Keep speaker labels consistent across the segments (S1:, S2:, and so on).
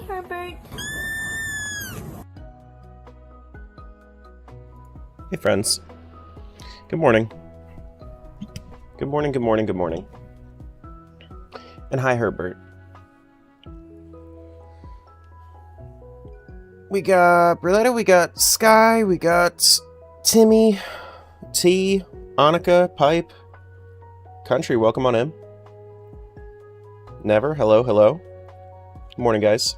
S1: Herbert.
S2: Hey friends. Good morning. Good morning, good morning, good morning. And hi Herbert. We got Bruletta, we got Sky, we got Timmy, T, Annika, Pipe, Country, welcome on in. Never, hello, hello. Good morning, guys.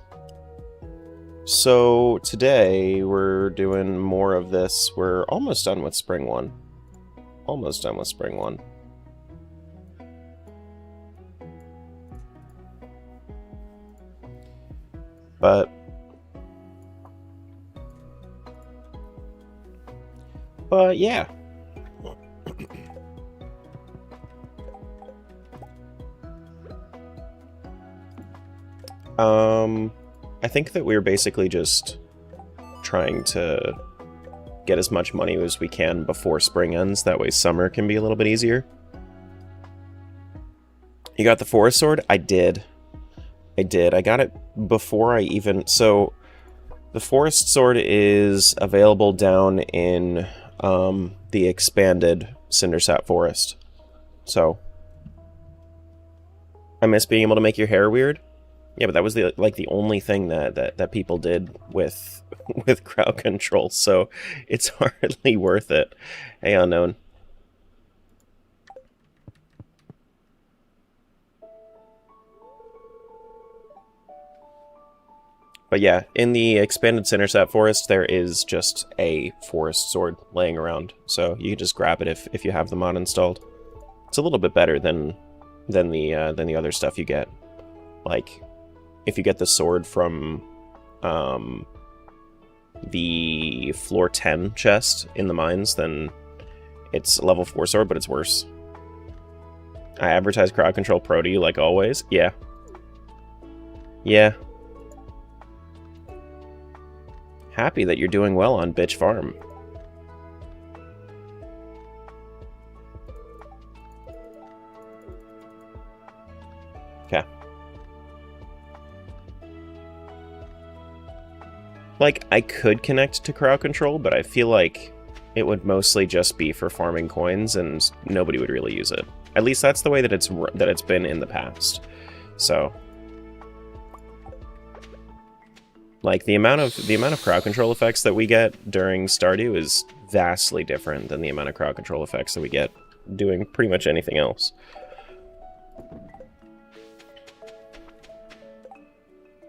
S2: So today we're doing more of this. We're almost done with Spring 1. Almost done with Spring 1. But yeah. I think that we're basically just trying to get as much money as we can before spring ends. That way summer can be a little bit easier. You got the forest sword? I did. I got it before I even... So, the forest sword is available down in the expanded Cindersap Forest. So, I miss being able to make your hair weird. Yeah, but that was the only thing that people did with crowd control, so it's hardly worth it. Hey, Unknown. But yeah, in the expanded Cindersap Forest, there is just a forest sword laying around, so you can just grab it if you have the mod installed. It's a little bit better than the other stuff you get. Like, if you get the sword from the floor 10 chest in the mines, then it's a level 4 sword, but it's worse. I advertise crowd control pro to you like always. Yeah. Yeah. Happy that you're doing well on Bitch Farm. Okay. Like, I could connect to crowd control, but I feel like it would mostly just be for farming coins, and nobody would really use it. At least that's the way that it's been in the past. So, like, the amount of crowd control effects that we get during Stardew is vastly different than the amount of crowd control effects that we get doing pretty much anything else.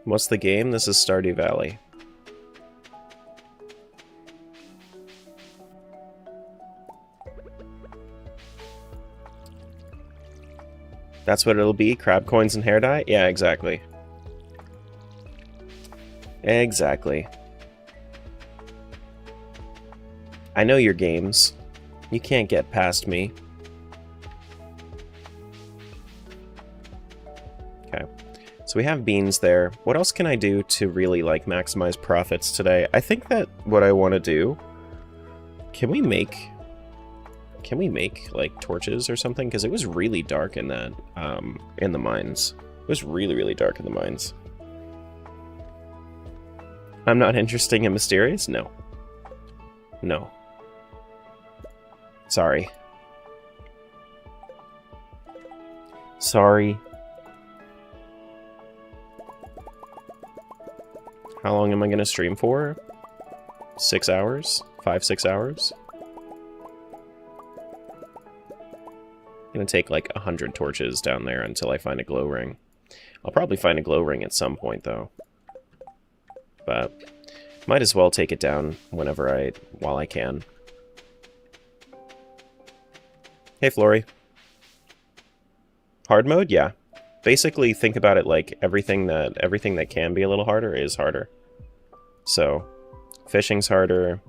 S2: What's the game? This is Stardew Valley. That's what it'll be? Crab coins and hair dye? Yeah, exactly. Exactly. I know your games. You can't get past me. Okay. So we have beans there. What else can I do to really, like, maximize profits today? I think that what I want to do... Can we make, like, torches or something? Because it was really dark in that, in the mines. It was really, really dark in the mines. I'm not interesting and mysterious? No. No. Sorry. Sorry. How long am I gonna stream for? 6 hours? 5-6 hours? I'm gonna take like 100 torches down there until I find a glow ring. I'll probably find a glow ring at some point though. But might as well take it down while I can. Hey Flory. Hard mode? Yeah. Basically think about it like everything that can be a little harder is harder. So fishing's harder,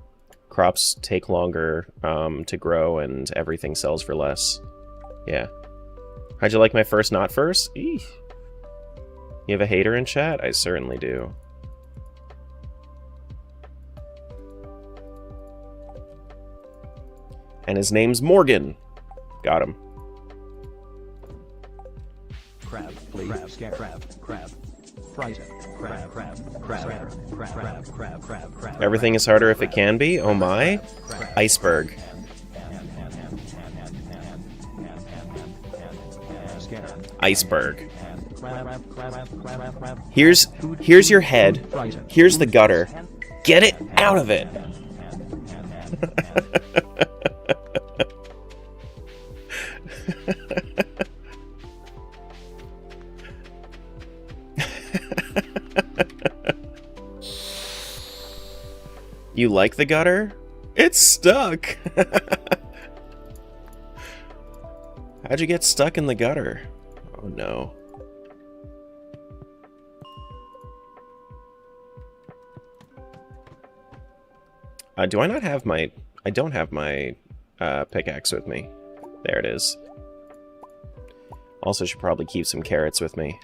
S2: crops take longer to grow, and everything sells for less. Yeah. How'd you like my first not first? Eesh. You have a hater in chat? I certainly do. And his name's Morgan. Got him.
S3: Crab, please. Crab.
S2: Everything is harder if it can be? Oh my? Iceberg. Iceberg. Here's your head. Here's the gutter. Get it out of it. You like the gutter? It's stuck. How'd you get stuck in the gutter? Oh no. Do I not have my... I don't have my pickaxe with me. There it is. Also should probably keep some carrots with me.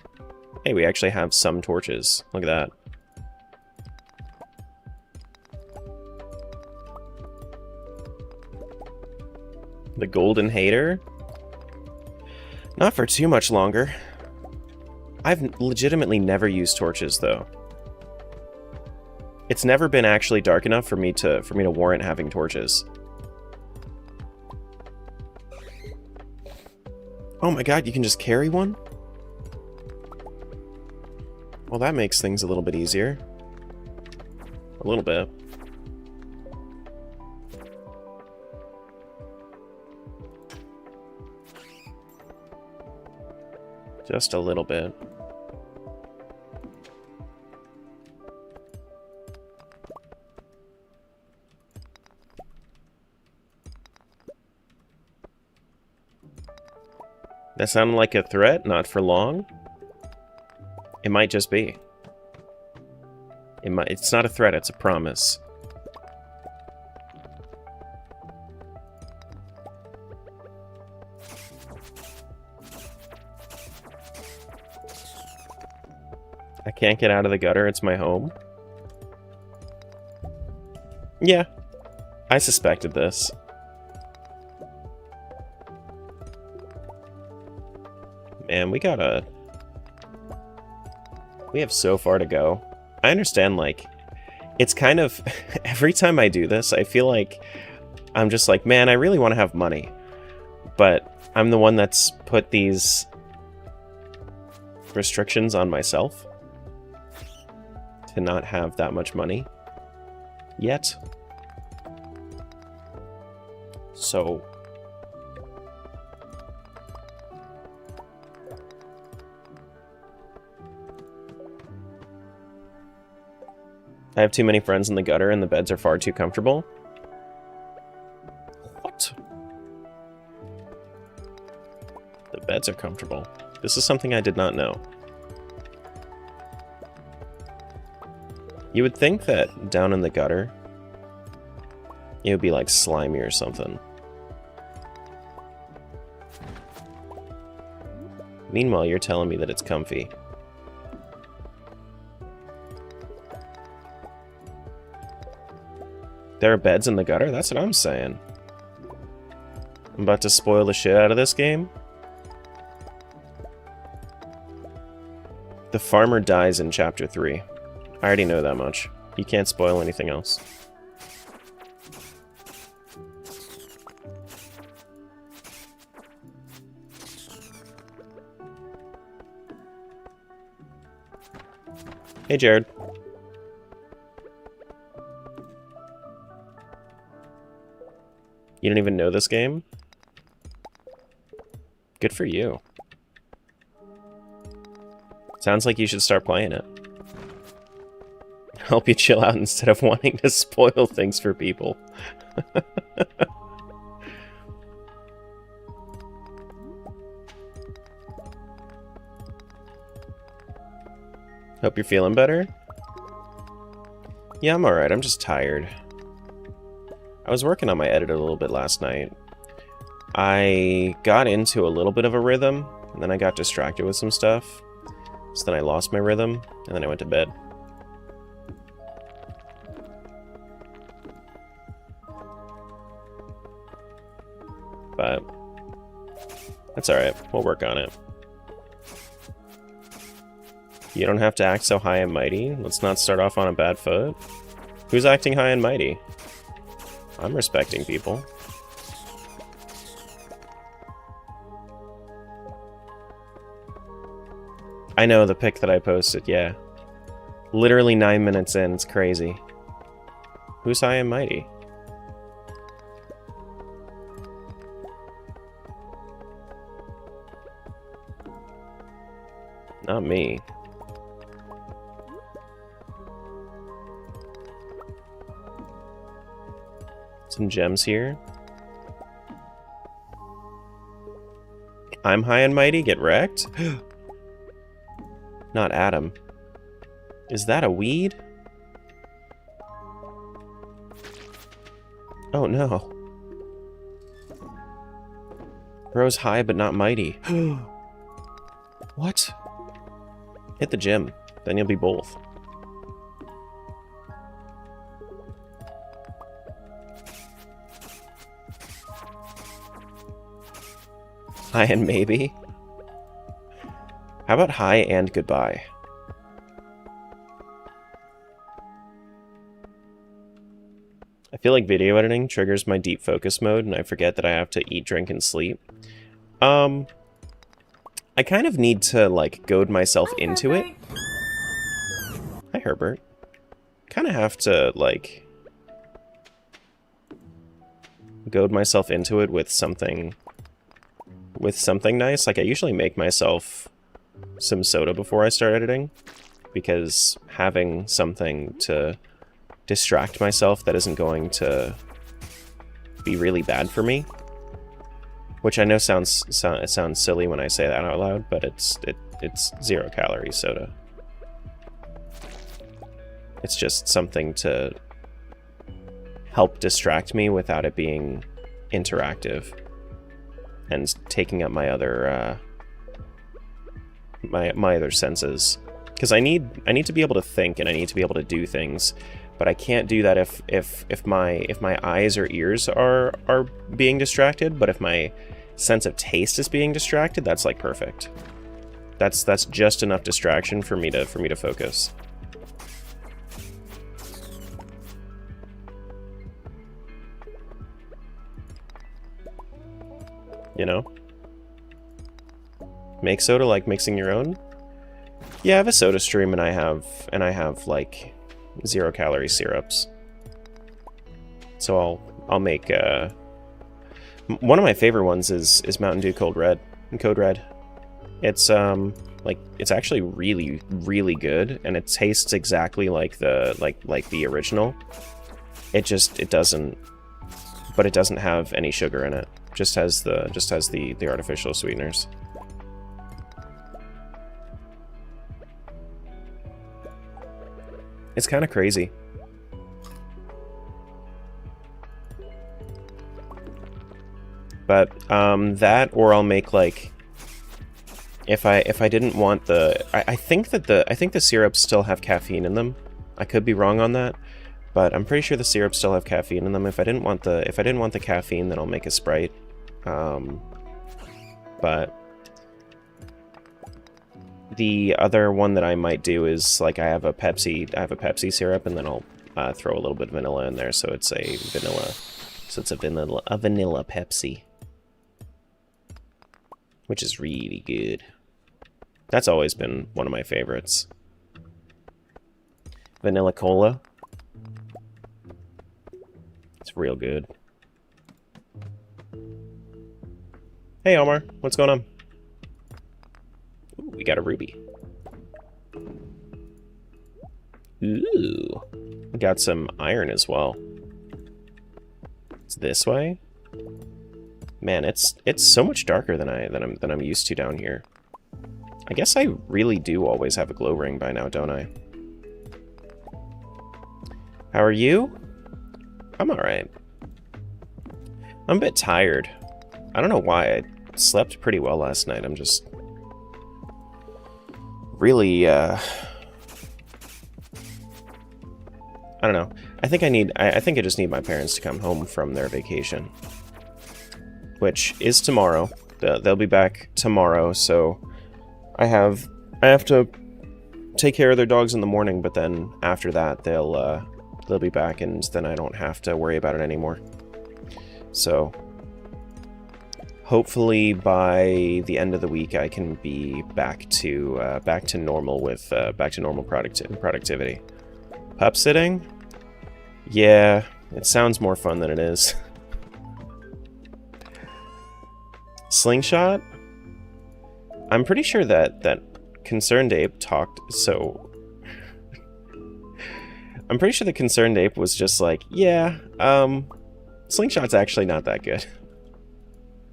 S2: Hey, we actually have some torches. Look at that. The Golden Hater? Not for too much longer. I've legitimately never used torches, though. It's never been actually dark enough for me to warrant having torches. Oh my god, you can just carry one? Well, that makes things a little bit easier. A little bit. Just a little bit. That sounded like a threat, not for long. It might just be. It's not a threat, it's a promise. I can't get out of the gutter, it's my home. Yeah, I suspected this. Man, we have so far to go. I understand, like, it's kind of... every time I do this, I feel like I'm just like, man, I really want to have money. But I'm the one that's put these restrictions on myself to not have that much money yet. So... I have too many friends in the gutter and the beds are far too comfortable. What? The beds are comfortable. This is something I did not know. You would think that down in the gutter, it would be like slimy or something. Meanwhile, you're telling me that it's comfy. There are beds in the gutter? That's what I'm saying. I'm about to spoil the shit out of this game. The farmer dies in Chapter 3. I already know that much. You can't spoil anything else. Hey, Jared. You don't even know this game? Good for you. Sounds like you should start playing it. Help you chill out instead of wanting to spoil things for people. Hope you're feeling better? Yeah, I'm alright. I'm just tired. I was working on my edit a little bit last night. I got into a little bit of a rhythm, and then I got distracted with some stuff. So then I lost my rhythm, and then I went to bed. But that's alright. We'll work on it. You don't have to act so high and mighty. Let's not start off on a bad foot. Who's acting high and mighty? I'm respecting people. I know the pic that I posted, yeah. Literally 9 minutes in, it's crazy. Who's high and mighty? Not me. Some gems here. I'm high and mighty, get wrecked? Not Adam. Is that a weed? Oh no. Bro's high but not mighty. What? Hit the gym, then you'll be both. High and maybe? How about high and goodbye? I feel like video editing triggers my deep focus mode and I forget that I have to eat, drink, and sleep. I kind of need to, like, goad myself into it. Hi, Herbert. Kind of have to, like, goad myself into it with something nice. Like, I usually make myself some soda before I start editing, because having something to distract myself that isn't going to be really bad for me, which I know sounds silly when I say that out loud, but it's 0 calorie soda. It's just something to help distract me without it being interactive and taking up my other my other senses. Because I need to be able to think and I need to be able to do things, but I can't do that if my eyes or ears are being distracted. But if my sense of taste is being distracted, that's like perfect. That's just enough distraction for me to focus. You know? Make soda like mixing your own? Yeah, I have a soda stream and I have like 0 calorie syrups. So I'll make one of my favorite ones is Mountain Dew Code Red. It's like it's actually really good and it tastes exactly like the original. It doesn't have any sugar in it. Just has the artificial sweeteners. It's kind of crazy. But that, or I'll make like if I didn't want the I think the syrups still have caffeine in them. I could be wrong on that, but I'm pretty sure the syrups still have caffeine in them. If I didn't want the caffeine, then I'll make a Sprite. But the other one that I might do is like I have a Pepsi syrup, and then I'll throw a little bit of vanilla in there, so it's a vanilla Pepsi, which is really good. That's always been one of my favorites. Vanilla cola. It's real good. Hey Omar, what's going on? Ooh, we got a ruby. Ooh, we got some iron as well. It's this way. Man, it's so much darker than I'm used to down here. I guess I really do always have a glow ring by now, don't I? How are you? I'm alright. I'm a bit tired. I don't know why. I slept pretty well last night. I'm just really I don't know. I think I just need my parents to come home from their vacation, which is tomorrow. They'll be back tomorrow, so I have to take care of their dogs in the morning, but then after that they'll be back, and then I don't have to worry about it anymore. So hopefully by the end of the week I can be back to normal with back to normal productivity. Pup sitting? Yeah, it sounds more fun than it is. Slingshot? I'm pretty sure that Concerned Ape talked, so... I'm pretty sure the Concerned Ape was just like, yeah, Slingshot's actually not that good.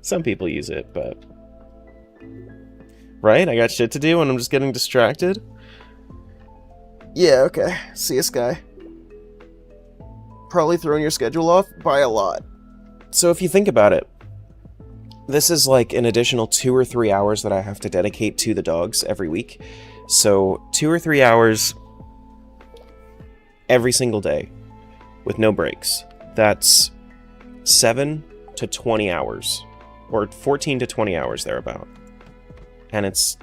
S2: Some people use it, but... Right? I got shit to do and I'm just getting distracted? Yeah, okay. See ya, Sky. Probably throwing your schedule off by a lot. So if you think about it, this is like an additional 2 or 3 hours that I have to dedicate to the dogs every week. So 2 or 3 hours every single day with no breaks. That's 7 to 20 hours. Or 14 to 20 hours thereabout. And it's...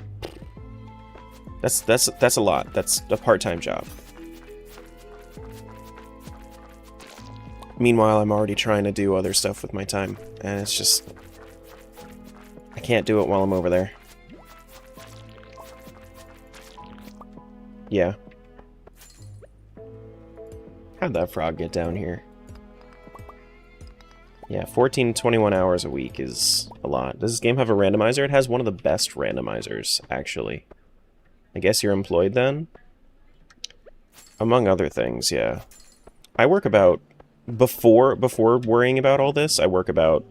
S2: That's a lot. That's a part-time job. Meanwhile, I'm already trying to do other stuff with my time, and it's just... I can't do it while I'm over there. Yeah. How'd that frog get down here? Yeah, 14 to 21 hours a week is a lot. Does this game have a randomizer? It has one of the best randomizers, actually. I guess you're employed then? Among other things, yeah. I work about... Before worrying about all this, I work about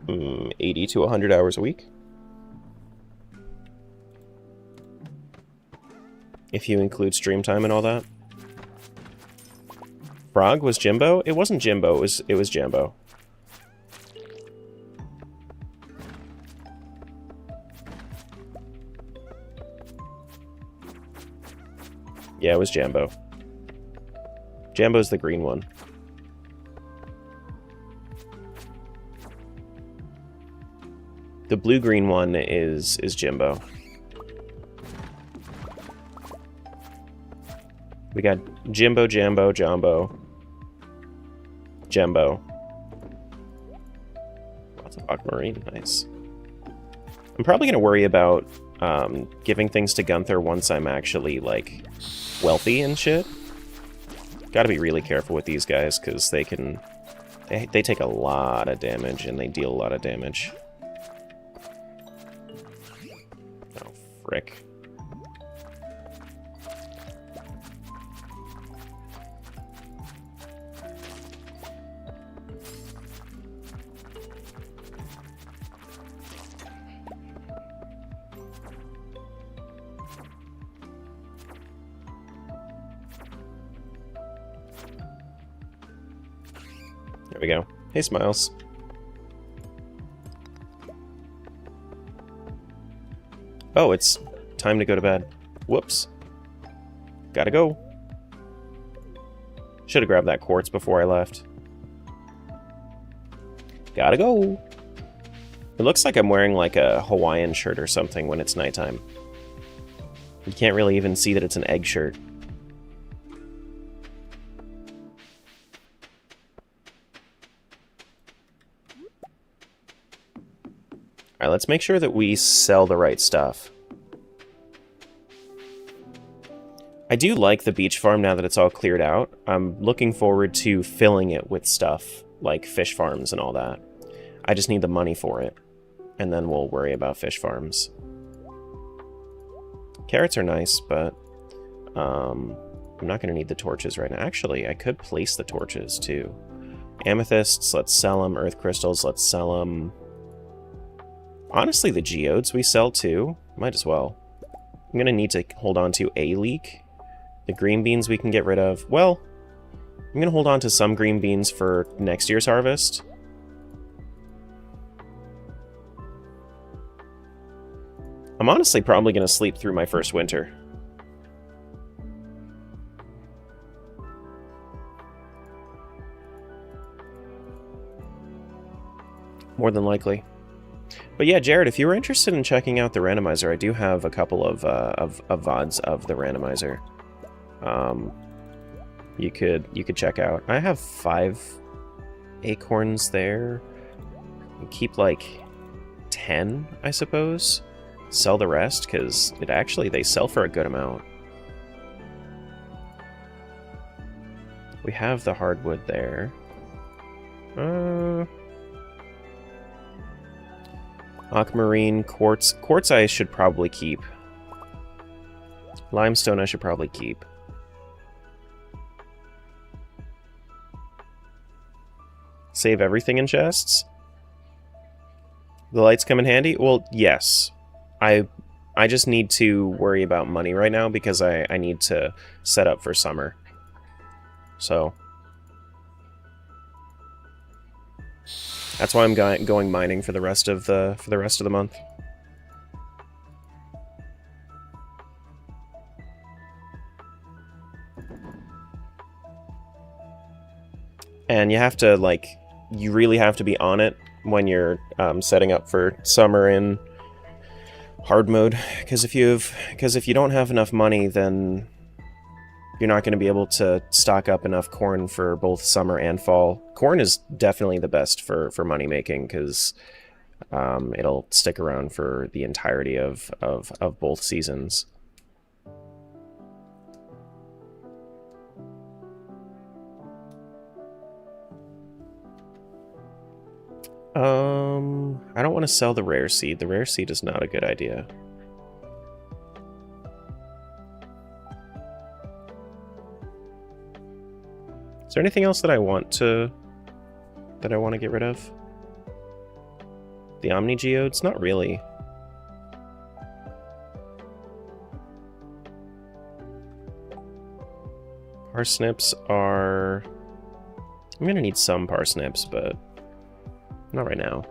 S2: 80 to 100 hours a week. If you include stream time and all that. Frog was Jimbo? It wasn't Jimbo, it was Jambo. Yeah, it was Jambo. Jambo's the green one. The blue-green one is Jimbo. We got Jimbo, Jambo, Jumbo, Jembo. Lots of aquamarine, nice. I'm probably going to worry about giving things to Gunther once I'm actually, like, wealthy and shit. Gotta be really careful with these guys, because they can... They take a lot of damage, and they deal a lot of damage. Oh, frick. There we go. Hey, Smiles. Oh, it's time to go to bed. Whoops. Gotta go. Should have grabbed that quartz before I left. Gotta go. It looks like I'm wearing like a Hawaiian shirt or something when it's nighttime. You can't really even see that it's an egg shirt. Alright, let's make sure that we sell the right stuff. I do like the beach farm now that it's all cleared out. I'm looking forward to filling it with stuff, like fish farms and all that. I just need the money for it, and then we'll worry about fish farms. Carrots are nice, but I'm not going to need the torches right now. Actually, I could place the torches, too. Amethysts, let's sell them. Earth crystals, let's sell them. Honestly, the geodes we sell too. Might as well. I'm going to need to hold on to a leek. The green beans we can get rid of. Well, I'm going to hold on to some green beans for next year's harvest. I'm honestly probably going to sleep through my first winter. More than likely. But yeah, Jared, if you were interested in checking out the randomizer, I do have a couple of VODs of the randomizer. You could check out. I have 5 acorns there. You keep like 10, I suppose. Sell the rest, because they sell for a good amount. We have the hardwood there. Aquamarine, quartz. Quartz I should probably keep. Limestone I should probably keep. Save everything in chests? The lights come in handy? Well, yes. I just need to worry about money right now because I need to set up for summer. So that's why I'm going mining for the rest of the month. And you have to you really have to be on it when you're setting up for summer in hard mode, because if you don't have enough money, then you're not going to be able to stock up enough corn for both summer and fall. Corn is definitely the best for money making, because it'll stick around for the entirety of both seasons. I don't want to sell the rare seed. The rare seed is not a good idea. Is there anything else that I want to get rid of? The Omni Geodes? Not really. Parsnips are... I'm gonna need some parsnips, but not right now.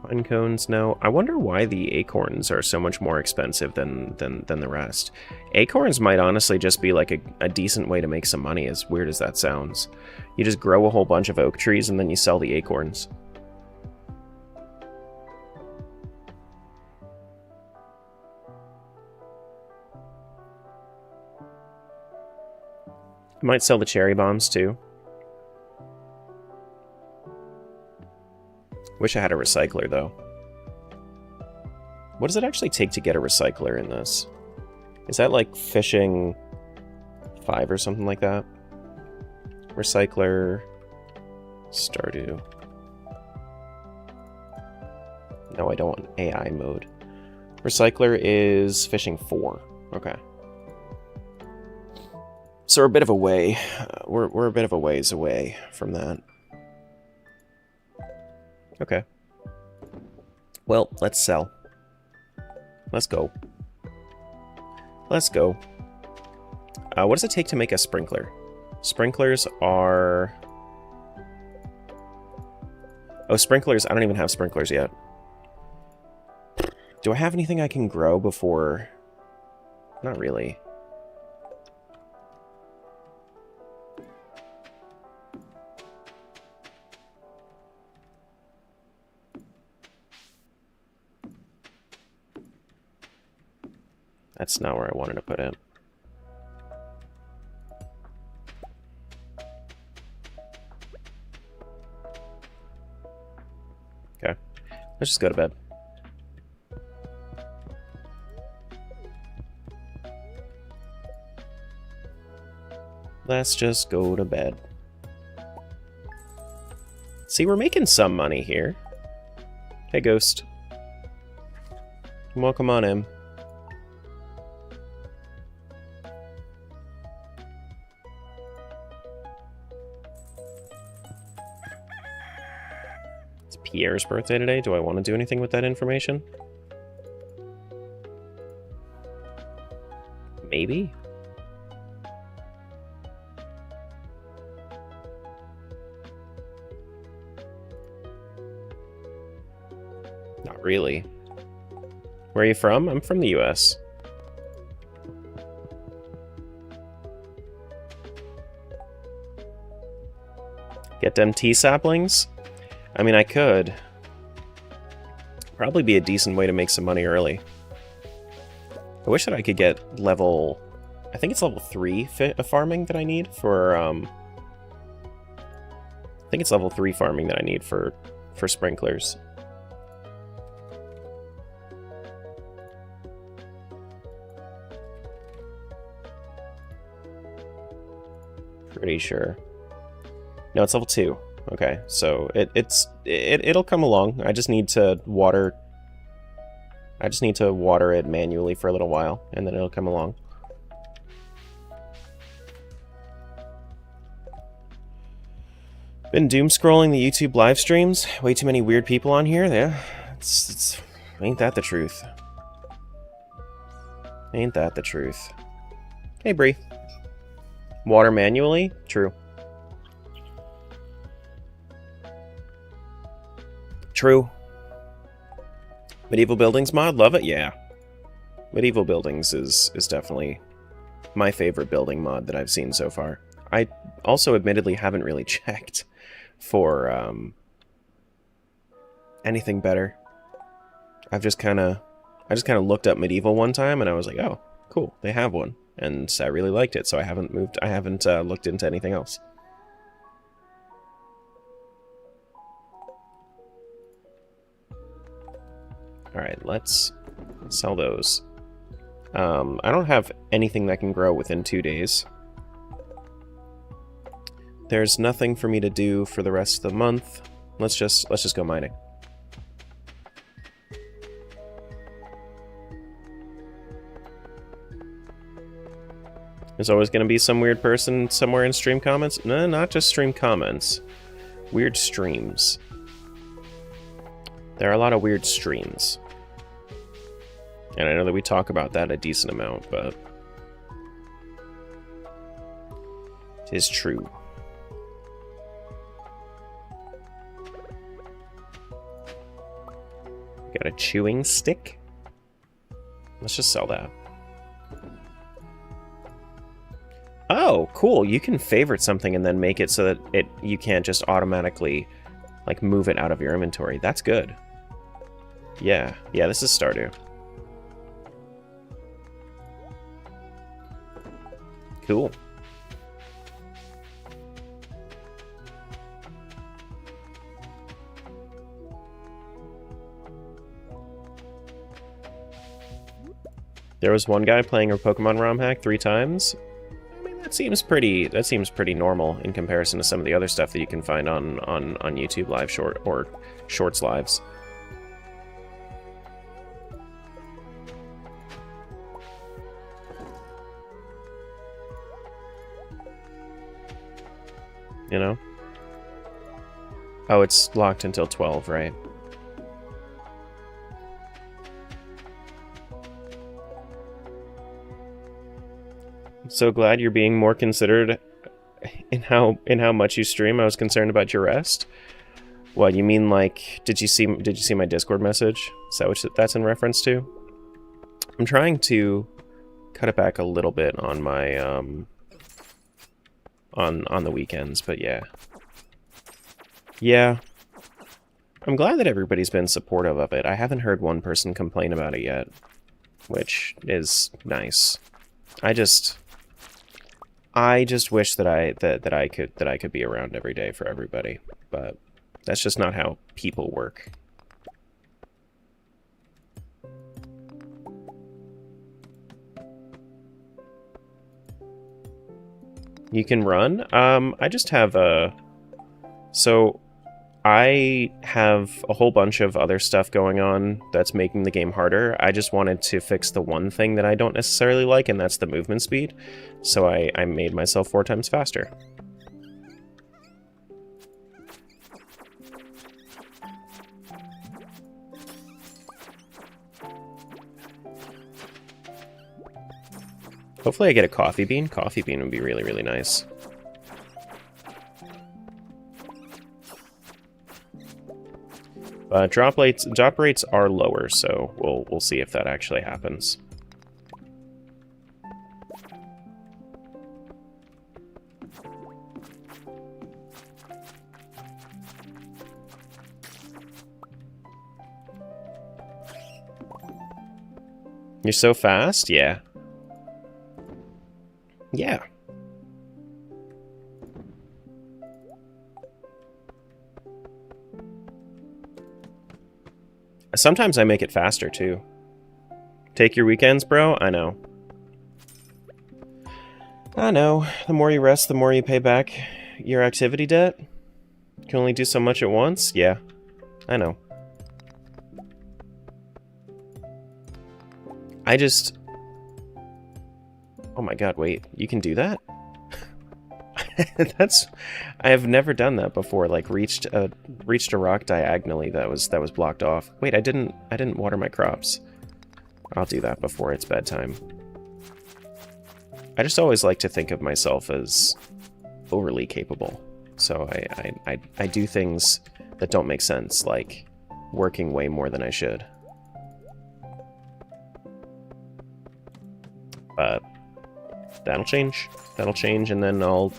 S2: Pine cones, no. I wonder why the acorns are so much more expensive than the rest. Acorns might honestly just be like a decent way to make some money, as weird as that sounds. You just grow a whole bunch of oak trees and then you sell the acorns. I might sell the cherry bombs too. Wish I had a recycler, though. What does it actually take to get a recycler in this? Is that like fishing 5 or something like that? Recycler... Stardew. No, I don't want AI mode. Recycler is fishing 4. Okay. So we're a bit of a way. We're a bit of a ways away from that. Okay. Well, let's sell. Let's go. Let's go. What does it take to make a sprinkler? Sprinklers are... Oh, sprinklers. I don't even have sprinklers yet. Do I have anything I can grow before... Not really. That's not where I wanted to put it. Okay. Let's just go to bed. Let's just go to bed. See, we're making some money here. Hey, Ghost. Welcome on in. Pierre's birthday today. Do I want to do anything with that information? Maybe? Not really. Where are you from? I'm from the US. Get them tea saplings? I mean, I could. Probably be a decent way to make some money early. I wish that I could get level... I think it's level 3 farming that I need for, I think it's level 3 farming that I need for sprinklers. Pretty sure. No, it's level 2. Okay, so it'll come along. I just need to water... I just need to water it manually for a little while, and then it'll come along. Been doom scrolling the YouTube live streams. Way too many weird people on here. Yeah, it's ain't that the truth? Ain't that the truth? Hey, Bree. Water manually? True. True. Medieval Buildings mod? Love it? Yeah. Medieval Buildings is definitely my favorite building mod that I've seen so far. I also admittedly haven't really checked for anything better. I just kind of looked up Medieval one time and I was like, oh, cool, they have one. And I really liked it, so I haven't looked into anything else. Alright, let's sell those. I don't have anything that can grow within 2 days. There's nothing for me to do for the rest of the month. Let's just go mining. There's always going to be some weird person somewhere in stream comments. No, not just stream comments. Weird streams. There are a lot of weird streams. And I know that we talk about that a decent amount, but it is true. Got a chewing stick? Let's just sell that. Oh, cool. You can favorite something and then make it so that you can't just automatically like move it out of your inventory. That's good. Yeah, this is Stardew. Cool. There was one guy playing a Pokemon ROM hack 3 times. I mean, that seems pretty normal in comparison to some of the other stuff that you can find on YouTube live shorts lives. You know? Oh, it's locked until 12, right? I'm so glad you're being more considered in how much you stream. I was concerned about your rest. What, you mean like did you see my Discord message? Is that what that's in reference to? I'm trying to cut it back a little bit on my on the weekends, but yeah. Yeah. I'm glad that everybody's been supportive of it. I haven't heard one person complain about it yet, which is nice. I just wish that I could be around every day for everybody, but that's just not how people work. You can run? I just have a... So, I have a whole bunch of other stuff going on that's making the game harder. I just wanted to fix the one thing that I don't necessarily like, and that's the movement speed. So I made myself 4 times faster. Hopefully I get a coffee bean. Coffee bean would be really, really nice. Drop rates are lower, so we'll see if that actually happens. You're so fast? Yeah. Yeah. Sometimes I make it faster, too. Take your weekends, bro? I know. I know. The more you rest, the more you pay back your activity debt. You can only do so much at once? Yeah. I know. I just... Oh my god, wait. You can do that? That's... I have never done that before, like reached a rock diagonally that was blocked off. Wait, I didn't water my crops. I'll do that before it's bedtime. I just always like to think of myself as overly capable. So I do things that don't make sense, like working way more than I should. But that'll change. That'll change, and then I'll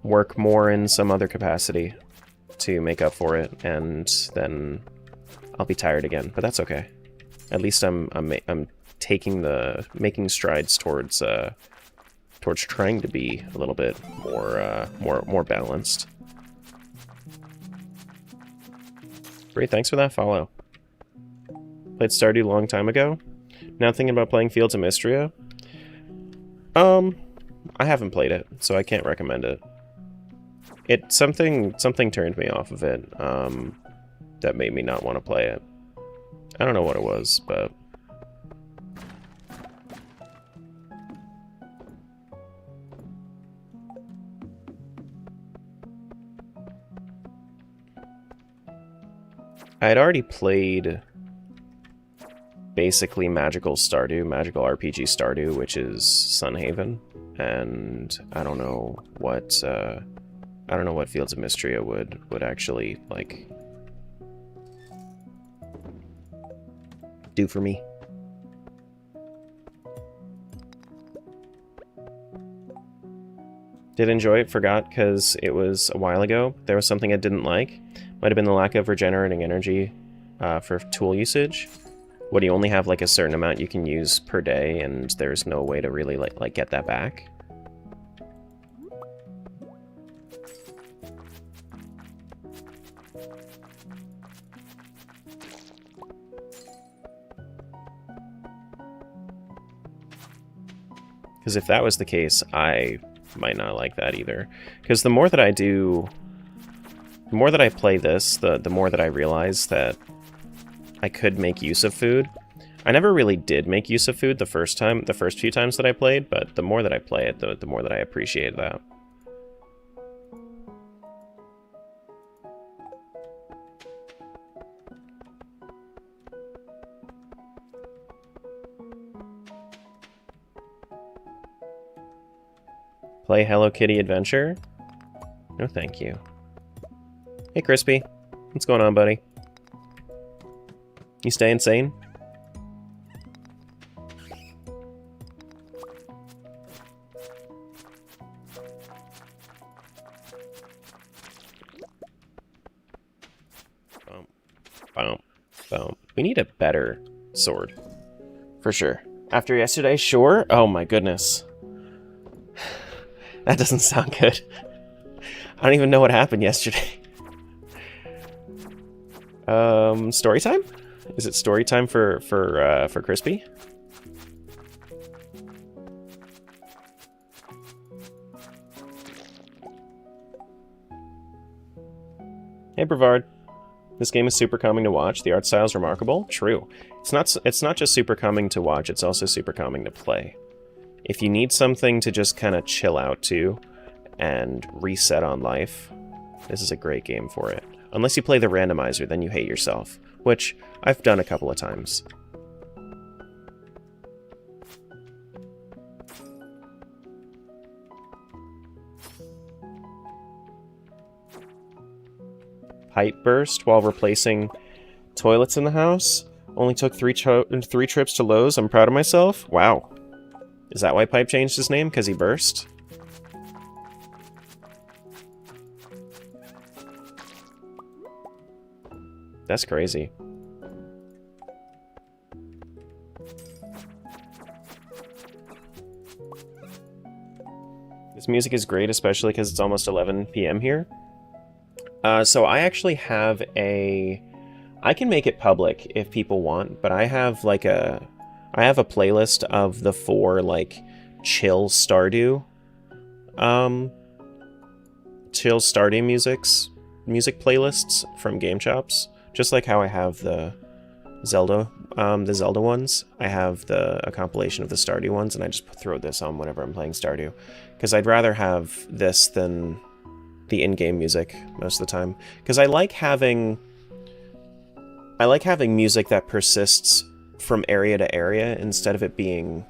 S2: work more in some other capacity to make up for it, and then I'll be tired again. But that's okay. At least I'm making strides towards trying to be a little bit more balanced. Great, thanks for that follow. Played Stardew a long time ago. Now thinking about playing Fields of Mystria. I haven't played it, so I can't recommend it. Something turned me off of it, that made me not want to play it. I don't know what it was, but... I had already played basically Magical Stardew, Magical RPG Stardew, which is Sunhaven, and I don't know what Fields of Mystria would actually like do for me. Did enjoy it, forgot because it was a while ago. There was something I didn't like. Might have been the lack of regenerating energy for tool usage. What, do you only have like a certain amount you can use per day, and there's no way to really like get that back? Because if that was the case, I might not like that either. Because the more that I do... The more that I play this, the more that I realize that I could make use of food. I never really did make use of food the first few times that I played, but the more that I play it, the more that I appreciate that. Play Hello Kitty Adventure? No, thank you. Hey, Crispy. What's going on, buddy? You staying sane? Boom. Boom. Boom. We need a better sword. For sure. After yesterday, sure? Oh my goodness. That doesn't sound good. I don't even know what happened yesterday. Story time? Is it story time for Crispy? Hey, Brevard. This game is super calming to watch. The art style is remarkable. True. It's not just super calming to watch, it's also super calming to play. If you need something to just kind of chill out to and reset on life, this is a great game for it. Unless you play the randomizer, then you hate yourself, which I've done a couple of times. Pipe burst while replacing toilets in the house. Only took three trips to Lowe's. I'm proud of myself. Wow. Is that why Pipe changed his name? Because he burst? That's crazy. This music is great, especially because it's almost 11 p.m. here. So I actually have a... I can make it public if people want, but I have like a... I have a playlist of the 4, like, chill Stardew... chill Stardew music playlists from Game Chops. Just like how I have the Zelda ones. I have a compilation of the Stardew ones, and I just throw this on whenever I'm playing Stardew. Because I'd rather have this than the in-game music most of the time. Because I like having music that persists from area to area instead of it being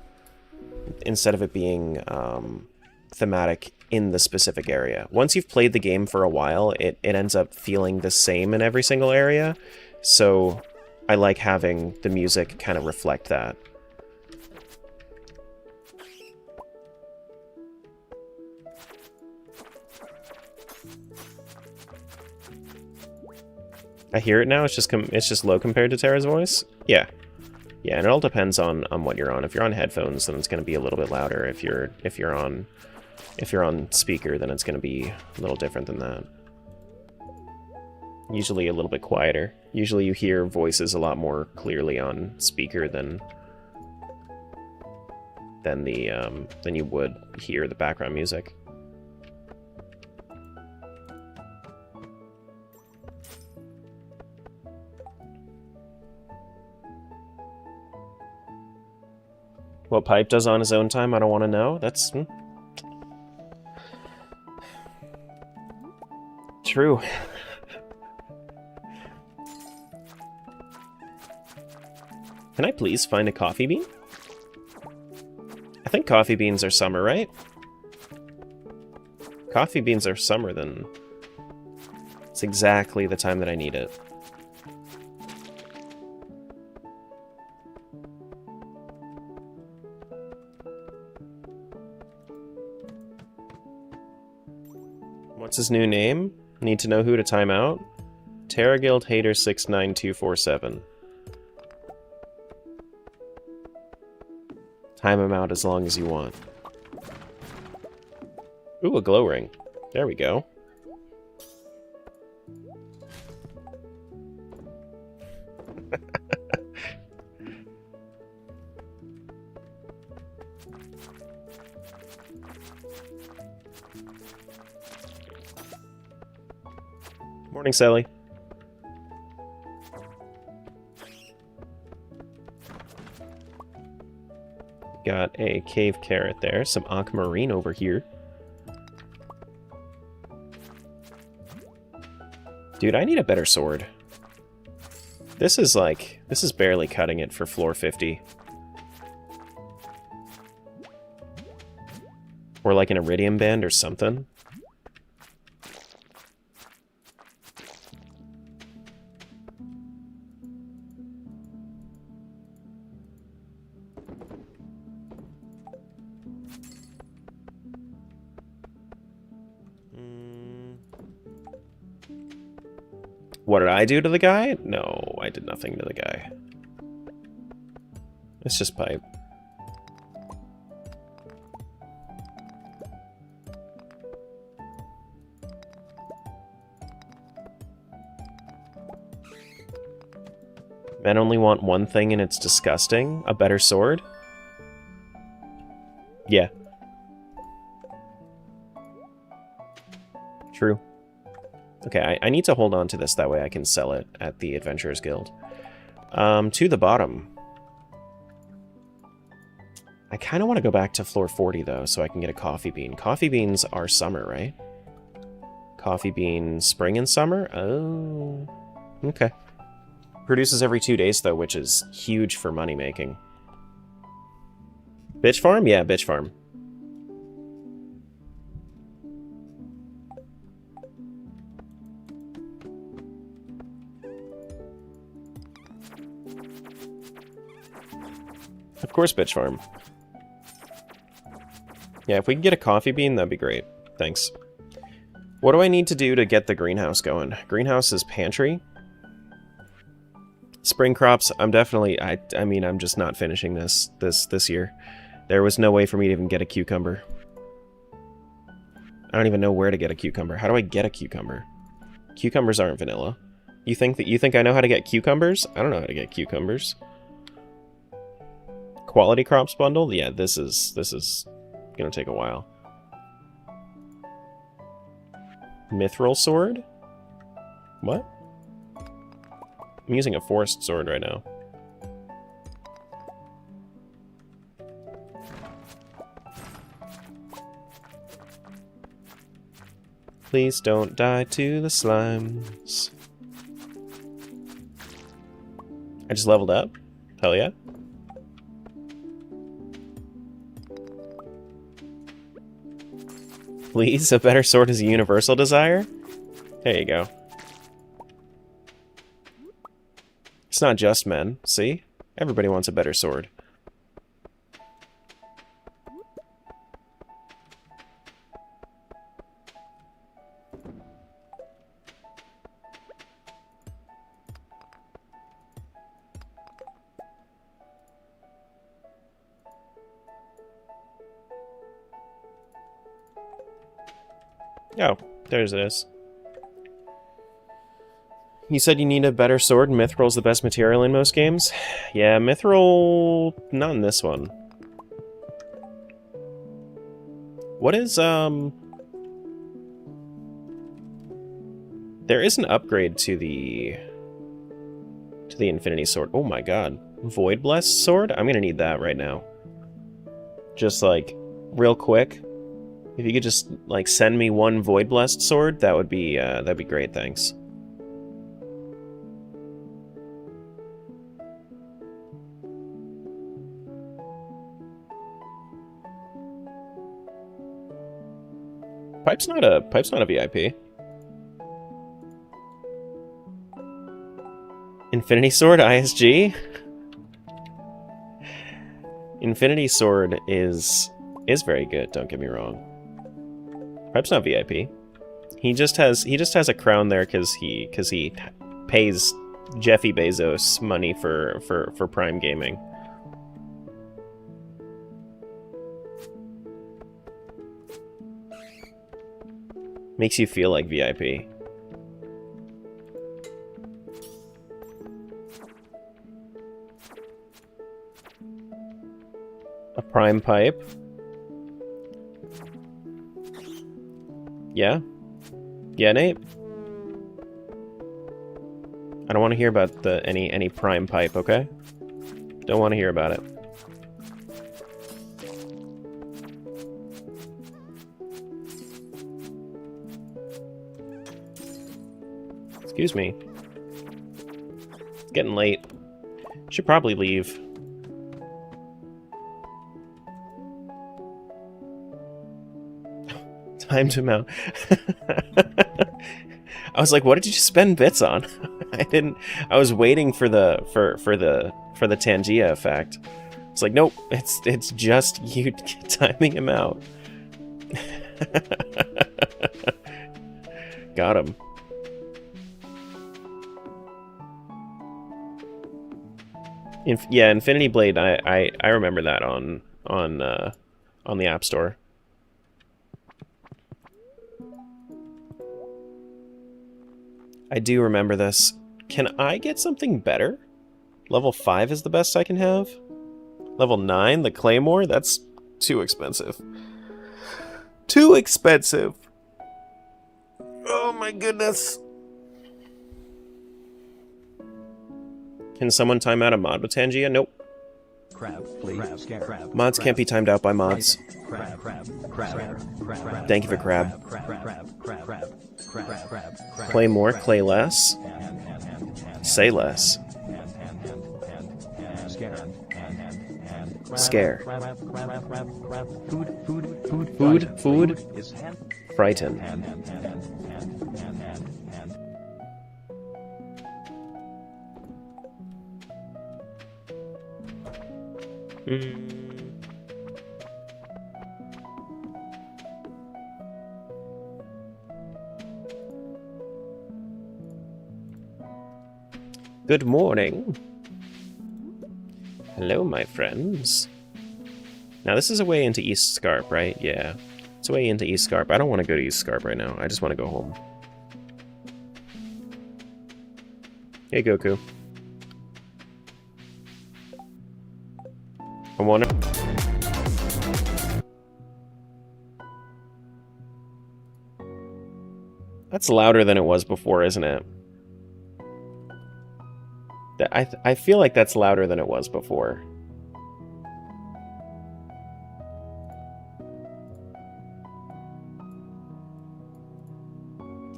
S2: thematic in the specific area. Once you've played the game for a while, it ends up feeling the same in every single area. So I like having the music kind of reflect that. I hear it now. It's just low compared to Tara's voice. Yeah, yeah, and it all depends on what you're on. If you're on headphones, then it's going to be a little bit louder. If you're on speaker, then it's going to be a little different than that. Usually a little bit quieter. Usually you hear voices a lot more clearly on speaker than you would hear the background music. What Pipe does on his own time, I don't want to know. That's... True. Can I please find a coffee bean? I think coffee beans are summer, right? Coffee beans are summer, then it's exactly the time that I need it. What's his new name? Need to know who to time out? Terraguild Hater 69247. Time him out as long as you want. Ooh, a glow ring. There we go. Morning, Sally. Got a cave carrot there, some aquamarine over here. Dude, I need a better sword. This is barely cutting it for floor 50. Or like an iridium band or something. What did I do to the guy? No, I did nothing to the guy. It's just pipe. Men only want one thing and it's disgusting. A better sword? Yeah. True. Okay, I need to hold on to this, that way I can sell it at the Adventurers Guild. To the bottom. I kind of want to go back to floor 40, though, so I can get a coffee bean. Coffee beans are summer, right? Coffee bean spring and summer? Oh. Okay. Produces every 2 days, though, which is huge for money making. Bitch farm? Yeah, bitch farm. Of course, bitch farm. Yeah, if we can get a coffee bean, that'd be great. Thanks. What do I need to do to get the greenhouse going? Greenhouse is pantry. Spring crops, I'm definitely... I mean, I'm just not finishing this year. There was no way for me to even get a cucumber. I don't even know where to get a cucumber. How do I get a cucumber? Cucumbers aren't vanilla. You think I know how to get cucumbers? I don't know how to get cucumbers. Quality crops bundle? Yeah, this is gonna take a while. Mithril sword? What? I'm using a forest sword right now. Please don't die to the slimes. I just leveled up. Hell yeah. Please, a better sword is a universal desire? There you go. It's not just men, see? Everybody wants a better sword. Oh, there's this. You said you need a better sword, and Mithril's the best material in most games? Yeah, Mithril... not in this one. What is, There is an upgrade to the Infinity Sword. Oh my god. Void Blessed Sword? I'm gonna need that right now. Just, like, real quick. If you could just, like, send me one Void Blessed Sword, that'd be great, thanks. Pipe's not a VIP. Infinity Sword ISG? Infinity Sword is very good, don't get me wrong. Pipe's not VIP. He just has a crown there because he pays Jeffy Bezos money for Prime Gaming. Makes you feel like VIP. A Prime Pipe. Yeah? Yeah, Nate? I don't want to hear about any Prime Pipe, okay? Don't want to hear about it. Excuse me. It's getting late. Should probably leave. Timed him out. I was like, what did you spend bits on? I was waiting for the Tangia effect. It's like, nope, it's just you timing him out. Got him. Yeah, Infinity Blade. I remember that on the App Store. I do remember this. Can I get something better? Level 5 is the best I can have? Level 9, the Claymore? That's too expensive. Too expensive! Oh my goodness. Can someone time out a mod with Tangia? Nope. Mods can't be timed out by mods. Thank you for crab. Play more, clay less. Say less. Scare. Food. Frighten. Good morning. Hello, my friends. Now, this is a way into East Scarp, right? Yeah. It's way into East Scarp. I don't want to go to East Scarp right now. I just want to go home. Hey, Goku. I wonder... That's louder than it was before, isn't it? I feel like that's louder than it was before.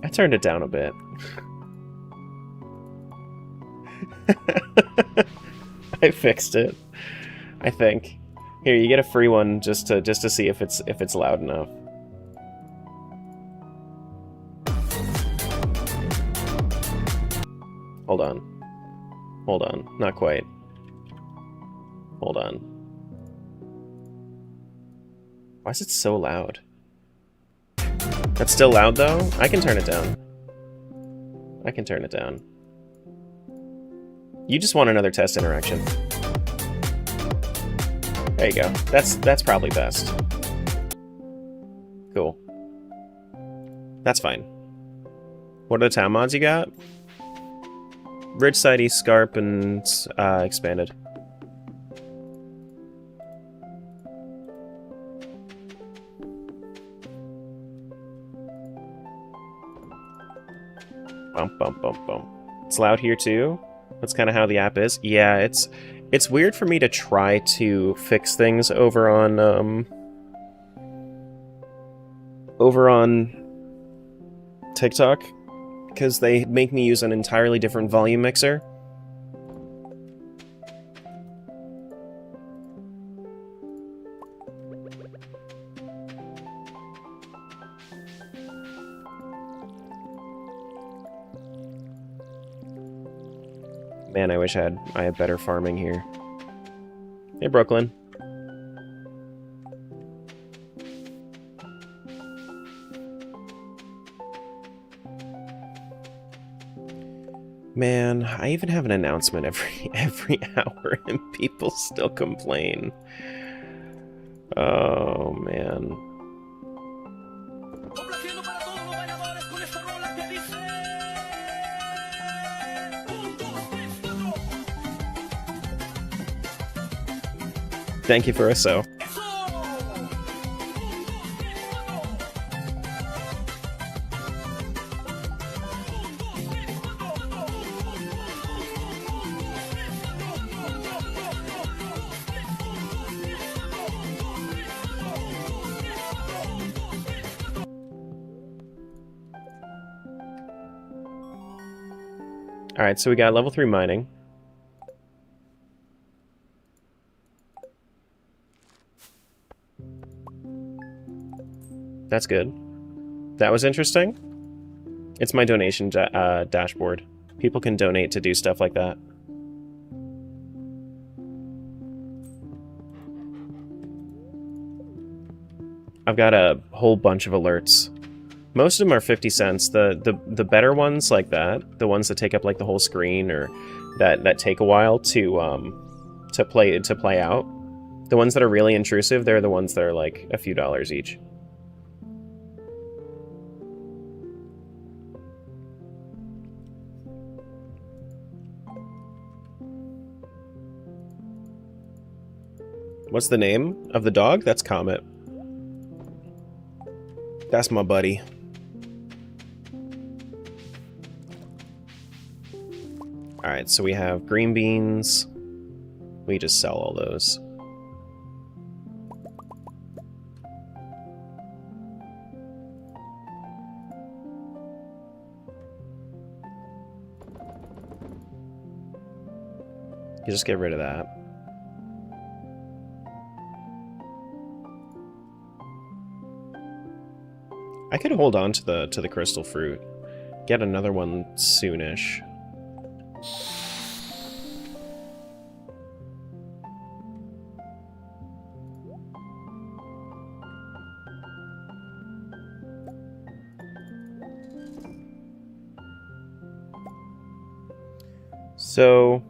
S2: I turned it down a bit. I fixed it, I think. Here, you get a free one just to see if it's loud enough. Hold on. Hold on. Not quite. Hold on. Why is it so loud? That's still loud, though? I can turn it down. I can turn it down. You just want another test interaction. There you go. That's probably best. Cool. That's fine. What are the town mods you got? Ridgeside, East Scarp, and Expanded. Bump, bump, bump, bump. It's loud here too. That's kind of how the app is. Yeah, it's weird for me to try to fix things over on TikTok, because they make me use an entirely different volume mixer. Man, I wish I had better farming here. Hey, Brooklyn. Man, I even have an announcement every hour and people still complain. Oh, man. Thank you for a so. Alright, so we got level 3 mining. That's good. That was interesting. It's my donation dashboard. People can donate to do stuff like that. I've got a whole bunch of alerts. Most of them are 50 cents. The better ones like that, the ones that take up like the whole screen or that take a while to play out. The ones that are really intrusive, they're the ones that are like a few dollars each. What's the name of the dog? That's Comet. That's my buddy. Alright, so we have green beans. We just sell all those. You just get rid of that. I could hold on to the crystal fruit. Get another one soonish. So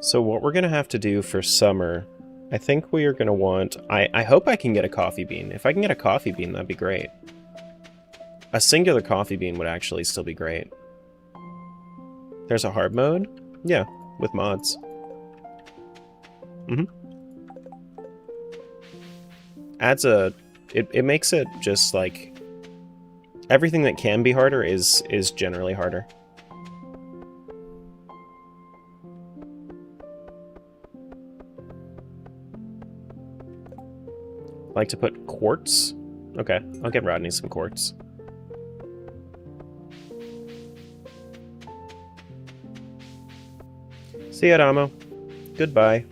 S2: So what we're going to have to do for summer, I think we are going to want... I hope I can get a coffee bean. If I can get a coffee bean, that'd be great. A singular coffee bean would actually still be great. There's a hard mode? Yeah, with mods. Adds a... It makes it just like... Everything that can be harder is generally harder. Like to put quartz? Okay, I'll get Rodney some quartz. See ya, Damo. Goodbye.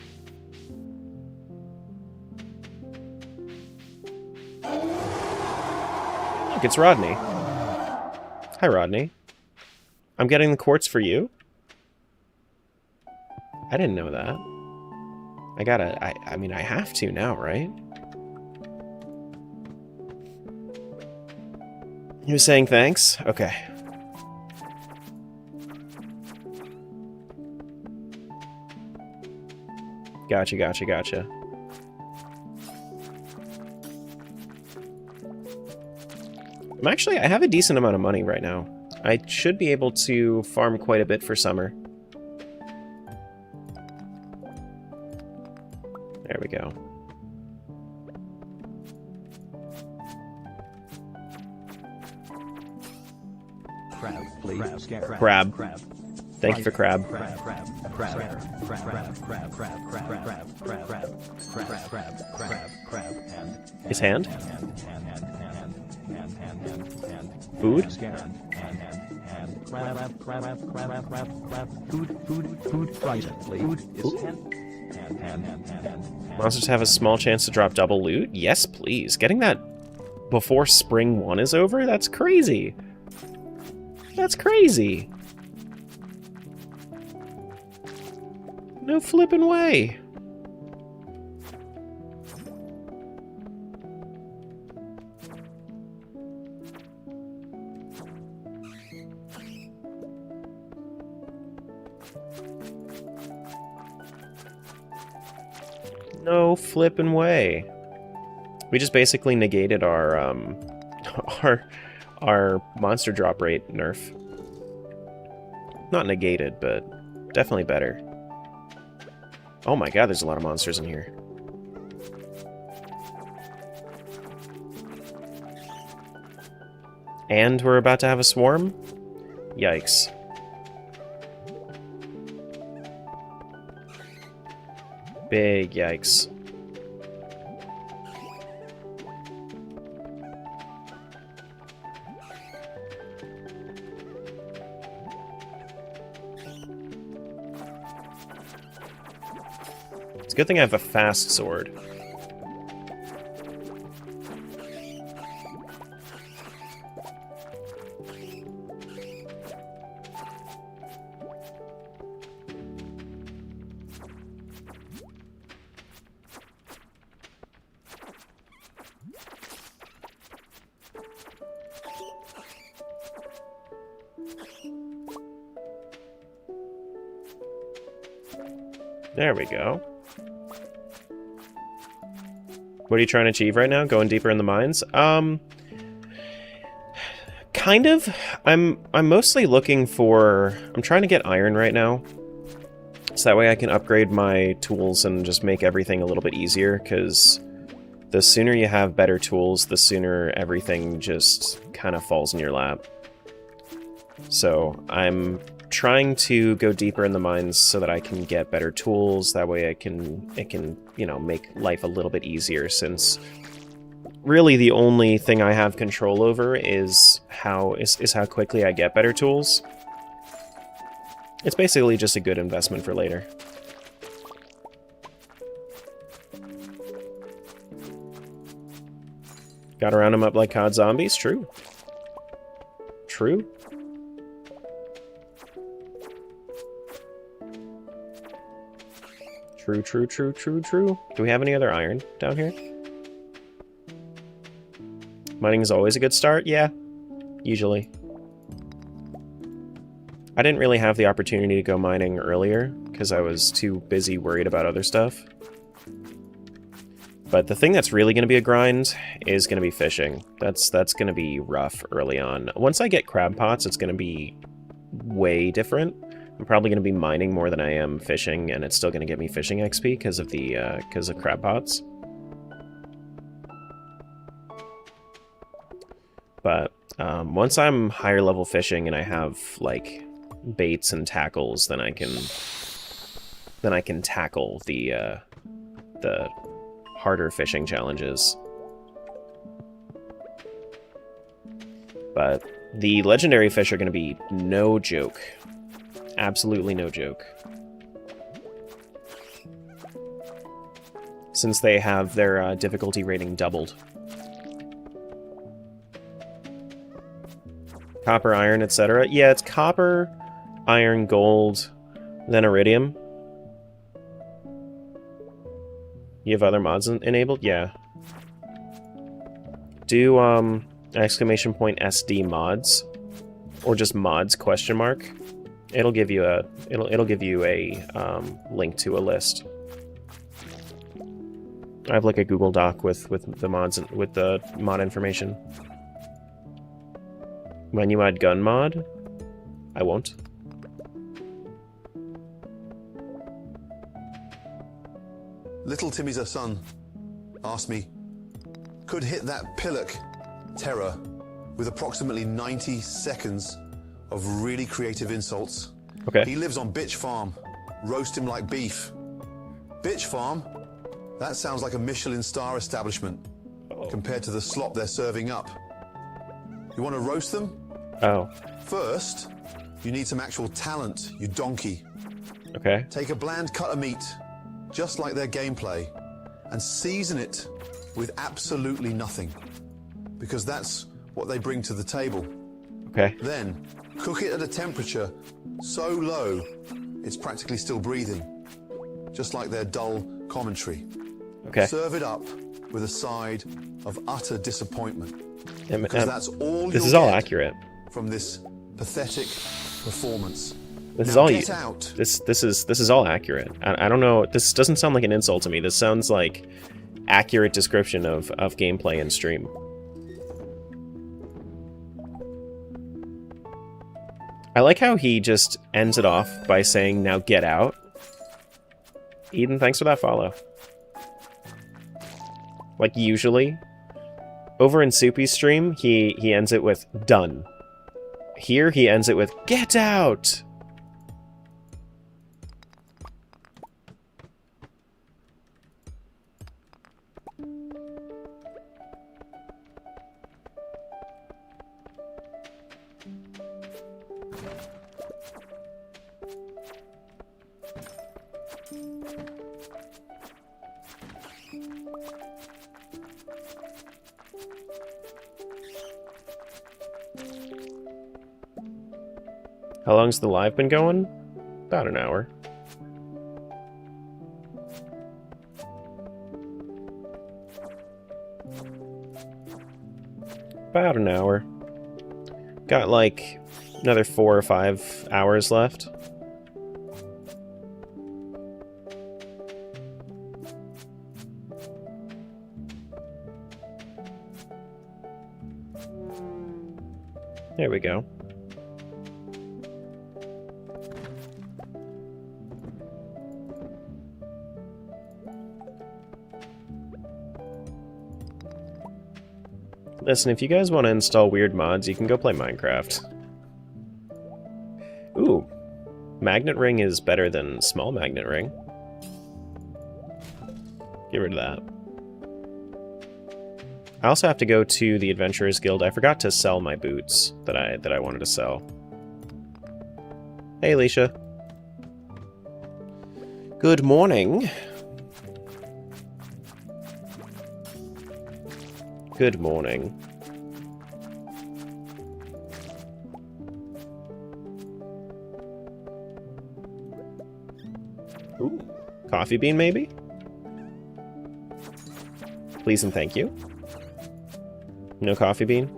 S2: Look, it's Rodney. Hi, Rodney. I'm getting the quartz for you? I didn't know that. I mean, I have to now, right? He was saying thanks? Okay. Gotcha. I have a decent amount of money right now. I should be able to farm quite a bit for summer. There we go.
S1: Crab, please.
S2: Crab. Thank you for crab. His hand? Food? Monsters have a small chance to drop double loot? Yes, please. Getting that before Spring 1 is over? That's crazy. That's crazy. No flipping way. No flipping way. We just basically negated our our monster drop rate nerf. Not negated, but definitely better. Oh my god, there's a lot of monsters in here. And we're about to have a swarm? Yikes. Big yikes. It's a good thing I have a fast sword. There we go. What are you trying to achieve right now? Going deeper in the mines? Kind of. I'm mostly looking for... I'm trying to get iron right now. So that way I can upgrade my tools and just make everything a little bit easier, because the sooner you have better tools, the sooner everything just kind of falls in your lap. So I'm trying to go deeper in the mines so that I can get better tools. That way it can, you know, make life a little bit easier, since really the only thing I have control over is how quickly I get better tools. It's basically just a good investment for later. Gotta round them up like COD zombies? True. True. True. Do we have any other iron down here? Mining is always a good start? Yeah, usually. I didn't really have the opportunity to go mining earlier, because I was too busy worried about other stuff. But the thing that's really going to be a grind is going to be fishing. That's going to be rough early on. Once I get crab pots, it's going to be way different. I'm probably going to be mining more than I am fishing, and it's still going to get me fishing XP because of the crab pots. But once I'm higher level fishing and I have like baits and tackles, then I can tackle the harder fishing challenges. But the legendary fish are going to be no joke. Absolutely no joke. Since they have their difficulty rating doubled. Copper, iron, etc. Yeah, it's copper, iron, gold, then iridium. You have other mods enabled? Yeah. Do exclamation point SD mods, or just mods question mark. It'll give you a link to a list. I have like a Google Doc with the mods and with the mod information. When you add gun mod, I won't.
S3: Little Timmy's a son asked me, could hit that pillock terror with approximately 90 seconds of really creative insults.
S2: Okay.
S3: He lives on Bitch Farm. Roast him like beef. Bitch Farm? That sounds like a Michelin star establishment compared to the slop they're serving up. You want to roast them?
S2: Oh.
S3: First, you need some actual talent, you donkey.
S2: Okay.
S3: Take a bland cut of meat, just like their gameplay, and season it with absolutely nothing, because that's what they bring to the table.
S2: Okay.
S3: Then, cook it at a temperature so low, it's practically still breathing, just like their dull commentary.
S2: Okay.
S3: Serve it up with a side of utter disappointment,
S2: because
S3: that's all
S2: this
S3: you'll
S2: is all
S3: get
S2: accurate.
S3: from this pathetic performance.
S2: This is
S3: Now
S2: all
S3: get
S2: you.
S3: out.
S2: This is all accurate. I don't know. This doesn't sound like an insult to me. This sounds like accurate description of gameplay and stream. I like how he just ends it off by saying, "Now get out." Eden, thanks for that follow. Like usually, over in Soupy's stream, he ends it with "done." Here he ends it with "get out." How long's the live been going? About an hour. About an hour. Got like another 4 or 5 hours left. There we go. Listen, if you guys want to install weird mods, you can go play Minecraft. Ooh. Magnet ring is better than small magnet ring. Get rid of that. I also have to go to the Adventurers Guild. I forgot to sell my boots that I wanted to sell. Hey, Alicia. Good morning. Good morning. Ooh, coffee bean maybe? Please and thank you. No coffee bean?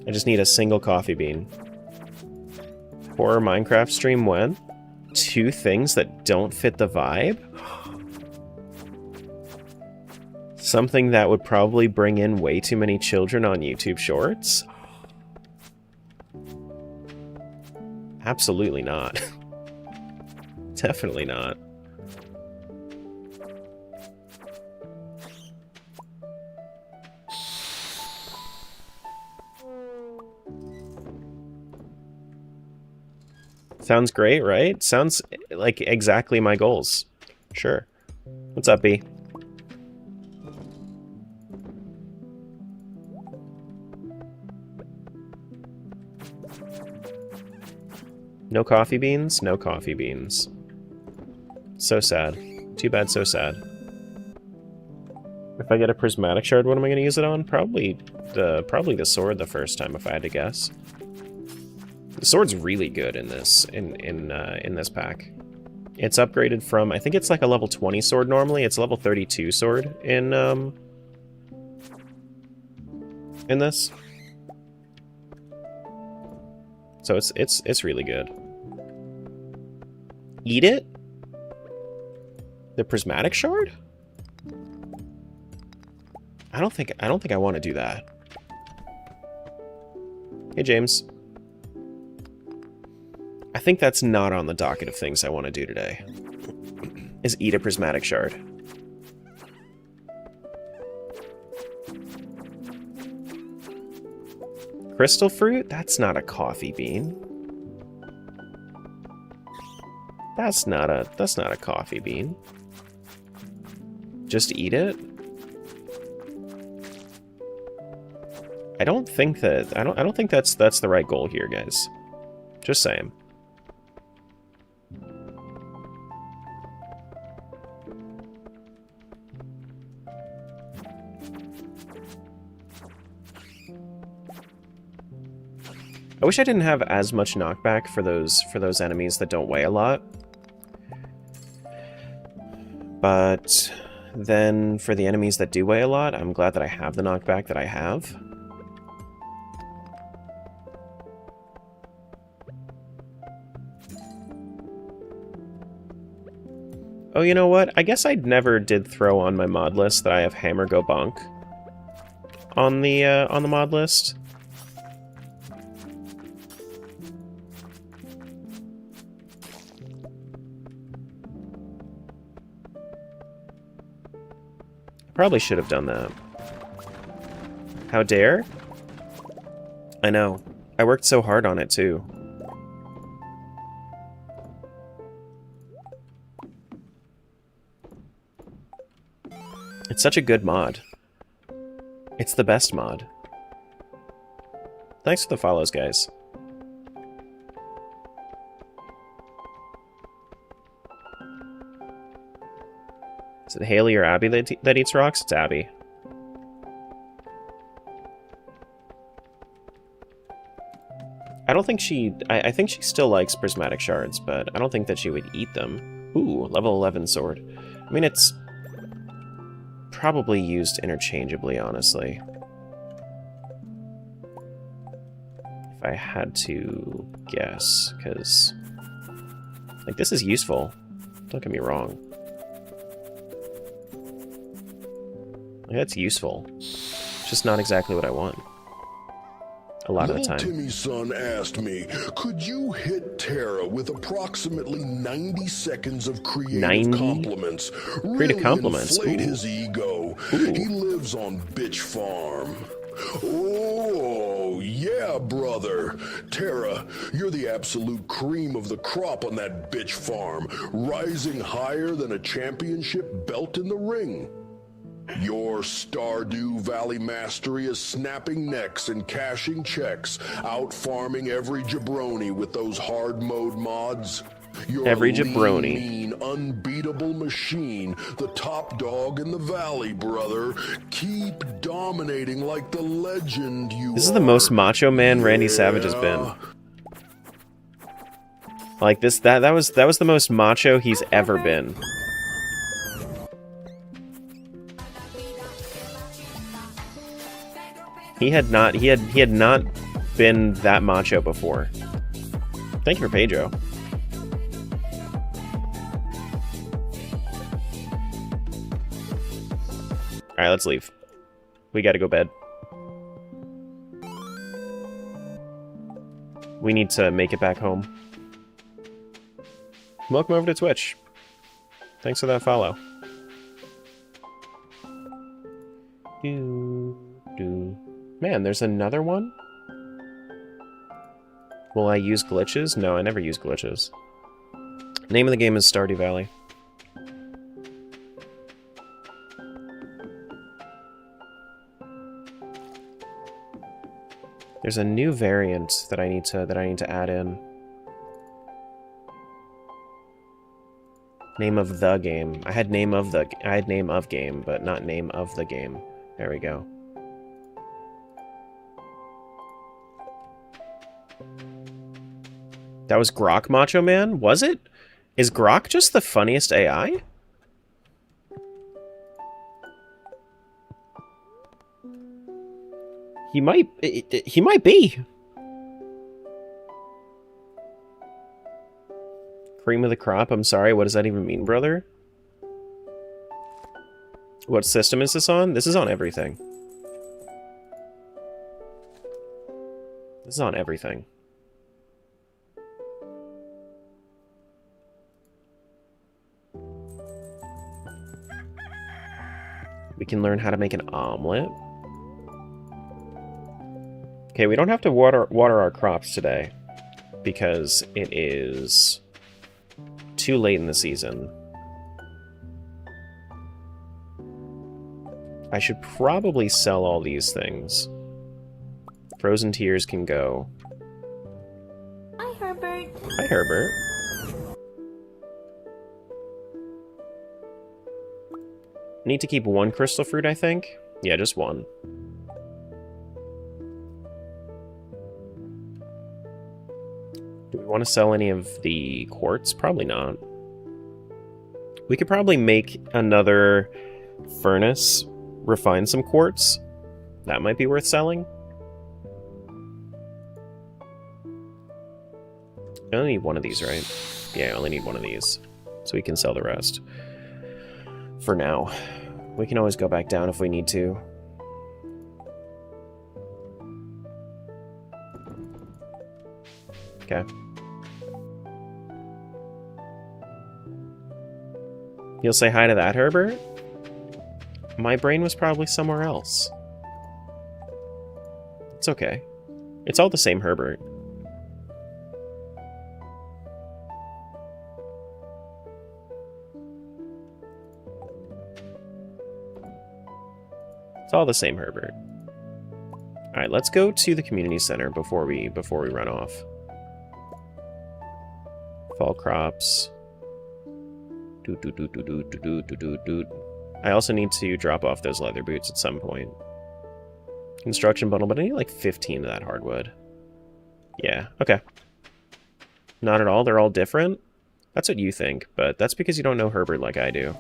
S2: I just need a single coffee bean. Horror Minecraft stream when? 2 things that don't fit the vibe? Something that would probably bring in way too many children on YouTube Shorts? Absolutely not. Definitely not. Sounds great, right? Sounds like exactly my goals. Sure. What's up, B? No coffee beans? No coffee beans. So sad. Too bad, so sad. If I get a prismatic shard, what am I going to use it on? Probably the sword the first time, if I had to guess. The sword's really good in this in this pack. It's upgraded from, I think it's like a level 20 sword normally. It's a level 32 sword in this. So it's really good. Eat it? The prismatic shard? I don't think I want to do that. Hey James. I think that's not on the docket of things I want to do today. Is eat a prismatic shard. Crystal fruit? That's not a coffee bean. That's not a coffee bean. Just eat it? I don't think that's the right goal here, guys. Just saying. I wish I didn't have as much knockback for those enemies that don't weigh a lot. But then for the enemies that do weigh a lot, I'm glad that I have the knockback that I have. Oh, you know what? I guess I never did throw on my mod list that I have Hammer Go Bonk on the mod list. Probably should have done that. How dare? I know. I worked so hard on it, too. It's such a good mod. It's the best mod. Thanks for the follows, guys. Is it Haley or Abby that eats rocks? It's Abby. I don't think she... I think she still likes prismatic shards, but I don't think that she would eat them. Ooh, level 11 sword. I mean, it's probably used interchangeably, honestly. If I had to guess, because... like, this is useful. Don't get me wrong. That's useful. It's just not exactly what I want. A lot of the time.
S4: Timmy's son asked me, could you hit Tara with approximately 90 seconds of creative compliments? Really inflate his ego.
S2: Ooh.
S4: He lives on Bitch Farm. Oh, yeah, brother. Tara, you're the absolute cream of the crop on that bitch farm, rising higher than a championship belt in the ring. Your Stardew Valley mastery is snapping necks and cashing checks, out-farming every jabroni with those hard mode mods. You're
S2: every
S4: a
S2: jabroni.
S4: lean, mean, unbeatable machine, the top dog in the valley, brother. Keep dominating like the legend you are.
S2: This is the most macho man Randy Savage has been. Like this, that was the most macho he's ever been. He had not been that macho before. Thank you for Pedro. Alright, let's leave. We gotta go bed. We need to make it back home. Welcome over to Twitch. Thanks for that follow. Man, there's another one? Will I use glitches? No, I never use glitches. Name of the game is Stardew Valley. There's a new variant that I need to add in. Name of the game. I had name of game, but not name of the game. There we go. That was Grok Macho Man? Was it? Is Grok just the funniest AI? He might be. Cream of the crop, I'm sorry, what does that even mean, brother? What system is this on? This is on everything. This is on everything. We can learn how to make an omelet. Okay, we don't have to water our crops today because it is too late in the season. I should probably sell all these things. Frozen Tears can go.
S5: Hi, Herbert.
S2: Hi, Herbert. Need to keep one crystal fruit, I think? Yeah, just one. Do we want to sell any of the quartz? Probably not. We could probably make another furnace, refine some quartz. That might be worth selling. I only need one of these, right? Yeah, I only need one of these. So we can sell the rest. For now. We can always go back down if we need to. Okay. You'll say hi to that, Herbert? My brain was probably somewhere else. It's okay. It's all the same Herbert. It's all the same Herbert. Alright, let's go to the community center before we run off. Fall crops. I also need to drop off those leather boots at some point. Construction bundle, but I need like 15 of that hardwood. Yeah, okay. Not at all, they're all different? That's what you think, but that's because you don't know Herbert like I do.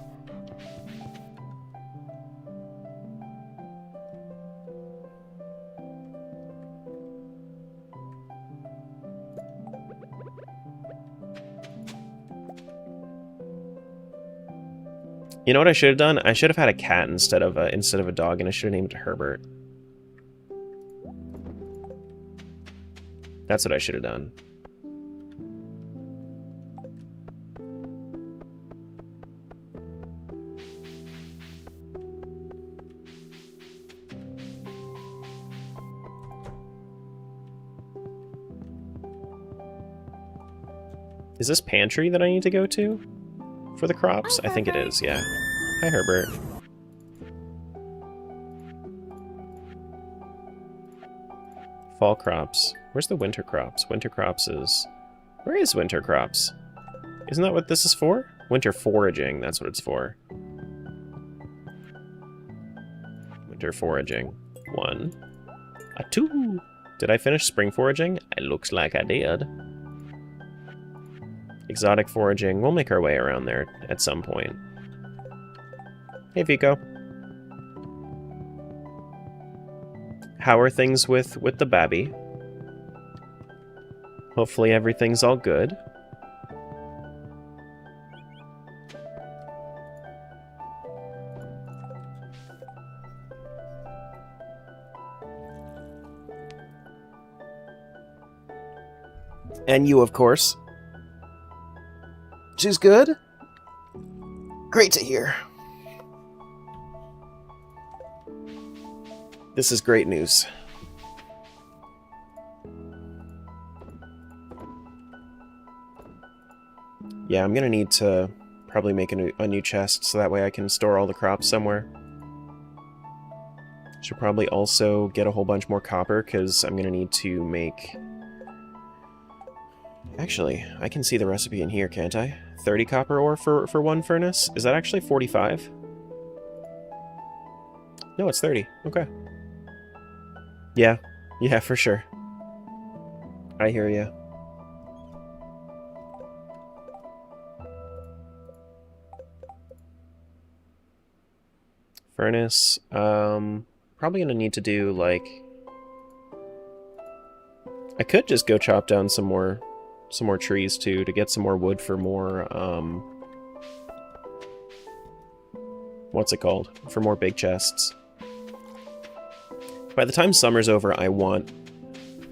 S2: You know what I should have done? I should have had a cat instead of a dog, and I should have named it Herbert. That's what I should have done. Is this pantry that I need to go to for the crops? I think it is, yeah. Hi, Herbert. Fall crops. Where's the winter crops? Winter crops is... Where is winter crops? Isn't that what this is for? Winter foraging, that's what it's for. Winter foraging. 1. 2. Did I finish spring foraging? It looks like I did. Exotic foraging. We'll make our way around there at some point. Hey, Vico. How are things with the babby? Hopefully everything's all good. And you, of course. Which is good. Great to hear. This is great news. Yeah, I'm gonna need to probably make a new chest so that way I can store all the crops somewhere. Should probably also get a whole bunch more copper because I'm gonna need to make... Actually, I can see the recipe in here, can't I? 30 copper ore for one furnace? Is that actually 45? No, it's 30. Okay. Yeah. Yeah, for sure. I hear ya. Furnace. Probably gonna need to do, like... I could just go chop down some more trees, too, to get some more wood for more, what's it called? For more big chests. By the time summer's over, I want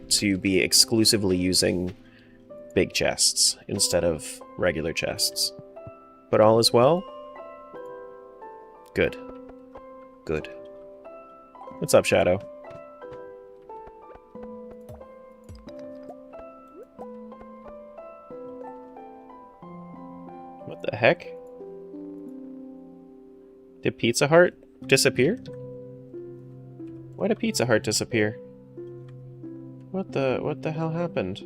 S2: to be exclusively using big chests instead of regular chests. But all is well? Good. Good. What's up, Shadow? What the heck? Did Pizza Hut disappear? Why did Pizza Hut disappear? What the hell happened?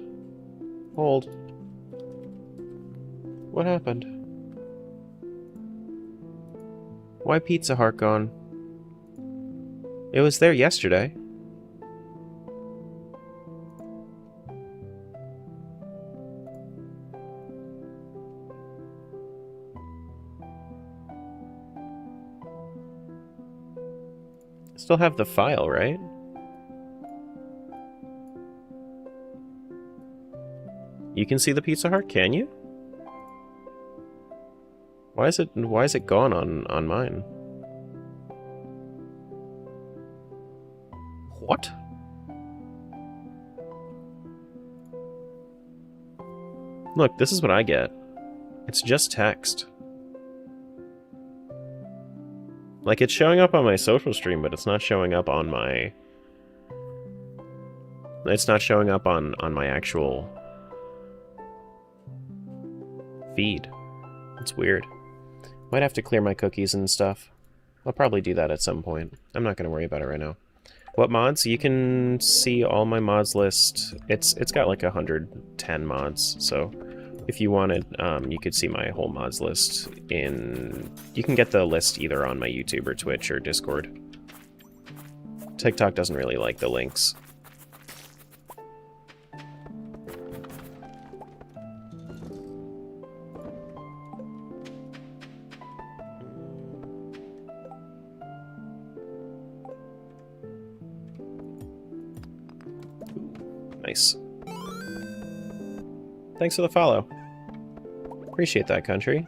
S2: Hold. What happened? Why Pizza Hut gone? It was there yesterday. Still have the file, right? You can see the Pizza Hut, can you? Why is it gone on mine? What? Look, this is what I get. It's just text. Like, it's showing up on my social stream, but it's not showing up on my... It's not showing up on my actual feed. It's weird. Might have to clear my cookies and stuff. I'll probably do that at some point. I'm not going to worry about it right now. What mods? You can see all my mods list. It's got like 110 mods, so if you wanted, you could see my whole mods list in... You can get the list either on my YouTube or Twitch or Discord. TikTok doesn't really like the links. Nice. Thanks for the follow. Appreciate that, country.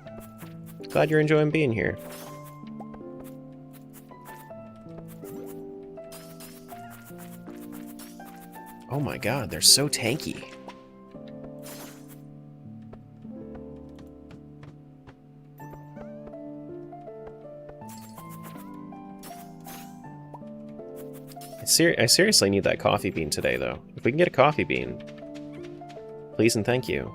S2: Glad you're enjoying being here. Oh my god, they're so tanky. I seriously need that coffee bean today, though. If we can get a coffee bean, please and thank you.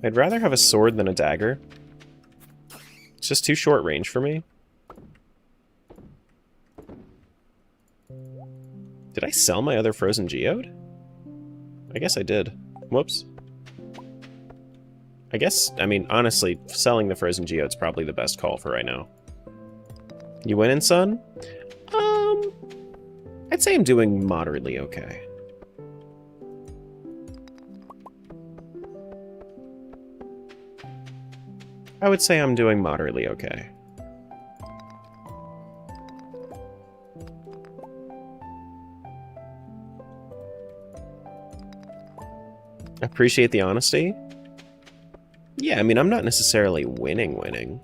S2: I'd rather have a sword than a dagger. It's just too short range for me. Did I sell my other frozen geode? I guess I did. Whoops. I mean, honestly, selling the frozen geode's probably the best call for right now. You winning, son? I'd say I'm doing moderately okay. I would say I'm doing moderately okay. Appreciate the honesty. Yeah, I mean, I'm not necessarily winning.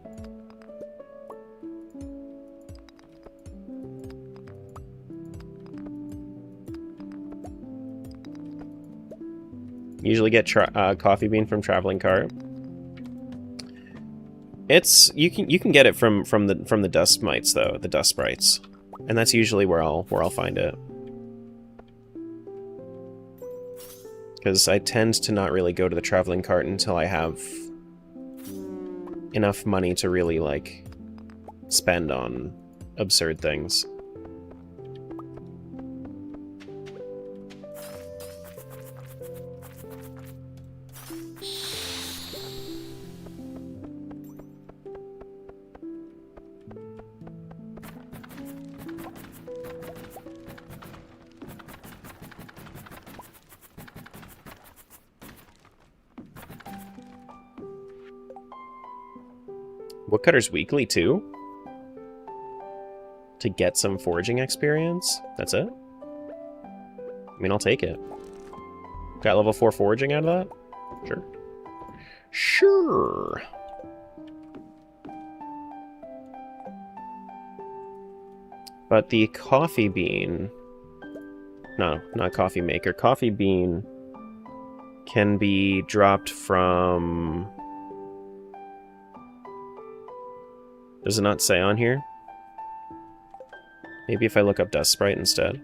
S2: Usually get coffee bean from Traveling Cart. It's you can get it from the dust mites though, the dust sprites, and that's usually where I'll find it. Because I tend to not really go to the Traveling Cart until I have enough money to really, like, spend on absurd things. Woodcutter's weekly too? To get some foraging experience? That's it? I mean, I'll take it. Got level 4 foraging out of that? Sure. Sure. But the coffee bean... No, not coffee maker. Coffee bean can be dropped from... Does it not say on here? Maybe if I look up Dust Sprite instead.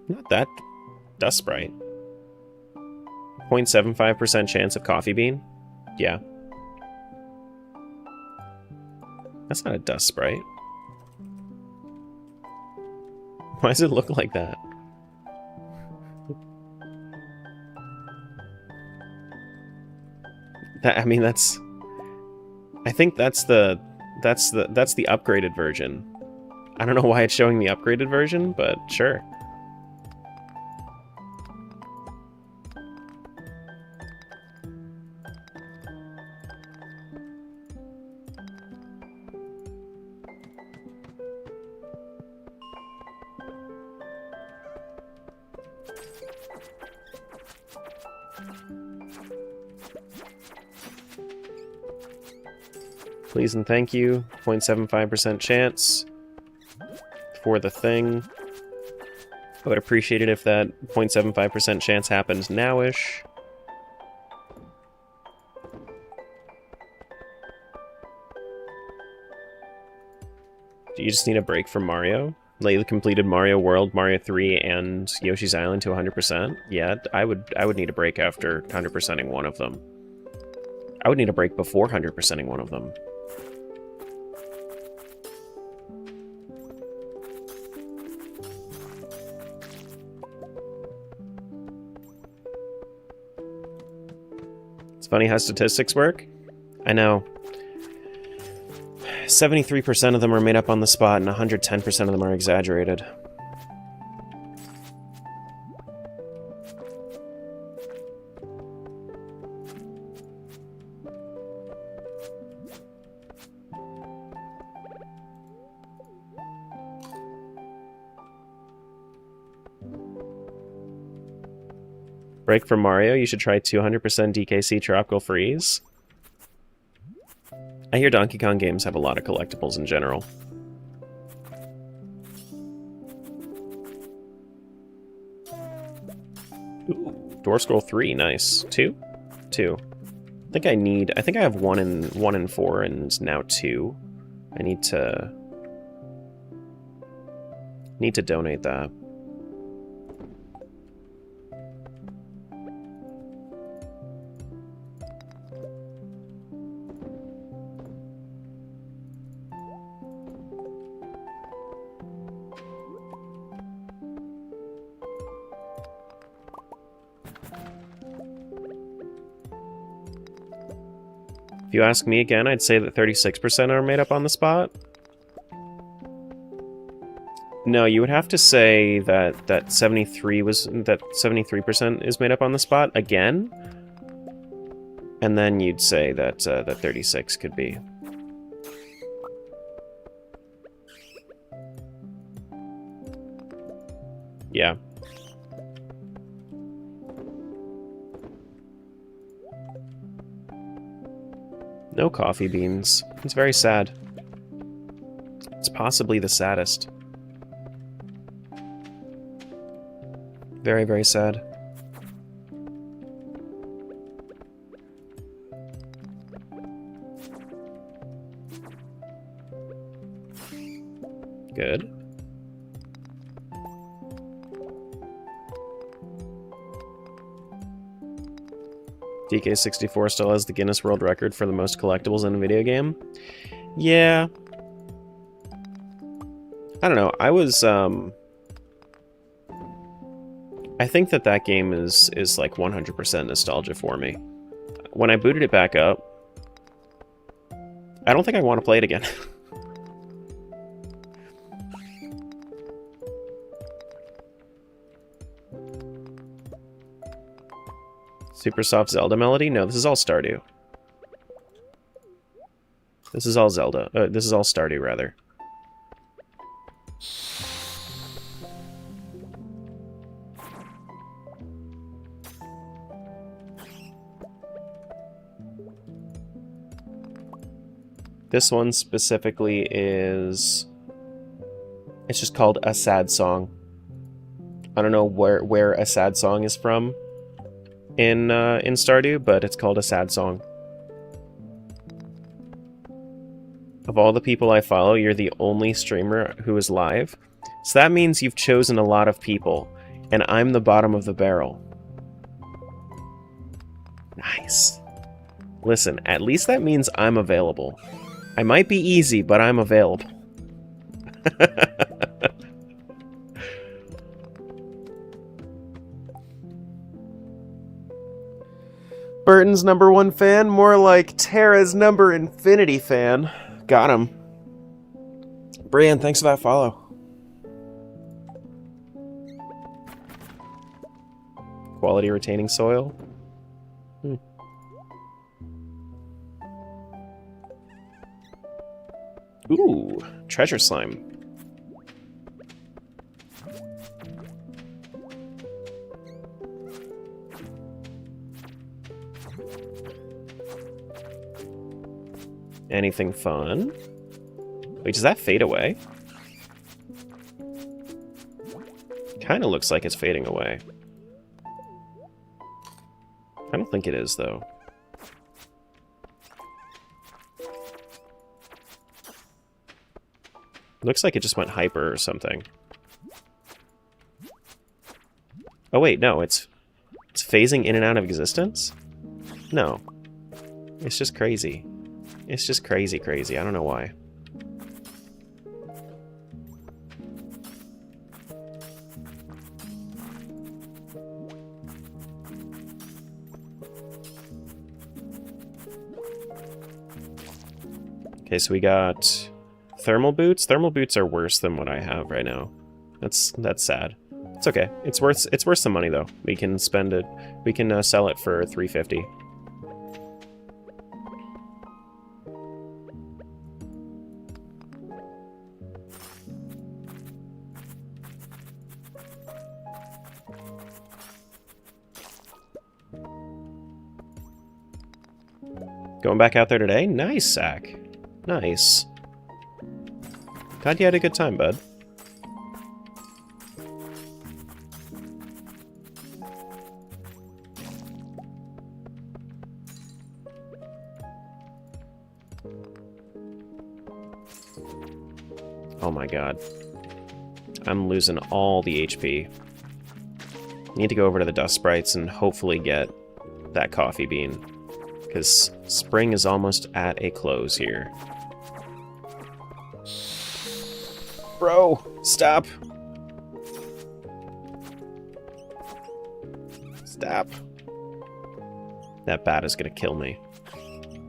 S2: Not that Dust Sprite. 0.75% chance of coffee bean? Yeah. That's not a Dust Sprite. Why does it look like that? I mean, that's... I think that's the upgraded version. I don't know why it's showing the upgraded version, but sure. Please and thank you. 0.75% chance for the thing. I would appreciate it if that 0.75% chance happened now-ish. Do you just need a break from Mario? Lately completed Mario World, Mario 3, and Yoshi's Island to 100%? Yeah, I would need a break after 100%ing one of them. I would need a break before 100%ing one of them. It's funny how statistics work. I know. 73% of them are made up on the spot, and 110% of them are exaggerated. Break from Mario, you should try 200% DKC Tropical Freeze. I hear Donkey Kong games have a lot of collectibles in general. Ooh, Door Scroll 3, nice. 2? 2. I think I have 1 and 4 and now 2. I need to donate that. If you ask me again, I'd say that 36% are made up on the spot. No, you would have to say that 73% is made up on the spot again, and then you'd say that that 36 could be. Yeah. No coffee beans. It's very sad. It's possibly the saddest. Very, very sad. Good. DK64 still has the Guinness World Record for the most collectibles in a video game. Yeah. I don't know. I think that game is like 100% nostalgia for me. When I booted it back up, I don't think I want to play it again. Super soft Zelda melody? No, this is all Stardew. This is all Zelda. This is all Stardew, rather. This one specifically is... It's just called A Sad Song. I don't know where A Sad Song is from in Stardew, but it's called A Sad Song. Of all the people I follow, you're the only streamer who is live. So that means you've chosen a lot of people, and I'm the bottom of the barrel. Nice. Listen, at least that means I'm available. I might be easy, but I'm available. Burton's #1 fan, more like Tara's #infinity fan. Got him. Brian, thanks for that follow. Quality retaining soil. Ooh, treasure slime. Anything fun? Wait, does that fade away? Kinda looks like it's fading away. I don't think it is, though. Looks like it just went hyper or something. Oh wait, no, it's phasing in and out of existence? No. It's just crazy. It's just crazy. I don't know why. Okay, so we got thermal boots. Thermal boots are worse than what I have right now. That's sad. It's okay. It's worth some money though. We can spend it. We can sell it for $350. Going back out there today? Nice, Sack. Nice. Glad you had a good time, bud. Oh my god. I'm losing all the HP. Need to go over to the dust sprites and hopefully get that coffee bean. Because spring is almost at a close here. Bro, stop. Stop. That bat is gonna kill me.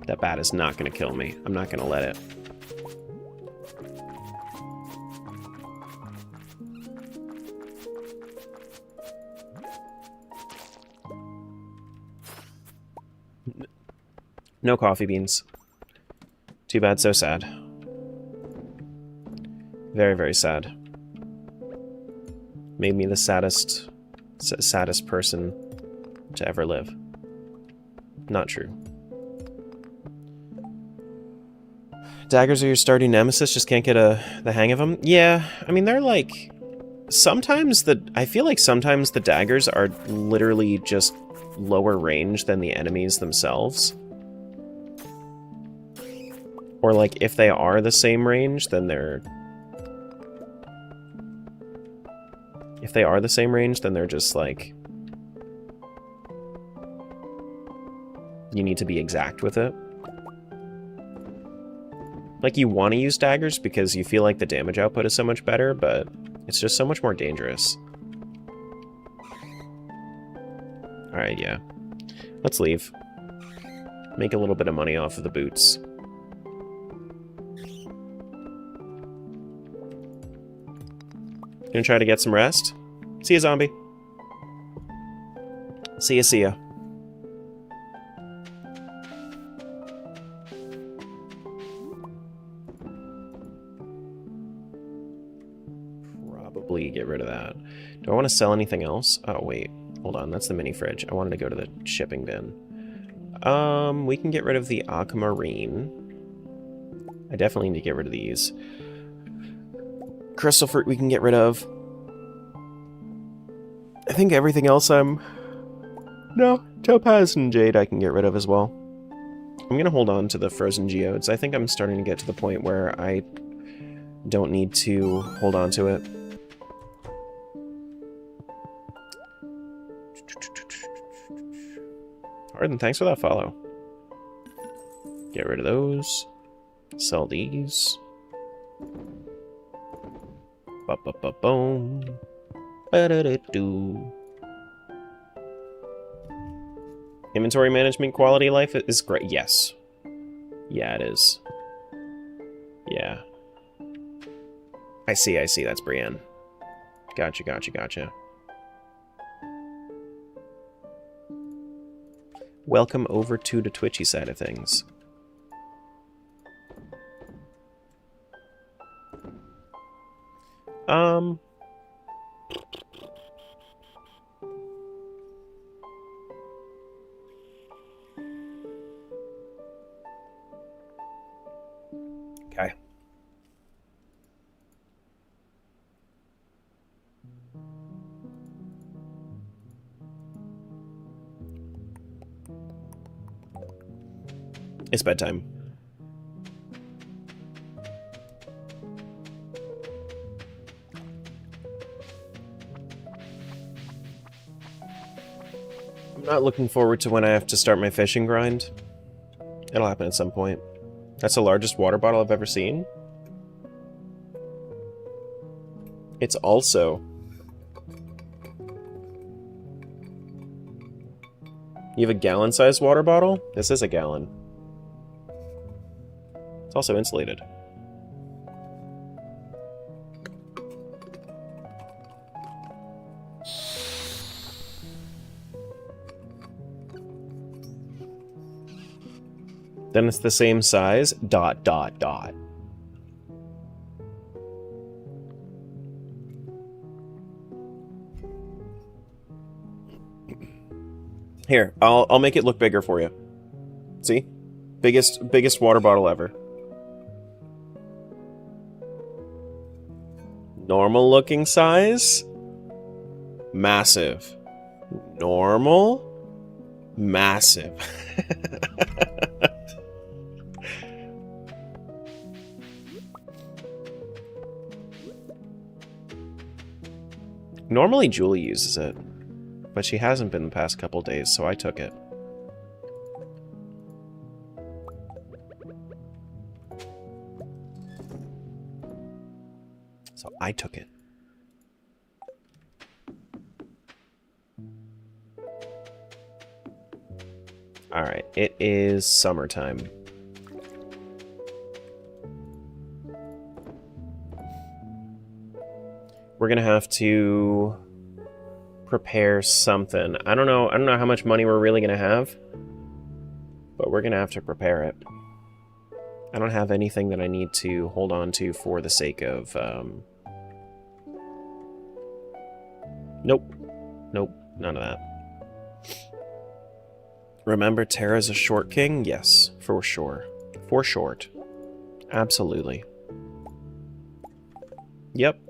S2: That bat is not going to kill me. I'm not going to let it. No coffee beans. Too bad, so sad. Very, very sad. Made me the saddest person to ever live. Not true. Daggers are your Stardew nemesis, just can't get the hang of them? Yeah, I mean, they're like... Sometimes I feel like sometimes the daggers are literally just lower range than the enemies themselves. Or, like, if they are the same range, then they're... If they are the same range, then they're just, like... You need to be exact with it. Like, you want to use daggers because you feel like the damage output is so much better, but it's just so much more dangerous. Alright, yeah. Let's leave. Make a little bit of money off of the boots. Gonna try to get some rest. See ya, zombie. See ya, see ya. Probably get rid of that. Do I want to sell anything else? Oh, wait. Hold on, that's the mini fridge. I wanted to go to the shipping bin. We can get rid of the aquamarine. I definitely need to get rid of these. Crystal fruit we can get rid of. I think everything else No, topaz and jade I can get rid of as well. I'm gonna hold on to the frozen geodes. I think I'm starting to get to the point where I don't need to hold on to it. Arden, thanks for that follow. Get rid of those. Sell these. Ba-ba-ba-boom. Ba-da-da-doo. Inventory management quality of life is great. Yes. Yeah, it is. Yeah. I see. That's Brienne. Gotcha. Welcome over to the Twitchy side of things. Okay. It's bedtime. I'm not looking forward to when I have to start my fishing grind. It'll happen at some point. That's the largest water bottle I've ever seen. It's also... You have a gallon-sized water bottle? This is a gallon. It's also insulated. Then it's the same size, ... Here, I'll make it look bigger for you. See? Biggest water bottle ever. Normal looking size. Massive. Normal. Massive. Normally Julie uses it, but she hasn't been the past couple days, so I took it. Alright, it is summertime. We're gonna have to prepare something. I don't know how much money we're really gonna have, but we're gonna have to prepare it. I don't have anything that I need to hold on to for the sake of, Nope. Nope, none of that. Remember, Terra's a short king? Yes, for sure. For short. Absolutely. Yep.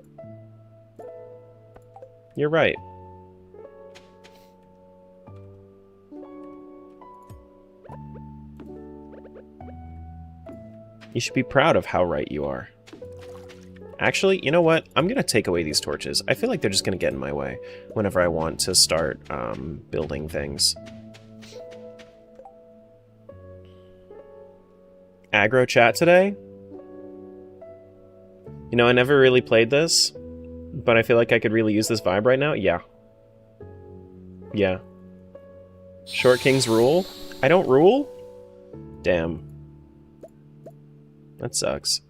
S2: You're right. You should be proud of how right you are. Actually, you know what? I'm gonna take away these torches. I feel like they're just gonna get in my way whenever I want to start building things. Aggro chat today? You know, I never really played this, but I feel like I could really use this vibe right now. Yeah. Yeah. Short kings rule? I don't rule? Damn. That sucks.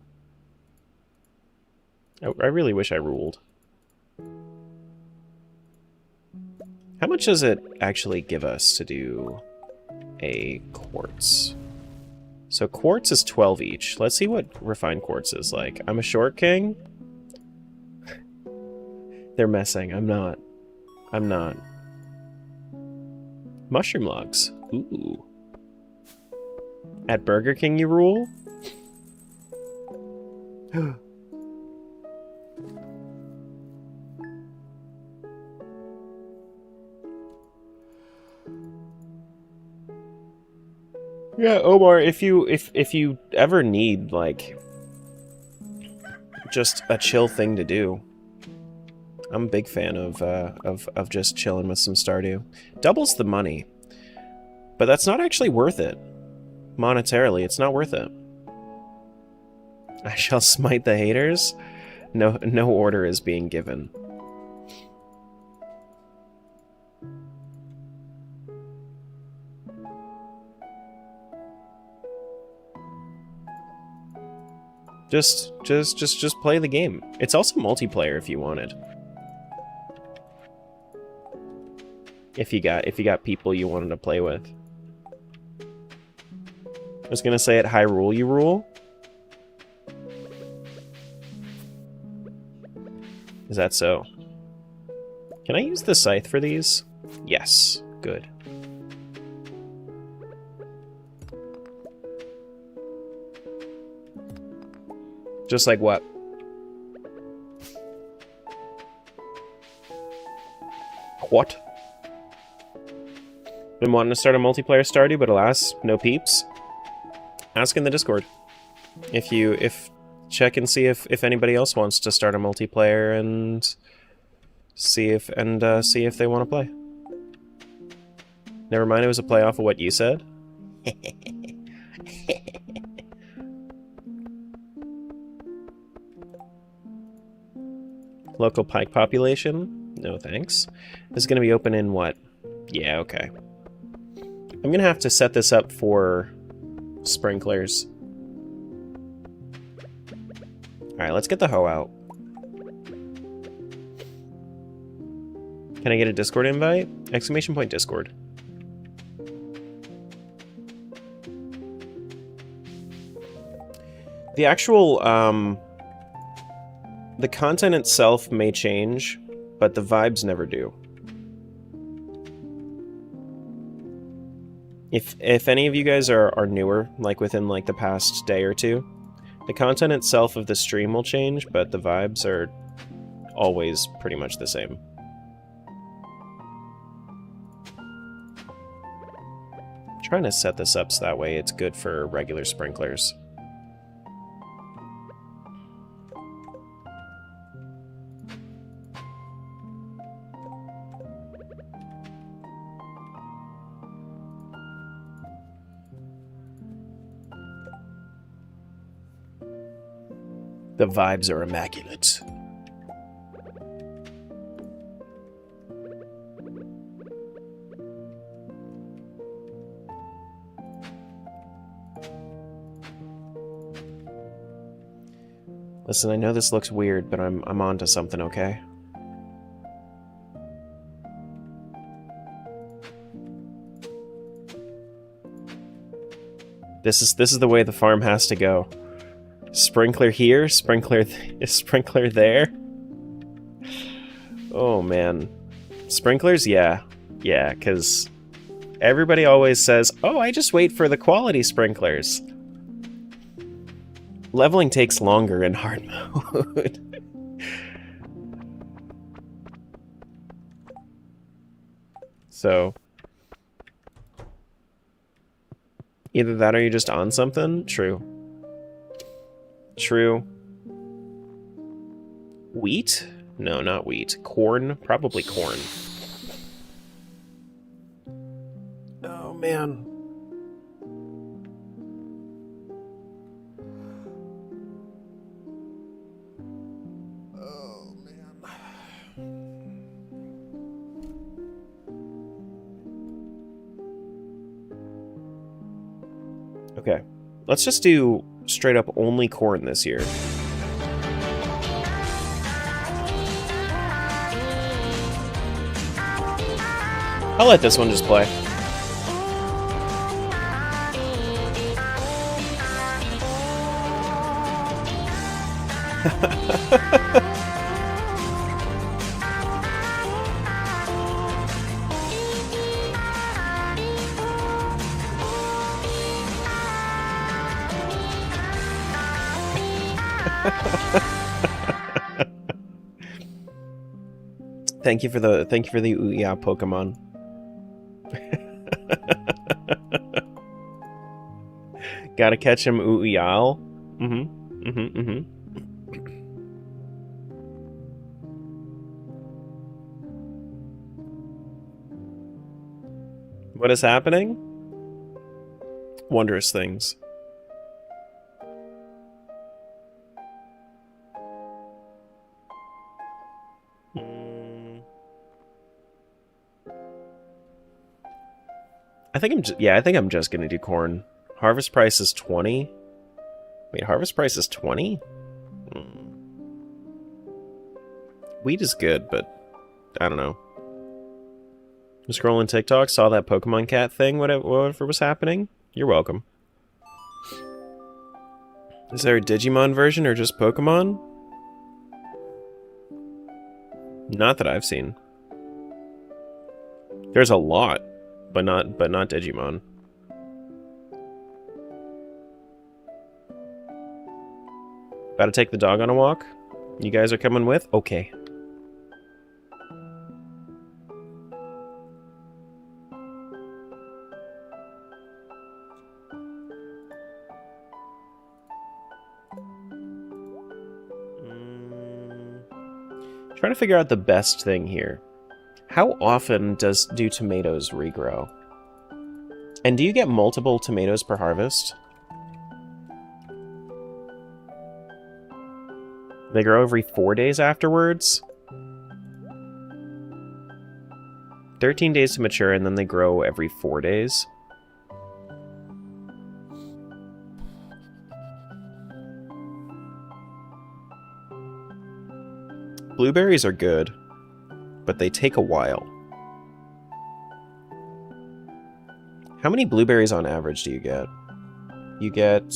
S2: I really wish I ruled. How much does it actually give us to do a quartz? So quartz is 12 each. Let's see what refined quartz is like. I'm a short king? They're messing. I'm not. I'm not. Mushroom logs. Ooh. At Burger King you rule? Yeah, Omar, if you ever need like just a chill thing to do, I'm a big fan of just chilling with some Stardew. Doubles the money, but that's not actually worth it. Monetarily, it's not worth it. I shall smite the haters. No order is being given. Just play the game. It's also multiplayer if you wanted. If you got people you wanted to play with. I was gonna say at high rule you rule. Is that so? Can I use the scythe for these? Yes. Good. Just like what? What? Been wanting to start a multiplayer Stardew, but alas, no peeps. Ask in the Discord. If check and see if anybody else wants to start a multiplayer and see if they want to play. Never mind, it was a playoff of what you said. Local pike population? No thanks. This is going to be open in what? Yeah, okay. I'm going to have to set this up for sprinklers. Alright, let's get the hoe out. Can I get a Discord invite? Exclamation point Discord. The actual, the content itself may change, but the vibes never do. If any of you guys are newer, like within like the past day or two, the content itself of the stream will change, but the vibes are always pretty much the same. I'm trying to set this up so that way it's good for regular sprinklers. The vibes are immaculate. Listen, I know this looks weird, but I'm onto something, okay? This is the way the farm has to go. Sprinkler here, sprinkler sprinkler there. Oh man. Sprinklers? Yeah. Yeah, cuz everybody always says, "Oh, I just wait for the quality sprinklers." Leveling takes longer in hard mode. So, either that or you're just on something? True. True. Wheat? No, not wheat. Corn? Probably corn. Oh, man. Oh, man. Okay. Let's just do straight up only corn this year. I'll let this one just play. Thank you for the Ouya Pokemon. Gotta catch him Ouyal. What is happening? Wondrous things. I think I'm just gonna do corn. Harvest price is 20. Wait, harvest price is 20? Wheat is good, but I don't know. I'm scrolling TikTok, saw that Pokemon cat thing, whatever was happening. You're welcome. Is there a Digimon version or just Pokemon? Not that I've seen. There's a lot, but not Digimon. About to take the dog on a walk? You guys are coming with? Okay. Trying to figure out the best thing here. How often do tomatoes regrow? And do you get multiple tomatoes per harvest? They grow every 4 days afterwards? 13 days to mature, and then they grow every 4 days? Blueberries are good, but they take a while. How many blueberries on average do you get? You get...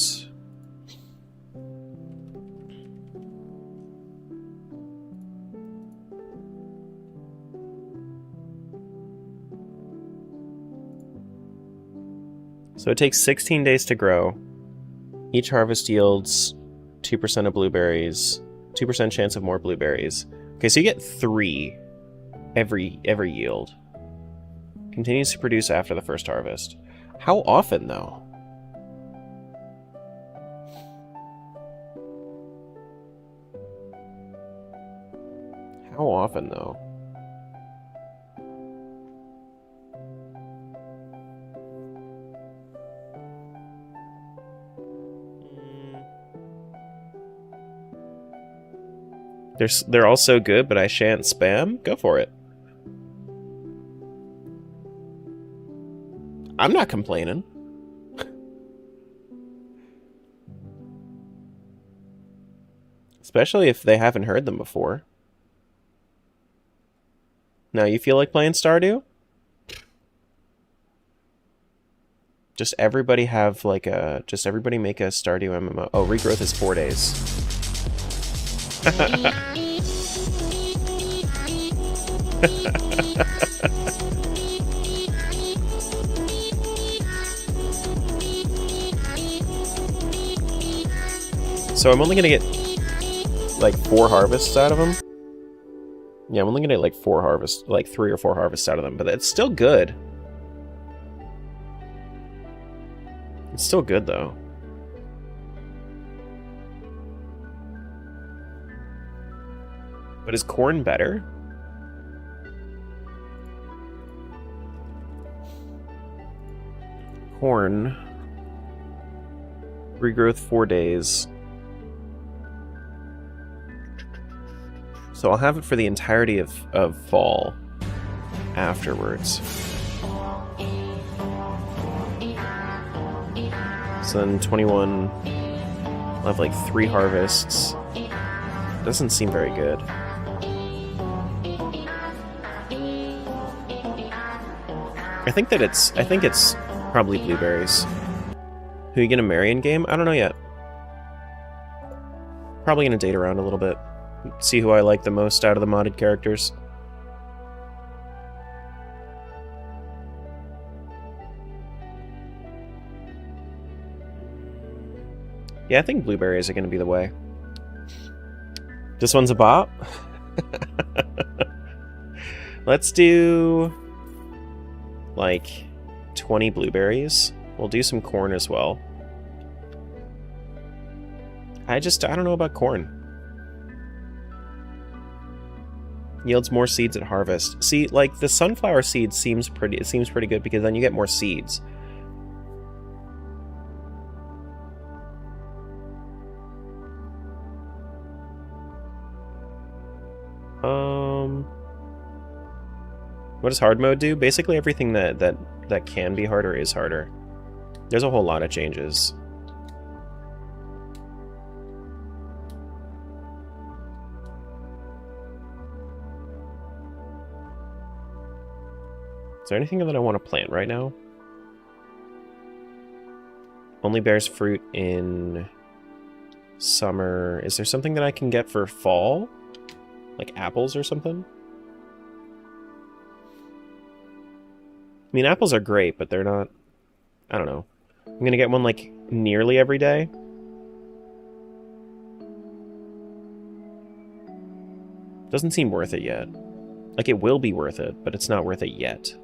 S2: So it takes 16 days to grow. Each harvest yields 2% of blueberries, 2% chance of more blueberries. Okay, so you get 3 every yield. Continues to produce after the first harvest. How often, though? How often, though? They're all so good, but I shan't spam? Go for it. I'm not complaining. Especially if they haven't heard them before. Now you feel like playing Stardew? Just everybody have like a... Just everybody make a Stardew MMO. Oh, regrowth is 4 days. So I'm only gonna get like 4 harvests out of them. Yeah, I'm only gonna get like 4 harvests, like 3 or 4 harvests out of them, but it's still good. It's still good though. But is corn better? Corn. Regrowth 4 days. So I'll have it for the entirety of fall afterwards. So then 21, I'll have like 3 harvests. Doesn't seem very good. I think it's probably blueberries. Who you gonna marry in game? I don't know yet. Probably gonna date around a little bit. See who I like the most out of the modded characters. Yeah, I think blueberries are gonna be the way. This one's a bop? Let's do like 20 blueberries. We'll do some corn as well. I don't know about corn. Yields more seeds at harvest. See, like the sunflower seed seems pretty good because then you get more seeds. What does hard mode do? Basically everything that can be harder is harder. There's a whole lot of changes. Is there anything that I want to plant right now? Only bears fruit in summer. Is there something that I can get for fall? Like apples or something? I mean, apples are great, but they're not... I don't know. I'm gonna get one, like, nearly every day. Doesn't seem worth it yet. Like, it will be worth it, but it's not worth it yet.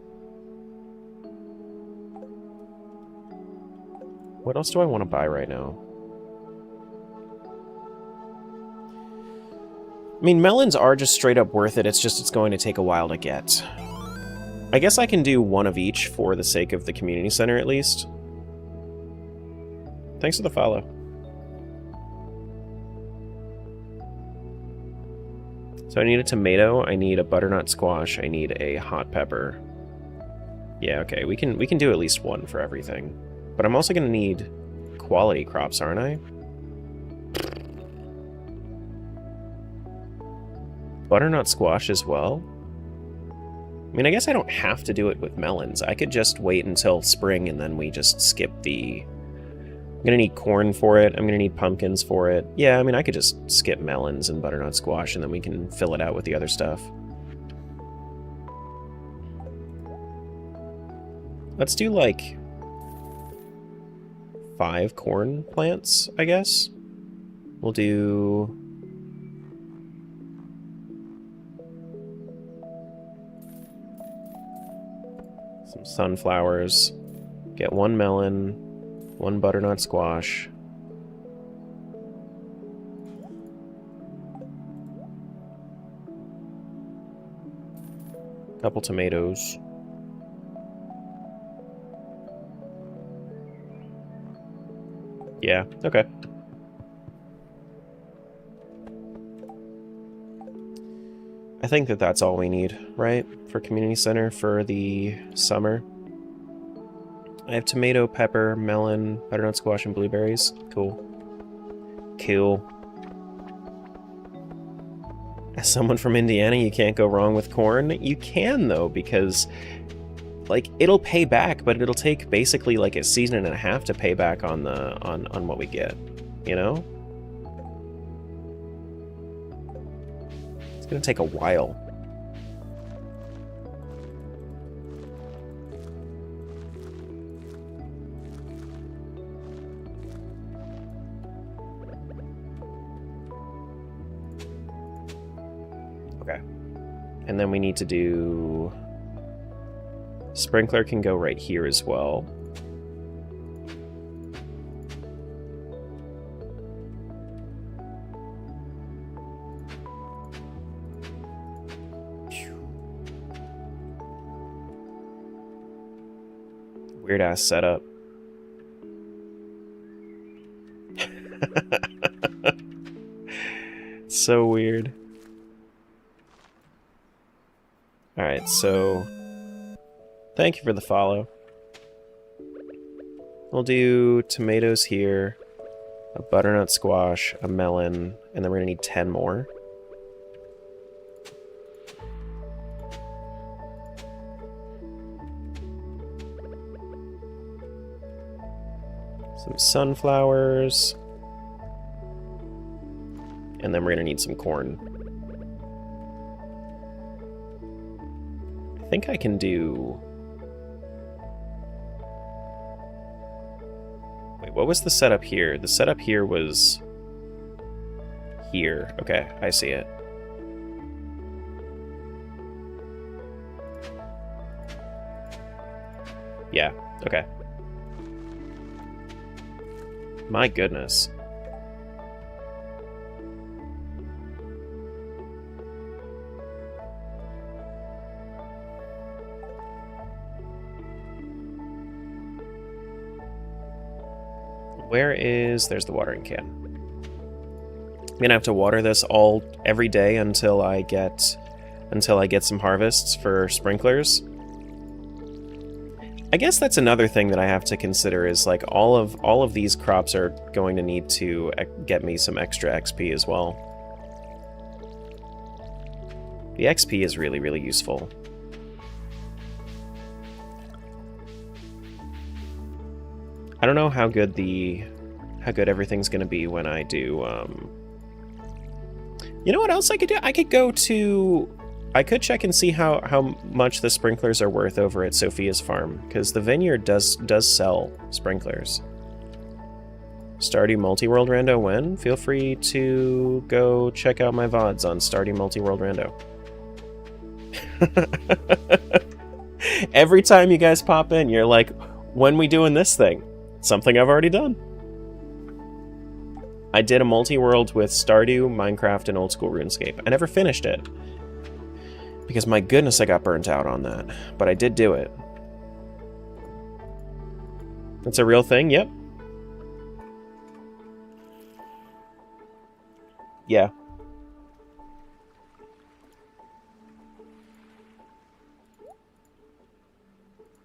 S2: What else do I want to buy right now? I mean, melons are just straight up worth it, it's just it's going to take a while to get. I guess I can do one of each for the sake of the community center, at least. Thanks for the follow. So I need a tomato, I need a butternut squash, I need a hot pepper. Yeah, okay, we can do at least one for everything. But I'm also gonna need quality crops, aren't I? Butternut squash as well? I mean, I guess I don't have to do it with melons. I could just wait until spring and then we just skip the... I'm gonna need corn for it, I'm gonna need pumpkins for it. Yeah, I mean, I could just skip melons and butternut squash and then we can fill it out with the other stuff. Let's do, like, 5 corn plants, I guess. We'll do... some sunflowers. Get 1 melon, 1 butternut squash. Couple tomatoes. Yeah, okay. I think that that's all we need, right? For community center for the summer. I have tomato, pepper, melon, butternut squash, and blueberries. Cool. Cool. As someone from Indiana, you can't go wrong with corn. You can, though, because, like, it'll pay back, but it'll take basically like a season and a half to pay back on the on what we get, you know? It's gonna take a while. Okay. And then we need to do... Sprinkler can go right here as well. Weird ass setup. So weird. Alright, so thank you for the follow. We'll do tomatoes here, a butternut squash, a melon, and then we're gonna need 10 more. Some sunflowers. And then we're gonna need some corn. I think I can do... Wait, what was the setup here? The setup here was... here. Okay, I see it. Yeah, okay. My goodness. Where is... There's the watering can. I'm gonna have to water this every day until I get some harvests for sprinklers. I guess that's another thing that I have to consider is like all of these crops are going to need to get me some extra XP as well. The XP is really, really useful. I don't know how good everything's gonna be when I do. You know what else I could do? I could check and see how much the sprinklers are worth over at Sophia's farm, because the vineyard does sell sprinklers. Stardew Multi-World Rando when? Feel free to go check out my VODs on Stardew Multi-World Rando. Every time you guys pop in, you're like, when we doing this thing? Something I've already done. I did a multi-world with Stardew, Minecraft, and Old School RuneScape. I never finished it. Because my goodness, I got burnt out on that. But I did do it. It's a real thing? Yep. Yeah.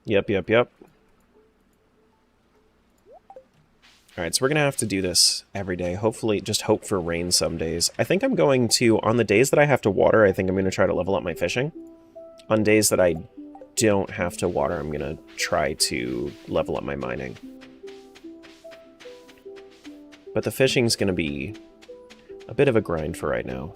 S2: Yep. Alright, so we're gonna have to do this every day. Hopefully, just hope for rain some days. I think I'm going to, on the days that I have to water, I think I'm gonna try to level up my fishing. On days that I don't have to water, I'm gonna try to level up my mining. But the fishing's gonna be a bit of a grind for right now.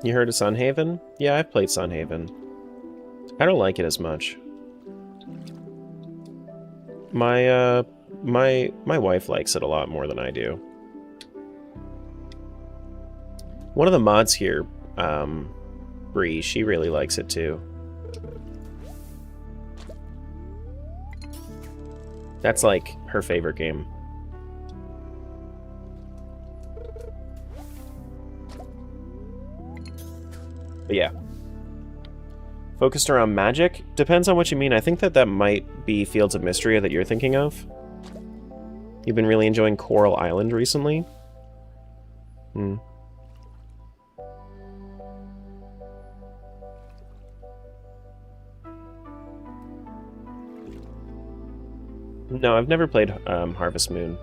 S2: You heard of Sunhaven? Yeah, I've played Sunhaven. I don't like it as much. My wife likes it a lot more than I do. One of the mods here, Bree, she really likes it too. That's like her favorite game. But yeah. Focused around magic? Depends on what you mean. I think that might be Fields of Mystery that you're thinking of. You've been really enjoying Coral Island recently? No, I've never played Harvest Moon.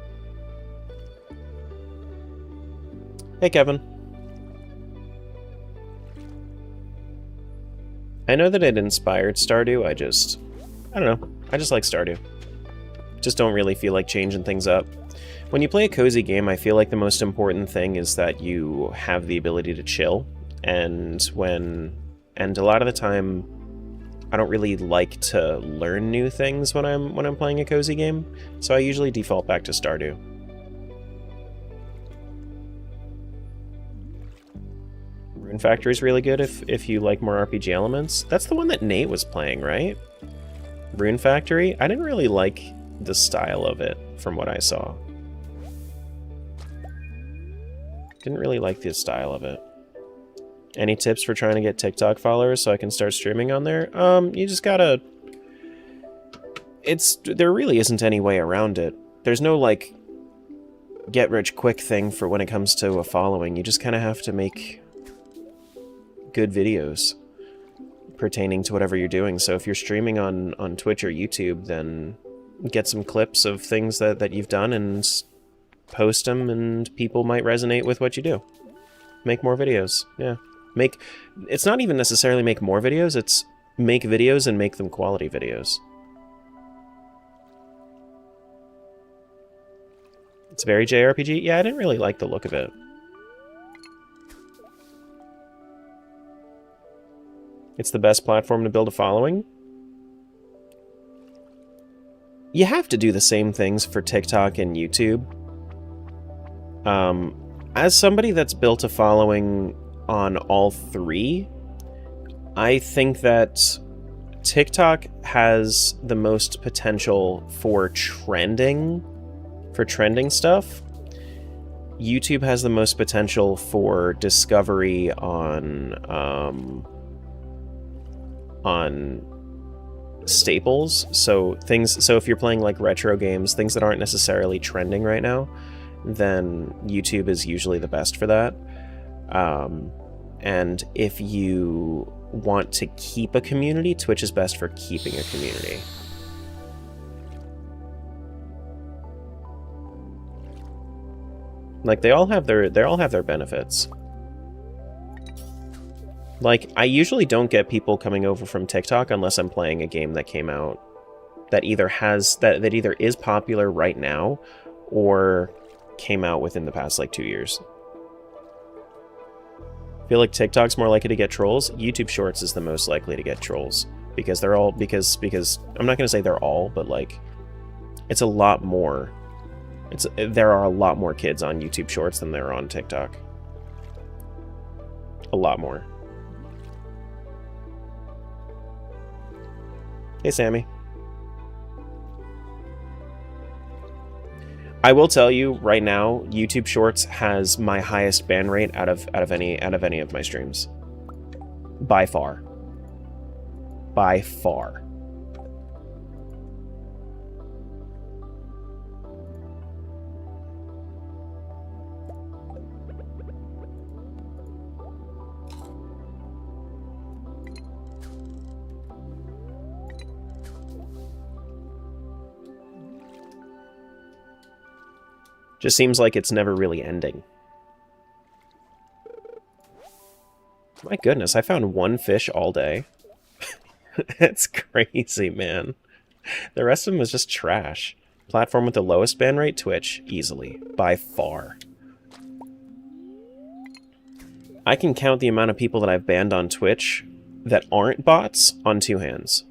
S2: Hey, Kevin. I know that it inspired Stardew, I don't know. I just like Stardew. Just don't really feel like changing things up. When you play a cozy game, I feel like the most important thing is that you have the ability to chill. And a lot of the time, I don't really like to learn new things when I'm playing a cozy game, so I usually default back to Stardew. Rune Factory is really good if you like more RPG elements. That's the one that Nate was playing, right? Rune Factory? I didn't really like the style of it from what I saw. Didn't really like the style of it. Any tips for trying to get TikTok followers so I can start streaming on there? You just gotta... There really isn't any way around it. There's no, like, get-rich-quick thing for when it comes to a following. You just kind of have to make good videos pertaining to whatever you're doing. So if you're streaming on Twitch or YouTube, then get some clips of things that you've done and post them, and people might resonate with what you do. Make more videos, yeah. It's not even necessarily make more videos, it's make videos and make them quality videos. It's very JRPG? Yeah, I didn't really like the look of it. It's the best platform to build a following? You have to do the same things for TikTok and YouTube. As somebody that's built a following on all three, I think that TikTok has the most potential for trending stuff. YouTube has the most potential for discovery on staples. So if you're playing like retro games, things that aren't necessarily trending right now, then YouTube is usually the best for that. And if you want to keep a community, Twitch is best for keeping a community. Like they all have their benefits. Like I usually don't get people coming over from TikTok unless I'm playing a game that came out that either is popular right now or came out within the past like 2 years. I feel like TikTok's more likely to get trolls. YouTube Shorts is the most likely to get trolls because they're all because I'm not going to say they're all, but like it's a lot more. There are a lot more kids on YouTube Shorts than there are on TikTok. A lot more. Hey, Sammy. I will tell you right now, YouTube Shorts has my highest ban rate out of any of my streams. By far. By far. Just seems like it's never really ending. My goodness, I found one fish all day. It's crazy, man. The rest of them was just trash. Platform with the lowest ban rate, Twitch, easily, by far. I can count the amount of people that I've banned on Twitch that aren't bots on 2 hands.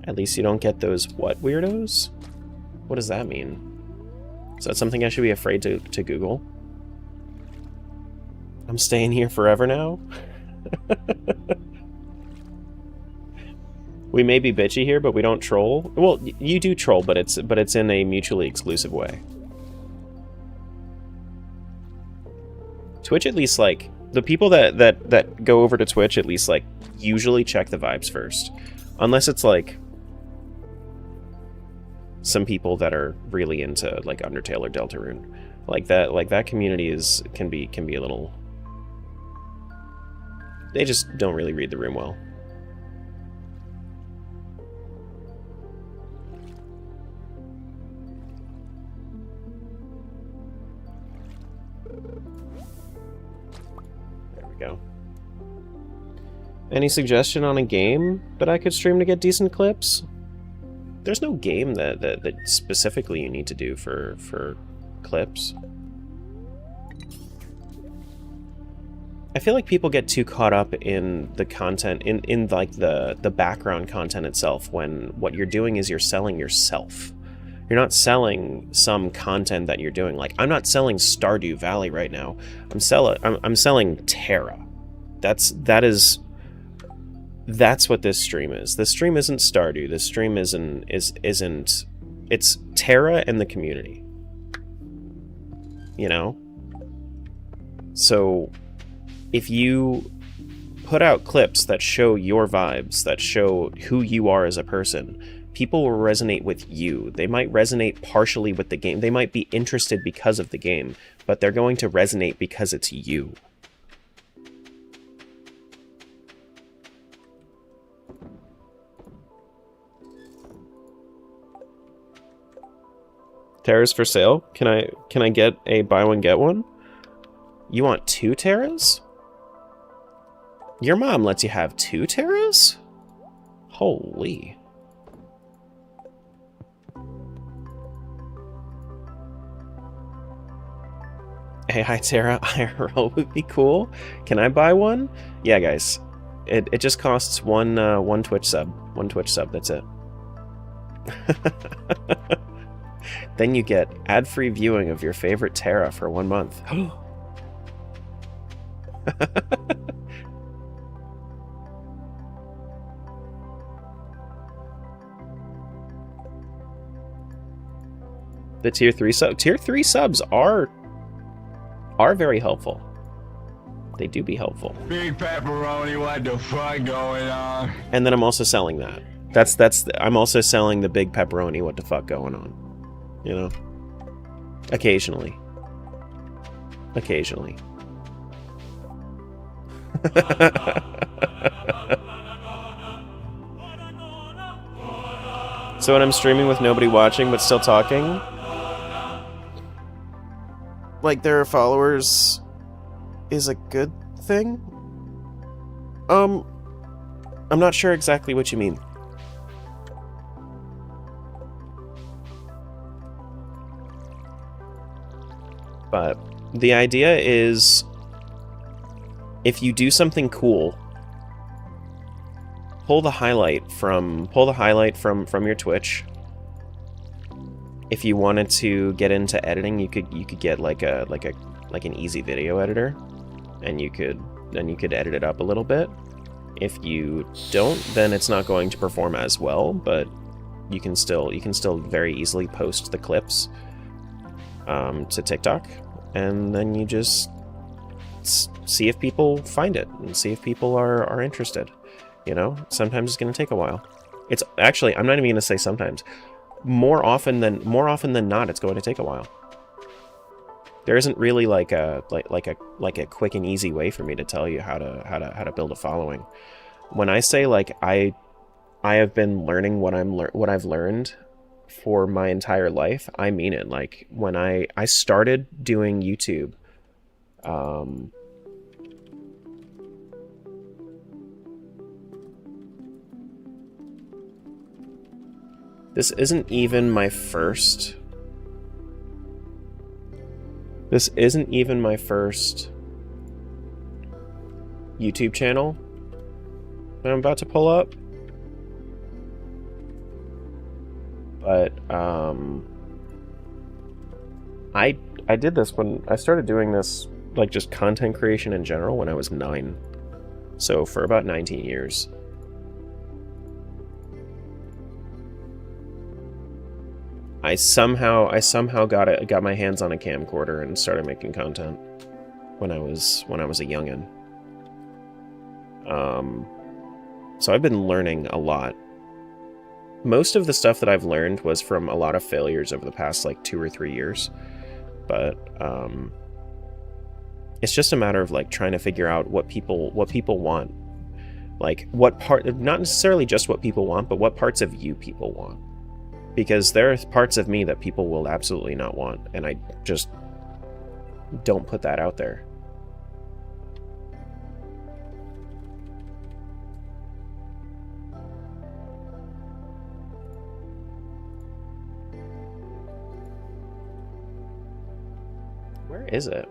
S2: At least you don't get those what weirdos? What does that mean? Is that something I should be afraid to Google? I'm staying here forever now? We may be bitchy here, but we don't troll. Well, you do troll, but it's in a mutually exclusive way. Twitch at least, like, the people that go over to Twitch at least, like, usually check the vibes first. Unless it's, like... some people that are really into like Undertale or Deltarune. Like that community can be a little, they just don't really read the room well. There we go. Any suggestion on a game that I could stream to get decent clips? There's no game that specifically you need to do for clips. I feel like people get too caught up in the content, in like the background content itself, when what you're doing is you're selling yourself. You're not selling some content that you're doing. Like, I'm not selling Stardew Valley right now. I'm selling Terra. That's what this stream is. This stream isn't Stardew. This stream isn't it's Terra and the community. You know? So if you put out clips that show your vibes, that show who you are as a person, people will resonate with you. They might resonate partially with the game. They might be interested because of the game, but they're going to resonate because it's you. Terras for sale? Can I get a buy one get one? You want 2 Terras? Your mom lets you have 2 Terras? Holy. Hey, hi Terra, IRL would be cool. Can I buy one? Yeah, guys. It just costs one Twitch sub. One Twitch sub, that's it. Then you get ad-free viewing of your favorite Terra for 1 month. The tier 3 subs are very helpful. They do be helpful.
S6: Big pepperoni, what the fuck going on?
S2: And then I'm also selling that. I'm also selling the big pepperoni, what the fuck going on. You know? Occasionally. Occasionally. So when I'm streaming with nobody watching but still talking, like there are followers, is a good thing? I'm not sure exactly what you mean. But the idea is, if you do something cool, pull the highlight from your Twitch. If you wanted to get into editing, you could get like an easy video editor, and you could edit it up a little bit. If you don't, then it's not going to perform as well, but you can still very easily post the clips to TikTok, and then you just see if people find it and see if people are interested. You know, sometimes it's going to take a while. It's actually, I'm not even going to say sometimes. More often than not, it's going to take a while. There isn't really like a quick and easy way for me to tell you how to build a following. When I say like I have been learning what I've learned for my entire life, I mean it. Like when I started doing YouTube, this isn't even my first YouTube channel that I'm about to pull up. But I did this when I started doing this, like just content creation in general, when I was 9. So for about 19 years. I somehow got my hands on a camcorder and started making content when I was a youngin'. So I've been learning a lot Most of the stuff that I've learned was from a lot of failures over the past like 2 or 3 years. But it's just a matter of like trying to figure out what people want. Like what part, not necessarily just what people want, but what parts of you people want. Because there are parts of me that people will absolutely not want, and I just don't put that out there. Where is it?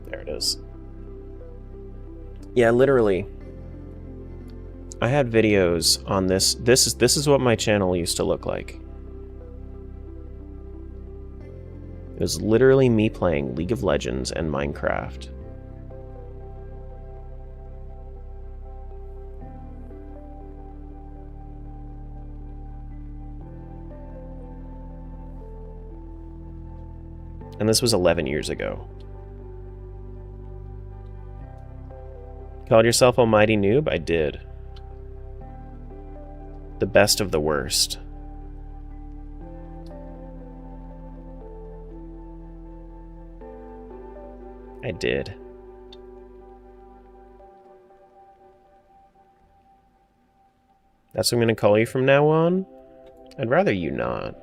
S2: There it is. Yeah, literally. I had videos on this. This is what my channel used to look like. It was literally me playing League of Legends and Minecraft. And this was 11 years ago. Called yourself Almighty Noob? I did. The best of the worst. I did. That's what I'm going to call you from now on? I'd rather you not.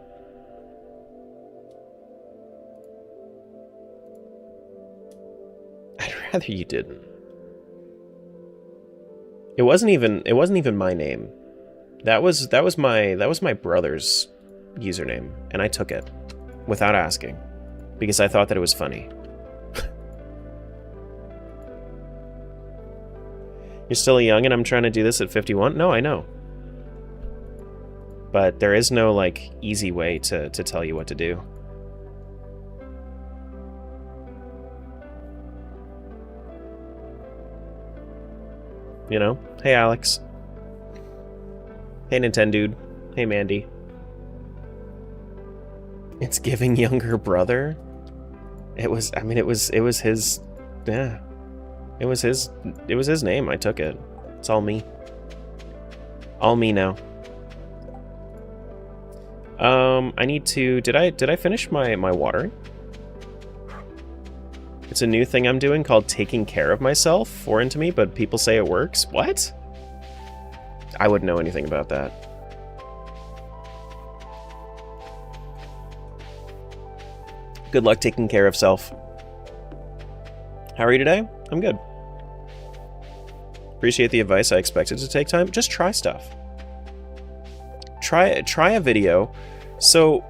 S2: I'd rather you didn't. It wasn't even my name. That was my brother's username, and I took it without asking because I thought that it was funny. You're still young and I'm trying to do this at 51? No, I know. But there is no like easy way to tell you what to do. You know? Hey, Alex. Hey, Nintendude. Hey, Mandy. It's giving younger brother? It was his... Yeah. It was his name. I took it. It's all me. All me now. I need to... Did I finish my watering? It's a new thing I'm doing called taking care of myself, foreign to me, but people say it works. What? I wouldn't know anything about that. Good luck taking care of self. How are you today? I'm good. Appreciate the advice. I expected to take time. Just try stuff. Try a video. So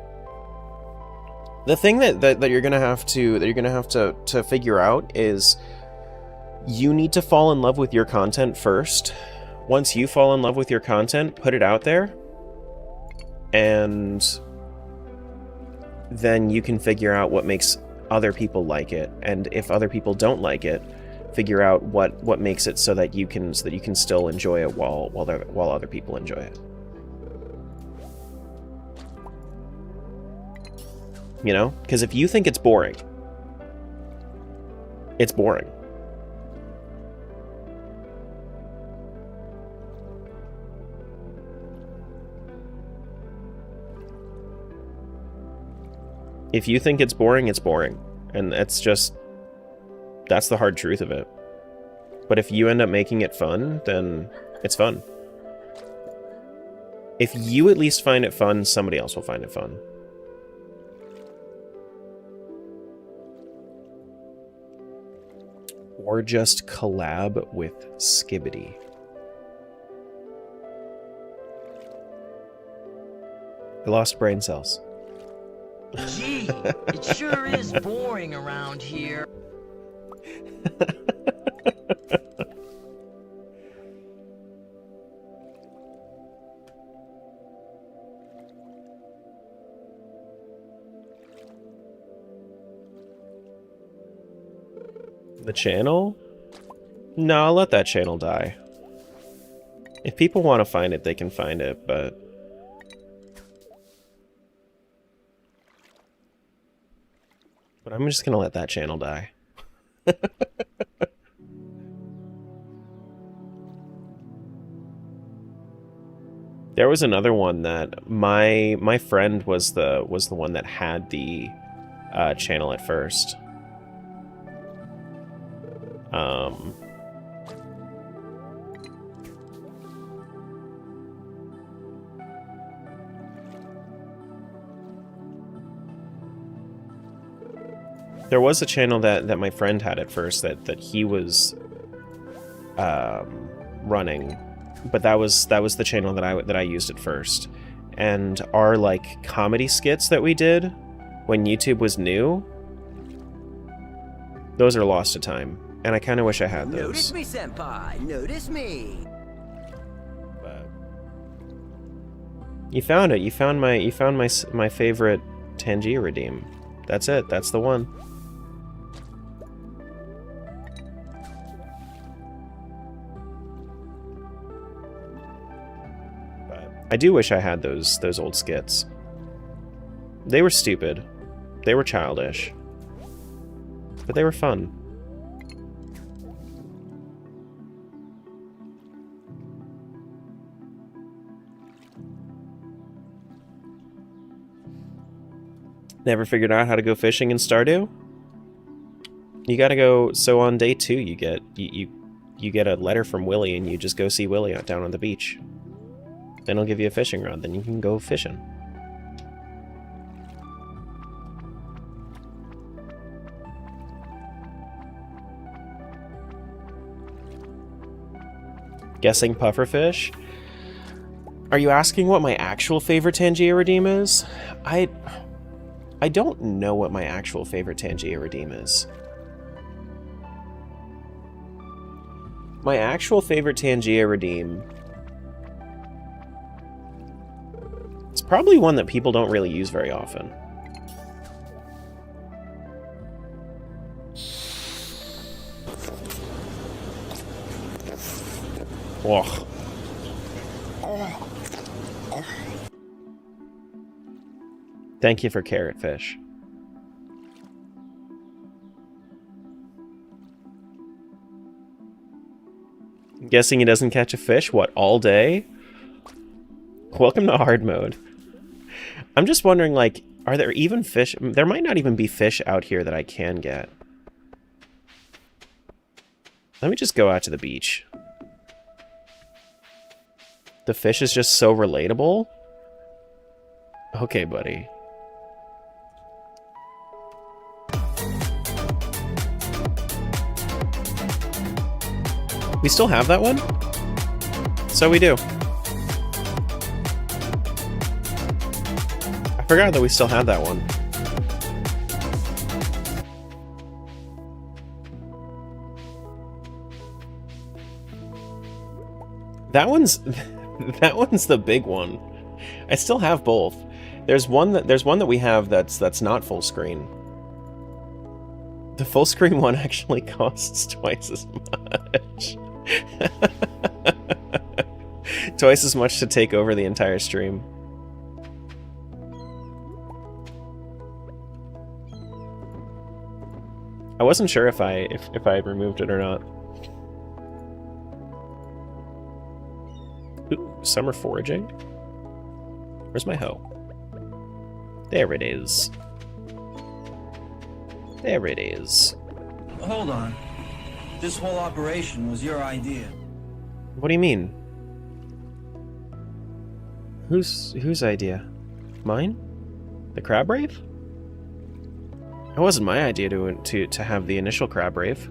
S2: the thing that you're gonna have to figure out is you need to fall in love with your content first. Once you fall in love with your content, put it out there, and then you can figure out what makes other people like it, and if other people don't like it, figure out what makes it so that you can still enjoy it while other people enjoy it. You know? Because if you think it's boring, it's boring. If you think it's boring, it's boring. And that's the hard truth of it. But if you end up making it fun, then it's fun. If you at least find it fun, somebody else will find it fun. Or just collab with Skibbity. I lost brain cells.
S7: Gee, it sure is boring around here.
S2: The channel? No, I'll let that channel die. If people want to find it, they can find it, but... But I'm just gonna let that channel die. There was another one that my friend was the one that had the channel at first. There was a channel that my friend had at first that he was running, but that was the channel that I used at first. And our like comedy skits that we did when YouTube was new, those are lost to time, and I kind of wish I had those.
S7: Notice me, senpai. Notice me.
S2: But you found it. You found my favorite Tangia redeem. That's it. That's the one. I do wish I had those old skits. They were stupid. They were childish. But they were fun. Never figured out how to go fishing in Stardew? You gotta go... So on day 2 you get... You get a letter from Willy and you just go see Willy out down on the beach. Then he'll give you a fishing rod, then you can go fishing. Guessing pufferfish? Are you asking what my actual favorite Tangia redeem is? I don't know what my actual favorite Tangia redeem is. My actual favorite Tangia redeem... It's probably one that people don't really use very often. Ugh. Thank you for carrot fish. I'm guessing he doesn't catch a fish, what, all day? Welcome to hard mode. I'm just wondering, like, are there even fish? There might not even be fish out here that I can get. Let me just go out to the beach. The fish is just so relatable. Okay, buddy. We still have that one? So we do. I forgot that we still had that one. That one's the big one. I still have both. There's one that we have that's not full screen. The full screen one actually costs twice as much. Twice as much to take over the entire stream. I wasn't sure if I had removed it or not. Ooh, summer foraging? Where's my hoe? There it is. There it is.
S8: Hold on. This whole operation was your idea.
S2: What do you mean? Whose idea? Mine? The crab rave? It wasn't my idea to have the initial crab rave.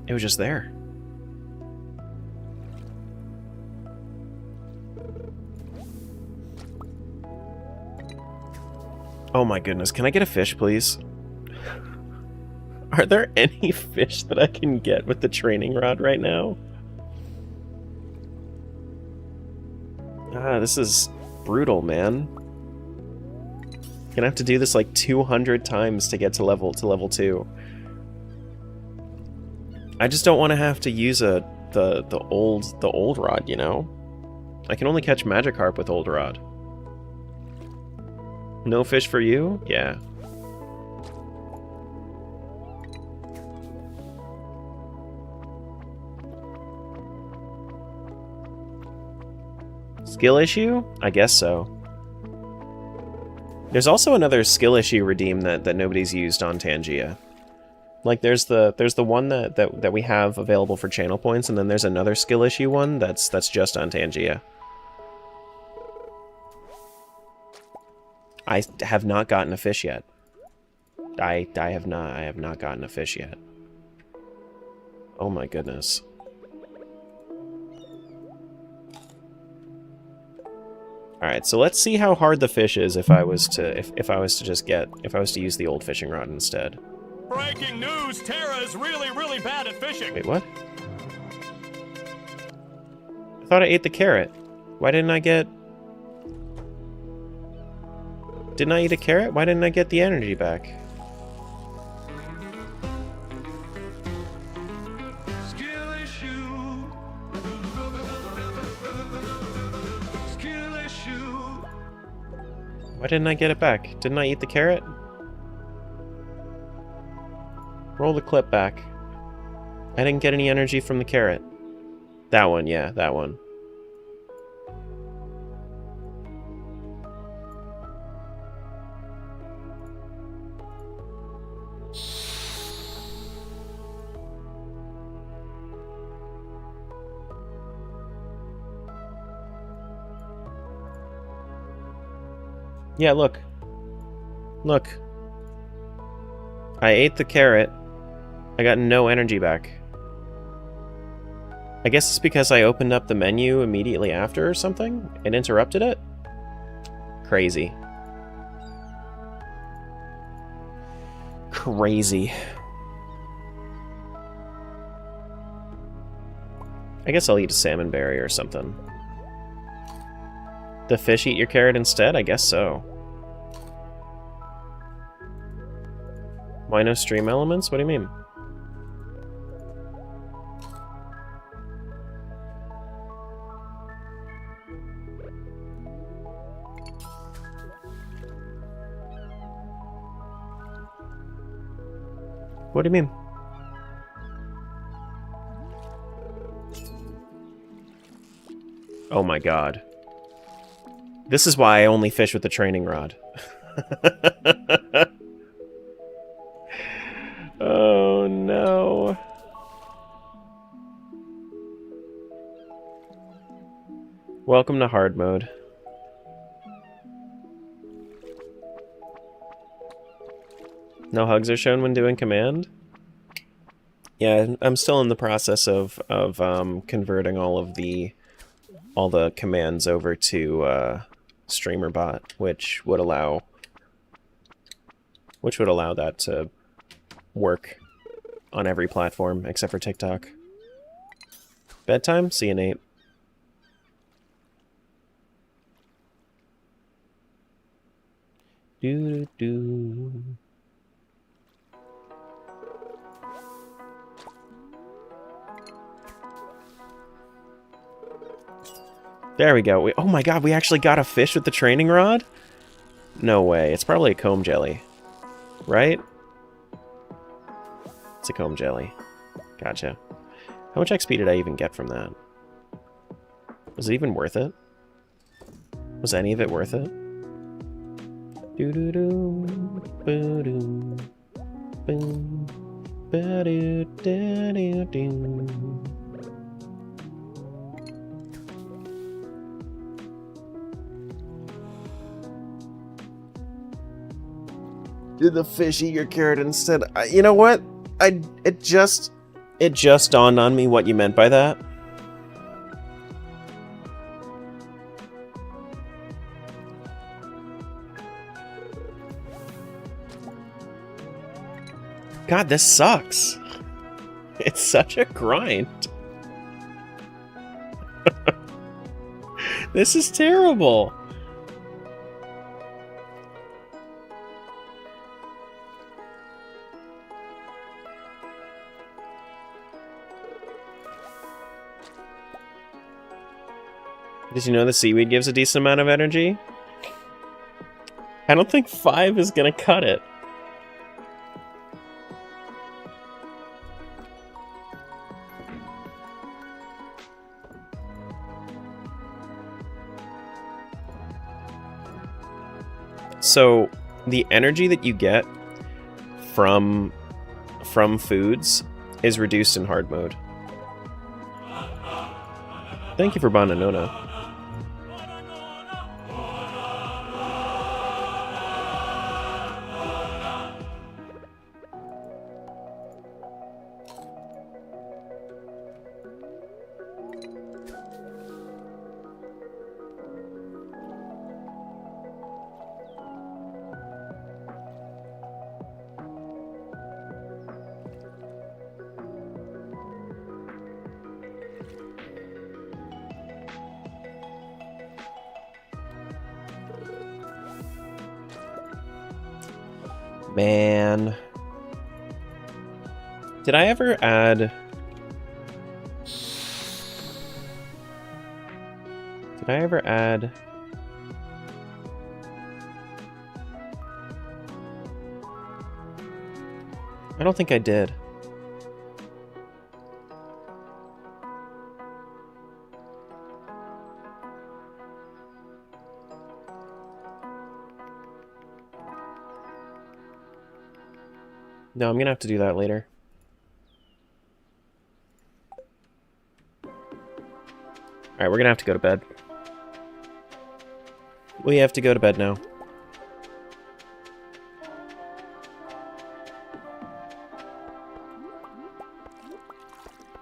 S2: It was just there. Oh my goodness, can I get a fish, please? Are there any fish that I can get with the training rod right now? Ah, this is brutal, man. Gonna have to do this like 200 times to get to level 2. I just don't want to have to use the old rod, you know? I can only catch Magikarp with old rod. No fish for you? Yeah. Skill issue? I guess so. There's also another skill issue redeem that nobody's used on Tangia. Like there's the one that we have available for channel points, and then there's another skill issue one that's just on Tangia. I have not gotten a fish yet. I have not gotten a fish yet. Oh my goodness. Alright, so let's see how hard the fish is if I was to use the old fishing rod instead.
S9: Breaking news! Terra is really bad at fishing!
S2: Wait, what? I thought I ate the carrot. Why didn't I get... Didn't I eat a carrot? Why didn't I get the energy back?
S9: Skill issue. Skill issue.
S2: Why didn't I get it back? Didn't I eat the carrot? Roll the clip back. I didn't get any energy from the carrot. That one, yeah, that one. Yeah, look. Look. I ate the carrot. I got no energy back. I guess it's because I opened up the menu immediately after or something and interrupted it? Crazy. Crazy. I guess I'll eat a salmon berry or something. The fish eat your carrot instead? I guess so. Why no stream elements? What do you mean? What do you mean? Oh my god. This is why I only fish with the training rod. Oh no. Welcome to hard mode. No hugs are shown when doing command? Yeah, I'm still in the process of converting all the commands over to streamer bot, which would allow that to work on every platform except for TikTok. Bedtime? See you, Nate. Do do. There we go. Oh my god, we actually got a fish with the training rod? No way. It's probably a comb jelly. Right? It's a comb jelly. Gotcha. How much XP did I even get from that? Was it even worth it? Was any of it worth it? Do-do-do, ba-do, boom, ba-do-da-do-do. Did the fish eat your carrot instead? You know what? It just dawned on me what you meant by that. God, this sucks. It's such a grind. This is terrible. Did you know the seaweed gives a decent amount of energy? I don't think 5 is gonna cut it. So, the energy that you get from foods is reduced in hard mode. Thank you for Bananona. Man. Did I ever add... Did I ever add... I don't think I did. No, I'm gonna have to do that later. Alright, we're gonna have to go to bed. We have to go to bed now.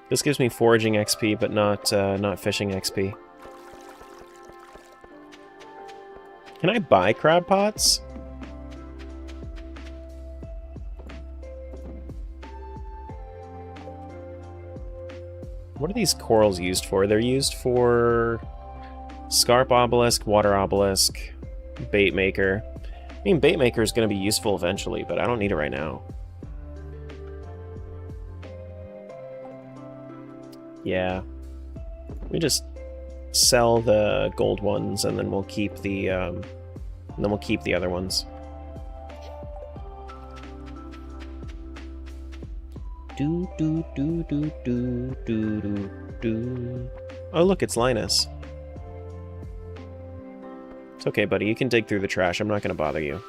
S2: This gives me foraging XP, but not fishing XP. Can I buy crab pots? What are these corals used for? They're used for scarp obelisk, water obelisk, bait maker. I mean, bait maker is going to be useful eventually, but I don't need it right now. Yeah. We just sell the gold ones, and then we'll keep the other ones. Do do do do do do do do. Oh look, it's Linus. It's okay, buddy. You can dig through the trash. I'm not gonna bother you.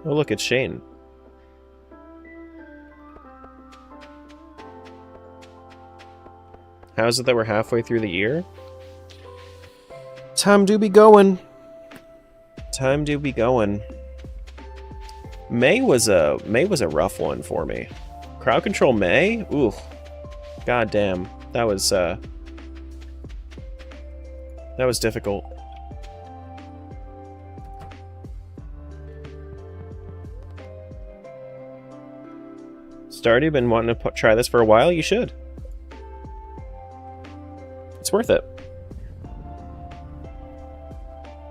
S2: Oh look, it's Shane. How's it that we're halfway through the year? Time do be going. Time do be going. May was a rough one for me. Crowd control May? Ooh. God damn. That was difficult. Stardew, been wanting to try this for a while? You should. It's worth it.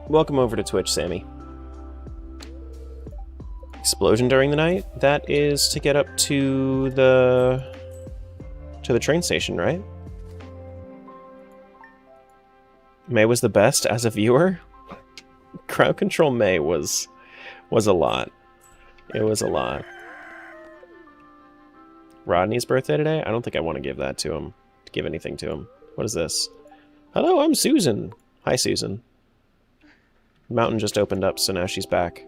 S2: Welcome over to Twitch, Sammy. Explosion during the night? That is to get up to the train station, right? May was the best as a viewer? Crowd control May was a lot. It was a lot. Rodney's birthday today? I don't think I want to give that to him. Give anything to him. What is this? Hello, I'm Susan. Hi, Susan. Mountain just opened up, so now she's back.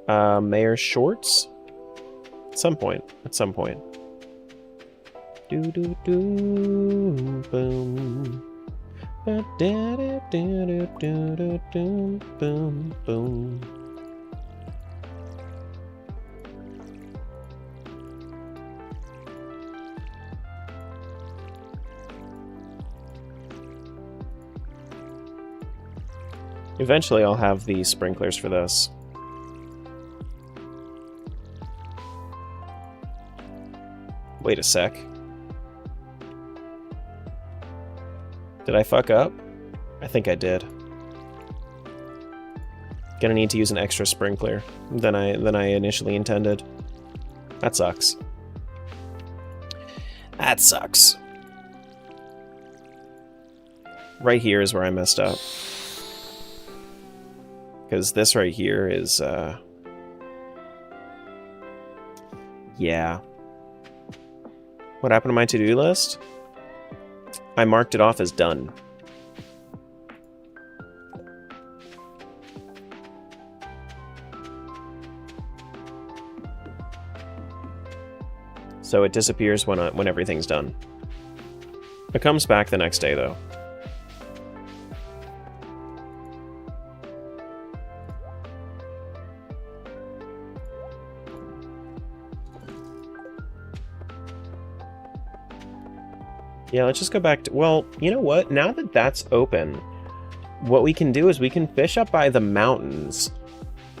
S2: Mayor Shorts? At some point. At some point. Do do do boom. Ba da da da da da da boom boom. Eventually I'll have the sprinklers for this. Wait a sec. Did I fuck up? I think I did. Gonna need to use an extra sprinkler than I initially intended. That sucks. That sucks. Right here is where I messed up. Because this right here is, yeah. What happened to my to-do list? I marked it off as done. So it disappears when everything's done. It comes back the next day, though. Yeah, let's just go back to... Well, you know what? Now that that's open, what we can do is we can fish up by the mountains,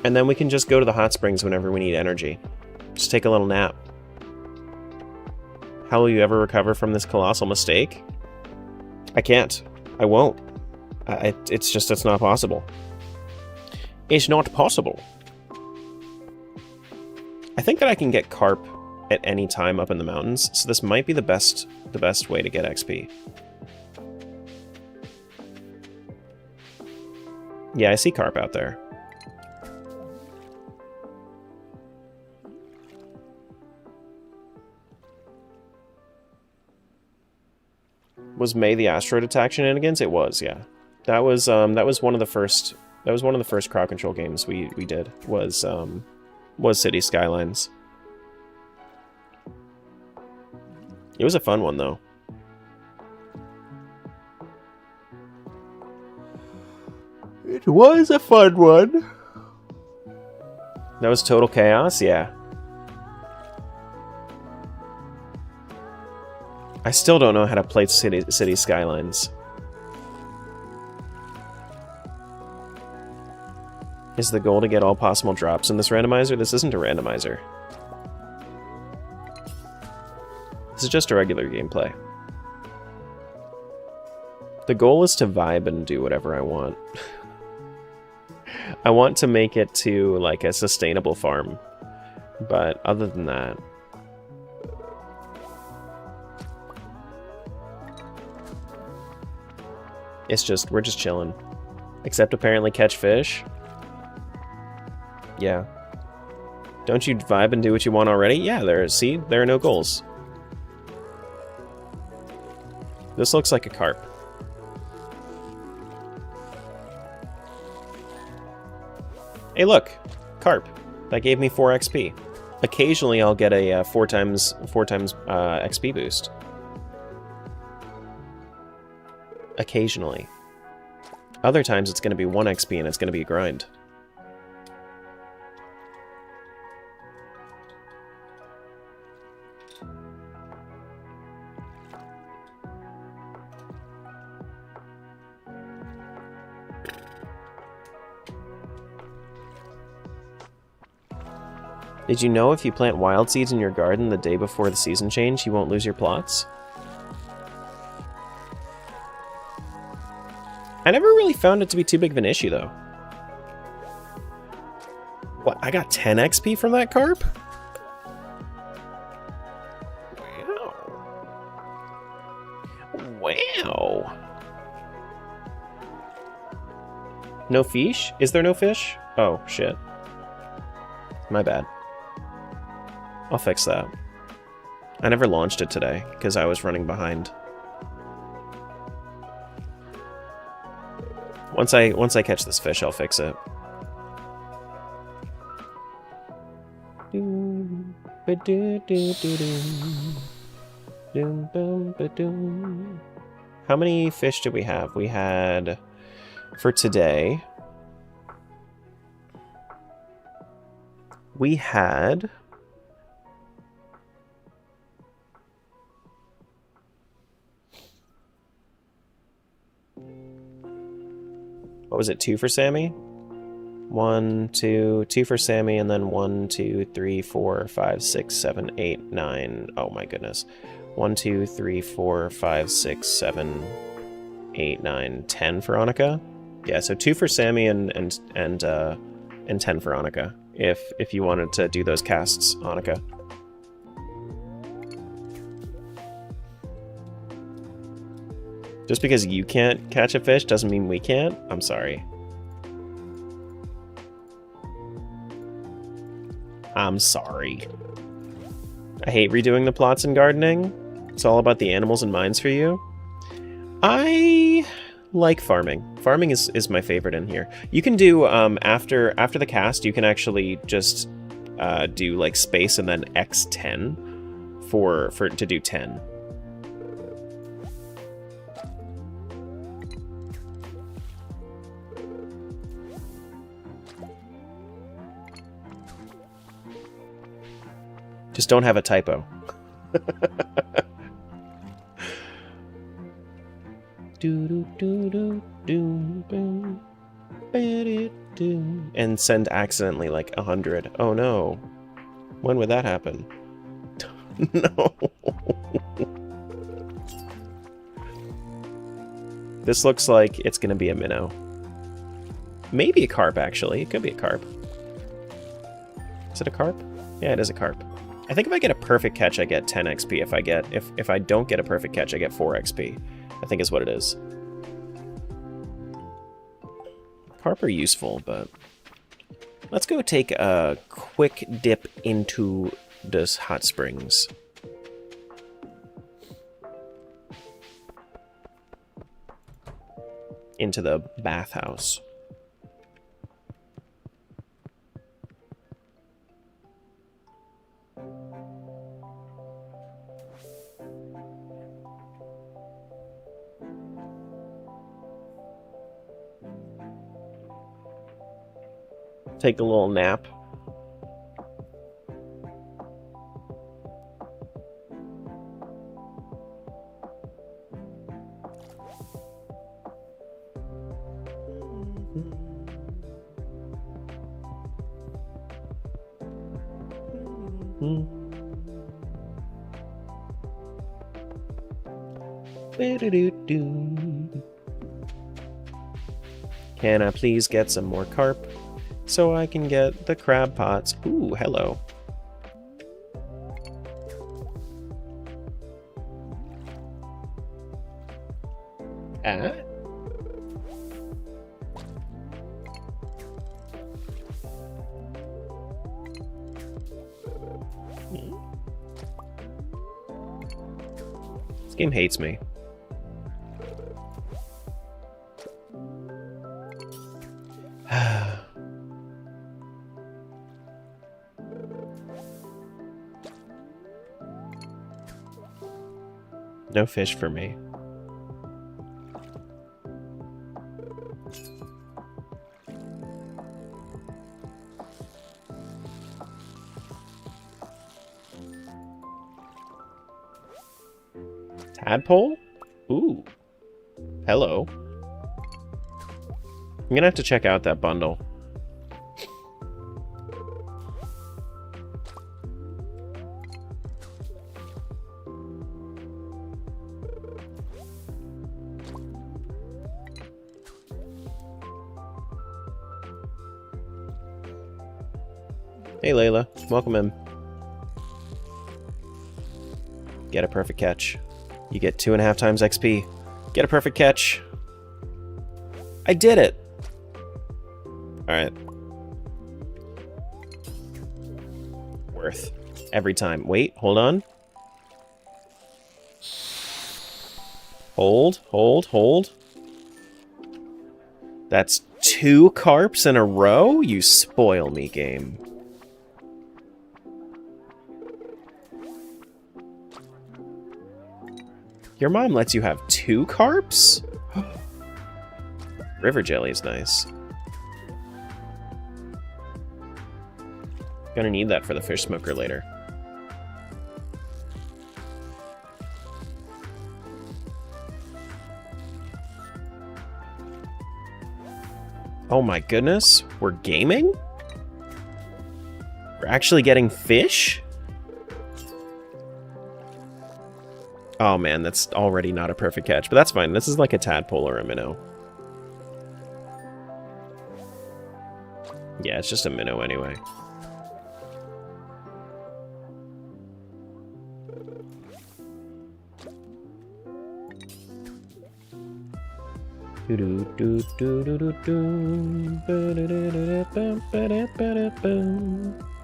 S2: and then we can just go to the hot springs whenever we need energy. Just take a little nap. How will you ever recover from this colossal mistake? I can't. I won't. It's not possible. It's not possible. I think that I can get carp at any time up in the mountains, so this might be the best way to get XP. Yeah, I see carp out there. Was May the asteroid attack shenanigans? It was, yeah. That was one of the first crowd control games we did. Was City Skylines. It was a fun one, though. It was a fun one. That was total chaos? Yeah. I still don't know how to play City Skylines. Is the goal to get all possible drops in this randomizer? This isn't a randomizer. This is just a regular gameplay. The goal is to vibe and do whatever I want. I want to make it to, like, a sustainable farm. But other than that... we're just chilling. Except apparently catch fish. Yeah. Don't you vibe and do what you want already? Yeah, there are no goals. This looks like a carp. Hey look! Carp. That gave me 4 XP. Occasionally I'll get a 4 times XP boost. Occasionally. Other times it's going to be 1 XP and it's going to be a grind. Did you know if you plant wild seeds in your garden the day before the season change, you won't lose your plots? I never really found it to be too big of an issue, though. What, I got 10 XP from that carp? Wow. Wow. No fish? Is there no fish? Oh, shit. My bad. I'll fix that. I never launched it today, because I was running behind. Once I catch this fish, I'll fix it. How many fish did we have? We had, for today, we had... What was it, 2 for Sammy? 1, 2, 2 for Sammy, and then 1, 2, 3, 4, 5, 6, 7, 8, 9. Oh my goodness. 1, 2, 3, 4, 5, 6, 7, 8, 9, 10 for Annika. Yeah, so 2 for Sammy and and 10 for Annika, if you wanted to do those casts, Annika. Just because you can't catch a fish doesn't mean we can't. I'm sorry. I'm sorry. I hate redoing the plots in gardening. It's all about the animals and mines for you. I like farming. Farming is my favorite in here. You can do, after the cast, you can actually just do like space and then X10 to do 10. Just don't have a typo. And send accidentally like 100. Oh no. When would that happen? No. This looks like it's gonna be a minnow. Maybe a carp, actually. It could be a carp. Is it a carp? Yeah, it is a carp. I think if I get a perfect catch, I get 10 XP. If I don't get a perfect catch, I get 4 XP. I think is what it is. Carp are useful, but let's go take a quick dip into this hot springs. Into the bathhouse. Take a little nap. Can I please get some more carp so I can get the crab pots? Ooh, hello. Ah? This game hates me. No fish for me. Tadpole? Ooh. Hello. I'm gonna have to check out that bundle. Hey Layla, welcome in. Get a perfect catch. You get 2.5 times XP. Get a perfect catch. I did it! Alright. Worth. Every time. Wait, hold on. Hold, hold, hold. That's 2 carps in a row? You spoil me, game. Your mom lets you have 2 carps? River jelly is nice. Gonna need that for the fish smoker later. Oh my goodness, we're gaming? We're actually getting fish? Oh man, that's already not a perfect catch, but that's fine. This is like a tadpole or a minnow. Yeah, it's just a minnow anyway.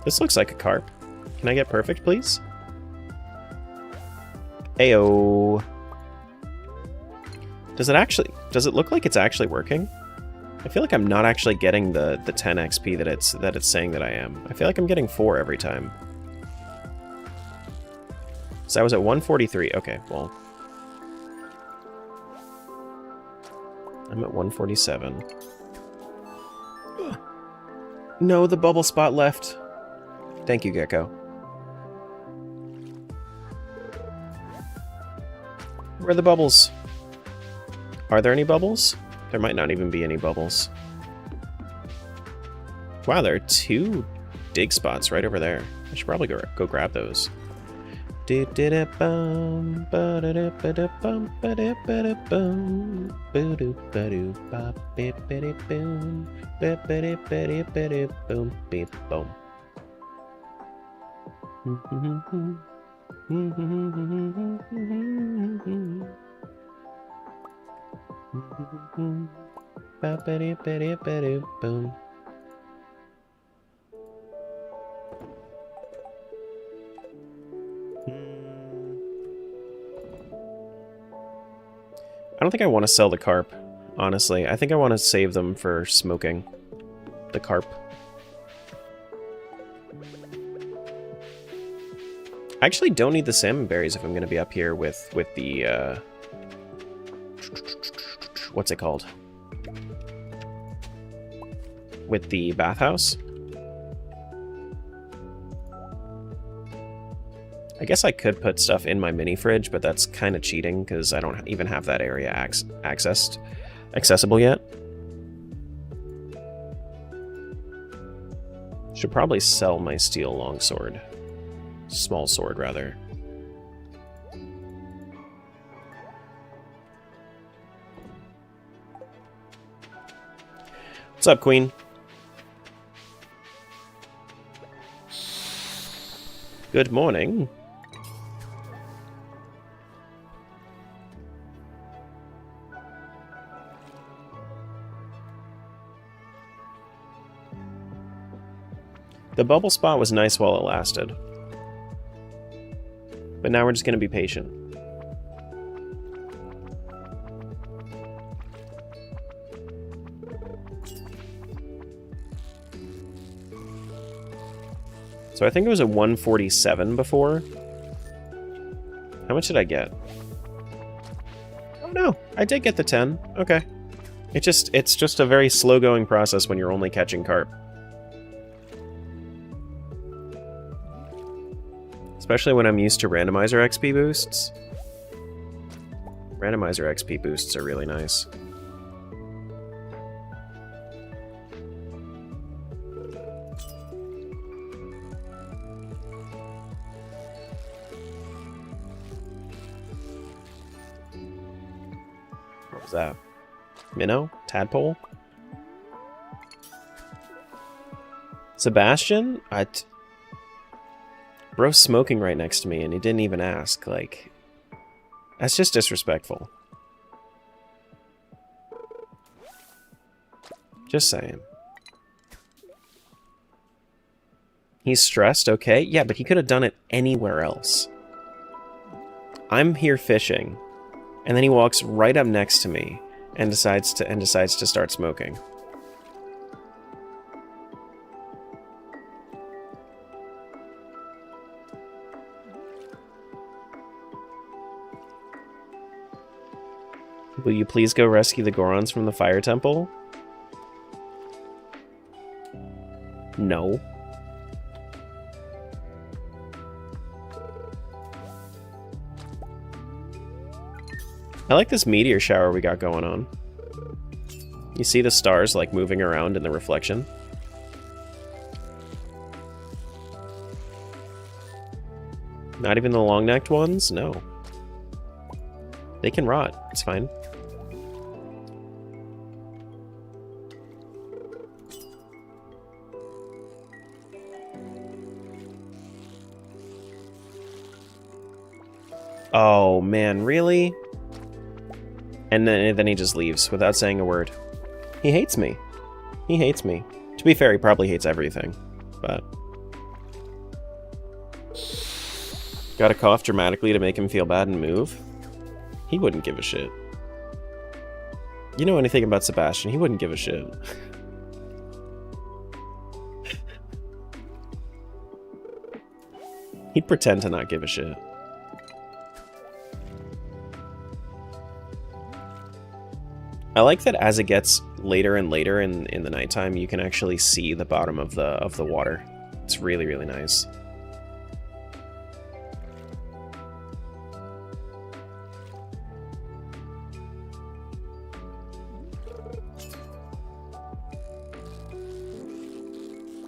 S2: This looks like a carp. Can I get perfect, please? Ayo. Does it look like it's actually working? I feel like I'm not actually getting the 10 XP that it's saying that I am. I feel like I'm getting 4 every time. So I was at 143. Okay, well. I'm at 147. No, the bubble spot left. Thank you, Gecko. Where are the bubbles? Are there any bubbles? There might not even be any bubbles. Wow, there are 2 dig spots right over there. I should probably go grab those. I don't think I want to sell the carp, honestly. I think I want to save them for smoking the carp. I actually don't need the salmon berries if I'm going to be up here with the, what's it called? With the bathhouse. I guess I could put stuff in my mini fridge, but that's kind of cheating because I don't even have that area accessible yet. Should probably sell my steel longsword. Small sword, rather. What's up, Queen? Good morning. The bubble spot was nice while it lasted. But now we're just going to be patient. So I think it was a 147 before. How much did I get? Oh no, I did get the 10. Okay. It's just a very slow going process when you're only catching carp. Especially when I'm used to randomizer XP boosts. Randomizer XP boosts are really nice. What was that? Minnow? Tadpole? Sebastian? Bro's smoking right next to me, and he didn't even ask. Like, that's just disrespectful. Just saying. He's stressed, okay? Yeah, but he could have done it anywhere else. I'm here fishing, and then he walks right up next to me and decides to start smoking. Will you please go rescue the Gorons from the fire temple? No. I like this meteor shower we got going on. You see the stars like moving around in the reflection? Not even the long-necked ones? No. They can rot. It's fine. Oh, man, really? And then he just leaves without saying a word. He hates me. He hates me. To be fair, he probably hates everything, but... Gotta cough dramatically to make him feel bad and move? He wouldn't give a shit. You know anything about Sebastian, he wouldn't give a shit. He'd pretend to not give a shit. I like that as it gets later and later in the nighttime, you can actually see the bottom of the water. It's really, really nice.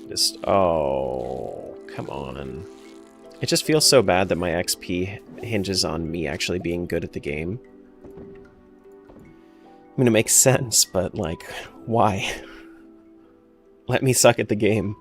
S2: Just, oh, come on. It just feels so bad that my XP hinges on me actually being good at the game. I mean, it makes sense, but, like, why? Let me suck at the game.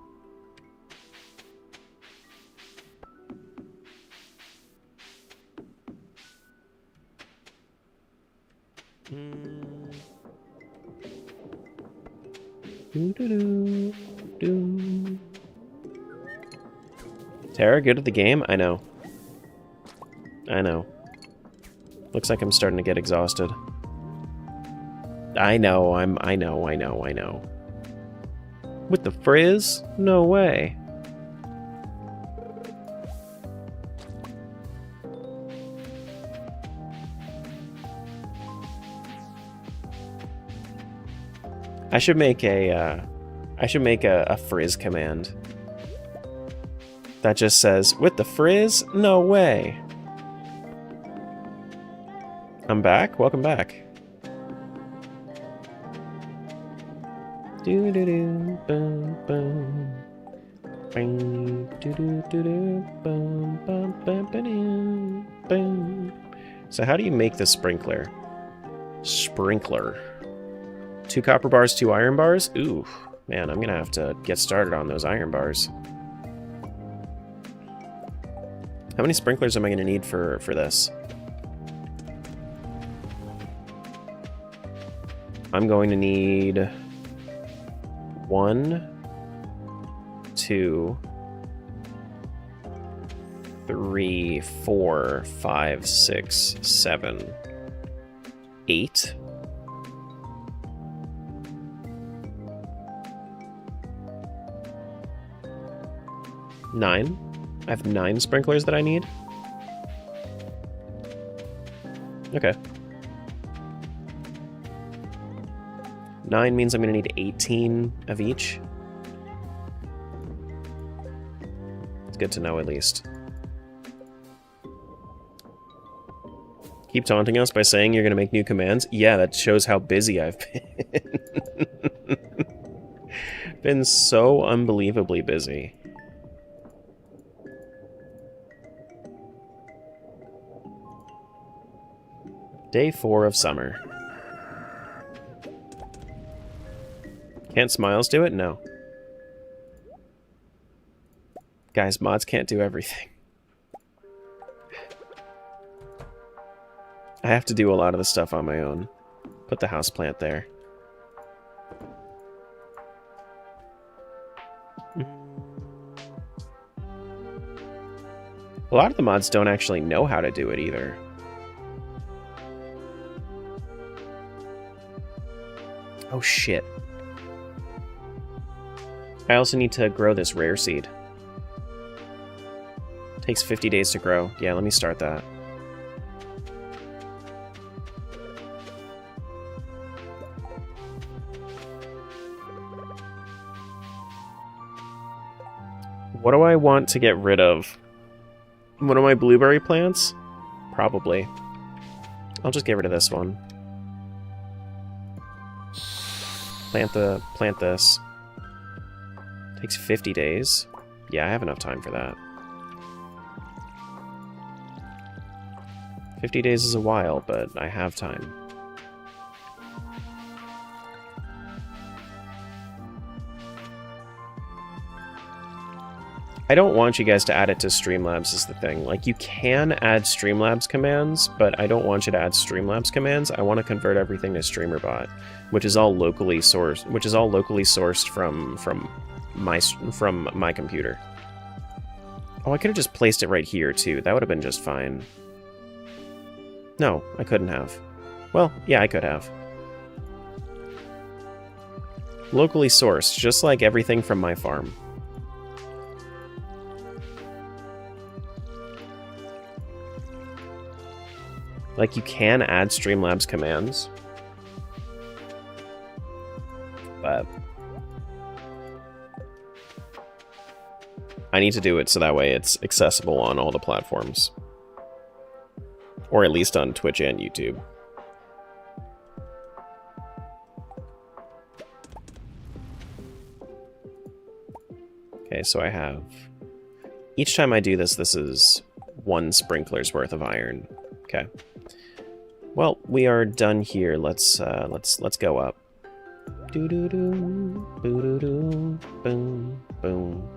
S2: Tara, good at the game? I know. I know. Looks like I'm starting to get exhausted. I know, I know. With the frizz? No way. I should make a frizz command that just says, with the frizz? No way. I'm back? Welcome back. Do do do boom boom. Bing do do do do boom boom boom boom boom. So how do you make the sprinkler? Sprinkler. 2 copper bars, 2 iron bars? Ooh, man, I'm gonna have to get started on those iron bars. How many sprinklers am I gonna need for this? I'm going to need 1, 2, 3, 4, 5, 6, 7, 8. Nine. I have 9 sprinklers that I need. Okay. 9 means I'm going to need 18 of each. It's good to know, at least. Keep taunting us by saying you're going to make new commands? Yeah, that shows how busy I've been. Been so unbelievably busy. Day 4 of summer. Can't Smiles do it? No. Guys, mods can't do everything. I have to do a lot of the stuff on my own. Put the houseplant there. A lot of the mods don't actually know how to do it either. Oh shit. I also need to grow this rare seed. Takes 50 days to grow. Yeah, let me start that. What do I want to get rid of? One of my blueberry plants? Probably. I'll just get rid of this one. Plant this. Takes 50 days. Yeah, I have enough time for that. 50 days is a while, but I have time. I don't want you guys to add it to Streamlabs is the thing. Like, you can add Streamlabs commands, but I don't want you to add Streamlabs commands. I want to convert everything to StreamerBot, which is all locally sourced, from my computer. Oh, I could have just placed it right here too. That would have been just fine. No, I couldn't have. Well, yeah, I could have. Locally sourced, just like everything from my farm. Like, you can add Streamlabs commands, but I need to do it so that way it's accessible on all the platforms. Or at least on Twitch and YouTube. Okay, so I have... Each time I do this, this is 1 sprinkler's worth of iron. Okay. Well, we are done here. Let's go up. Doo doo doo, boo doo doo, boom, boom.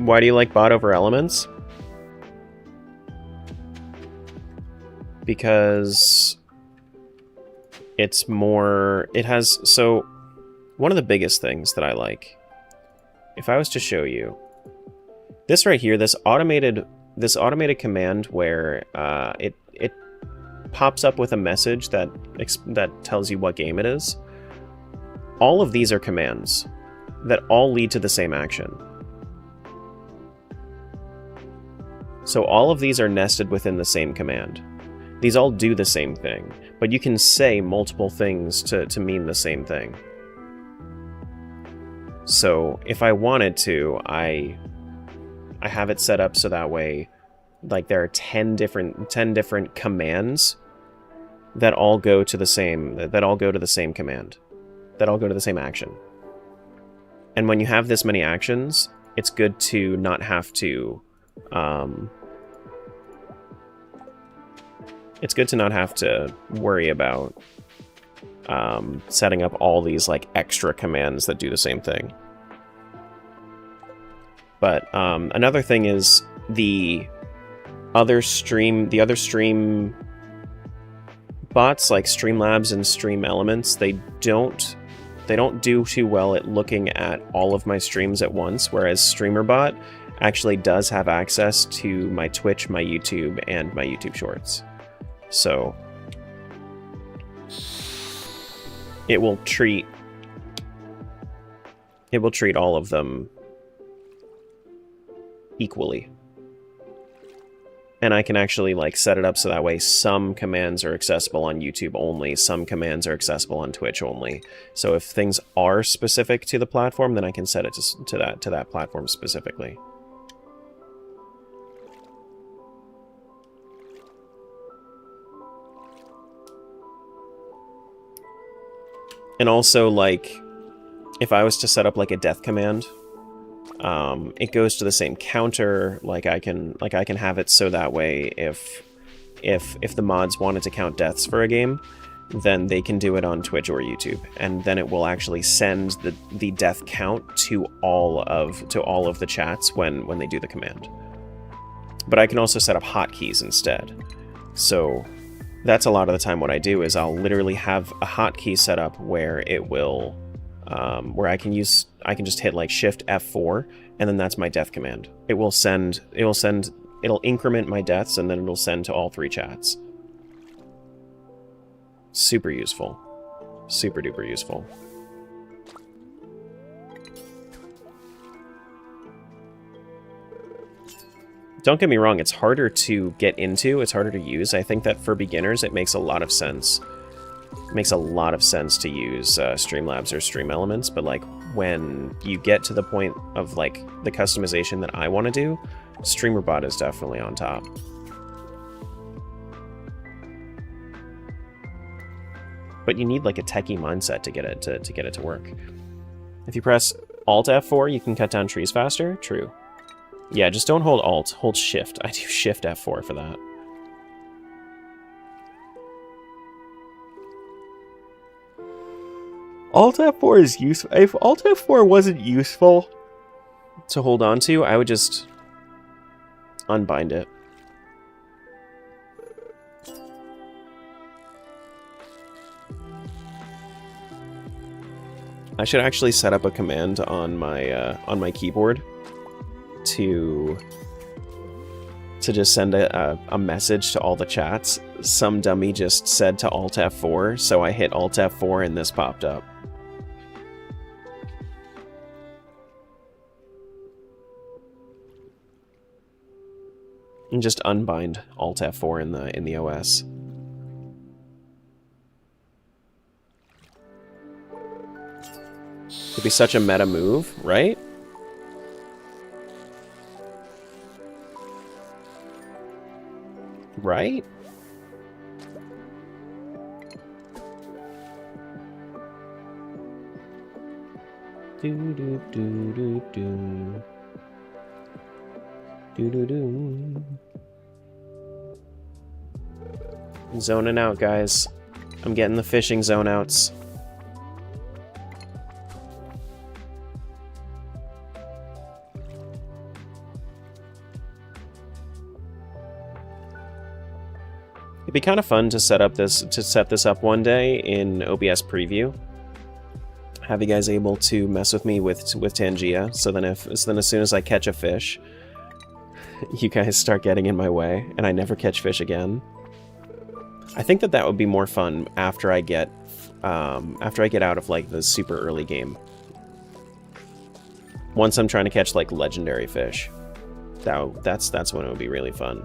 S2: Why do you like bot over elements? Because it's more, it has, so one of the biggest things that I like, if I was to show you this right here, this automated command where it pops up with a message that tells you what game it is. All of these are commands that all lead to the same action. So all of these are nested within the same command. These all do the same thing, but you can say multiple things to mean the same thing. So if I wanted to, I have it set up so that way, like, there are 10 different commands that all go to the same command, that all go to the same action. And when you have this many actions, it's good to not have to worry about setting up all these like extra commands that do the same thing. But another thing is the other stream bots like Streamlabs and Stream Elements, they don't do too well at looking at all of my streams at once, whereas StreamerBot actually does have access to my Twitch, my YouTube, and my YouTube Shorts. So it will treat all of them equally. And I can actually like set it up so that way some commands are accessible on YouTube only, some commands are accessible on Twitch only. So if things are specific to the platform, then I can set it to that platform specifically. And also, like, if I was to set up like a death command, it goes to the same counter. Like I can have it so that way if the mods wanted to count deaths for a game, then they can do it on Twitch or YouTube, and then it will actually send the death count to all of the chats when they do the command. But I can also set up hotkeys instead. So that's a lot of the time what I do is I'll literally have a hotkey set up where it will, where I can just hit like Shift F4, and then that's my death command. It'll increment my deaths, and then it'll send to all 3 chats. Super useful. Super duper useful. Don't get me wrong, it's harder to get into, it's harder to use. I think that for beginners, it makes a lot of sense. It makes a lot of sense to use Streamlabs or Stream Elements, but like when you get to the point of like the customization that I want to do, StreamerBot is definitely on top. But you need like a techie mindset to get it to work. If you press Alt F4, you can cut down trees faster? True. Yeah, just don't hold Alt, hold Shift. I do Shift F4 for that. Alt F4 is useful. If Alt F4 wasn't useful to hold on to, I would just unbind it. I should actually set up a command on my keyboard to just send a message to all the chats. Some dummy just said to Alt F4, so I hit Alt F4 and this popped up. And just unbind Alt F4 in the OS. It'd be such a meta move, right? Right? Do do do do do. Do do do. Zoning out, guys. I'm getting the fishing zone outs. It'd be kind of fun to set this up one day in OBS preview. Have you guys able to mess with me with Tangia, so then as soon as I catch a fish, you guys start getting in my way and I never catch fish again. I think that would be more fun after I get out of like the super early game. Once I'm trying to catch like legendary fish, that's when it would be really fun.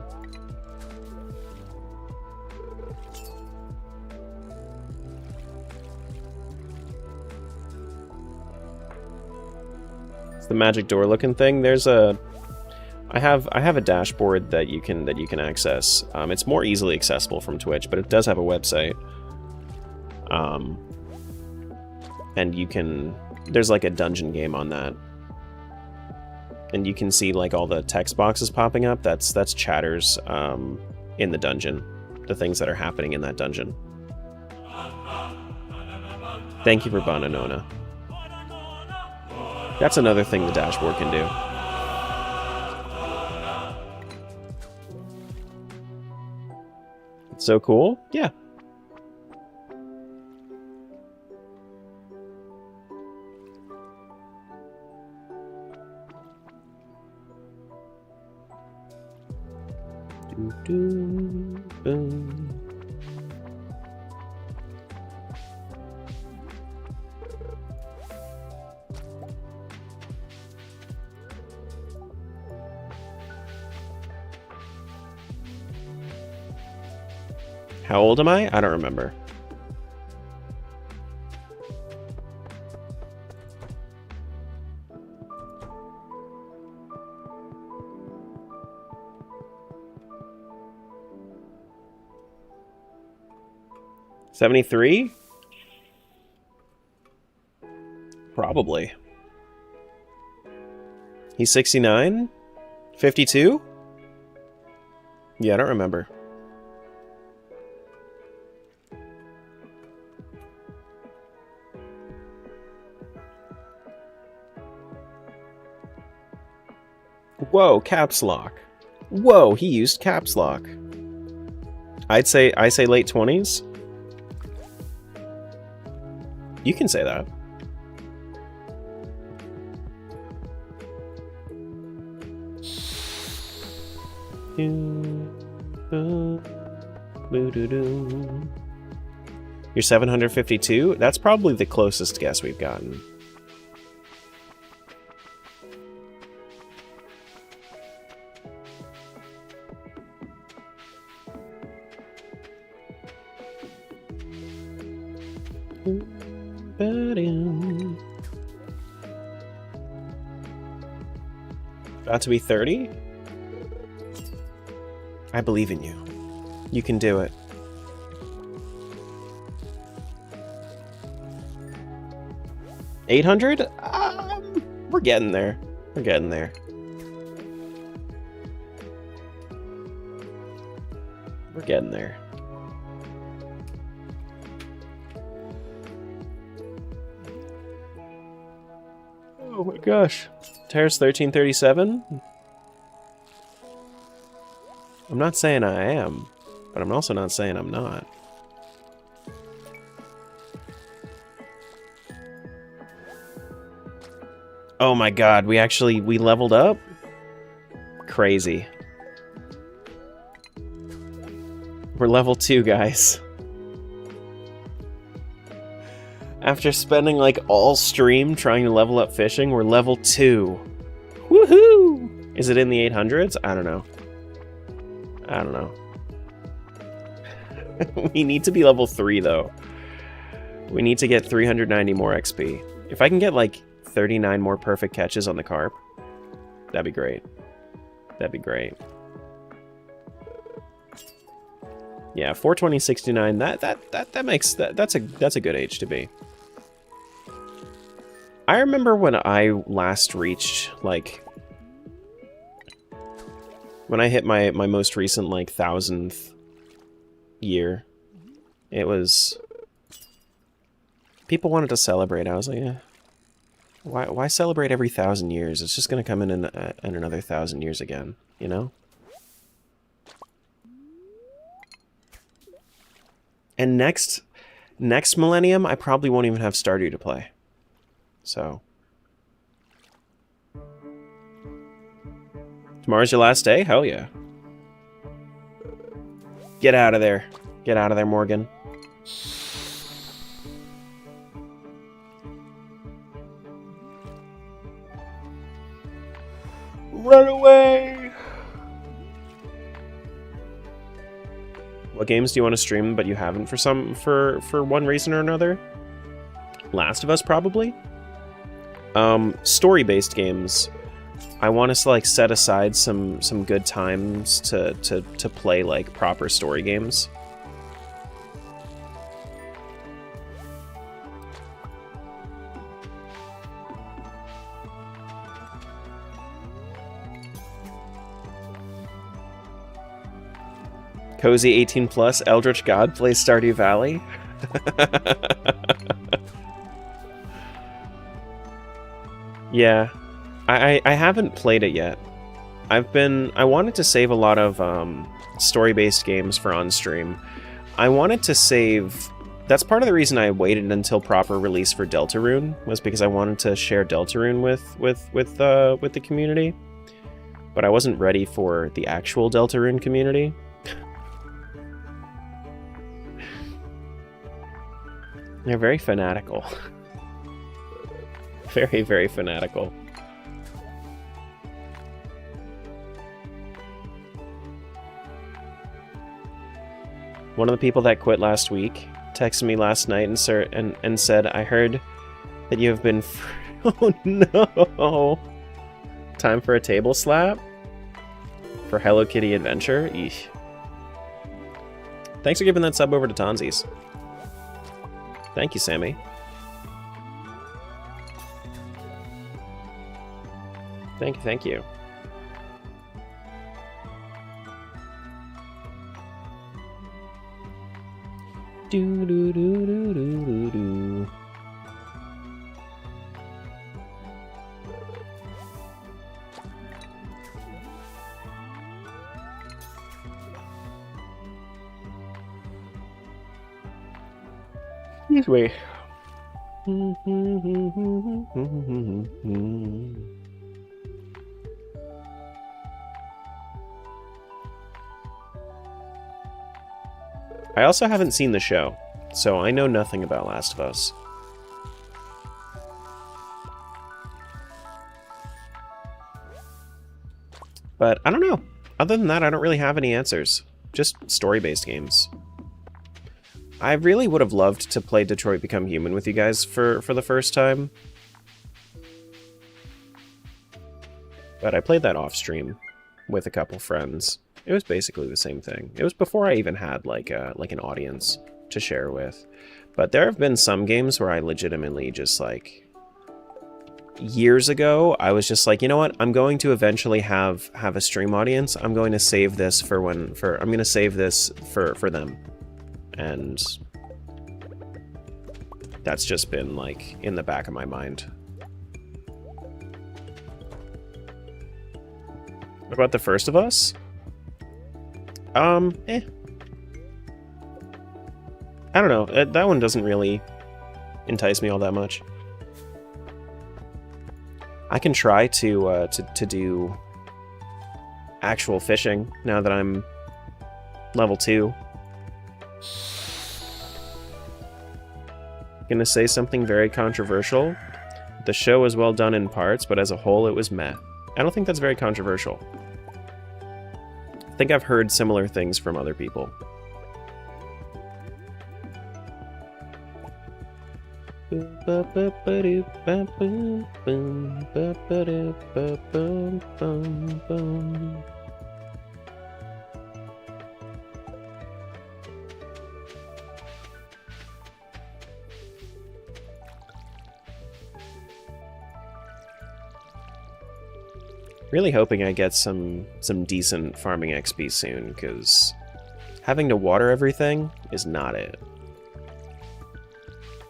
S2: It's the magic door looking thing. There's I have a dashboard that you can access. It's more easily accessible from Twitch, but it does have a website. And there's like a dungeon game on that, and you can see like all the text boxes popping up. That's chatters in the dungeon, the things that are happening in that dungeon. Thank you for Bananona. That's another thing the dashboard can do. It's so cool. Yeah. Boom. How old am I? I don't remember. $73? Probably. He's 69? 52? Yeah, I don't remember. Whoa, caps lock. Whoa, he used caps lock. I say late 20s. You can say that. You're 752? That's probably the closest guess we've gotten. About to be 30? I believe in you. You can do it. $800? We're getting there. We're getting there. We're getting there. Oh my gosh. Terrace 1337? I'm not saying I am, but I'm also not saying I'm not. Oh my god, we leveled up? Crazy. We're level 2, guys. After spending like all stream trying to level up fishing, we're level 2. Woohoo! Is it in the 800s? I don't know. I don't know. We need to be level 3 though. We need to get 390 more XP. If I can get like 39 more perfect catches on the carp, that'd be great. That'd be great. Yeah, 420.69. That's a good age to be. I remember when I last reached like when I hit my most recent like 1000th year. It was people wanted to celebrate. I was like, eh, why celebrate every 1000 years? It's just gonna come in another 1000 years again, you know? And next millennium, I probably won't even have Stardew to play. So. Tomorrow's your last day? Hell yeah. Get out of there. Get out of there, Morgan. Run away! What games do you want to stream but you haven't for one reason or another? Last of Us, probably? Story-based games. I want to like set aside some good times to play like proper story games. Cozy 18 plus Eldritch God plays Stardew Valley. Yeah, I haven't played it yet. I wanted to save a lot of story-based games for on stream. I wanted to save. That's part of the reason I waited until proper release for Deltarune, was because I wanted to share Deltarune with the community. But I wasn't ready for the actual Deltarune community. They're very fanatical. Very, very fanatical. One of the people that quit last week texted me last night and said, "I heard that you have been..." Oh no! Time for a table slap? For Hello Kitty Adventure? Eesh. Thanks for giving that sub over to Tonsies. Thank you, Sammy. Thank you. Do do do do do do do. Excuse me. I also haven't seen the show, so I know nothing about Last of Us. But I don't know. Other than that, I don't really have any answers. Just story-based games. I really would have loved to play Detroit Become Human with you guys for the first time. But I played that off-stream with a couple friends. It was basically the same thing. It was before I even had like an audience to share with. But there have been some games where I legitimately just like years ago, I was just like, you know what? I'm going to eventually have a stream audience. I'm going to save this for I'm going to save this for them. And that's just been like in the back of my mind. What about The First of Us? Eh. I don't know. That one doesn't really entice me all that much. I can try to do actual fishing now that I'm level 2. Gonna say something very controversial. The show was well done in parts, but as a whole it was meh. I don't think that's very controversial. I think I've heard similar things from other people. Really hoping I get some decent farming XP soon, because having to water everything is not it.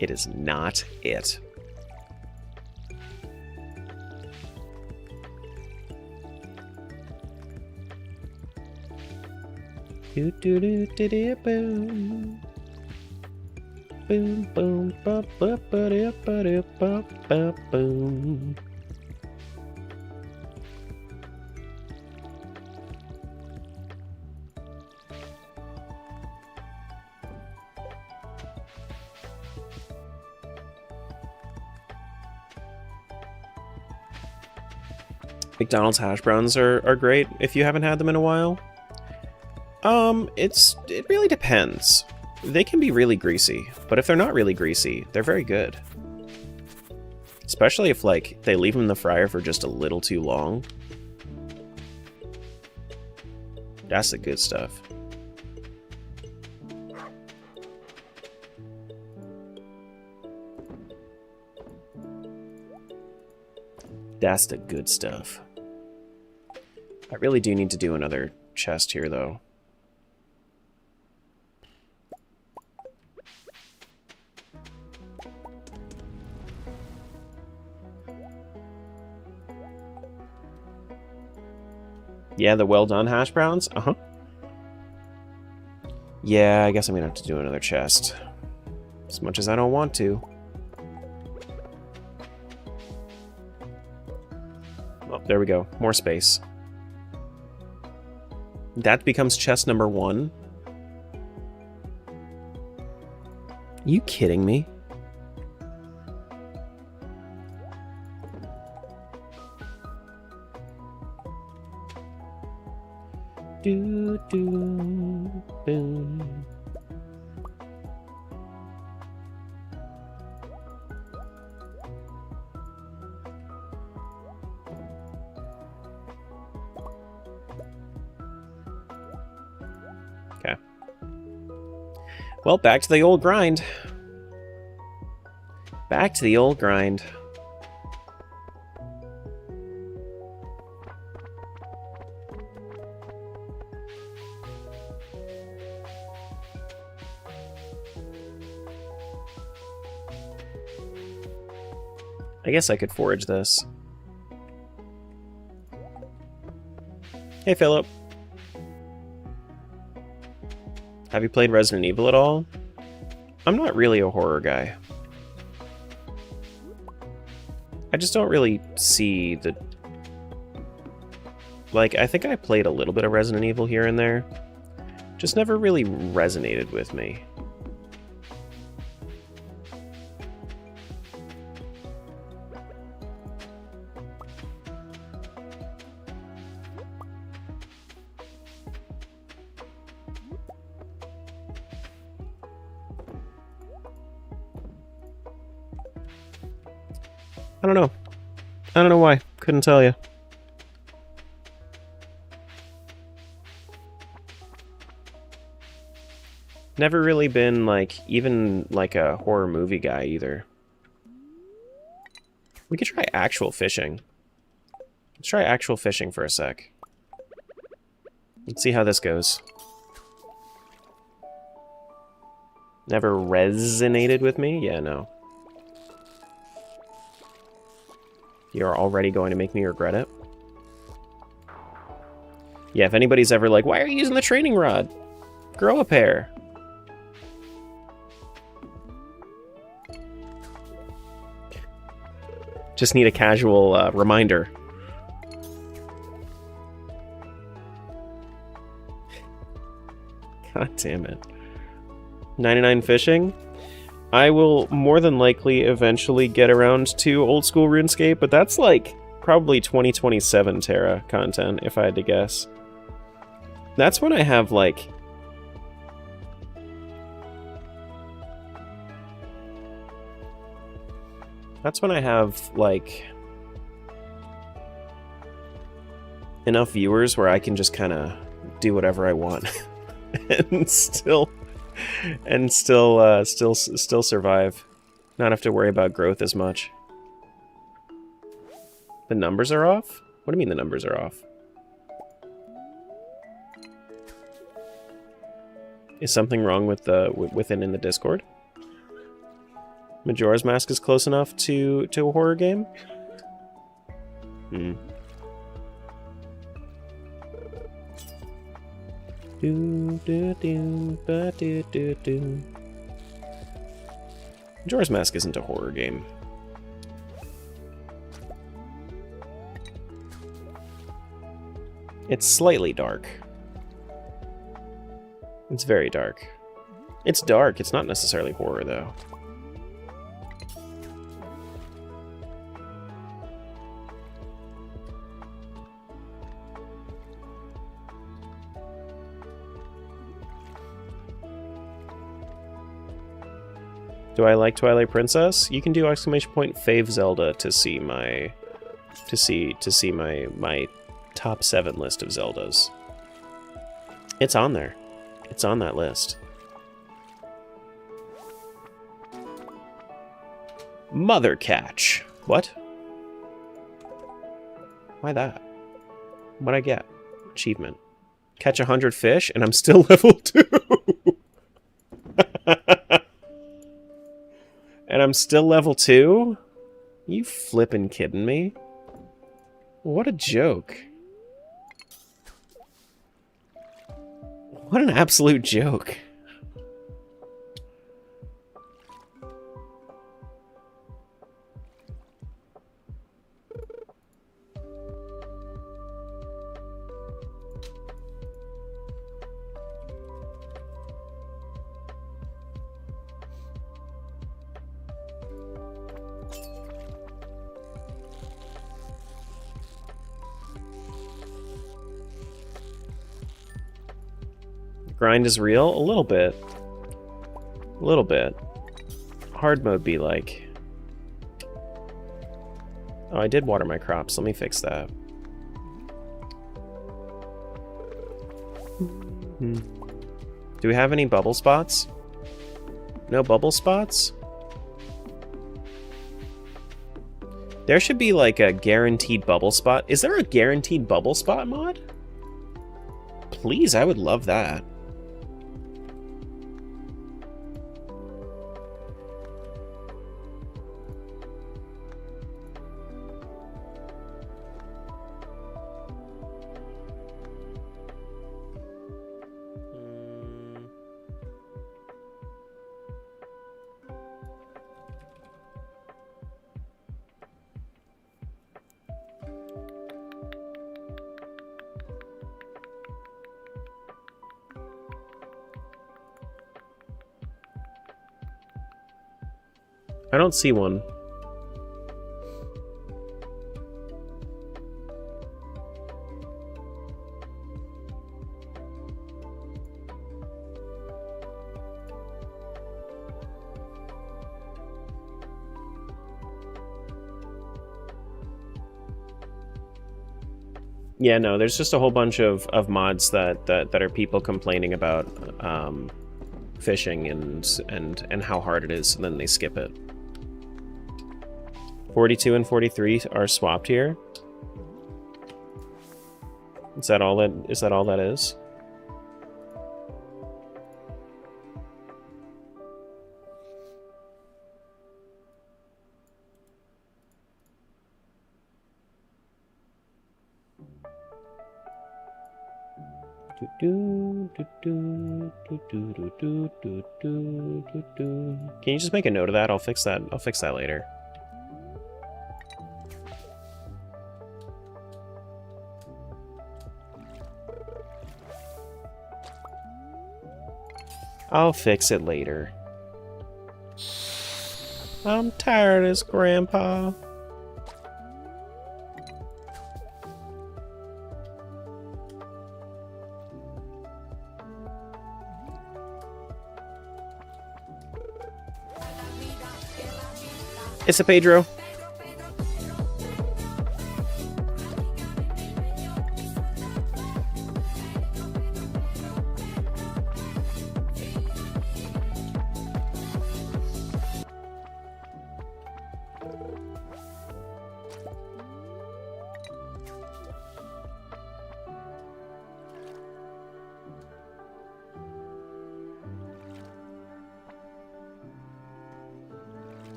S2: It is not it. Do do do do do boom. Boom boom ba ba ba da ba da ba ba boom. McDonald's hash browns are great if you haven't had them in a while. It really depends. They can be really greasy, but if they're not really greasy, they're very good. Especially if, like, they leave them in the fryer for just a little too long. That's the good stuff. That's the good stuff. I really do need to do another chest here, though. Yeah, the well done hash browns? Uh-huh. Yeah, I guess I'm gonna have to do another chest. As much as I don't want to. Oh, there we go. More space. That becomes chest number 1. You kidding me? Do do boom. Okay. Well, back to the old grind. Back to the old grind. I guess I could forage this. Hey, Philip. Have you played Resident Evil at all? I'm not really a horror guy. I just don't really see the... Like, I think I played a little bit of Resident Evil here and there. Just never really resonated with me. I don't know. I don't know why. Couldn't tell you. Never really been, like, even, like, a horror movie guy, either. We could try actual fishing. Let's try actual fishing for a sec. Let's see how this goes. Never resonated with me? Yeah, no. You're already going to make me regret it? Yeah, if anybody's ever like, why are you using the training rod? Grow a pair. Just need a casual reminder. God damn it. 99 fishing? I will more than likely eventually get around to old school RuneScape, but that's like probably 2027 Terra content, if I had to guess. That's when I have like... That's when I have like... enough viewers where I can just kind of do whatever I want. and still survive. Not have to worry about growth as much. The numbers are off? What do you mean the numbers are off? Is something wrong with the within in the Discord? Majora's Mask is close enough to a horror game? Hmm. Majora's Mask isn't a horror game. It's slightly dark. It's very dark. It's dark, it's not necessarily horror, though. Do I like Twilight Princess? You can do !fave Zelda to see my my top 7 list of Zeldas. It's on there. It's on that list. Mother catch. What? Why that? What'd I get? Achievement. Catch 100 fish and I'm still level 2. And I'm still level 2? You flippin' kidding me? What a joke. What an absolute joke. Grind is real? A little bit. A little bit. Hard mode be like... Oh, I did water my crops. Let me fix that. Do we have any bubble spots? No bubble spots? There should be like a guaranteed bubble spot. Is there a guaranteed bubble spot mod? Please, I would love that. I don't see one. Yeah, no, there's just a whole bunch of mods that are people complaining about fishing and how hard it is, and then they skip it. 42 and 43 are swapped here. Is that all that is? Can you just make a note of that? I'll fix that. I'll fix that later. I'll fix it later. I'm tired of this, Grandpa. It's a Pedro.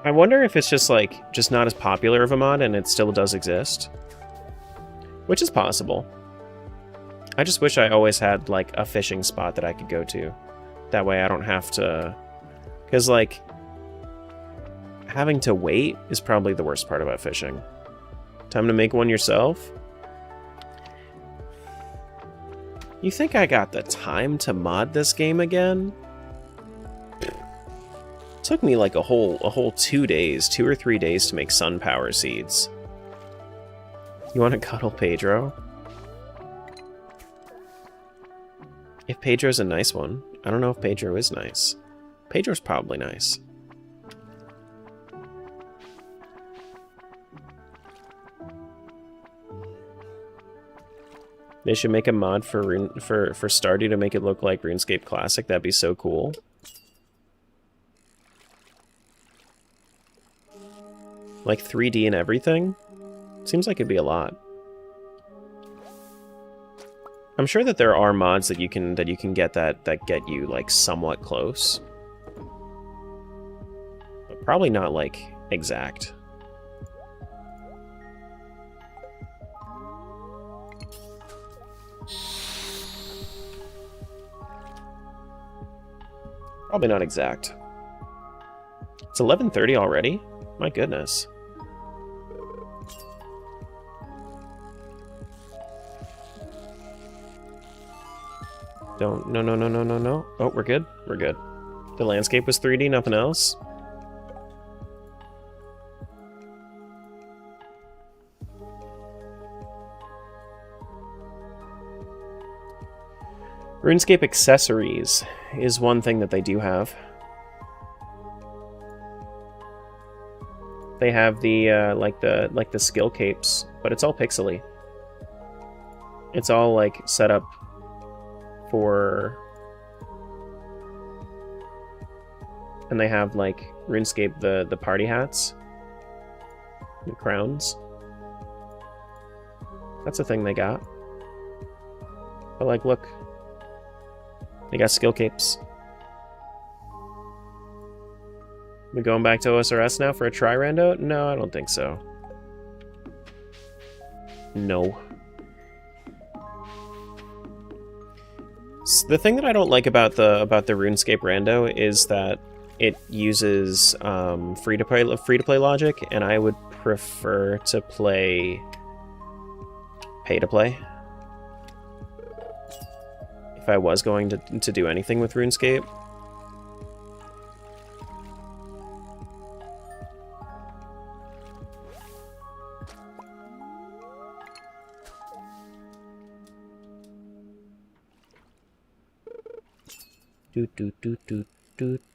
S2: I wonder if it's just not as popular of a mod and it still does exist. Which is possible. I just wish I always had like a fishing spot that I could go to. That way I don't have to, cuz like having to wait is probably the worst part about fishing. Time to make one yourself? You think I got the time to mod this game again? Took me like a whole 2 days, 2 or 3 days to make sun power seeds. You want to cuddle Pedro? If Pedro's a nice one. I don't know if Pedro is nice. Pedro's probably nice. They should make a mod for Stardew to make it look like RuneScape Classic. That'd be so cool. Like 3D and everything? Seems like it'd be a lot. I'm sure that there are mods that you can get that get you like somewhat close. But probably not like exact. Probably not exact. It's 11:30 already? My goodness. No. Oh, we're good? We're good. The landscape was 3D, nothing else? RuneScape accessories is one thing that they do have. They have the like the skill capes, but it's all pixely. It's all like set up for, and they have like RuneScape the party hats, the crowns. That's a thing they got. But like, look, they got skill capes. We going back to OSRS now for a try-rando? No, I don't think so. No. The thing that I don't like about the RuneScape rando is that it uses free-to-play logic, and I would prefer to play pay-to-play if I was going to do anything with RuneScape.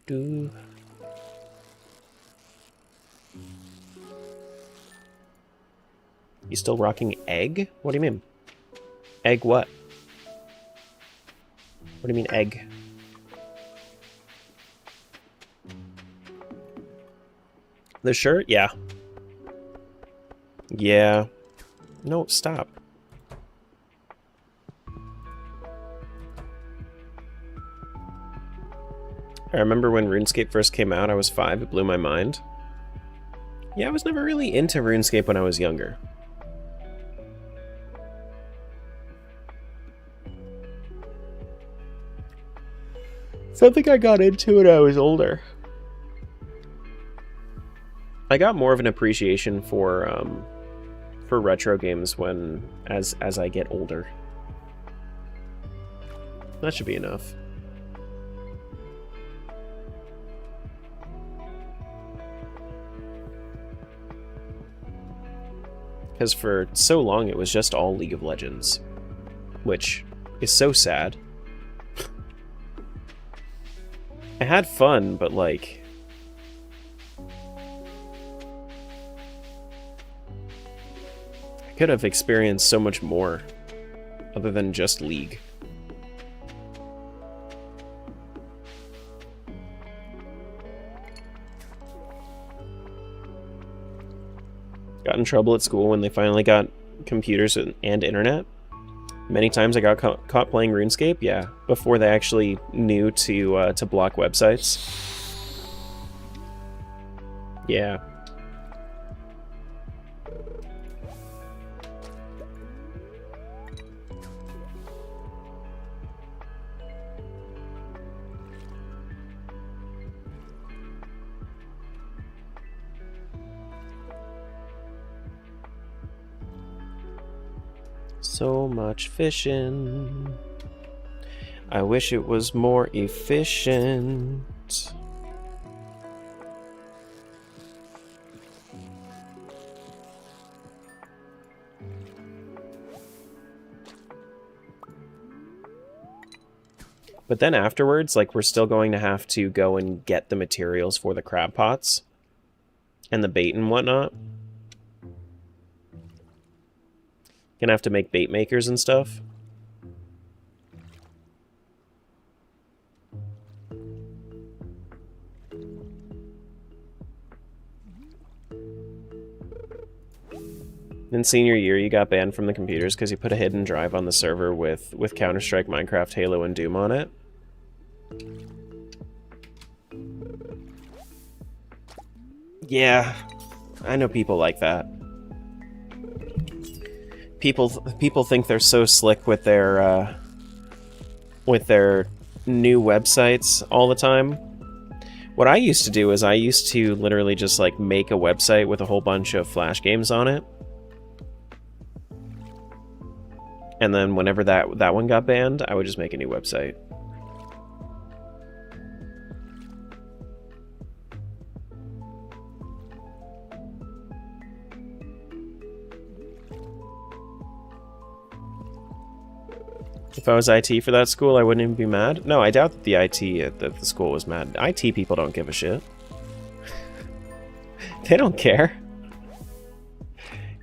S2: Do. You still rocking egg? What do you mean? Egg what? What do you mean egg? The shirt? Yeah. Yeah. No, stop. I remember when RuneScape first came out, I was 5, it blew my mind. Yeah, I was never really into RuneScape when I was younger. Something I got into when I was older. I got more of an appreciation for retro games as I get older. That should be enough. Because for so long it was just all League of Legends, which is so sad. I had fun, but like... I could have experienced so much more, other than just League. Got in trouble at school when they finally got computers and internet. Many times I got caught playing RuneScape, yeah, before they actually knew to block websites. Yeah. So much fishing. I wish it was more efficient. But then afterwards, like, we're still going to have to go and get the materials for the crab pots and the bait and whatnot. Gonna have to make bait makers and stuff. In senior year, you got banned from the computers because you put a hidden drive on the server with Counter-Strike, Minecraft, Halo, and Doom on it. Yeah, I know people like that. People think they're so slick with their new websites all the time. What I used to do is I used to literally just like make a website with a whole bunch of Flash games on it. And then whenever that one got banned, I would just make a new website. If I was IT for that school, I wouldn't even be mad. No, I doubt that the IT at the school was mad. IT people don't give a shit. They don't care.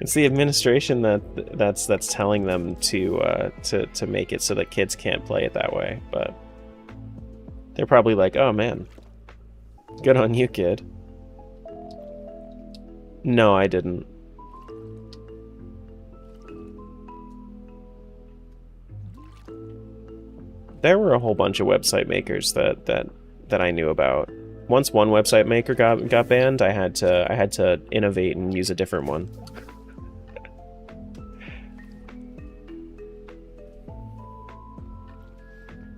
S2: It's the administration that's telling them to make it so that kids can't play it that way. But they're probably like, "Oh man, good on you, kid." No, I didn't. There were a whole bunch of website makers that I knew about. Once one website maker got banned, I had to innovate and use a different one.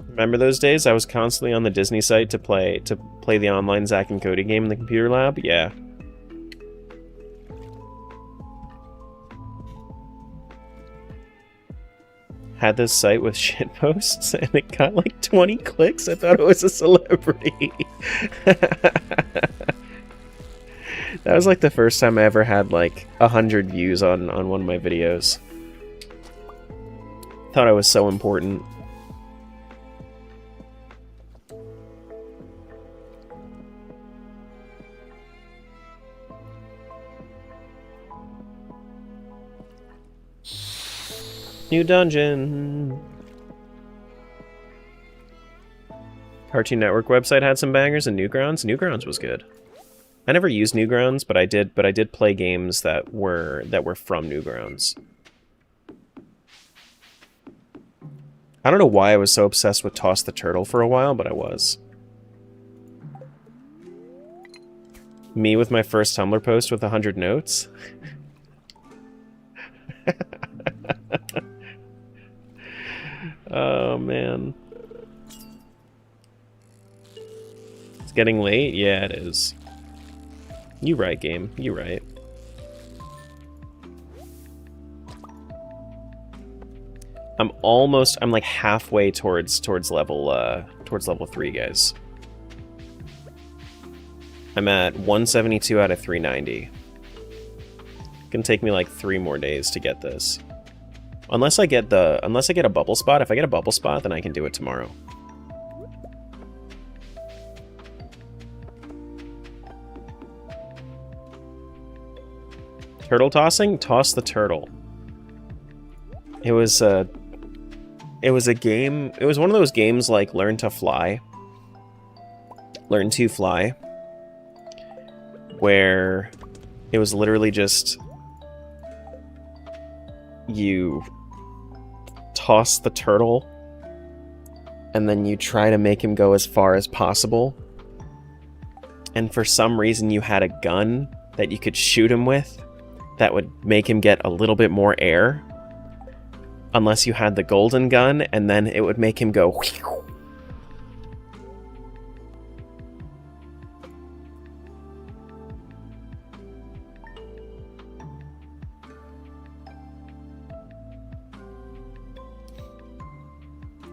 S2: Remember those days? I was constantly on the Disney site to play the online Zack and Cody game in the computer lab. Yeah. Had this site with shitposts and it got like 20 clicks. I thought it was a celebrity. That was like the first time I ever had like 100 views on one of my videos. Thought I was so important. New dungeon. Cartoon Network website had some bangers, and Newgrounds. Newgrounds was good. I never used Newgrounds, but I did play games that were from Newgrounds. I don't know why I was so obsessed with Toss the Turtle for a while, but I was. Me with my first Tumblr post with 100 notes. Oh, man. It's getting late? Yeah, it is. You right, game. You right. I'm like halfway towards level 3, guys. I'm at 172 out of 390. It's gonna take me like 3 more days to get this. Unless I get a bubble spot. If I get a bubble spot, then I can do it tomorrow. Turtle tossing? Toss the turtle. It was a game. It was one of those games like Learn to Fly. Learn to Fly. Where it was literally just you toss the turtle and then you try to make him go as far as possible. And for some reason you had a gun that you could shoot him with that would make him get a little bit more air. Unless you had the golden gun, and then it would make him go whew.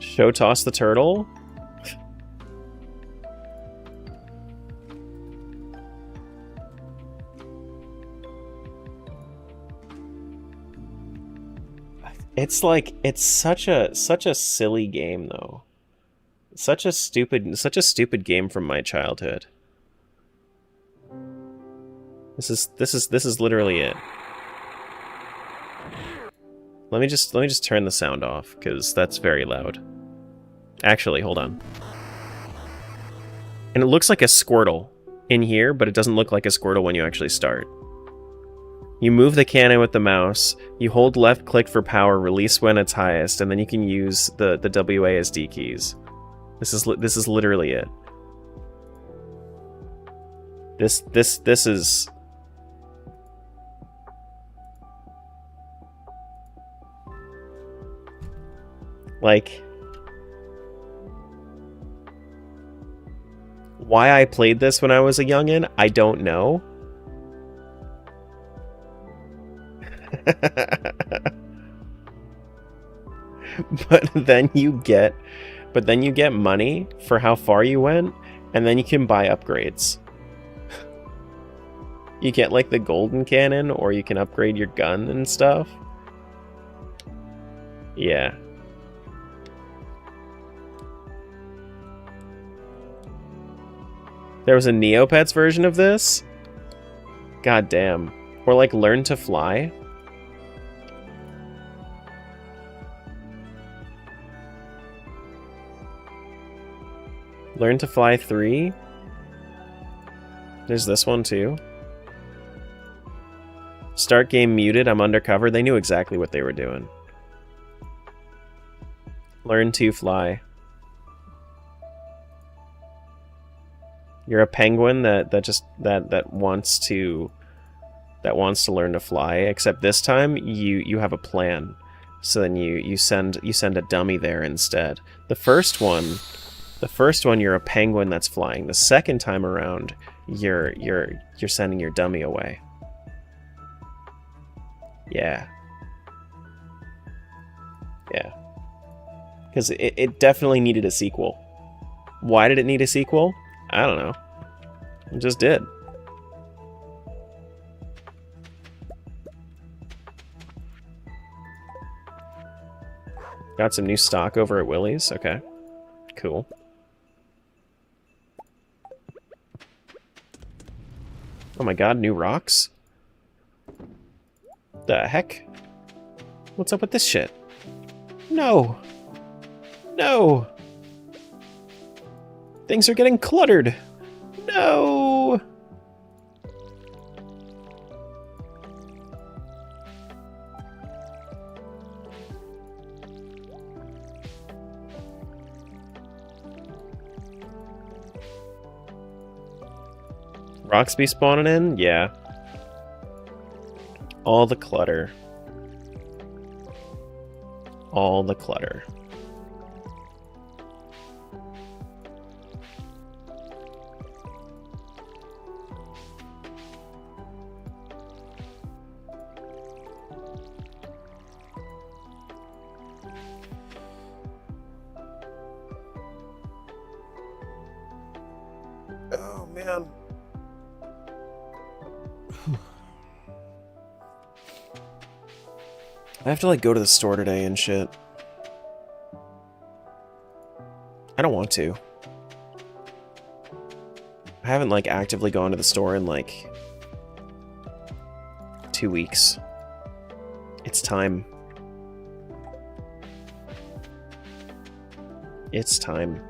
S2: Show Toss the Turtle? It's like, it's such a silly game though. Such a stupid game from my childhood. This is literally it. Let me just turn the sound off, because that's very loud. Actually, hold on. And it looks like a Squirtle in here, but it doesn't look like a Squirtle when you actually start. You move the cannon with the mouse, you hold left click for power, release when it's highest, and then you can use the WASD keys. This is literally it. This is... Like... Why I played this when I was a youngin', I don't know. But then you get money for how far you went, and then you can buy upgrades. You get like the golden cannon, or you can upgrade your gun and stuff. Yeah. There was a Neopets version of this? God damn. Or like Learn to Fly? Learn to Fly 3? There's this one too. Start game muted, I'm undercover. They knew exactly what they were doing. Learn to Fly. You're a penguin that wants to learn to fly, except this time you have a plan. So then you send a dummy there instead. The first one you're a penguin that's flying. The second time around you're sending your dummy away. Yeah. Yeah. Because it definitely needed a sequel. Why did it need a sequel? I don't know. It just did. Got some new stock over at Willie's. Okay. Cool. Oh my god, new rocks? The heck? What's up with this shit? No! No! Things are getting cluttered. No. Rocks be spawning in? Yeah. All the clutter. All the clutter. Oh, man. I have to, like, go to the store today and shit. I don't want to. I haven't, like, actively gone to the store in, like, 2 weeks. It's time. It's time.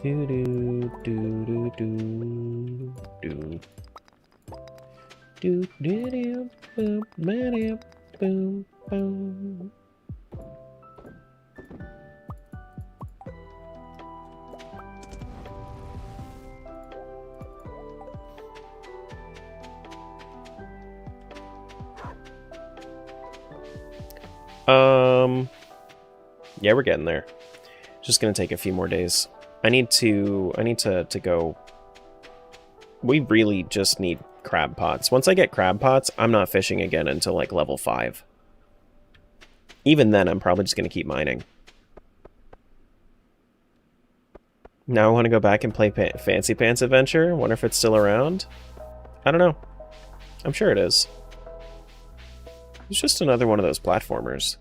S2: Do do do do do do do do do boom boom boom boom. Yeah, we're getting there. Just gonna take a few more days. I need to go. We really just need crab pots. Once I get crab pots, I'm not fishing again until like level 5. Even then, I'm probably just gonna keep mining. Now I want to go back and play Fancy Pants Adventure. Wonder if it's still around. I don't know. I'm sure it is. It's just another one of those platformers.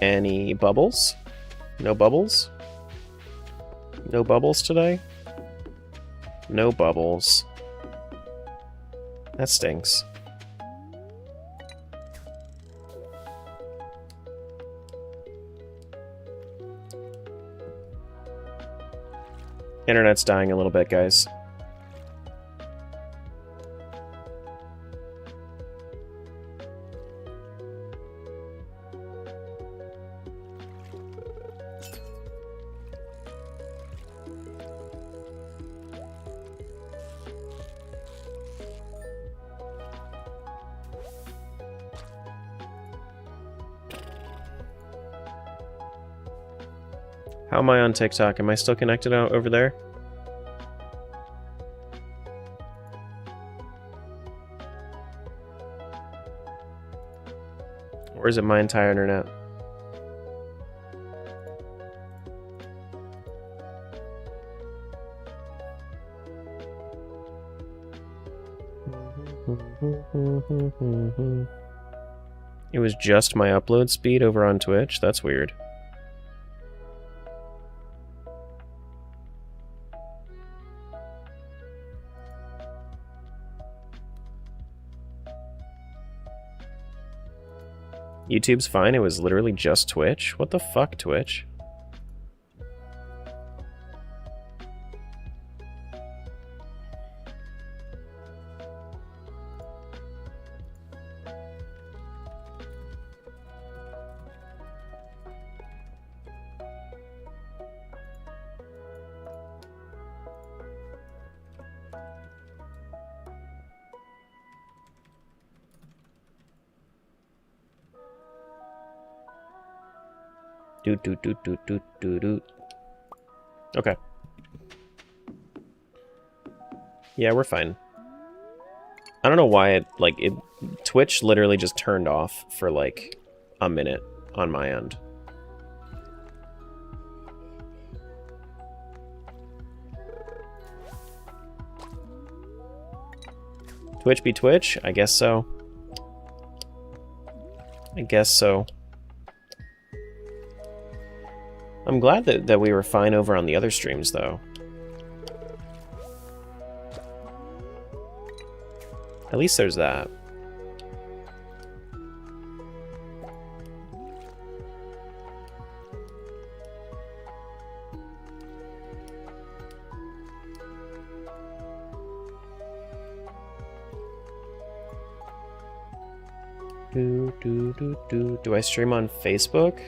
S2: Any bubbles? No bubbles? No bubbles today? No bubbles. That stinks. Internet's dying a little bit, guys. How am I on TikTok? Am I still connected out over there? Or is it my entire internet? It was just my upload speed over on Twitch? That's weird. YouTube's fine, it was literally just Twitch? What the fuck, Twitch? Do. Okay. Yeah, we're fine. I don't know why Twitch literally just turned off for like a minute on my end. Twitch be Twitch? I guess so. I guess so. I'm glad that we were fine over on the other streams, though. At least there's that. Do I stream on Facebook?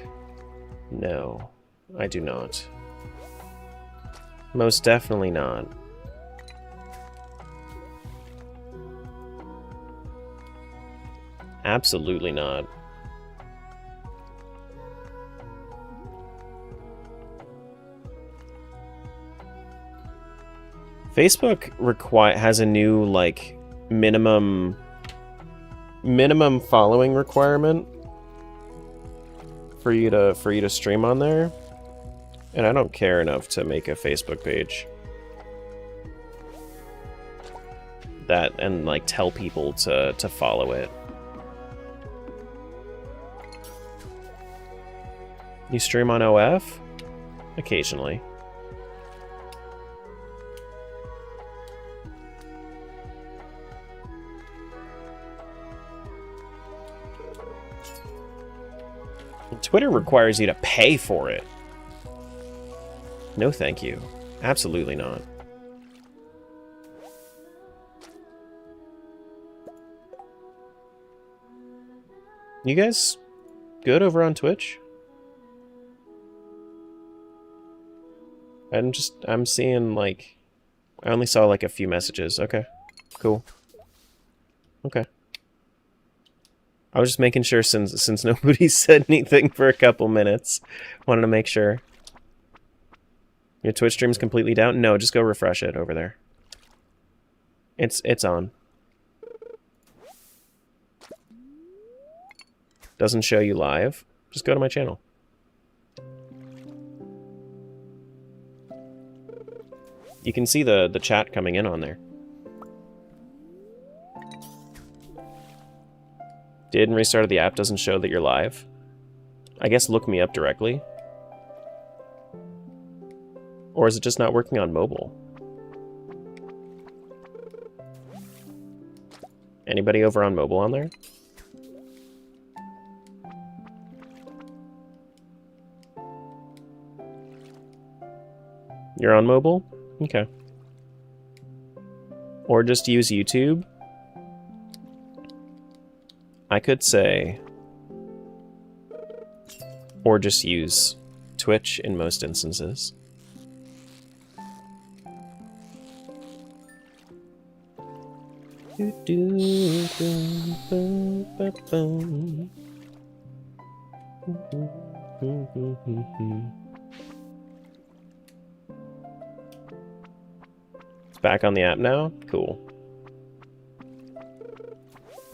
S2: No, I do not. Most definitely not. Absolutely not. Facebook has a new like minimum following requirement for you to stream on there, and I don't care enough to make a Facebook page that and like tell people to follow it. You stream on OF? Occasionally. Twitter requires you to pay for it. No thank you. Absolutely not. You guys good over on Twitch? I'm seeing like, I only saw like a few messages. Okay, cool. Okay. I was just making sure since nobody said anything for a couple minutes. Wanted to make sure. Your Twitch stream's completely down? No, just go refresh it over there. It's on. Doesn't show you live? Just go to my channel. You can see the chat coming in on there. Did and restarted the app doesn't show that you're live. I guess look me up directly. Or is it just not working on mobile? Anybody over on mobile on there? You're on mobile? Okay. Or just use YouTube. I could say, or just use Twitch in most instances. It's back on the app now? Cool.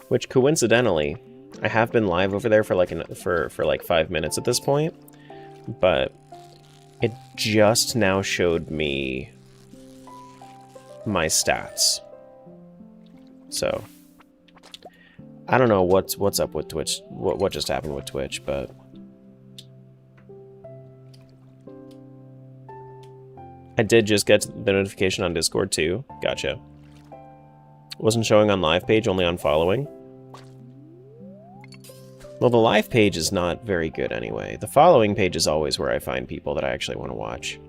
S2: Which coincidentally, I have been live over there for like for like 5 minutes at this point, but it just now showed me my stats. So I don't know what's up with Twitch, what just happened with Twitch, but I did just get the notification on Discord too. Gotcha. Wasn't showing on live page, only on following. Well, the live page is not very good anyway. The following page is always where I find people that I actually want to watch.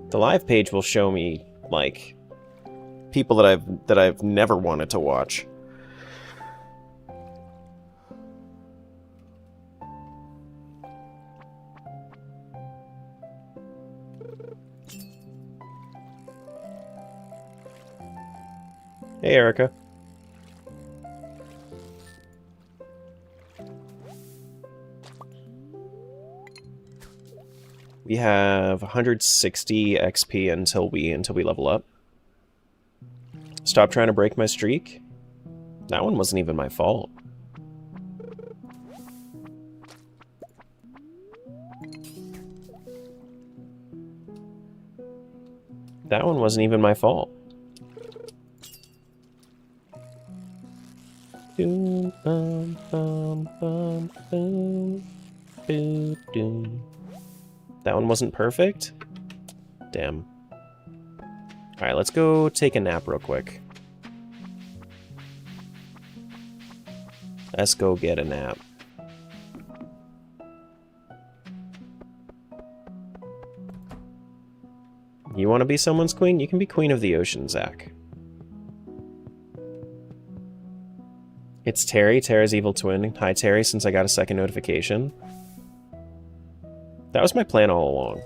S2: The live page will show me like people that I've never wanted to watch. Hey, Erica. We have 160 XP until we level up. Stop trying to break my streak. That one wasn't even my fault. That one wasn't even my fault. Boom, bum, bum, bum, boom, boo, doom. That one wasn't perfect? Damn. Alright, let's go take a nap real quick. Let's go get a nap. You want to be someone's queen? You can be queen of the ocean, Zach. It's Terry, Tara's evil twin. Hi, Terry, since I got a second notification. That was my plan all along.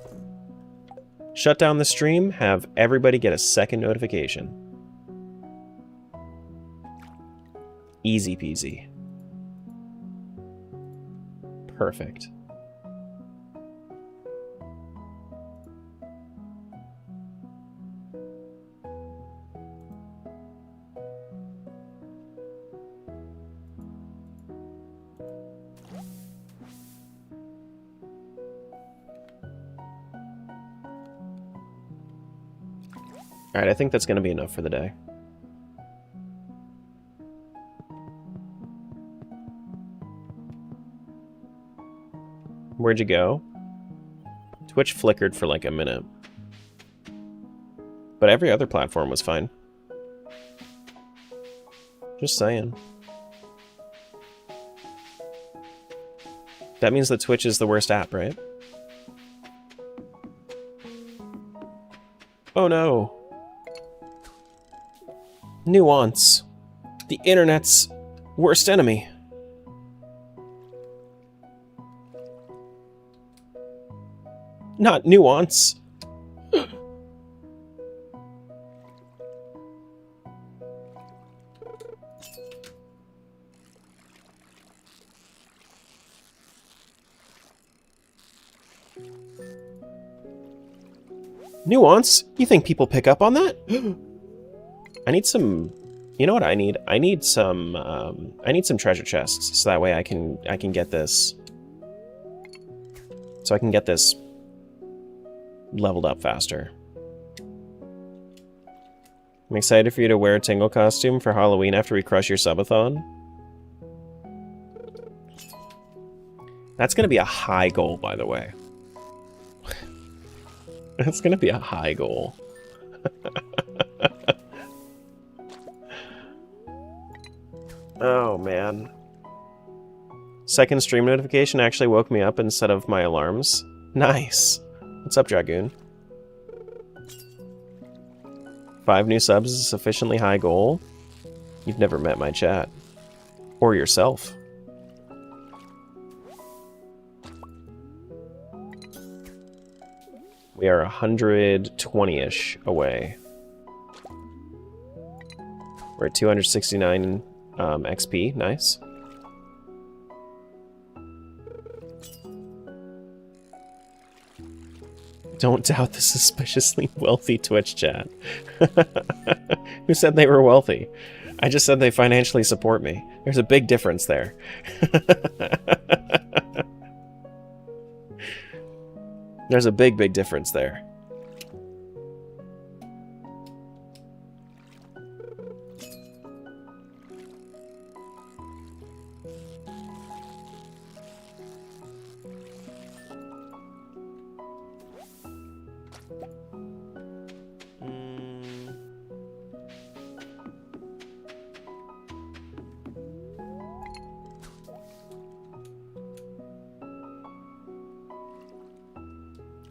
S2: Shut down the stream, have everybody get a second notification. Easy peasy. Perfect. Alright, I think that's going to be enough for the day. Where'd you go? Twitch flickered for like a minute. But every other platform was fine. Just saying. That means that Twitch is the worst app, right? Oh no. Nuance. The internet's worst enemy. Not nuance. Nuance? You think people pick up on that? I need some... You know what I need? I need some treasure chests, so that way I can get this... So I can get this leveled up faster. I'm excited for you to wear a Tingle costume for Halloween after we crush your subathon. That's gonna be a high goal, by the way. That's gonna be a high goal. Oh, man. Second stream notification actually woke me up instead of my alarms. Nice. What's up, Dragoon? 5 new subs is a sufficiently high goal? You've never met my chat. Or yourself. We are 120-ish away. We're at 269 XP. Nice. Don't doubt the suspiciously wealthy Twitch chat. Who said they were wealthy? I just said they financially support me. There's a big difference there. There's a big, big difference there.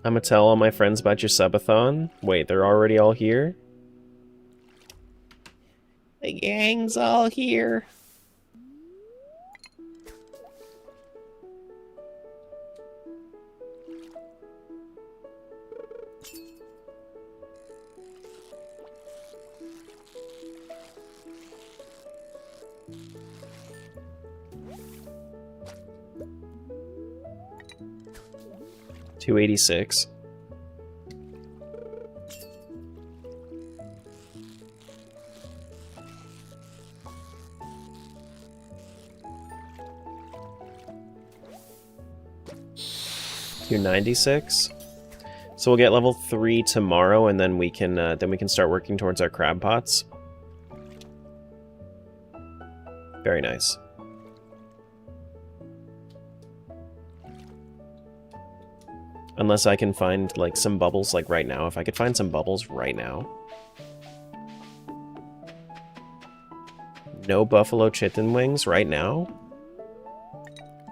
S2: I'm gonna tell all my friends about your subathon. Wait, they're already all here? The gang's all here. $286. $296. So we'll get level 3 tomorrow, and then we can start working towards our crab pots. Very nice. Unless I can find, like, some bubbles, like, right now. If I could find some bubbles right now. No buffalo chicken wings right now?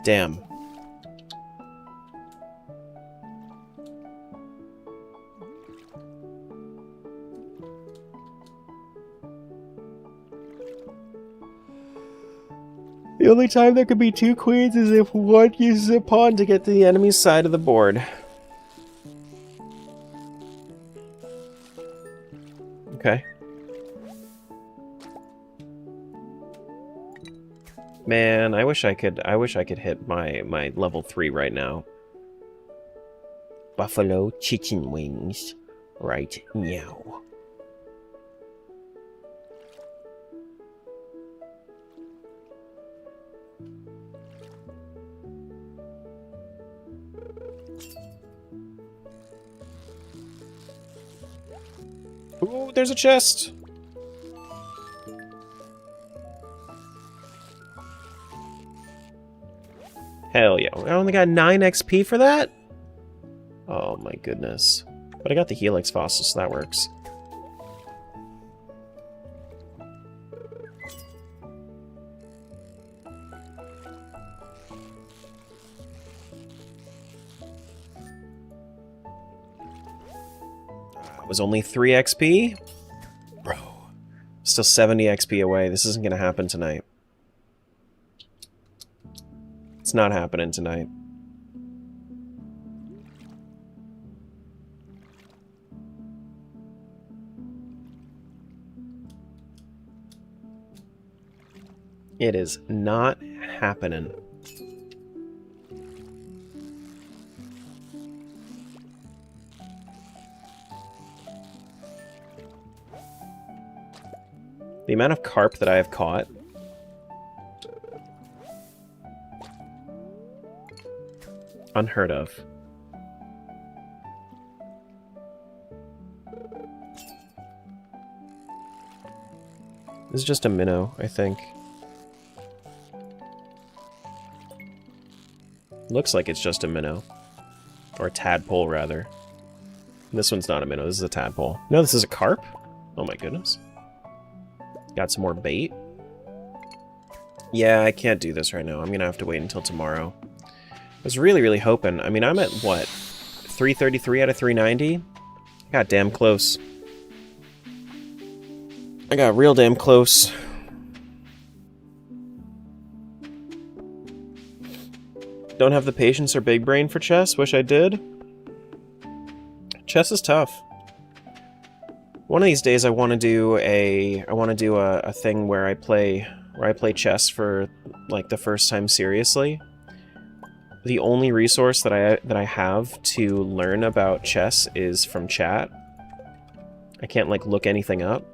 S2: Damn. The only time there could be 2 queens is if one uses a pawn to get to the enemy's side of the board. Okay. Man, I wish I could hit my level 3 right now. Buffalo chicken wings right now. Ooh, there's a chest! Hell yeah. I only got 9 XP for that? Oh my goodness. But I got the Helix fossil, so that works. It was only 3 XP? Bro. Still 70 XP away. This isn't gonna happen tonight. It's not happening tonight. It is not happening. The amount of carp that I have caught. Unheard of. This is just a minnow, I think. Looks like it's just a minnow. Or a tadpole, rather. This one's not a minnow, this is a tadpole. No, this is a carp? Oh my goodness. Got some more bait. Yeah, I can't do this right now. I'm gonna have to wait until tomorrow. I was really, really hoping. I mean, I'm at, what, 333 out of 390? Got damn close. I got real damn close. Don't have the patience or big brain for chess. Wish I did. Chess is tough. One of these days, I want to do a thing where I play chess for like the first time seriously. The only resource that I have to learn about chess is from chat. I can't like look anything up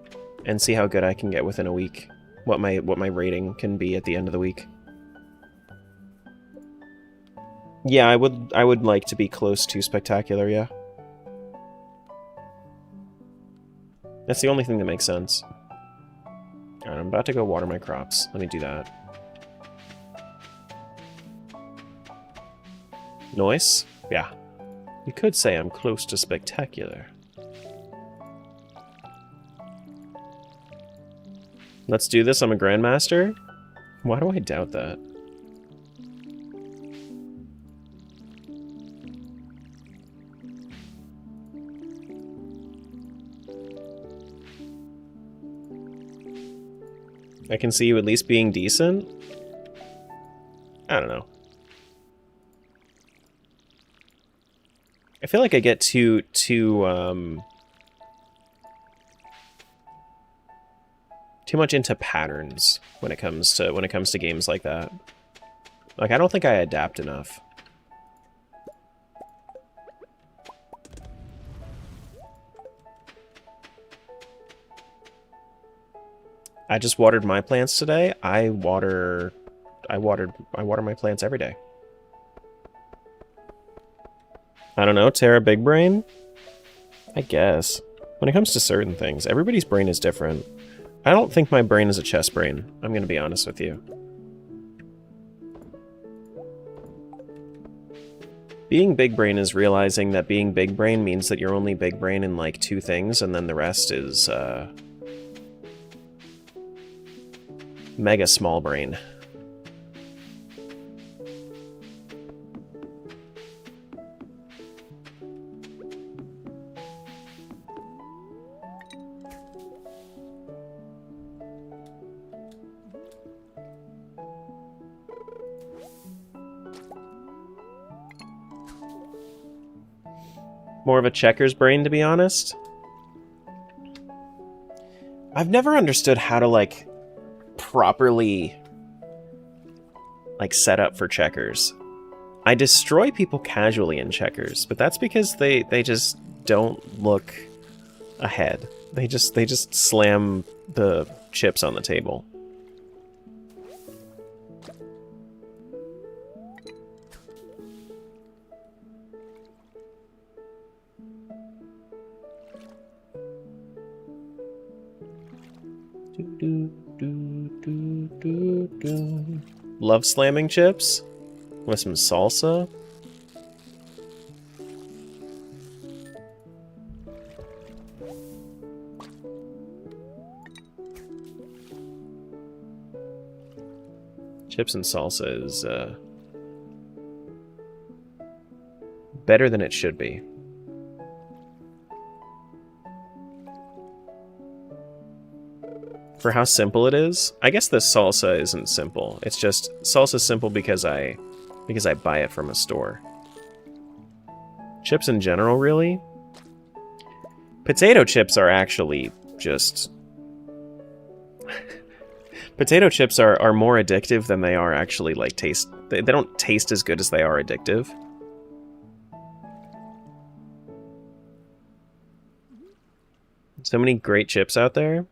S2: and see how good I can get within a week. What my rating can be at the end of the week. Yeah, I would like to be close to spectacular, yeah. That's the only thing that makes sense. Alright, I'm about to go water my crops. Let me do that. Noise? Yeah. You could say I'm close to spectacular. Let's do this, I'm a grandmaster? Why do I doubt that? I can see you at least being decent? I don't know. I feel like I get too much into patterns when it comes to games like that. Like, I don't think I adapt enough. I just watered my plants today. I water my plants every day. I don't know, Terra Big Brain? I guess. When it comes to certain things, everybody's brain is different. I don't think my brain is a chess brain. I'm going to be honest with you. Being big brain is realizing that being big brain means that you're only big brain in like 2 things, and then the rest is mega small brain. More of a checkers brain, to be honest. I've never understood how to, like, properly, like, set up for checkers. I destroy people casually in checkers, but that's because they just don't look ahead. They just slam the chips on the table. Love slamming chips with some salsa. Chips and salsa is better than it should be. For how simple it is, I guess the salsa isn't simple. It's just salsa's simple because I buy it from a store. Chips in general, really? Potato chips are actually just... Potato chips are more addictive than they are actually, like, taste... They don't taste as good as they are addictive. So many great chips out there.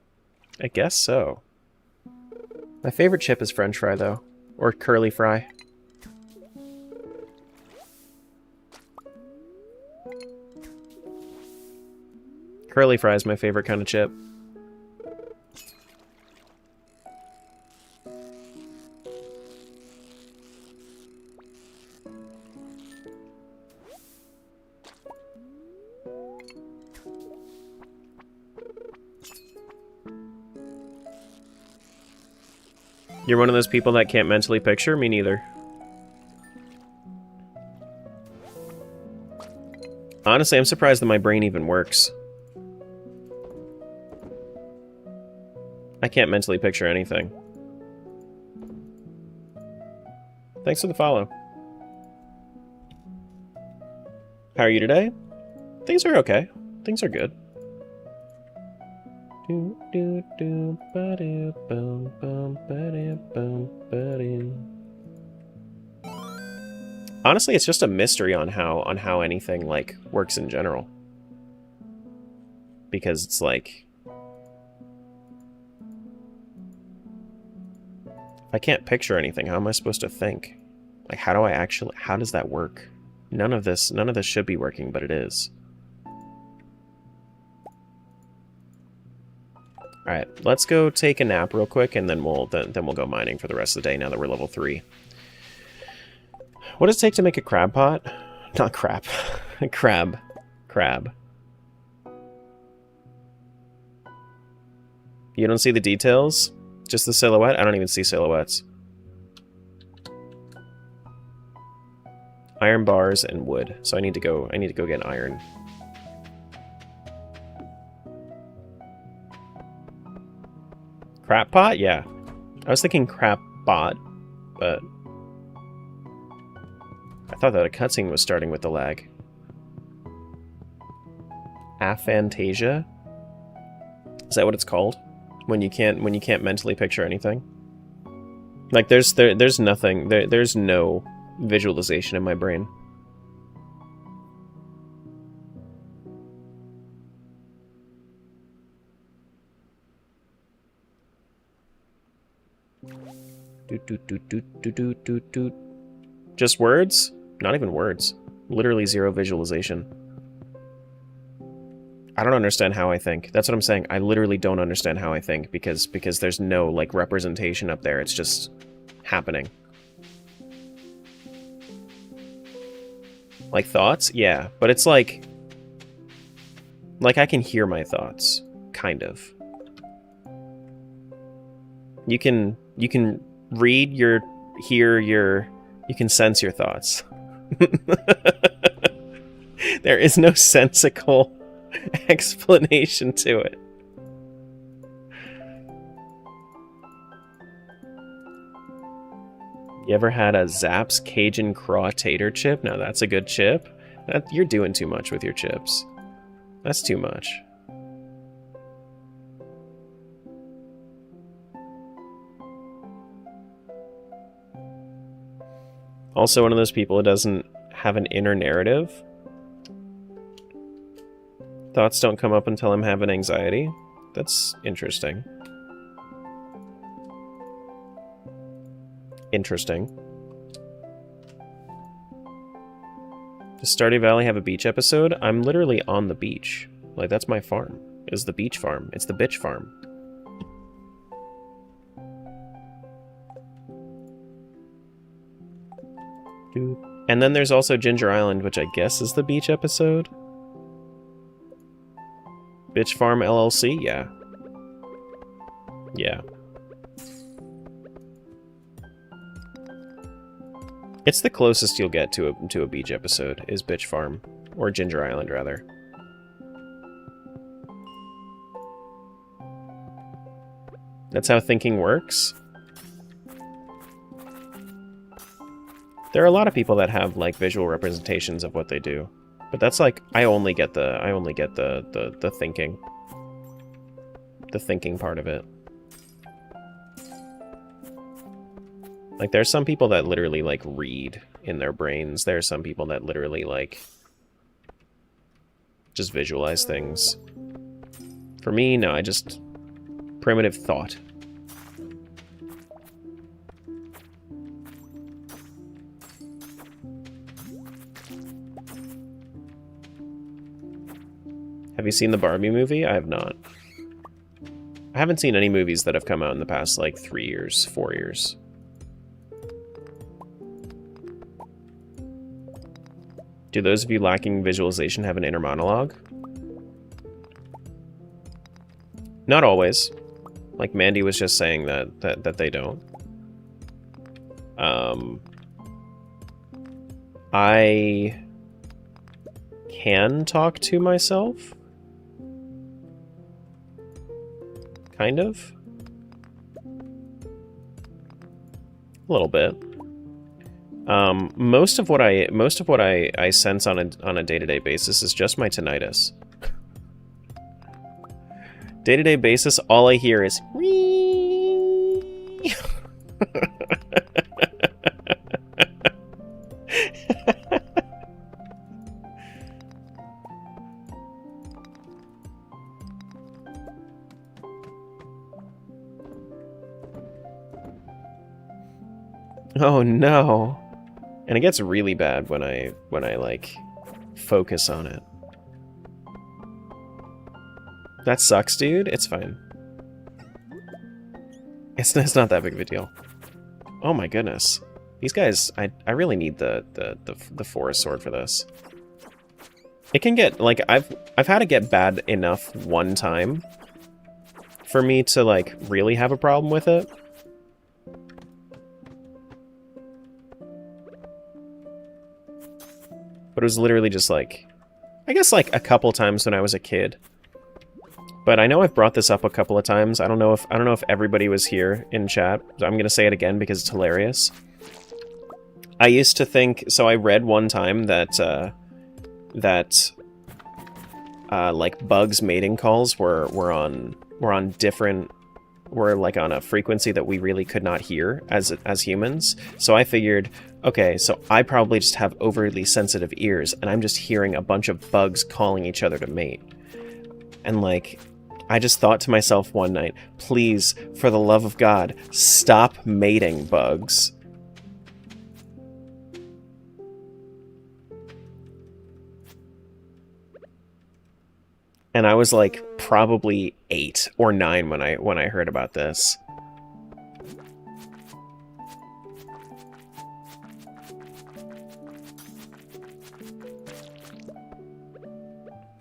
S2: I guess so. My favorite chip is French fry, though. Or curly fry. Curly fry is my favorite kind of chip. You're one of those people that can't mentally picture? Me neither. Honestly, I'm surprised that my brain even works. I can't mentally picture anything. Thanks for the follow. How are you today? Things are okay. Things are good. Honestly, it's just a mystery on how anything like works in general. Because it's like if I can't picture anything, how am I supposed to think? Like how does that work? None of this should be working, but it is. Alright, let's go take a nap real quick, and then we'll go mining for the rest of the day now that we're level 3. What does it take to make a crab pot? Not crap. Crab. Crab. You don't see the details? Just the silhouette? I don't even see silhouettes. Iron bars and wood. So I need to go get iron. Crap pot? Yeah. I was thinking crap bot, but I thought that a cutscene was starting with the lag. Aphantasia? Is that what it's called? When you can't mentally picture anything? Like there's nothing, there's no visualization in my brain. Just words? Not even words. Literally zero visualization. I don't understand how I think. That's what I'm saying. I literally don't understand how I think because there's no like representation up there. It's just happening. Like thoughts? Yeah, but it's like I can hear my thoughts, kind of. You can read your, hear your, you can sense your thoughts. There is no sensical explanation to it. You ever had a Zapp's Cajun Craw Tater chip? Now that's a good chip. You're doing too much with your chips. That's too much. Also one of those people who doesn't have an inner narrative. Thoughts don't come up until I'm having anxiety. That's interesting. Interesting. Does Stardew Valley have a beach episode? I'm literally on the beach. Like, that's my farm. It's the beach farm. It's the bitch farm. And then there's also Ginger Island, which I guess is the beach episode. Bitch Farm LLC? Yeah. Yeah. It's the closest you'll get to a beach episode, is Bitch Farm. Or Ginger Island, rather. That's how thinking works? There are a lot of people that have, like, visual representations of what they do. But that's like, I only get the thinking. The thinking part of it. Like, there's some people that literally, like, read in their brains. There are some people that literally, like, just visualize things. For me, no, I just... primitive thought. Have you seen the Barbie movie? I have not. I haven't seen any movies that have come out in the past, like, 3 years, 4 years. Do those of you lacking visualization have an inner monologue? Not always. Like Mandy was just saying that they don't. I can talk to myself. Kind of. A little bit. Most of what I sense on a day-to-day basis is just my tinnitus. Day-to-day basis, all I hear is oh no. And it gets really bad when I like focus on it. That sucks, dude. It's fine. It's not that big of a deal. Oh my goodness. These guys, I really need the forest sword for this. It can get like I've had it get bad enough one time for me to like really have a problem with it. But it was literally just like, I guess like a couple times when I was a kid. But I know I've brought this up a couple of times. I don't know if everybody was here in chat. So I'm gonna say it again because it's hilarious. I used to think, so I read one time that like bugs mating calls were like on a frequency that we really could not hear as humans. So I figured, okay, so I probably just have overly sensitive ears and I'm just hearing a bunch of bugs calling each other to mate. And like, I just thought to myself one night, please, for the love of God, stop mating, bugs. And I was like probably 8 or 9 when I heard about this.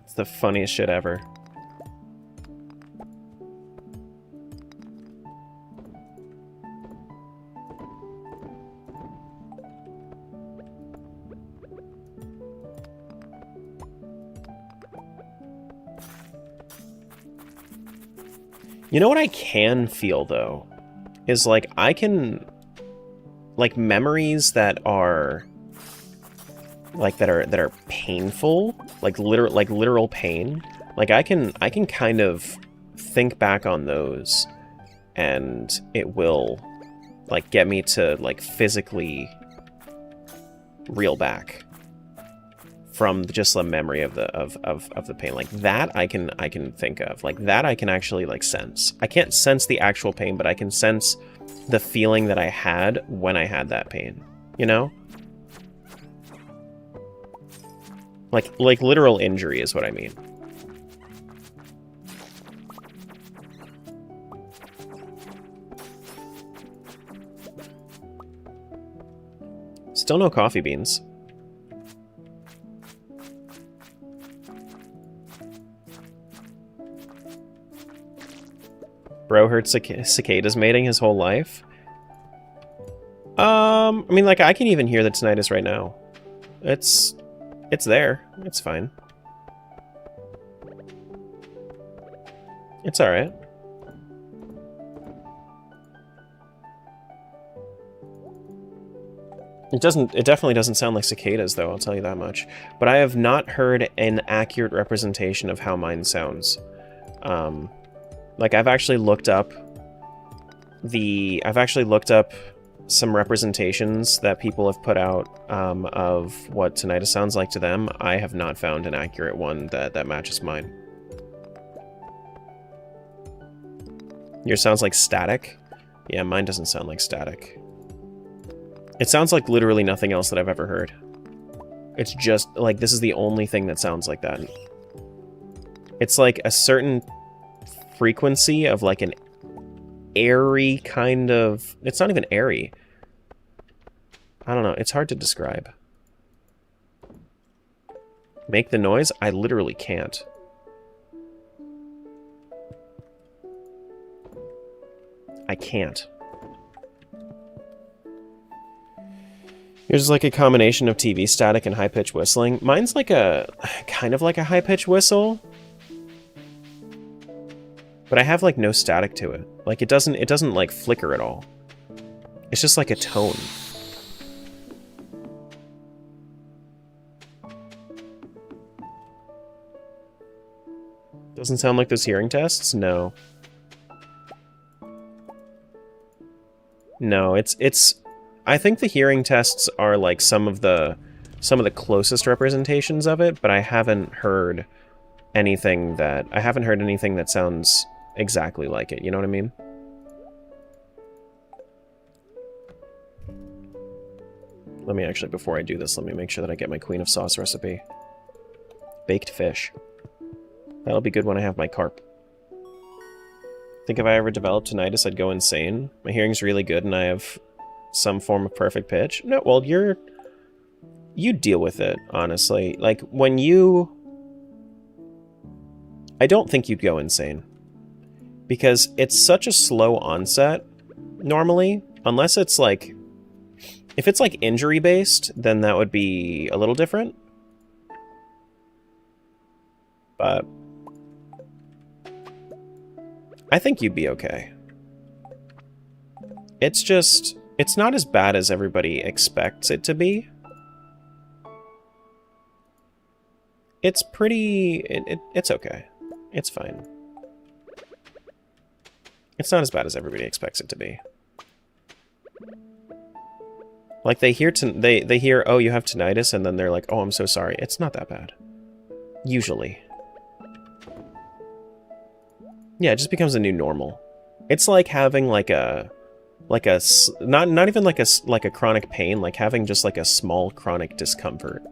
S2: It's the funniest shit ever. You know what I can feel, though? Is, like, I can... Like, memories that are... Like, that are painful, like literal pain. Like, I can kind of think back on those, and it will, like, get me to, like, physically reel back from just the memory of the pain. Like, that I can think of. Like, that I can actually, like, sense. I can't sense the actual pain, but I can sense the feeling that I had when I had that pain, you know? Like literal injury is what I mean. Still no coffee beans. Bro heard cicadas mating his whole life. I mean, like, I can even hear the tinnitus right now. It's there. It's fine. It's alright. It definitely doesn't sound like cicadas, though, I'll tell you that much. But I have not heard an accurate representation of how mine sounds. Like, I've actually looked up some representations that people have put out of what tinnitus sounds like to them. I have not found an accurate one that matches mine. Yours sounds like static? Yeah, mine doesn't sound like static. It sounds like literally nothing else that I've ever heard. It's just, like, this is the only thing that sounds like that. It's like a certain frequency of, like, an airy kind of... It's not even airy. I don't know. It's hard to describe. Make the noise? I literally can't. I can't. Yours is like a combination of TV static and high-pitched whistling. Mine's like a... kind of like a high-pitched whistle. But I have, like, no static to it. Like, it doesn't, like, flicker at all. It's just like a tone. Doesn't sound like those hearing tests? No. No, it's... I think the hearing tests are, like, some of the closest representations of it, but I haven't heard anything that sounds exactly like it, you know what I mean? Let me actually, before I do this, let me make sure that I get my Queen of Sauce recipe. Baked fish. That'll be good when I have my carp. Think if I ever developed tinnitus, I'd go insane. My hearing's really good and I have some form of perfect pitch. No, well, you deal with it, honestly. Like, when you... I don't think you'd go insane. Because it's such a slow onset, normally. Unless it's, like... If it's, like, injury-based, then that would be a little different. But... I think you'd be okay. It's just... It's not as bad as everybody expects it to be. It's pretty... It's okay. It's fine. It's not as bad as everybody expects it to be. Like, they hear, oh, you have tinnitus, and then they're like, oh, I'm so sorry. It's not that bad. Usually. Yeah, it just becomes a new normal. It's like having, like a not even like a chronic pain, like having just like a small chronic discomfort.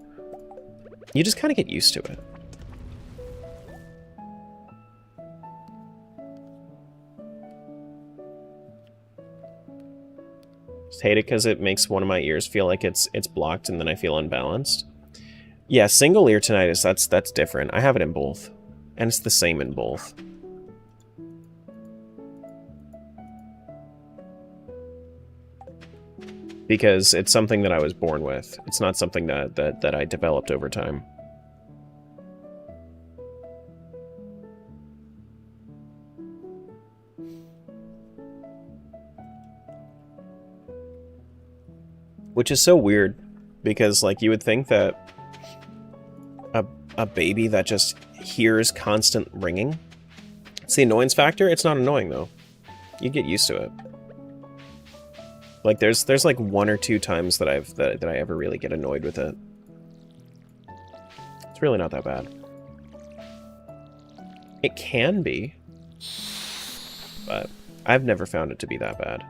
S2: You just kind of get used to it. Just hate it because it makes one of my ears feel like it's blocked and then I feel unbalanced. Yeah, single ear tinnitus, that's different. I have it in both. And it's the same in both. Because it's something that I was born with. It's not something that I developed over time. Which is so weird, because like you would think that a baby that just hears constant ringing. It's the annoyance factor. It's not annoying though. You get used to it. Like there's like 1 or 2 times that I ever really get annoyed with it. It's really not that bad. It can be, but I've never found it to be that bad.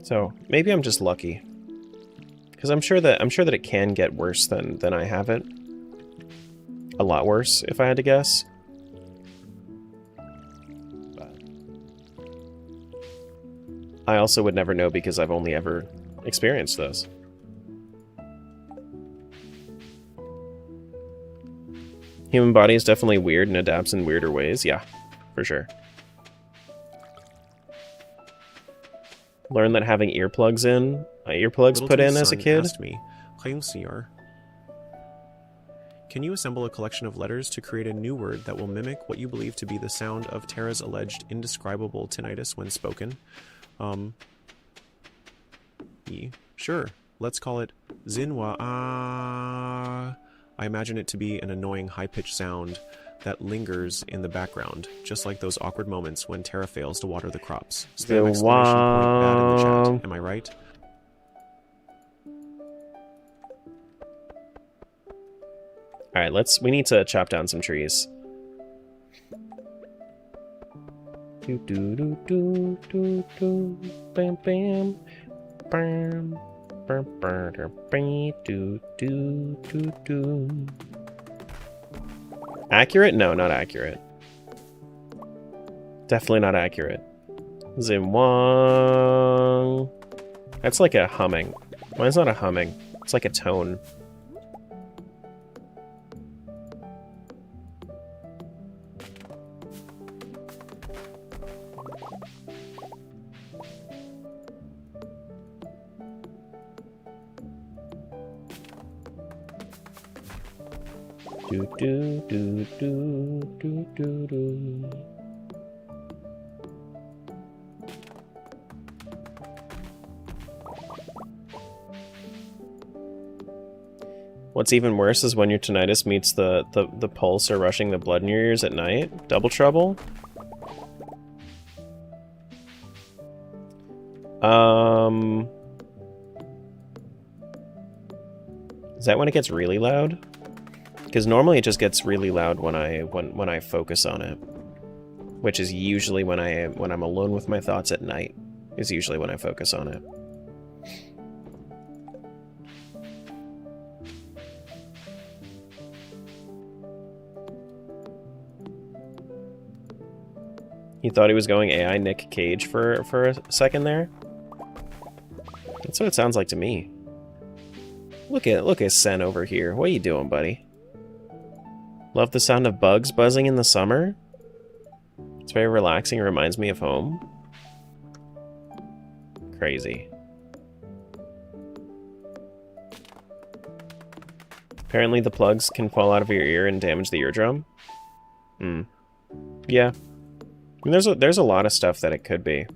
S2: So maybe I'm just lucky, because I'm sure that it can get worse than I have it. A lot worse, if I had to guess. But I also would never know because I've only ever experienced this. Human body is definitely weird and adapts in weirder ways. Yeah, for sure. Learn that having earplugs put in as a kid.
S10: Asked me, Senor, can you assemble a collection of letters to create a new word that will mimic what you believe to be the sound of Terra's alleged indescribable tinnitus when spoken? Sure. Let's call it Zinwa. I imagine it to be an annoying high-pitched sound that lingers in the background, just like those awkward moments when Terra fails to water the crops. Spam exclamation point bad in the chat. Am I right?
S2: Alright, we need to chop down some trees. Do do do do do do bam bam bam bam bam bam do do do do. Accurate? No, not accurate. Definitely not accurate. Zimwang. That's like a humming. Mine's not a humming. It's like a tone. Do do do do do do do. What's even worse is when your tinnitus meets the pulse or rushing the blood in your ears at night. Double trouble? Is that when it gets really loud? Because normally it just gets really loud when I focus on it, which is usually when I'm alone with my thoughts at night. Is usually when I focus on it. You thought he was going AI Nick Cage for a second there? That's what it sounds like to me. Look at Sen over here. What are you doing, buddy? Love the sound of bugs buzzing in the summer. It's very relaxing. It reminds me of home. Crazy. Apparently the plugs can fall out of your ear and damage the eardrum. Yeah. I mean, there's a lot of stuff that it could be.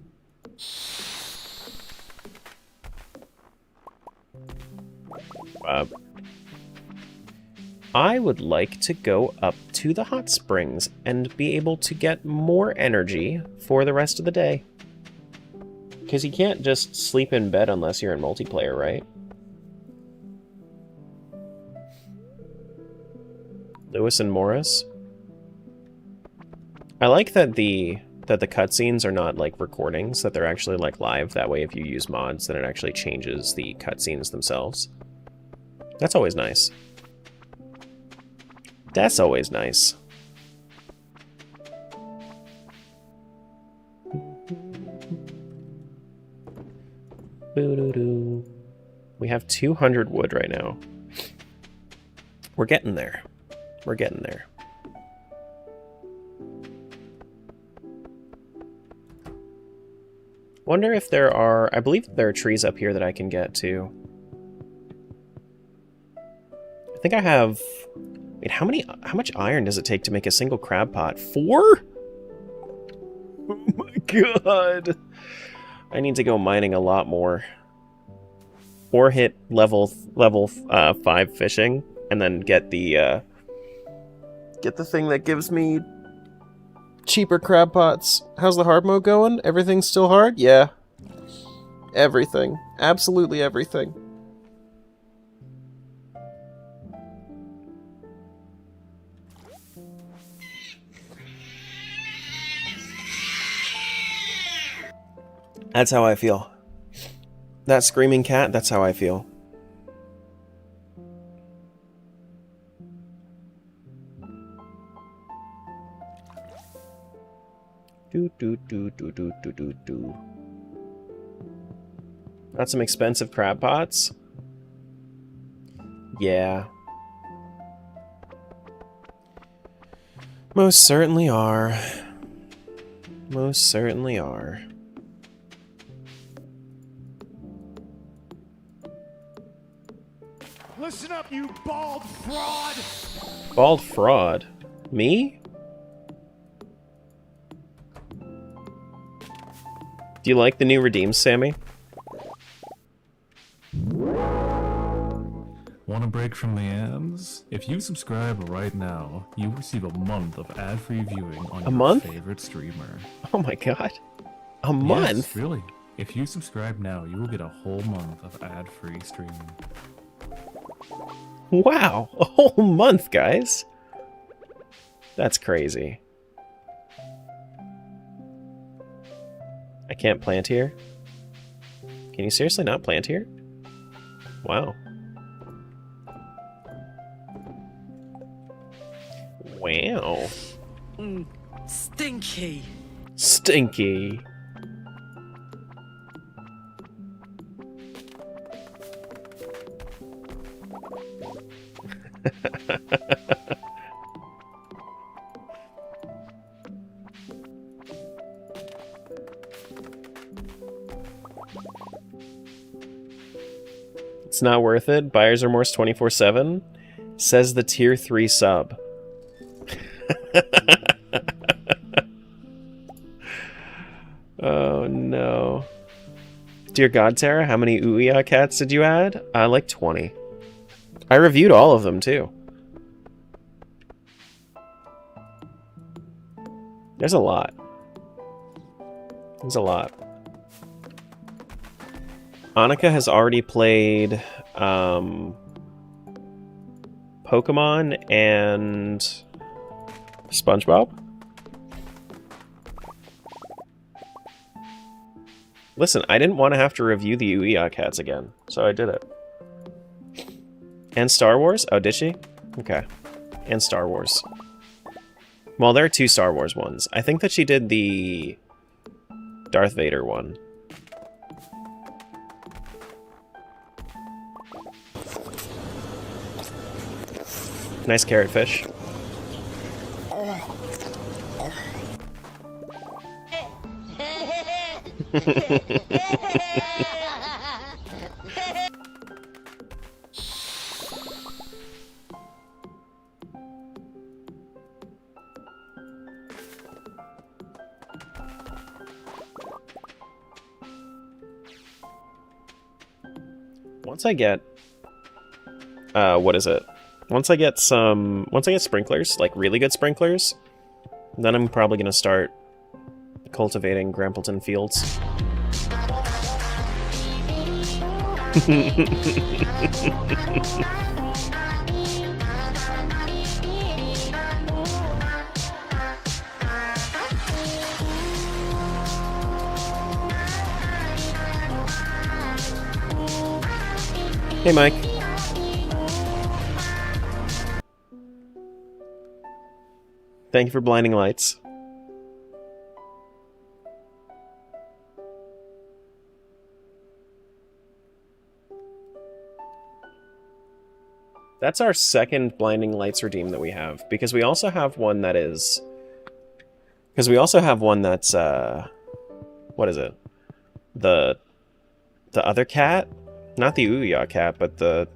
S2: I would like to go up to the hot springs and be able to get more energy for the rest of the day. Because you can't just sleep in bed unless you're in multiplayer, right? Lewis and Morris. I like that the that the cutscenes are not like recordings, that they're actually like live. That way, if you use mods, then it actually changes the cutscenes themselves. That's always nice. That's always nice. Boo-doo-doo. We have 200 wood right now. We're getting there. We're getting there. Wonder if there are... I believe there are trees up here that I can get to. I think I have... Wait, how much iron does it take to make a single crab pot? 4? Oh my god! I need to go mining a lot more. Or hit level 5 fishing, and then get the thing that gives me cheaper crab pots. How's the hard mode going? Everything's still hard? Yeah. Everything. Absolutely everything. That's how I feel. That screaming cat, that's how I feel. Do do do do do do do do. Got some expensive crab pots? Yeah. Most certainly are. Most certainly are.
S9: Listen up, you bald fraud!
S2: Bald fraud? Me? Do you like the new redeems, Sammy?
S11: Want a break from the ads? If you subscribe right now, you receive a month of ad-free viewing on your favorite streamer.
S2: Oh my god. A month?
S11: Yes, really. If you subscribe now, you will get a whole month of ad-free streaming.
S2: Wow, a whole month, guys. That's crazy. I can't plant here? Can you seriously not plant here? Wow. Wow.
S7: Stinky.
S2: Stinky. It's not worth it. Buyer's remorse 24/7. Says the tier 3 sub. Oh no. Dear God, Tara, how many Ouya cats did you add? Like 20. I reviewed all of them too. There's a lot. There's a lot. Annika has already played Pokemon and SpongeBob. Listen, I didn't want to have to review the Ouya cats again, so I did it. And Star Wars? Oh, did she? Okay. And Star Wars. Well, there are 2 Star Wars ones. I think that she did the Darth Vader one. Nice carrot fish. Once I get what is it? Once I get sprinklers, like really good sprinklers, then I'm probably gonna start cultivating Grampleton fields. Hey, Mike. Thank you for blinding lights. That's our second blinding lights redeem that we have, because we also have one that is... Because we also have one that's, what is it? The other cat? Not the Ouya cat, but the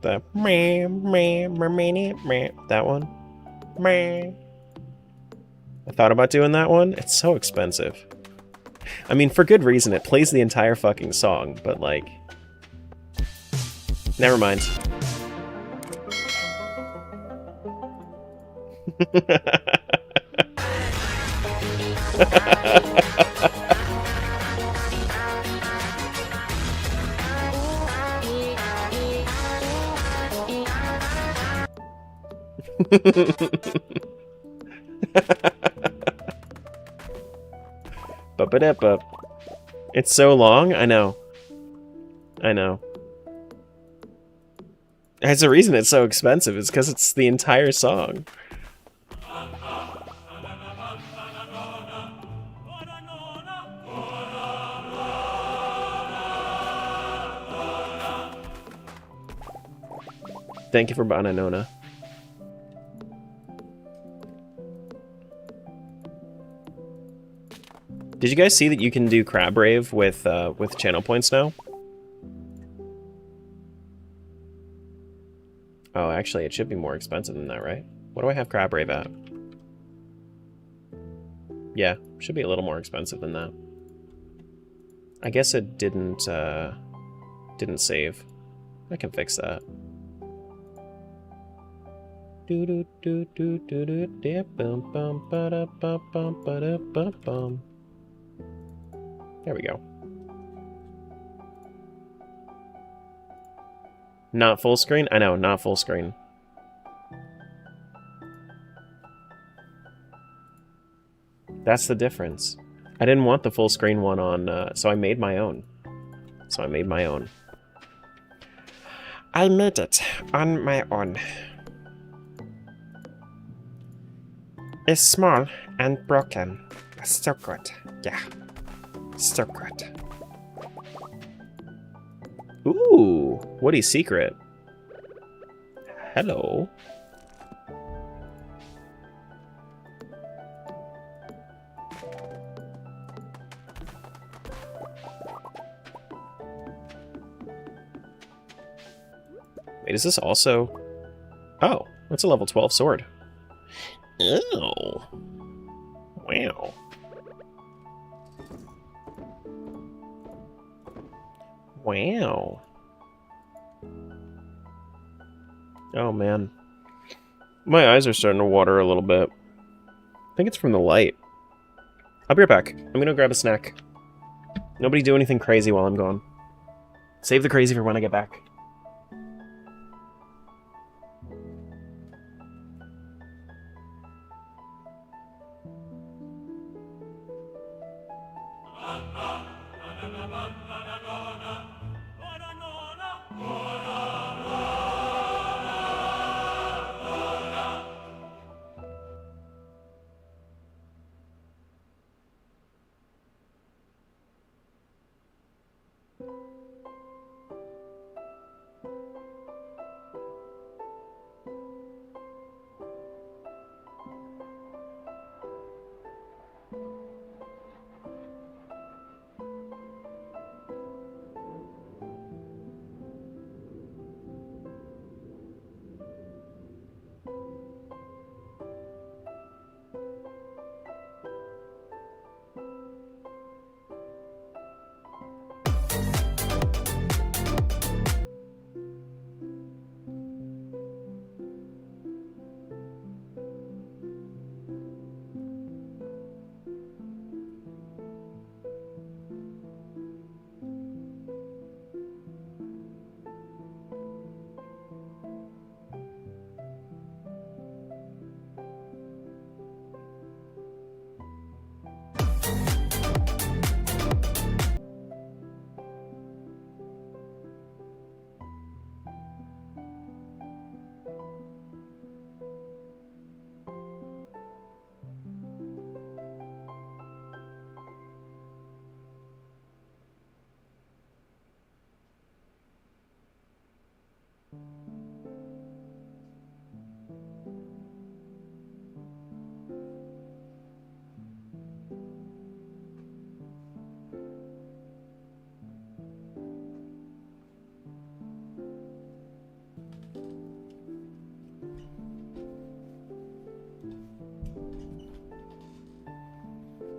S2: that one. I thought about doing that one. It's so expensive. I mean, for good reason. It plays the entire fucking song, but like... Never mind. Ba-ba-da-ba. It's so long? I know. I know. There's a reason it's so expensive. It's because it's the entire song. Thank you for Bananona. Did you guys see that you can do Crab Rave with channel points now? Oh, actually, it should be more expensive than that, right? What do I have Crab Rave at? Yeah, should be a little more expensive than that. I guess it didn't save. I can fix that. There we go. Not full screen? I know, not full screen. That's the difference. I didn't want the full screen one on, so I made my own. I made it on my own. It's small and broken. So good. Yeah. So good. Ooh, Woody's secret. Hello. Wait, is this also... Oh, that's a level 12 sword. Oh. Wow. Wow. Oh, man. My eyes are starting to water a little bit. I think it's from the light. I'll be right back. I'm gonna grab a snack. Nobody do anything crazy while I'm gone. Save the crazy for when I get back.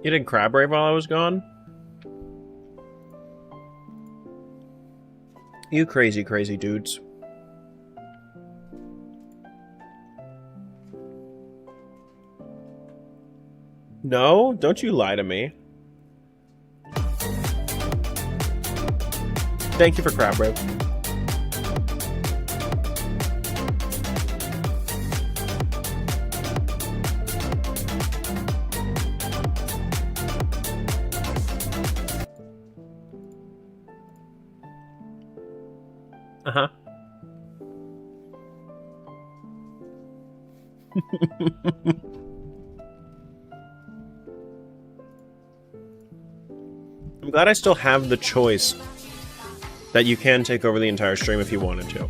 S2: You did crab rave while I was gone? You crazy, crazy dudes. No, don't you lie to me. Thank you for crab rave. Uh-huh. I'm glad I still have the choice that you can take over the entire stream if you wanted to.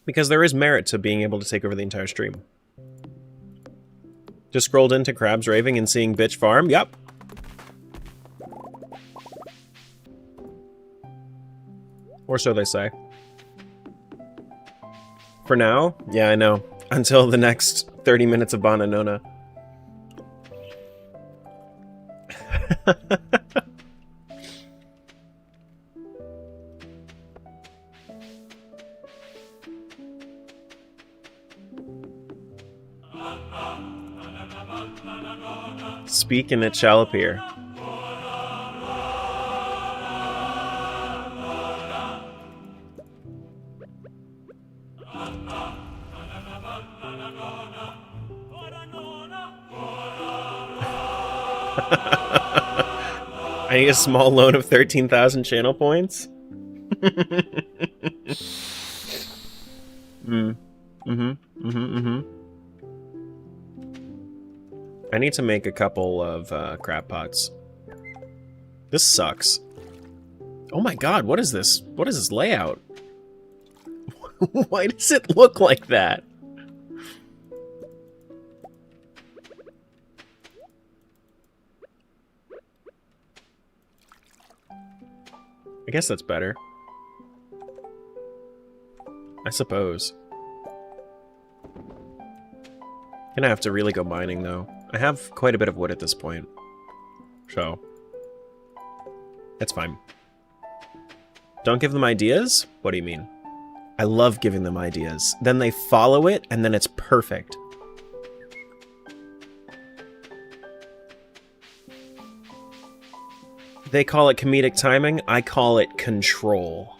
S2: Because there is merit to being able to take over the entire stream. Just scrolled into Crabs Raving and seeing Bitch Farm? Yup. Or so they say. For now? Yeah, I know. Until the next 30 minutes of Bananona. Speak and it shall appear. I need a small loan of 13,000 channel points. I need to make a couple of crab pots. This sucks. Oh my god, what is this? What is this layout? Why does it look like that? I guess that's better. I suppose. Gonna have to really go mining, though. I have quite a bit of wood at this point. So. That's fine. Don't give them ideas? What do you mean? I love giving them ideas. Then they follow it, and then it's perfect. They call it comedic timing. I call it control.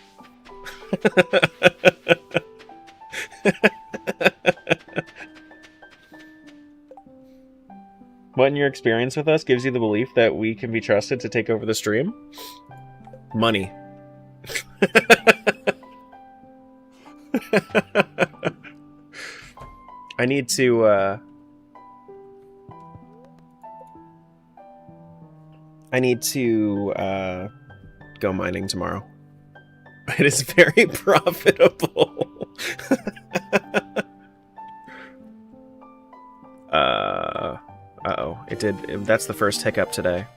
S2: What in your experience with us gives you the belief that we can be trusted to take over the stream? Money. I need to, go mining tomorrow. It is very profitable. Uh-oh. That's the first hiccup today.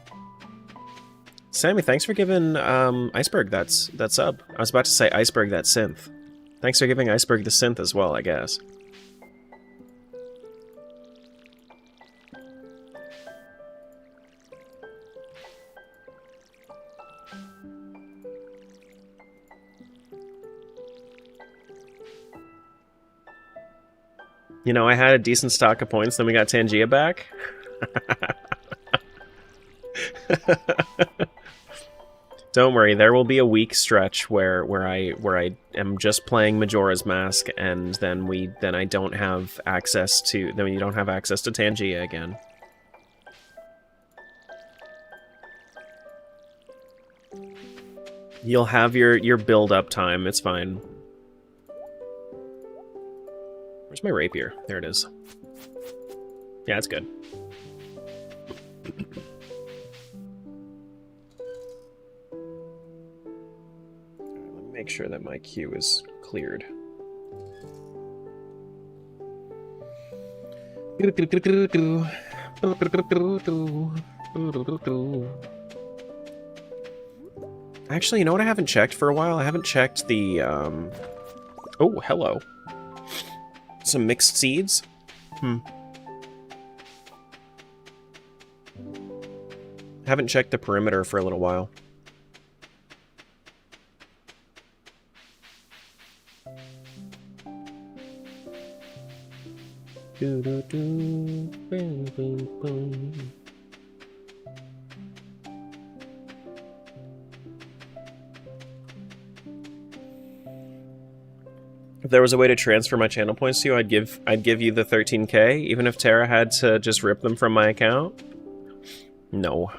S2: Sammy, thanks for giving, Iceberg that sub. I was about to say Iceberg that synth. Thanks for giving Iceberg the synth as well, I guess. You know, I had a decent stock of points, then we got Tangia back. Don't worry, there will be a week stretch where I am just playing Majora's Mask, and then I don't have access to you don't have access to Tangia again. You'll have your build up time, it's fine. Where's my rapier? There it is. Yeah, it's good. Let me make sure that my queue is cleared. Actually, you know what I haven't checked for a while? I haven't checked the, Oh, hello. Some mixed seeds? Haven't checked the perimeter for a little while. If there was a way to transfer my channel points to you, I'd give you the 13k, even if Tara had to just rip them from my account. No.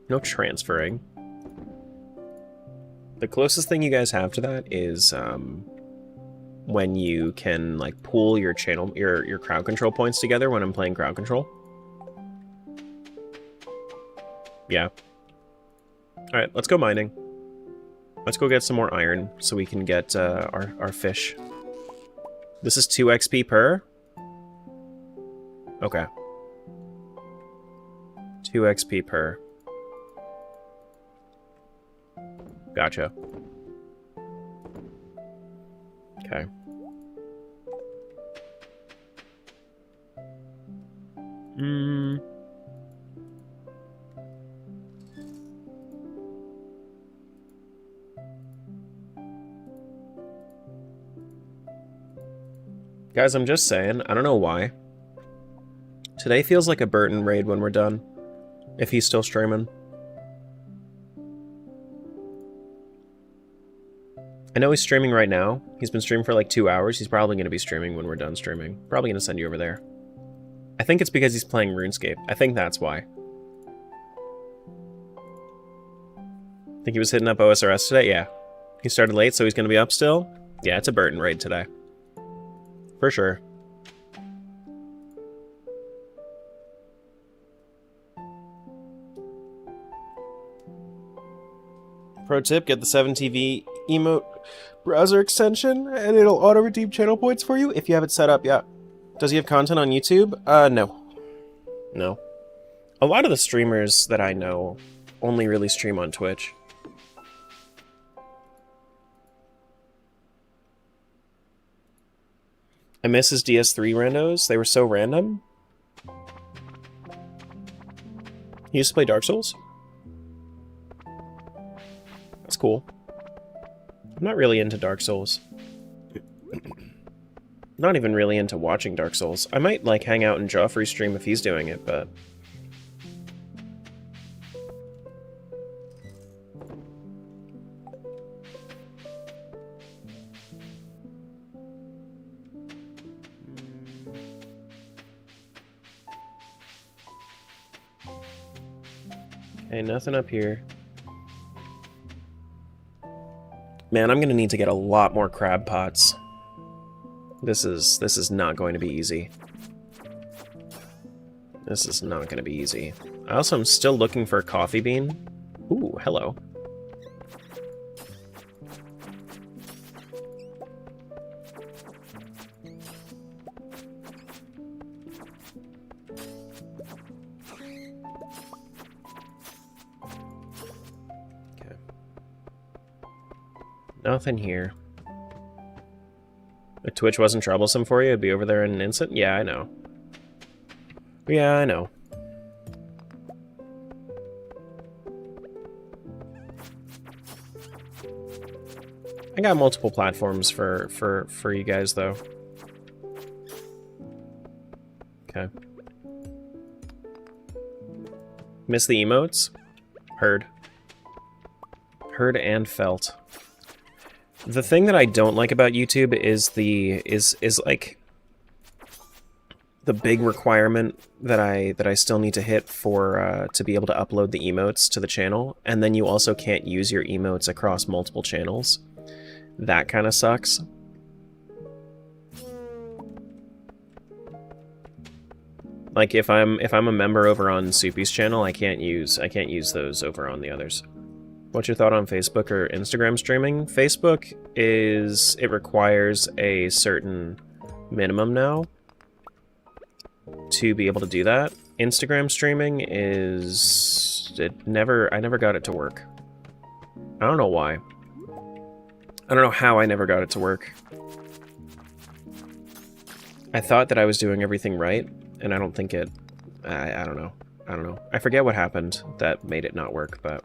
S2: No transferring. The closest thing you guys have to that is when you can like pool your channel your crowd control points together when I'm playing crowd control. Yeah. Alright, let's go mining. Let's go get some more iron so we can get our fish. This is 2 XP per? Okay. 2 XP per. Gotcha. Okay. Guys, I'm just saying, I don't know why. Today feels like a Burton raid when we're done. If he's still streaming. I know he's streaming right now. He's been streaming for like 2 hours. He's probably going to be streaming when we're done streaming. Probably going to send you over there. I think it's because he's playing RuneScape. I think that's why. Think he was hitting up OSRS today? Yeah. He started late, so he's going to be up still? Yeah, it's a Burton raid today. For sure. Pro tip, get the 7TV emote browser extension and it'll auto-redeem channel points for you if you have it set up, yeah. Does he have content on YouTube? No. No. A lot of the streamers that I know only really stream on Twitch. I miss his DS3 randos. They were so random. He used to play Dark Souls? That's cool. I'm not really into Dark Souls. Not even really into watching Dark Souls. I might, like, hang out in Joffrey's stream if he's doing it, but... Okay, nothing up here. Man, I'm gonna need to get a lot more crab pots. This is not going to be easy. This is not going to be easy. I also am still looking for a coffee bean. Ooh, hello. Okay. Nothing here. If Twitch wasn't troublesome for you, it'd be over there in an instant? Yeah, I know. Yeah, I know. I got multiple platforms for you guys, though. Okay. Miss the emotes? Heard. Heard and felt. The thing that I don't like about YouTube is like the big requirement that I still need to hit for to be able to upload the emotes to the channel, and then you also can't use your emotes across multiple channels. That kind of sucks. Like if I'm a member over on Soupy's channel, I can't use those over on the others. What's your thought on Facebook or Instagram streaming? Facebook it requires a certain minimum now. to be able to do that. Instagram streaming is... I never got it to work. I don't know why. I don't know how I never got it to work. I thought that I was doing everything right, and I don't think it... I don't know. I don't know. I forget what happened that made it not work, but...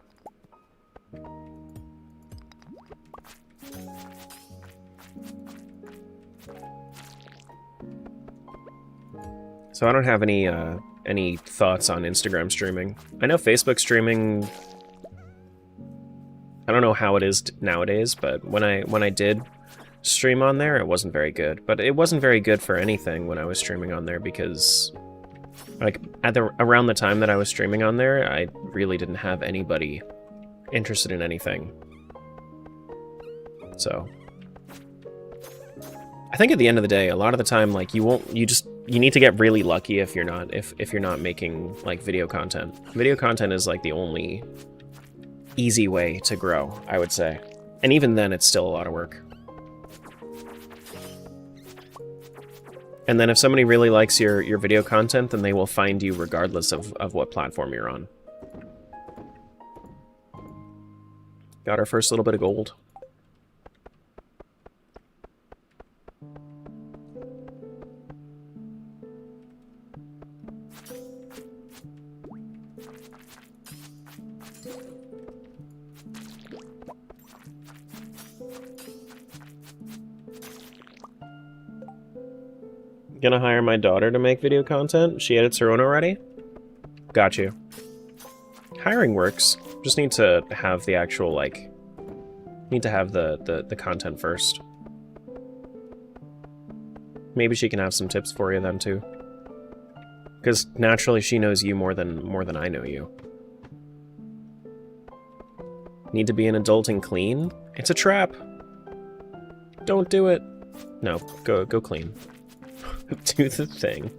S2: So I don't have any thoughts on Instagram streaming. I know Facebook streaming... I don't know how it is nowadays, but when I did stream on there, it wasn't very good. But it wasn't very good for anything when I was streaming on there because, like, around the time that I was streaming on there, I really didn't have anybody interested in anything. So, I think at the end of the day, a lot of the time, like, you need to get really lucky if you're not making like video content. Video content is like the only easy way to grow, I would say. And even then, it's still a lot of work. And then if somebody really likes your video content, then they will find you regardless of what platform you're on. Got our first little bit of gold. Gonna hire my daughter to make video content? She edits her own already? Got you. Hiring works. Just need to have the actual, like... Need to have the content first. Maybe she can have some tips for you then, too. Because naturally she knows you more than I know you. Need to be an adult and clean? It's a trap! Don't do it! No, go clean. Do the thing.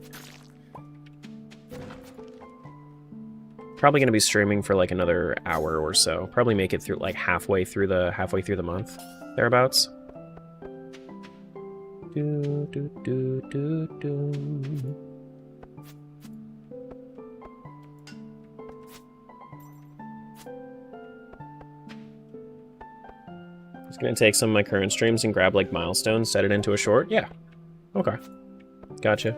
S2: Probably gonna be streaming for like another hour or so. Probably make it through like halfway through the month, thereabouts. Do do do do do. Just gonna take some of my current streams and grab like milestones, set it into a short. Yeah. Okay. Gotcha.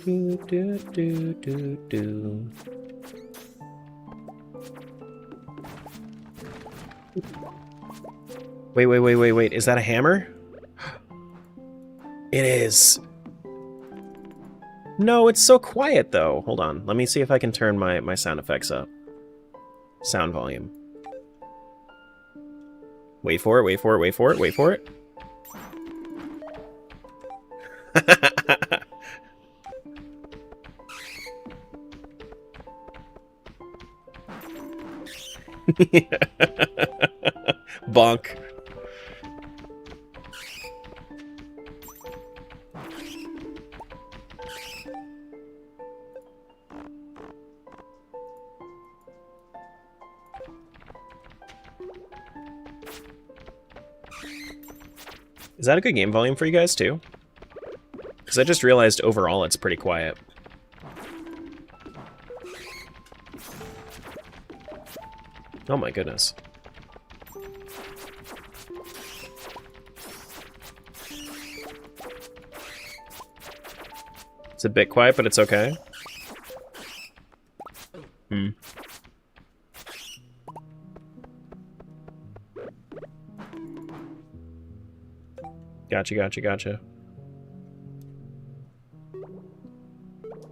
S2: Do, do, do, do, do. Wait. Is that a hammer? It is. No, it's so quiet, though. Hold on. Let me see if I can turn my sound effects up. Sound volume. Wait for it. Bonk. Is that a good game volume for you guys, too? Because I just realized overall it's pretty quiet. Oh my goodness. It's a bit quiet, but it's okay. Gotcha.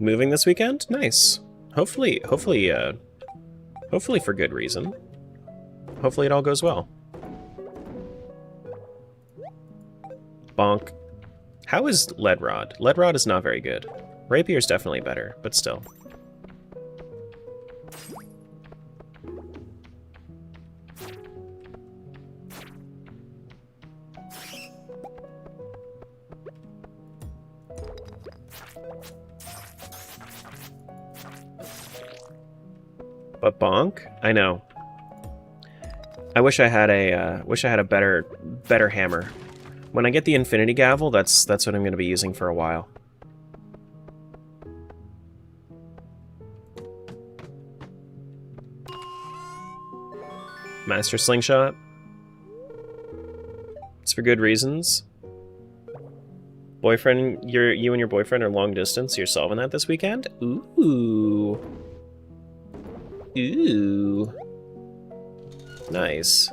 S2: Moving this weekend? Nice. Hopefully for good reason. Hopefully it all goes well. Bonk. How is Lead Rod? Lead Rod is not very good. Rapier's definitely better, but still. But bonk? I know. I wish I had a better hammer. When I get the Infinity Gavel, that's what I'm going to be using for a while. Master Slingshot. It's for good reasons. Boyfriend, you and your boyfriend are long distance. You're solving that this weekend? Ooh. Ooh. Nice.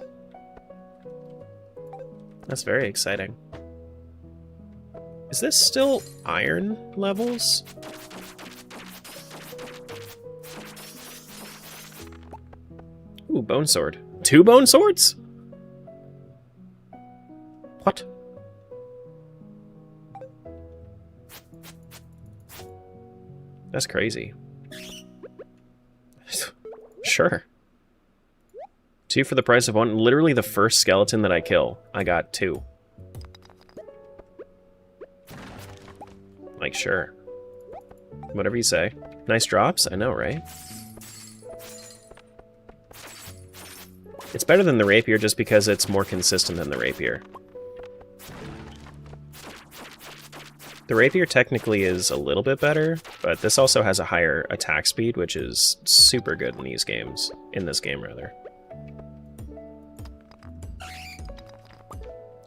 S2: That's very exciting. Is this still iron levels? Ooh, bone sword. 2 bone swords? What? That's crazy. Sure. 2 for the price of 1. Literally the first skeleton that I kill, I got 2. Like, sure. Whatever you say. Nice drops? I know, right? It's better than the rapier just because it's more consistent than the rapier. The rapier technically is a little bit better, but this also has a higher attack speed, which is super good in these games. In this game, rather.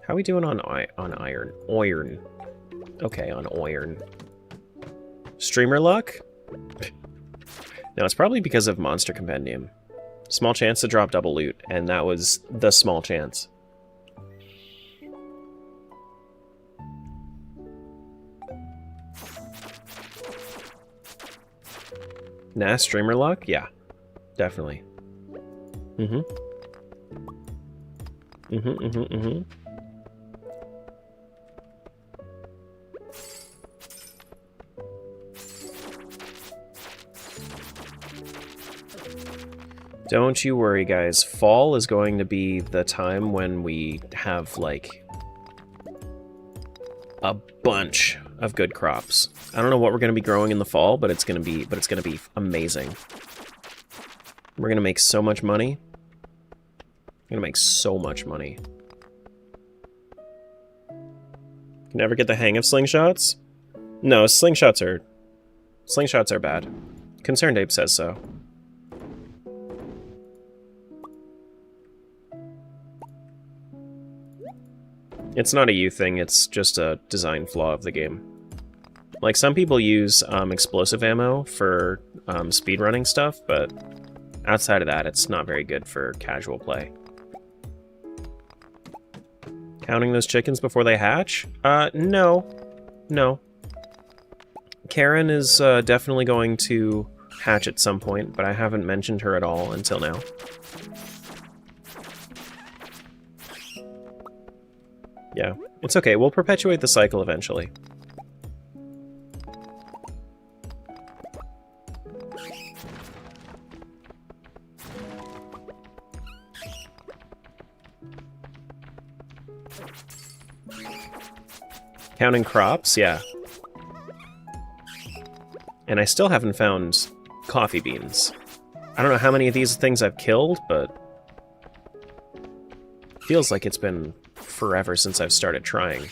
S2: How are we doing on iron? Iron. Okay, on iron. Streamer luck? No, it's probably because of Monster Compendium. Small chance to drop double loot, and that was the small chance. Nah, streamer luck? Yeah, definitely. Don't you worry, guys. Fall is going to be the time when we have, like, a bunch of good crops. I don't know what we're going to be growing in the fall, but it's going to be amazing. We're going to make so much money. We're going to make so much money. Can never get the hang of slingshots? No, slingshots are bad. Concerned Ape says so. It's not a you thing, it's just a design flaw of the game. Like, some people use explosive ammo for speedrunning stuff, but outside of that, it's not very good for casual play. Counting those chickens before they hatch? No. No. Karen is definitely going to hatch at some point, but I haven't mentioned her at all until now. Yeah, it's okay. We'll perpetuate the cycle eventually. Counting crops, yeah. And I still haven't found coffee beans. I don't know how many of these things I've killed, but feels like it's been forever since I've started trying.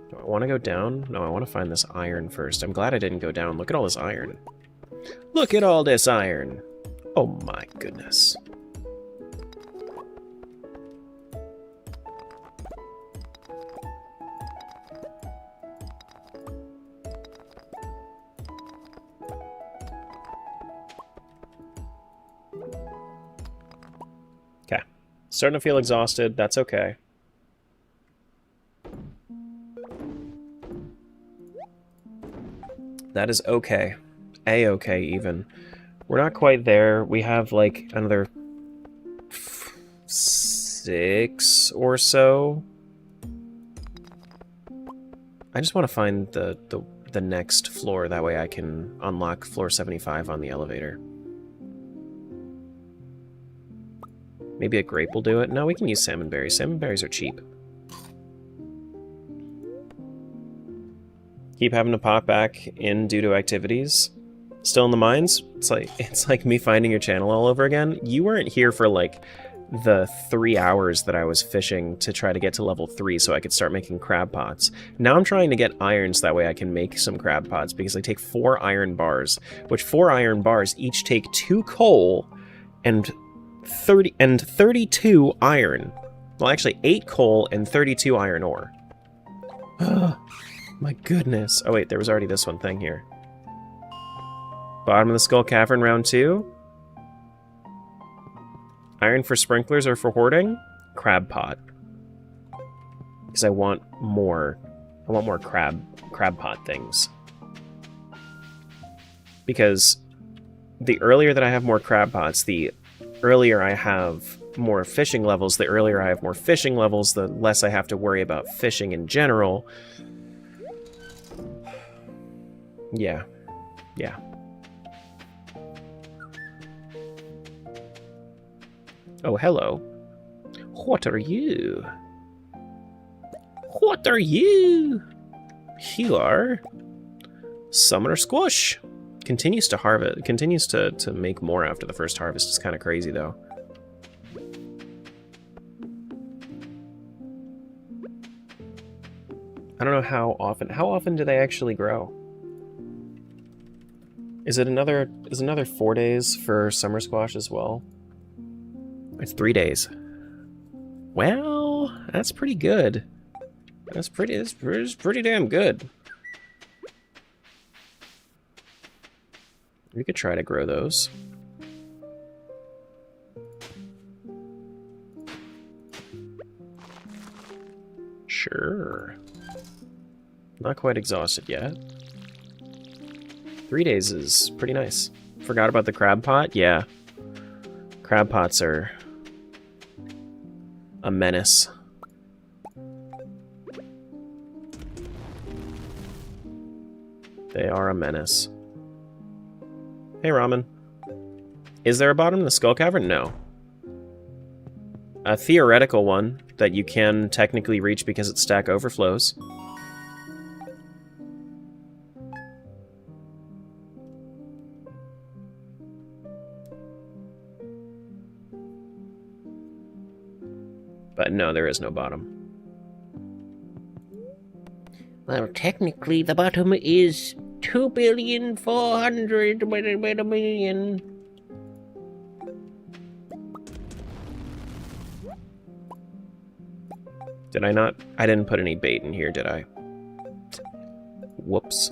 S2: Do I want to go down? No, I want to find this iron first. I'm glad I didn't go down. Look at all this iron. Look at all this iron! Oh my goodness. Okay. Starting to feel exhausted. That's okay. That is okay. A-okay, even. We're not quite there. We have, like, another 6 or so. I just want to find the next floor. That way I can unlock floor 75 on the elevator. Maybe a grape will do it. No, we can use salmon berries. Salmon berries are cheap. Keep having to pop back in due to activities. Still in the mines? It's like me finding your channel all over again. You weren't here for like the 3 hours that I was fishing to try to get to level 3 so I could start making crab pots. Now I'm trying to get irons, that way I can make some crab pots, because I take 4 iron bars, which 4 iron bars each take 2 coal and 32 iron. Well, actually 8 coal and 32 iron ore. My goodness. Oh wait, there was already this one thing here. Bottom of the Skull Cavern, round 2. Iron for sprinklers or for hoarding? Crab pot. Because I want more crab pot things. Because the earlier that I have more crab pots, the earlier I have more fishing levels. The earlier I have more fishing levels, the less I have to worry about fishing in general. Yeah. Yeah. Oh, hello. What are you? What are you? You are Summoner Squash. Continues to harvest, continues to make more after the first harvest. It's kind of crazy, though. I don't know how often. How often do they actually grow? Is another 4 days for summer squash as well? It's 3 days. Well, that's pretty good. That's pretty damn good. We could try to grow those. Sure. Not quite exhausted yet. 3 days is pretty nice. Forgot about the crab pot? Yeah. Crab pots are a menace. They are a menace. Hey, Ramen. Is there a bottom in the Skull Cavern? No. A theoretical one that you can technically reach because its stack overflows. But no, there is no bottom. Well, technically the bottom is 2,400,000,000. Did I not? I didn't put any bait in here, did I? Whoops.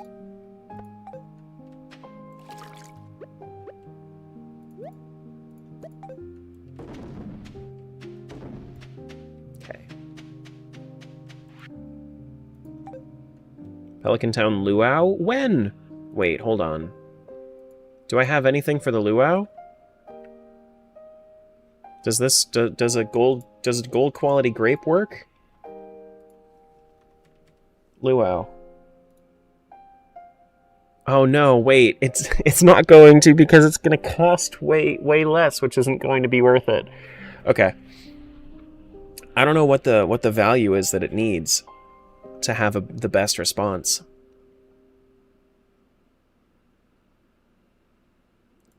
S2: Okay. Pelican Town Luau? When? Wait, hold on. Do I have anything for the luau? Does this does a gold quality grape work? Luau. Oh no, wait, it's not going to, because it's gonna cost way less, which isn't going to be worth it. Okay. I don't know what the value is that it needs to have the best response.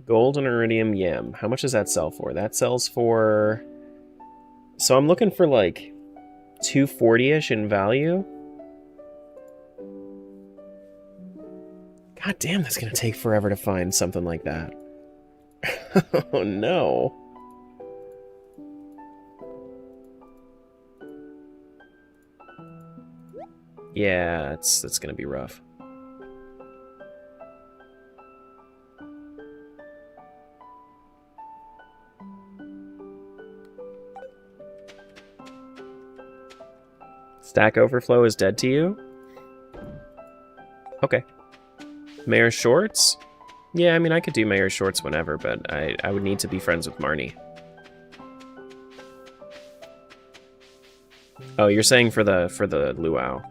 S2: Gold and iridium yam. How much does that sell for? That sells for... So I'm looking for like 240-ish in value. God damn, that's gonna take forever to find something like that. Oh no. Yeah, it's gonna be rough. Stack Overflow is dead to you? Okay. Mayor Shorts? Yeah, I mean, I could do Mayor Shorts whenever, but I would need to be friends with Marnie. Oh, you're saying for the luau.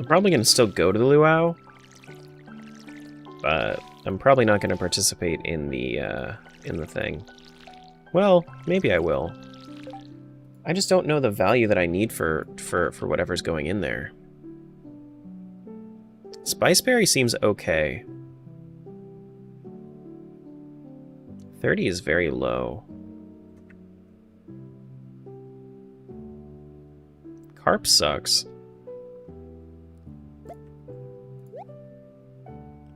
S2: I'm probably going to still go to the luau, but I'm probably not going to participate in the thing. Well, maybe I will. I just don't know the value that I need for whatever's going in there. Spiceberry seems okay. 30 is very low. Carp sucks.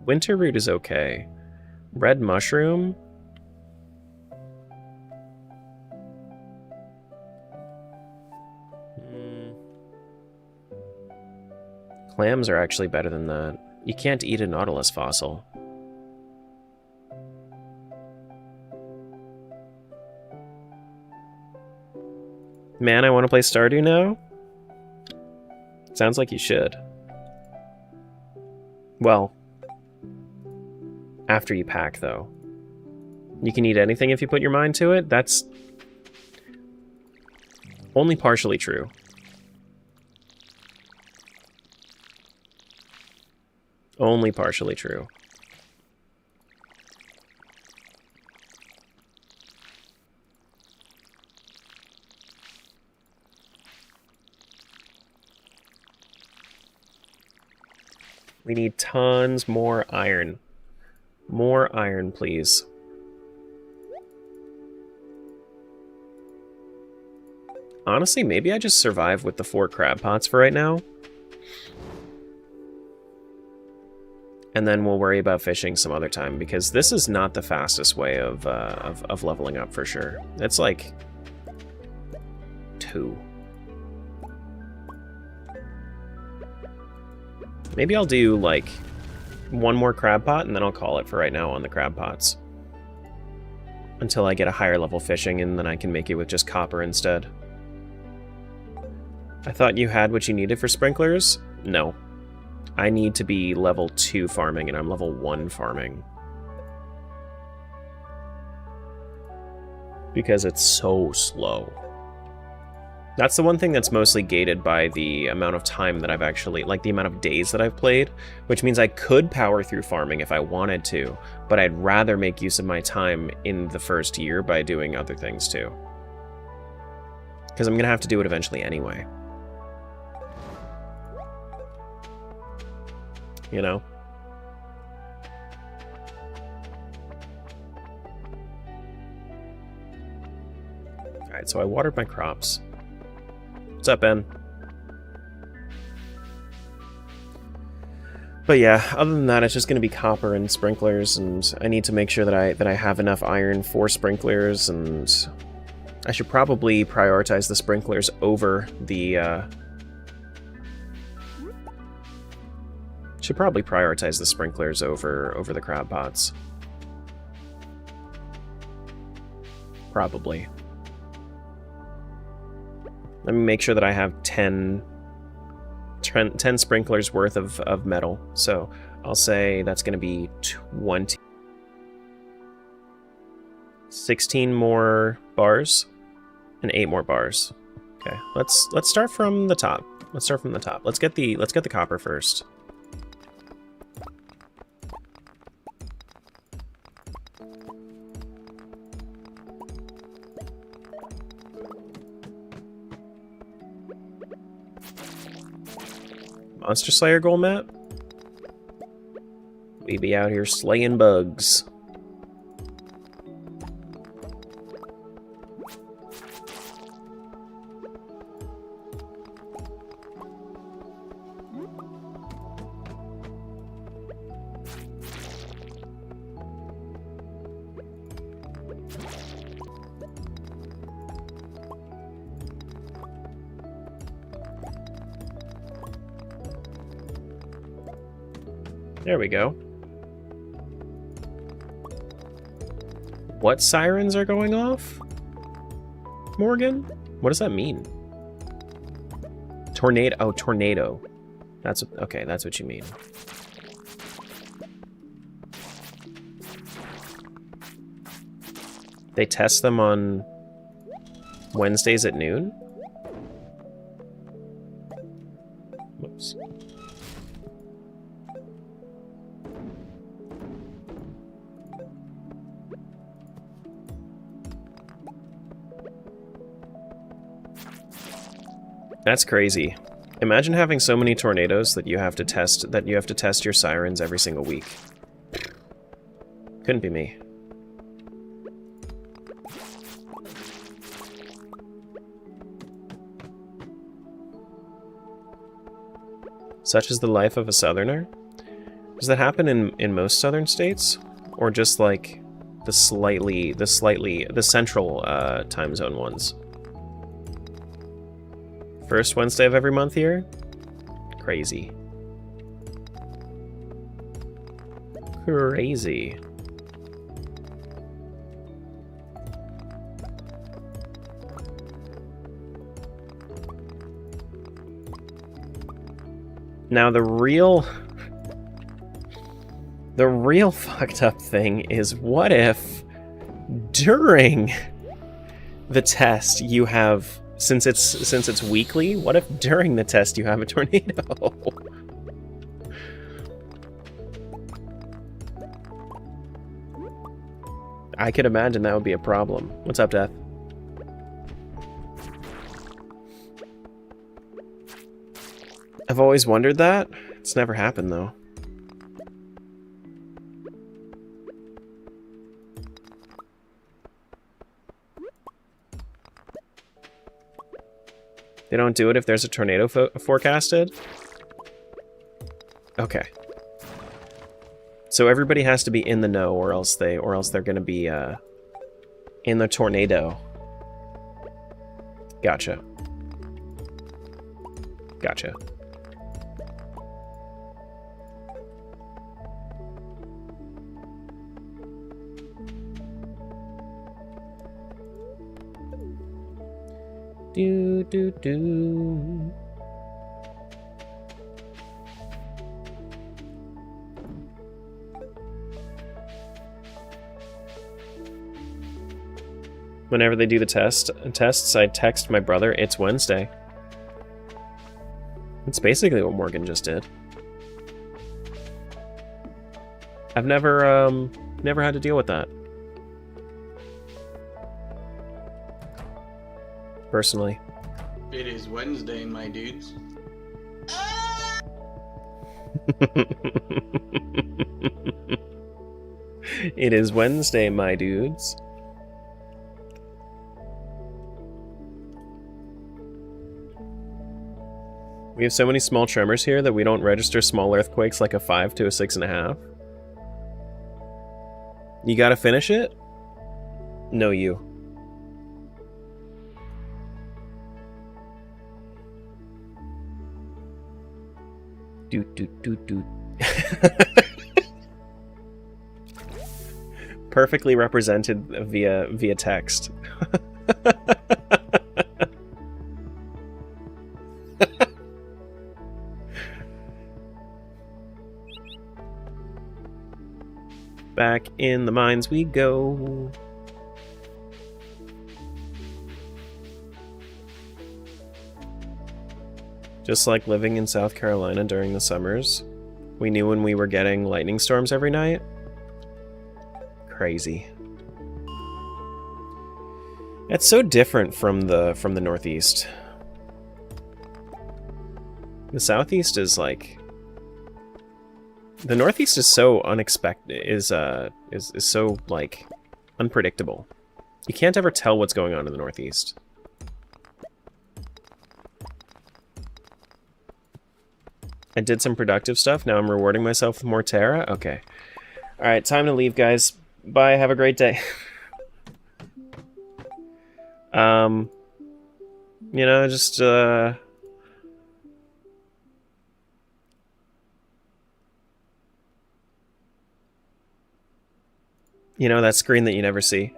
S2: Winter root is okay. Red mushroom? Clams are actually better than that. You can't eat a nautilus fossil. Man, I want to play Stardew now? Sounds like you should. Well, after you pack, though. You can eat anything if you put your mind to it? That's only partially true. Only partially true. We need tons more iron. More iron, please. Honestly, maybe I just survive with the 4 crab pots for right now. And then we'll worry about fishing some other time, because this is not the fastest way of leveling up for sure. It's like 2. Maybe I'll do like 1 more crab pot and then I'll call it for right now on the crab pots. Until I get a higher level fishing, and then I can make it with just copper instead. I thought you had what you needed for sprinklers? No. I need to be level 2 farming, and I'm level 1 farming. Because it's so slow. That's the one thing that's mostly gated by the amount of time that I've actually, like the amount of days that I've played, which means I could power through farming if I wanted to, but I'd rather make use of my time in the first year by doing other things too. Because I'm going to have to do it eventually anyway. You know? Alright, so I watered my crops. What's up, Ben? But yeah, other than that, it's just going to be copper and sprinklers, and I need to make sure that I have enough iron for sprinklers, and I should probably prioritize the sprinklers over the should probably prioritize the sprinklers over the crab pots. Probably. Let me make sure that I have 10 sprinklers worth of metal. So I'll say that's going to be 20. 16 more bars and 8 more bars. Okay, let's start from the top. Let's start from the top. Let's get the copper first. Monster Slayer goal map? We be out here slaying bugs. There we go. What sirens are going off? Morgan? What does that mean? Tornado. Oh, tornado. That's okay, that's what you mean. They test them on Wednesdays at noon? Whoops. That's crazy. Imagine having so many tornadoes that you have to test your sirens every single week. Couldn't be me. Such is the life of a southerner? Does that happen in most southern states? Or just like the central time zone ones? First Wednesday of every month here? Crazy. Crazy. Now the real fucked up thing is, what if during the test you have, since it's weekly, what if during the test you have a tornado? I could imagine that would be a problem. What's up, Death? I've always wondered that. It's never happened, though. They don't do it if there's a tornado forecasted? Okay. So everybody has to be in the know, or else they're gonna be in the tornado. Gotcha. Gotcha. Do do do. Whenever they do the tests, I text my brother, it's Wednesday. That's basically what Morgan just did. I've never had to deal with that. Personally.
S12: It is Wednesday, my dudes.
S2: It is Wednesday, my dudes. We have so many small tremors here that we don't register small earthquakes like a 5 to a 6.5. You gotta finish it? No, you. Do do do do. Perfectly represented via text. Back in the mines we go. Just like living in South Carolina during the summers. We knew when we were getting lightning storms every night. Crazy. It's so different from the Northeast. The Southeast is like, the Northeast is so unexpected, is so like unpredictable. You can't ever tell what's going on in the Northeast. I did some productive stuff. Now I'm rewarding myself with more Terra. Okay. All right, time to leave, guys. Bye. Have a great day. You know, just you know, that screen that you never see.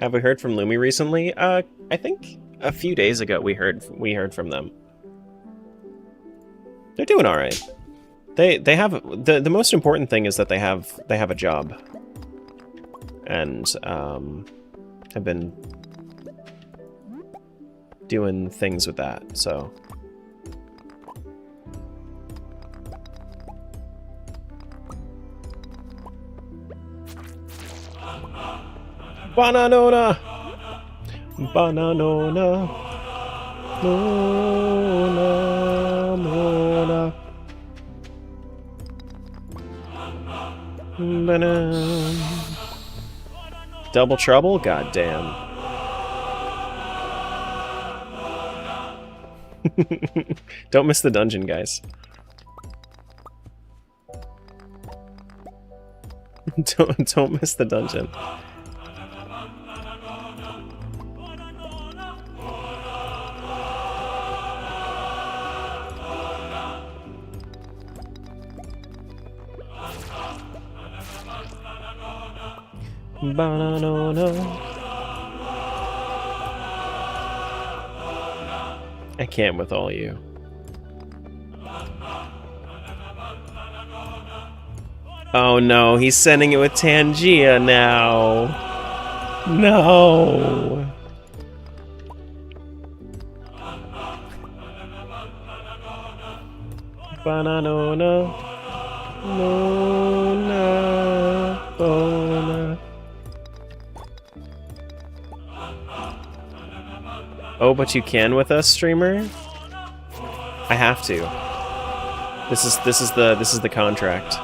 S2: Have we heard from Lumi recently? I think a few days ago we heard from them. They're doing all right. They have the most important thing is that they have a job, and have been doing things with that. So. Bananona! Bananona. Mona, Mona. Banana. Double trouble? Goddamn. Don't miss the dungeon, guys. Don't miss the dungeon. Banana. I can't with all you. Oh no, he's sending it with Tangia now. No. Banana. Mona. Bona. Oh, but you can with us, streamer? I have to. This is the contract.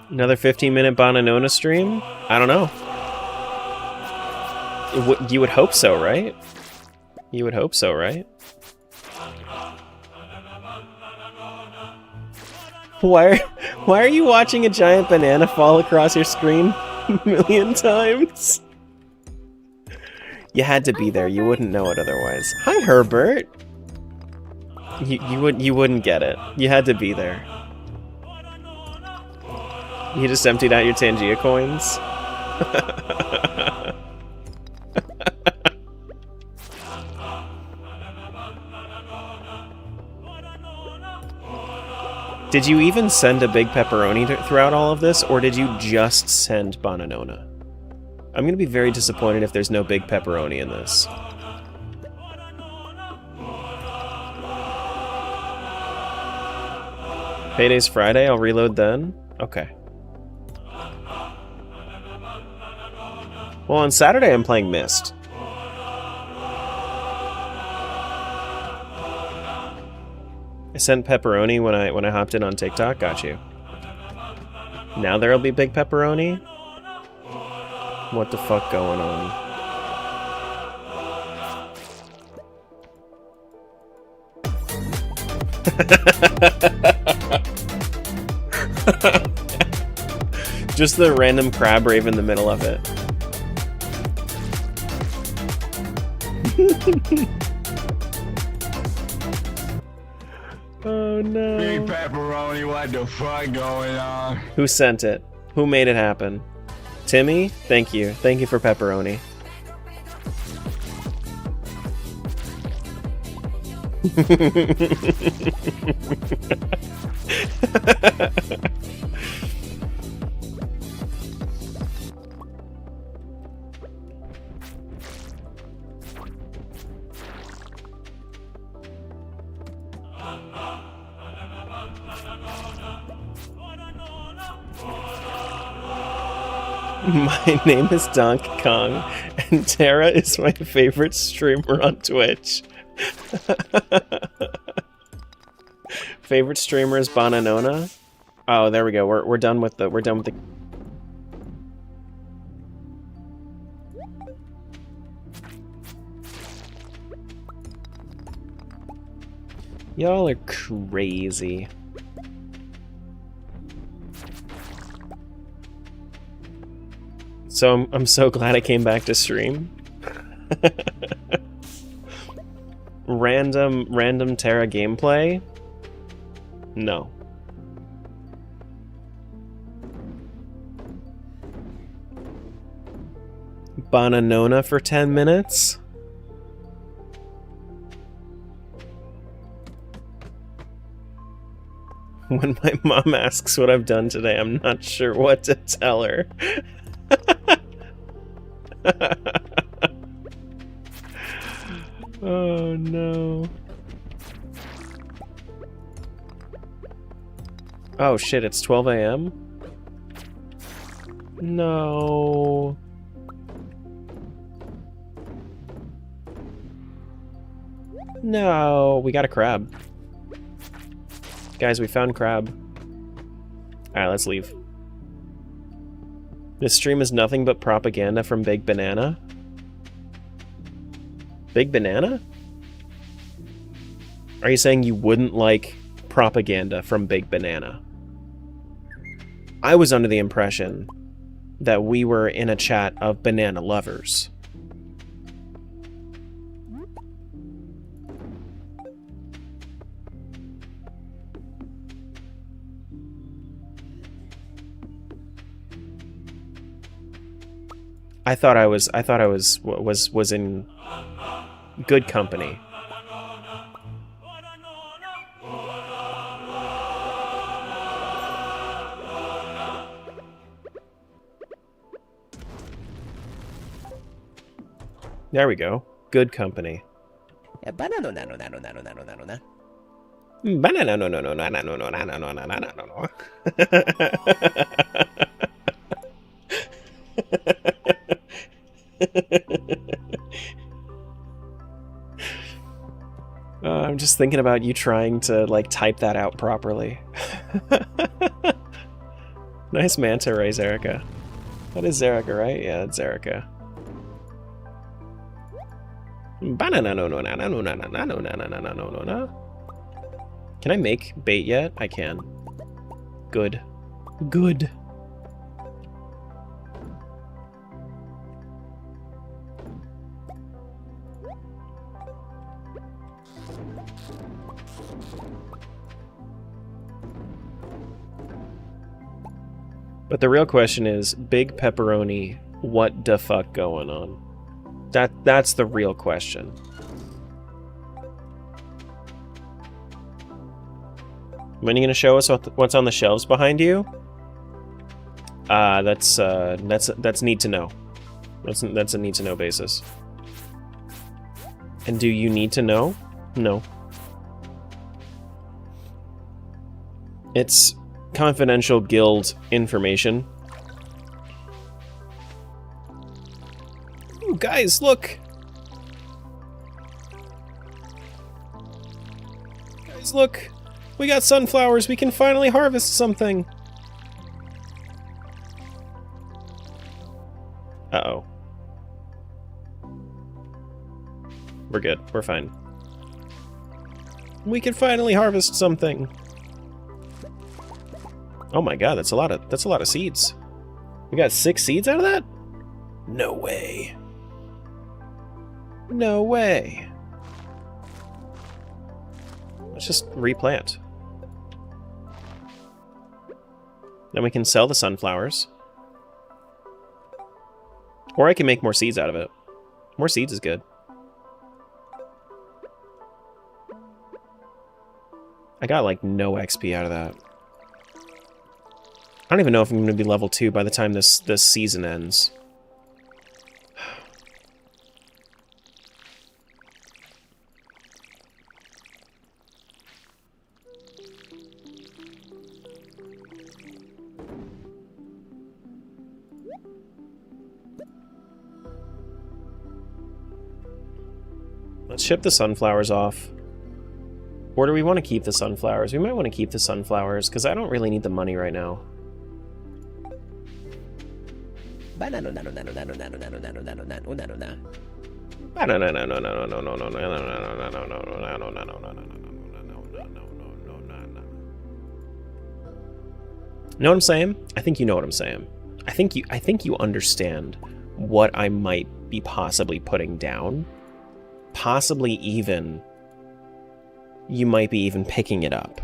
S2: Another 15-minute Bananona stream? I don't know. You would hope so, right? You would hope so, right? Why are you watching a giant banana fall across your screen a million times? You had to be there. You wouldn't know it otherwise. Hi, Herbert. You wouldn't get it. You had to be there. You just emptied out your Tangia coins? Did you even send a big pepperoni throughout all of this, or did you just send Bananona? I'm gonna be very disappointed if there's no big pepperoni in this. Payday's Friday, I'll reload then? Okay. Well, on Saturday I'm playing Myst. I sent pepperoni when I hopped in on TikTok. Got you. Now there'll be big pepperoni? What the fuck going on? Just the random crab rave in the middle of it. Oh no.
S6: Big pepperoni, what the fuck going on?
S2: Who sent it? Who made it happen? Timmy? Thank you. Thank you for pepperoni. My name is Donkey Kong, and Tara is my favorite streamer on Twitch. Favorite streamer is Bananona. Oh, there we go. We're done with the Y'all are crazy. So I'm so glad I came back to stream. Random Terra gameplay? No. Bananona for 10 minutes? When my mom asks what I've done today, I'm not sure what to tell her. Oh no. Oh shit, it's 12 a.m.? No. No, we got a crab. Guys, we found crab. Alright, let's leave. This stream is nothing but propaganda from Big Banana? Big Banana? Are you saying you wouldn't like propaganda from Big Banana? I was under the impression that we were in a chat of banana lovers. I thought I was in good company. There we go. Good company. I'm just thinking about you trying to, like, type that out properly. Nice manta ray, Zerica. That is Zerica, right? Yeah, it's Zerica. Can I make bait yet? I can. Good. Good. But the real question is, Big Pepperoni, what the fuck going on? That's the real question. When are you gonna show us what's on the shelves behind you? That's need to know. That's a need to know basis. And do you need to know? No. It's confidential guild information. Ooh, guys, look! Guys, look! We got sunflowers, we can finally harvest something! Uh-oh. We're good, we're fine. We can finally harvest something! Oh my god, that's a lot of seeds. We got 6 seeds out of that? No way. No way. Let's just replant. Then we can sell the sunflowers. Or I can make more seeds out of it. More seeds is good. I got like no XP out of that. I don't even know if I'm going to be level 2 by the time this season ends. Let's ship the sunflowers off. Or do we want to keep the sunflowers? We might want to keep the sunflowers, because I don't really need the money right now. Know what I'm saying? I think you know what I'm saying. I think you understand what I might be possibly putting down. Possibly even you might be even picking it up.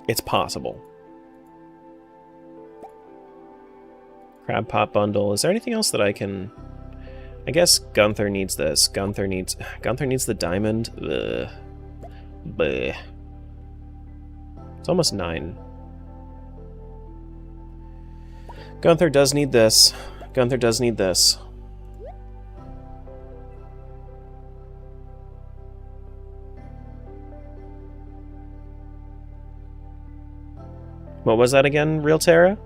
S2: It's possible. Crab pot bundle. Is there anything else that I can... I guess Gunther needs this. Gunther needs the diamond. Ugh. Bleh. It's almost 9. Gunther does need this. Gunther does need this. What was that again, Real Terra?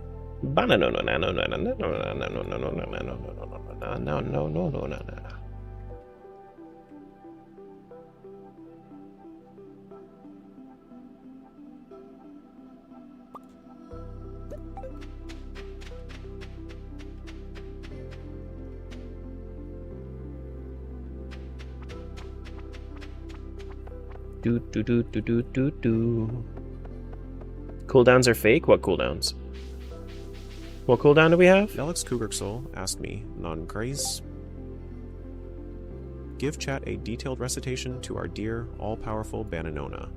S2: Do do do do do do do. Cooldowns are fake? What cooldowns? What cooldown do we have?
S10: Alex Cougarxol asked me, non-grace. Give chat a detailed recitation to our dear, all-powerful Bananona.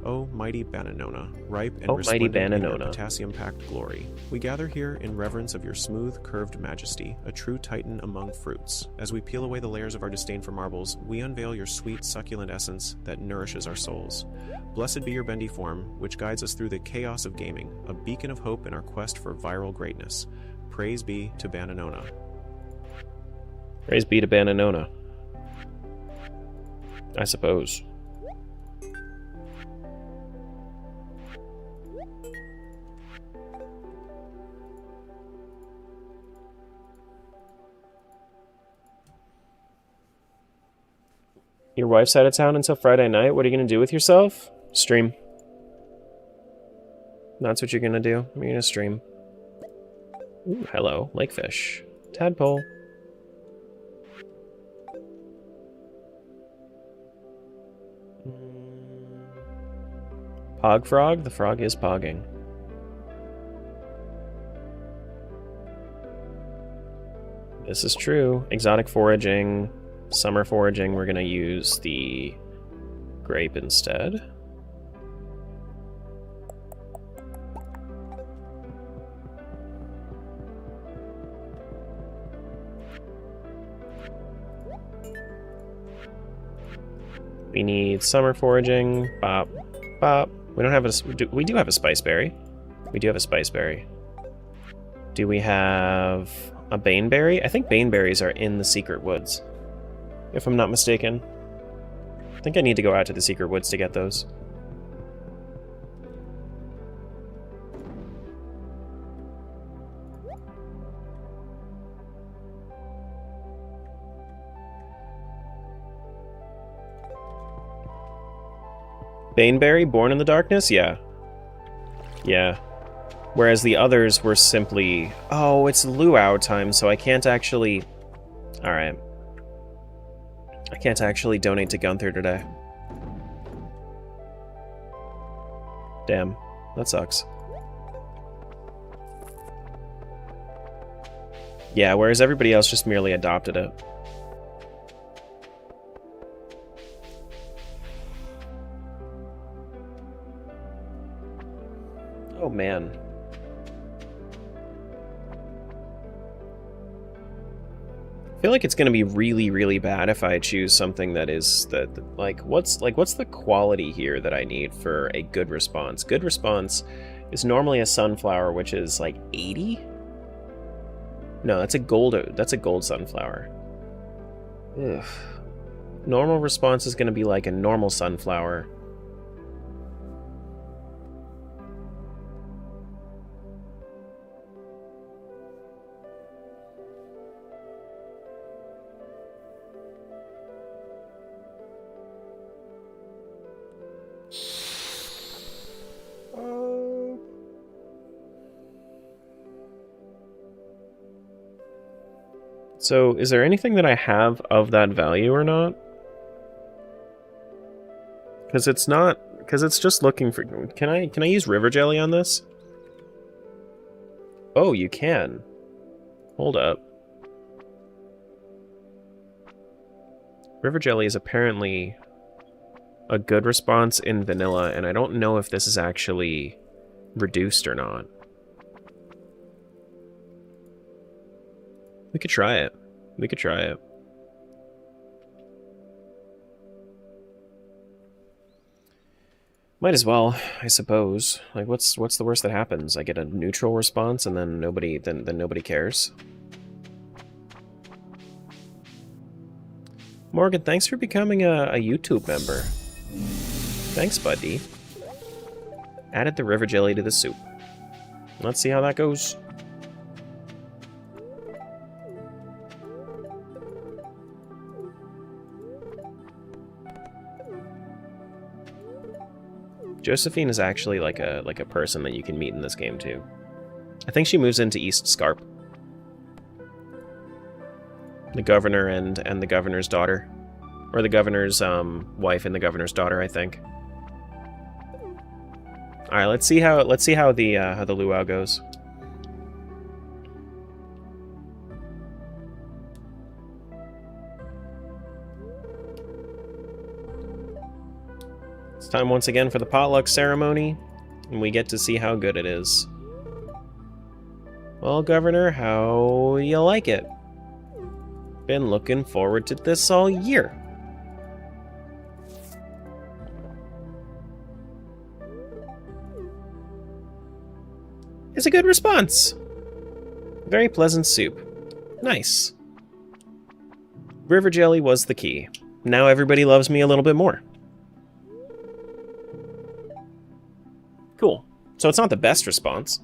S10: O mighty Bananona, ripe and resplendent in your potassium-packed glory. We gather here in reverence of your smooth, curved majesty, a true titan among fruits. As we peel away the layers of our disdain for marbles, we unveil your sweet, succulent essence that nourishes our souls. Blessed be your bendy form, which guides us through the chaos of gaming, a beacon of hope in our quest for viral greatness. Praise be to Bananona.
S2: Praise be to Bananona. I suppose. Your wife's out of town until Friday night? What are you going to do with yourself? Stream. That's what you're going to do? You're going to stream. Ooh, hello. Lakefish. Tadpole. Pog frog? The frog is pogging. This is true. Exotic foraging. Summer foraging, we're going to use the grape instead. We need summer foraging. Bop, bop. We don't have a. We do have a spice berry. We do have a spice berry. Do we have a baneberry? I think baneberries are in the secret woods, if I'm not mistaken. I think I need to go out to the secret woods to get those. Baneberry, Born in the Darkness? Yeah. Yeah. Whereas the others were simply... Oh, it's luau time, so I can't actually... Alright. I can't actually donate to Gunther today. Damn. That sucks. Yeah, whereas everybody else just merely adopted it. Oh, man. I feel like it's going to be really, really bad if I choose something that is what's the quality here that I need for a good response? Good response is normally a sunflower, which is like 80? No, that's a gold sunflower. Ugh. Normal response is going to be like a normal sunflower. So, is there anything that I have of that value or not? Because it's not... Because it's just looking for... Can I use river jelly on this? Oh, you can. Hold up. River jelly is apparently a good response in vanilla, and I don't know if this is actually reduced or not. We could try it. We could try it. Might as well, I suppose. Like, what's the worst that happens? I get a neutral response, and then nobody nobody cares. Morgan, thanks for becoming a YouTube member. Thanks, buddy. Added the river jelly to the soup. Let's see how that goes. Josephine is actually like a person that you can meet in this game too. I think she moves into East Scarp. The governor and the governor's daughter, or the governor's wife and the governor's daughter, I think. All right, let's see how the luau goes. It's time once again for the potluck ceremony, and we get to see how good it is. Well, Governor, how you like it? Been looking forward to this all year. It's a good response. Very pleasant soup. Nice. River jelly was the key. Now everybody loves me a little bit more. Cool. So it's not the best response.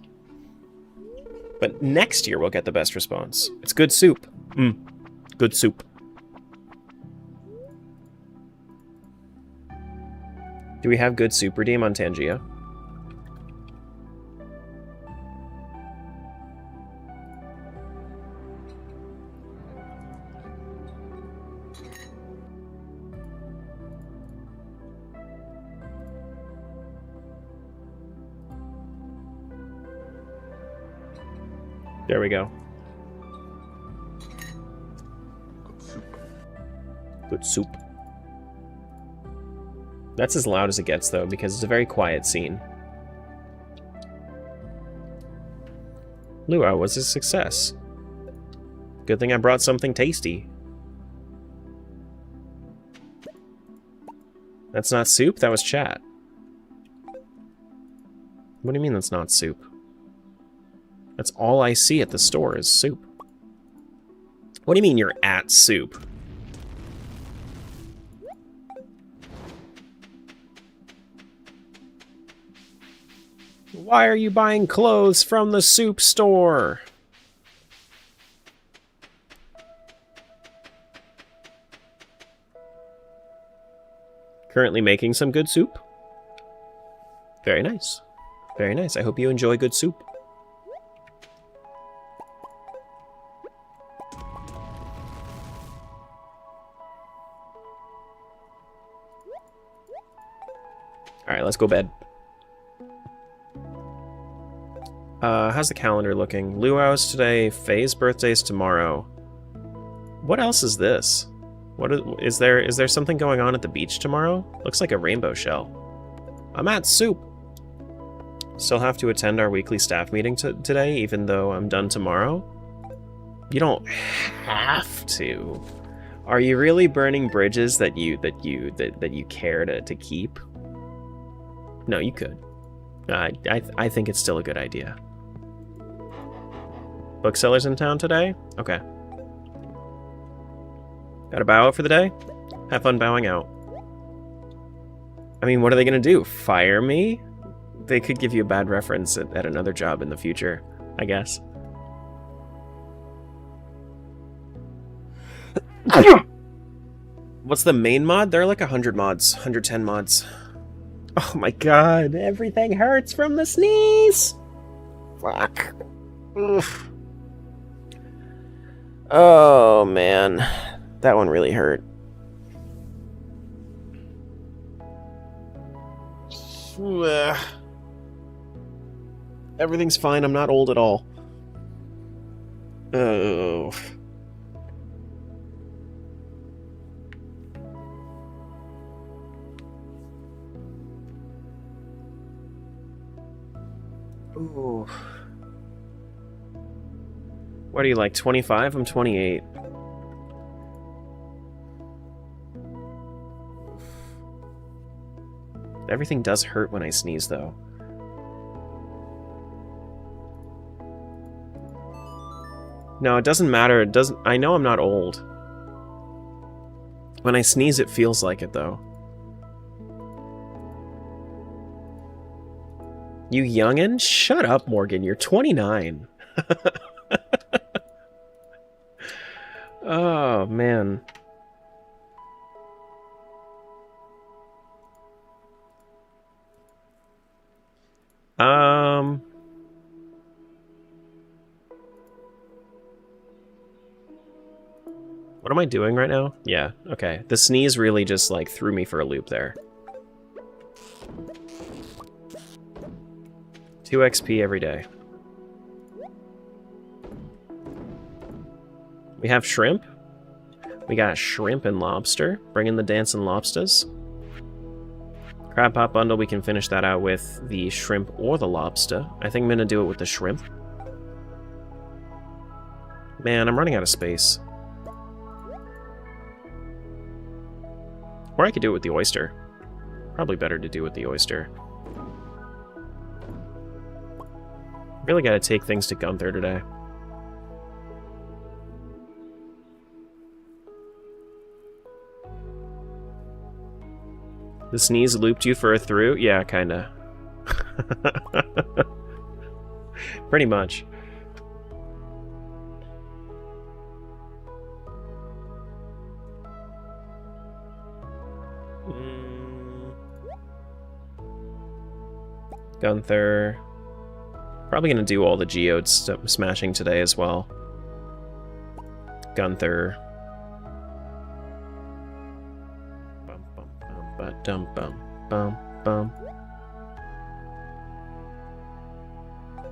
S2: But next year we'll get the best response. It's good soup. Good soup. Do we have good soup redeem on Tangia? There we go. Good soup. That's as loud as it gets, though, because it's a very quiet scene. Luau was a success. Good thing I brought something tasty. That's not soup? That was chat. What do you mean that's not soup? That's all I see at the store is soup. What do you mean you're at soup? Why are you buying clothes from the soup store? Currently making some good soup. Very nice. Very nice. I hope you enjoy good soup. Alright, let's go bed. How's the calendar looking? Luau's today, Faye's birthday's tomorrow. What else is this? Is there something going on at the beach tomorrow? Looks like a rainbow shell. I'm at soup. Still have to attend our weekly staff meeting today, even though I'm done tomorrow? You don't have to. Are you really burning bridges that you care to keep? No, you could. I think it's still a good idea. Booksellers in town today? Okay. Gotta bow out for the day? Have fun bowing out. I mean, what are they gonna do? Fire me? They could give you a bad reference at another job in the future, I guess. What's the main mod? There are like 100 mods, 110 mods. Oh my god, everything hurts from the sneeze! Fuck. Oof. Oh man, that one really hurt. Everything's fine, I'm not old at all. Oh. Ooh. What are you, like 25? I'm 28. Everything does hurt when I sneeze, though. No, it doesn't matter. It doesn't. I know I'm not old. When I sneeze, it feels like it, though. You youngin'? Shut up, Morgan. You're 29. Oh, man. What am I doing right now? Yeah, okay. The sneeze really just, like, threw me for a loop there. 2 XP every day. We have shrimp. We got shrimp and lobster. Bring in the dancing lobsters. Crab Pot Bundle, we can finish that out with the shrimp or the lobster. I think I'm gonna do it with the shrimp. Man, I'm running out of space. Or I could do it with the oyster. Probably better to do with the oyster. Really gotta take things to Gunther today. The sneeze looped you for a through? Yeah, kinda. Pretty much. Gunther. Probably gonna do all the geode smashing today as well. Gunther. Bum bum bum ba dum bum bum bum.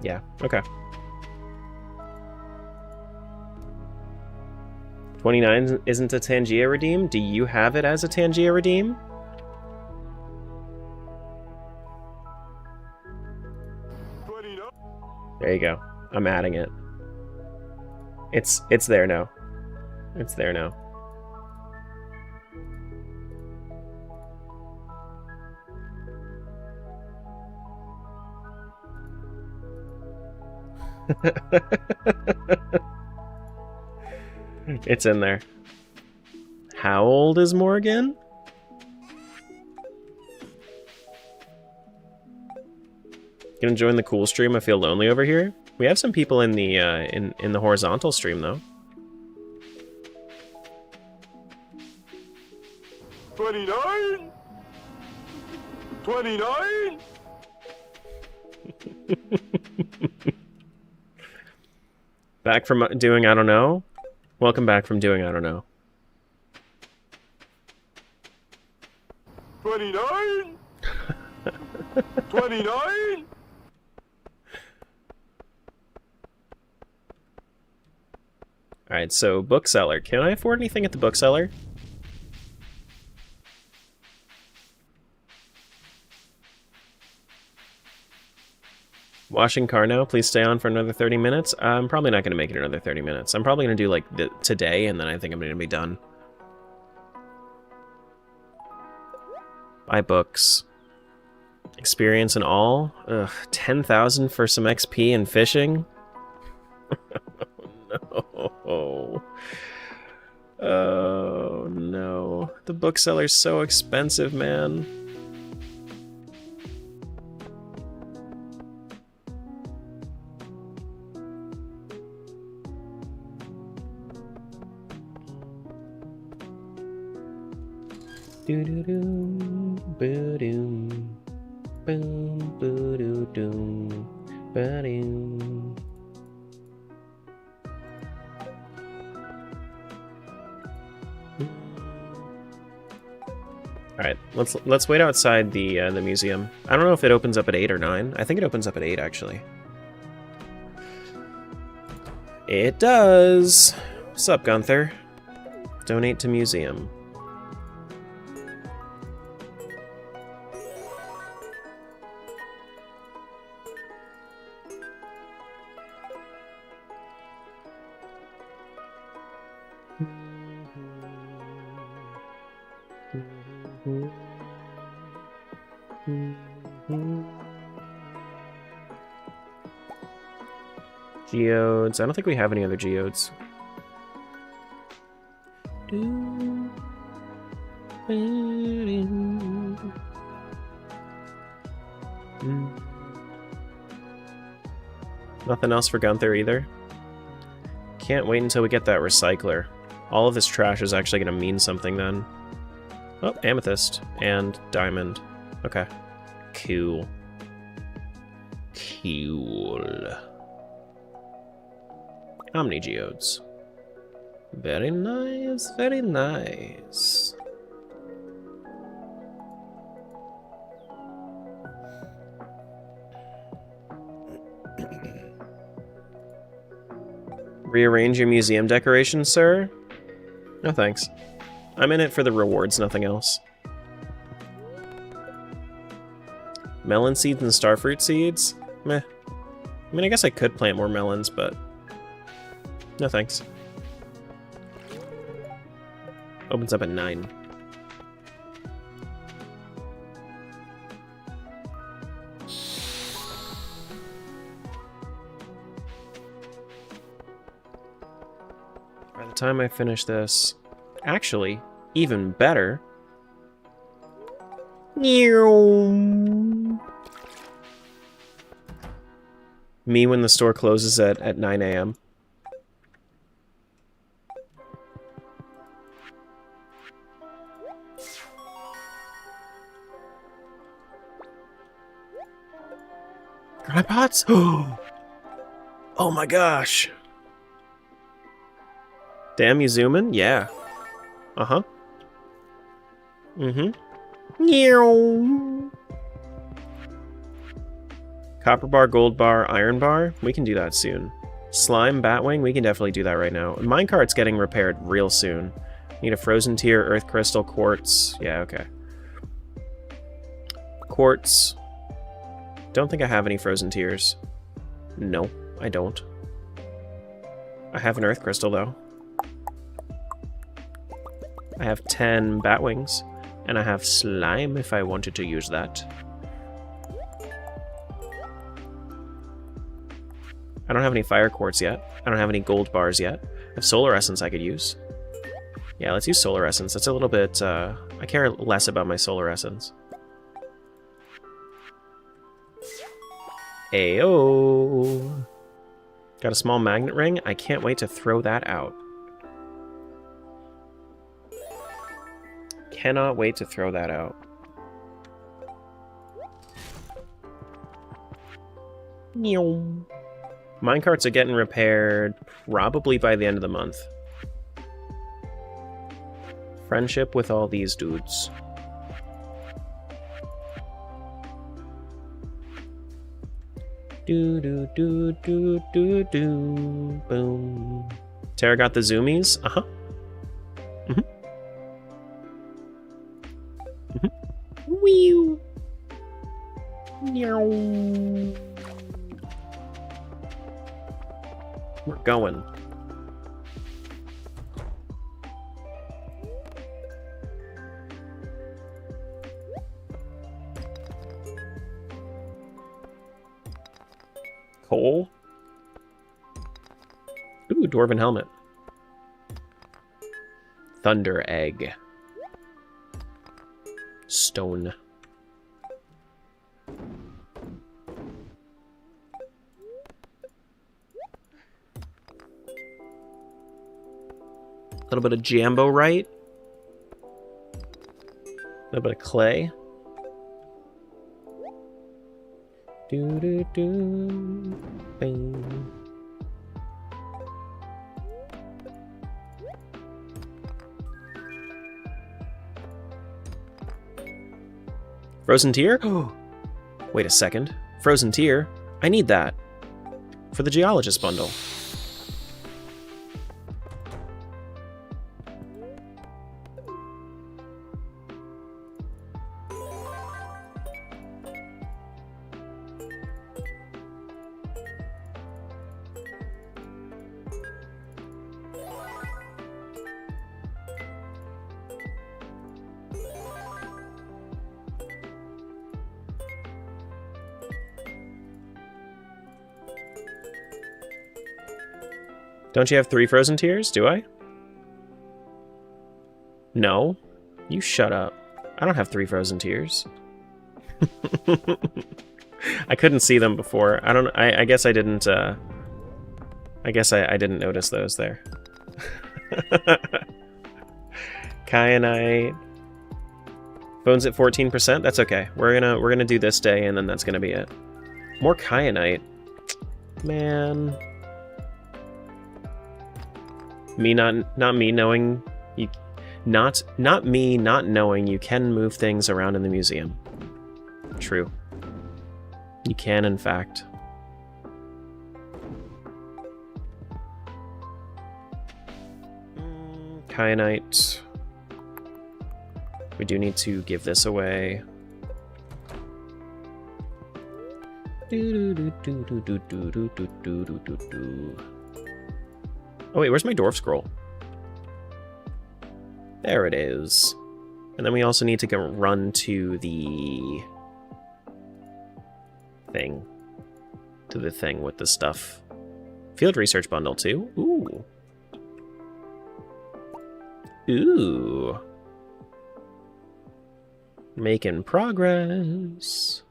S2: Yeah, okay. 29 isn't a Tangia redeem? Do you have it as a Tangia redeem? There you go. I'm adding it. It's there now. It's there now. It's in there. How old is Morgan? Gonna join the cool stream. I feel lonely over here. We have some people in the in the horizontal stream though.
S4: 29? 29?
S2: Back from doing I don't know. Welcome back from doing I don't know.
S4: 29? 29?
S2: Alright, so bookseller. Can I afford anything at the bookseller? Washing car now. Please stay on for another 30 minutes. I'm probably not going to make it another 30 minutes. I'm probably going to do like today, and then I think I'm going to be done. Buy books. Experience and all. Ugh, 10,000 for some XP and fishing. No. Oh no. The bookseller's so expensive, man. Do-do-do, ba-doom, boom, boo-doo-doom, ba-doom. All right, let's wait outside the museum. I don't know if it opens up at 8 or 9. I think it opens up at 8 actually. It does. What's up, Gunther? Donate to museum. Geodes. I don't think we have any other geodes. Nothing else for Gunther either. Can't wait until we get that recycler. All of this trash is actually going to mean something then. Oh, amethyst and diamond. Okay. Cool. Cool. How many geodes? Very nice, very nice. Rearrange your museum decorations, sir? No thanks. I'm in it for the rewards, nothing else. Melon seeds and starfruit seeds? Meh. I mean, I guess I could plant more melons, but... no thanks. Opens up at 9. By the time I finish this... actually, even better... me when the store closes at 9 a.m. Granite pots? Oh my gosh. Damn, you zooming? Yeah. Uh-huh. Mm-hmm. Copper bar, gold bar, iron bar? We can do that soon. Slime, batwing? We can definitely do that right now. Minecart's getting repaired real soon. Need a frozen tier, earth crystal, quartz. Yeah, okay. Quartz. Don't think I have any frozen tiers. No, I don't. I have an earth crystal, though. I have 10 batwings. And I have slime if I wanted to use that. I don't have any fire quartz yet. I don't have any gold bars yet. I have solar essence I could use. Yeah, let's use solar essence. That's a little bit... I care less about my solar essence. Ayo! Got a small magnet ring. I can't wait to throw that out. Cannot wait to throw that out. Minecarts are getting repaired probably by the end of the month. Friendship with all these dudes. Do do do do do do boom. Tara got the zoomies? Uh-huh. Mm-hmm. Wee. We're going. Coal. Ooh, dwarven helmet. Thunder egg. Stone. A little bit of jambo, right? A little bit of clay. Do do do. Bing. Frozen tier? Wait a second. Frozen tier? I need that. For the geologist bundle. Don't you have 3 frozen tears? Do I? No. You shut up. I don't have 3 frozen tears. I couldn't see them before. I guess I didn't I guess I didn't notice those there. Kyanite. Bones at 14%? That's okay. We're gonna do this day and then that's gonna be it. More kyanite. Man. Not me knowing you not me not knowing you can move things around in the museum. True. You can, in fact. Kyanite. We do need to give this away. Oh wait, where's my dwarf scroll? There it is. And then we also need to go run to the thing. To the thing with the stuff. Field research bundle too. Ooh. Ooh. Making progress.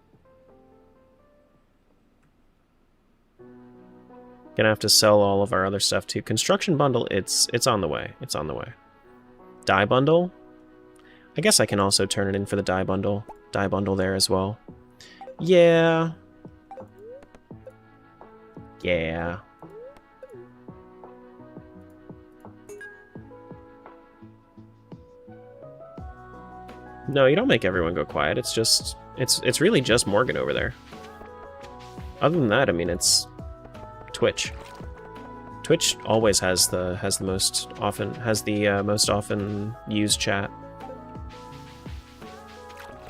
S2: Gonna have to sell all of our other stuff too. Construction bundle, it's on the way. It's on the way. Dye bundle? I guess I can also turn it in for the dye bundle. Dye bundle there as well. Yeah. Yeah. No, you don't make everyone go quiet. It's just it's really just Morgan over there. Other than that, I mean, it's Twitch. Twitch always has the most often used chat.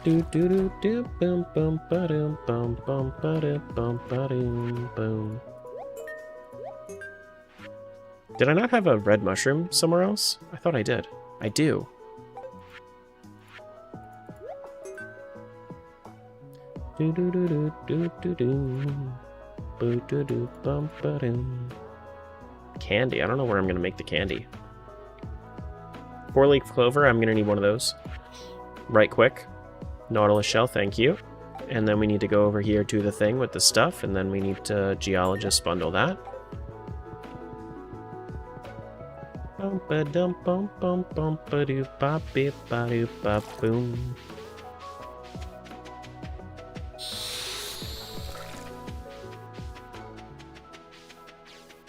S2: Do do do do boom boom ba doom bum bum ba da bum ba doom boom. Did I not have a red mushroom somewhere else? I thought I did. I do. Do do do do do do do. Boo do do bum ba doom. Candy. I don't know where I'm gonna make the candy. 4-leaf clover. I'm gonna need one of those. Right quick. Nautilus shell. Thank you. And then we need to go over here to the thing with the stuff, and then we need to geologist bundle that. Bum ba dum bum bum bum ba doo ba beep ba doo ba boom.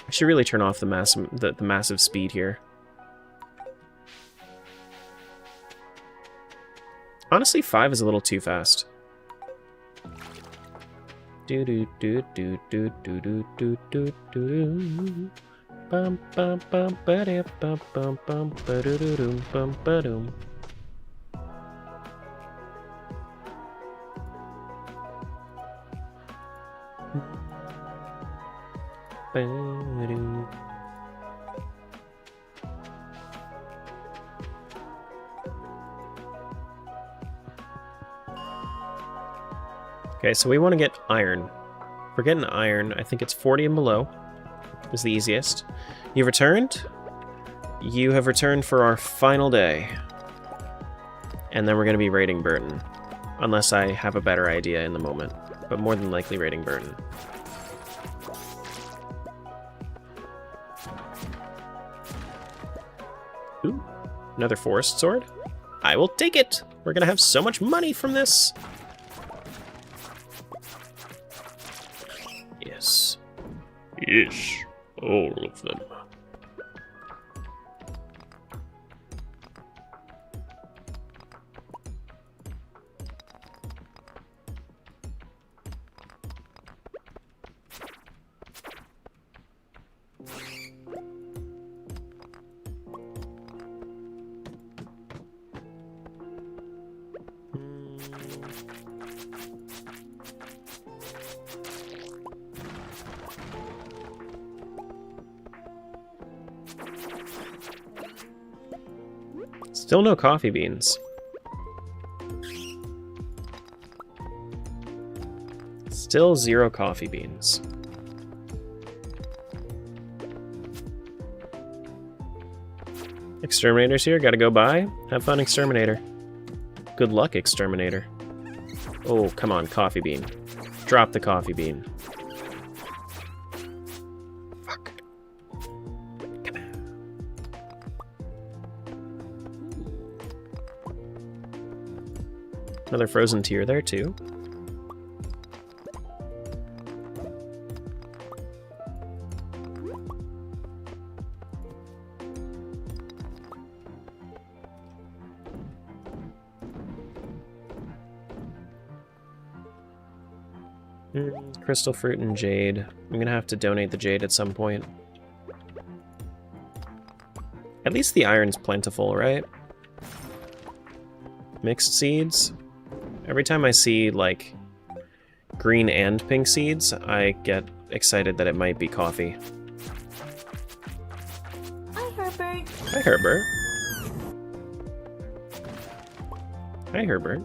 S2: I should really turn off the massive speed here. Honestly, 5 is a little too fast. Do do do do do do do do do do. Bum bum bum ba da bum bum bum ba doo doo doo bum ba doom. Ba-doo. Okay, so we want to get iron. We're getting iron. I think it's 40 and below is the easiest. You've returned? You have returned for our final day. And then we're going to be raiding Burton. Unless I have a better idea in the moment. But more than likely raiding Burton. Ooh, another forest sword? I will take it! We're gonna have so much money from this! Yes. Yes, all of them. Still no coffee beans. Still 0 coffee beans. Exterminator's here, gotta go by. Have fun, Exterminator. Good luck, Exterminator. Oh, come on, coffee bean. Drop the coffee bean. Fuck. Come on. Another frozen tear there, too. Crystal fruit and jade. I'm gonna have to donate the jade at some point. At least the iron's plentiful, right? Mixed seeds. Every time I see, like, green and pink seeds, I get excited that it might be coffee.
S5: Hi, Herbert.
S2: Hi, Herbert. Hi, Herbert.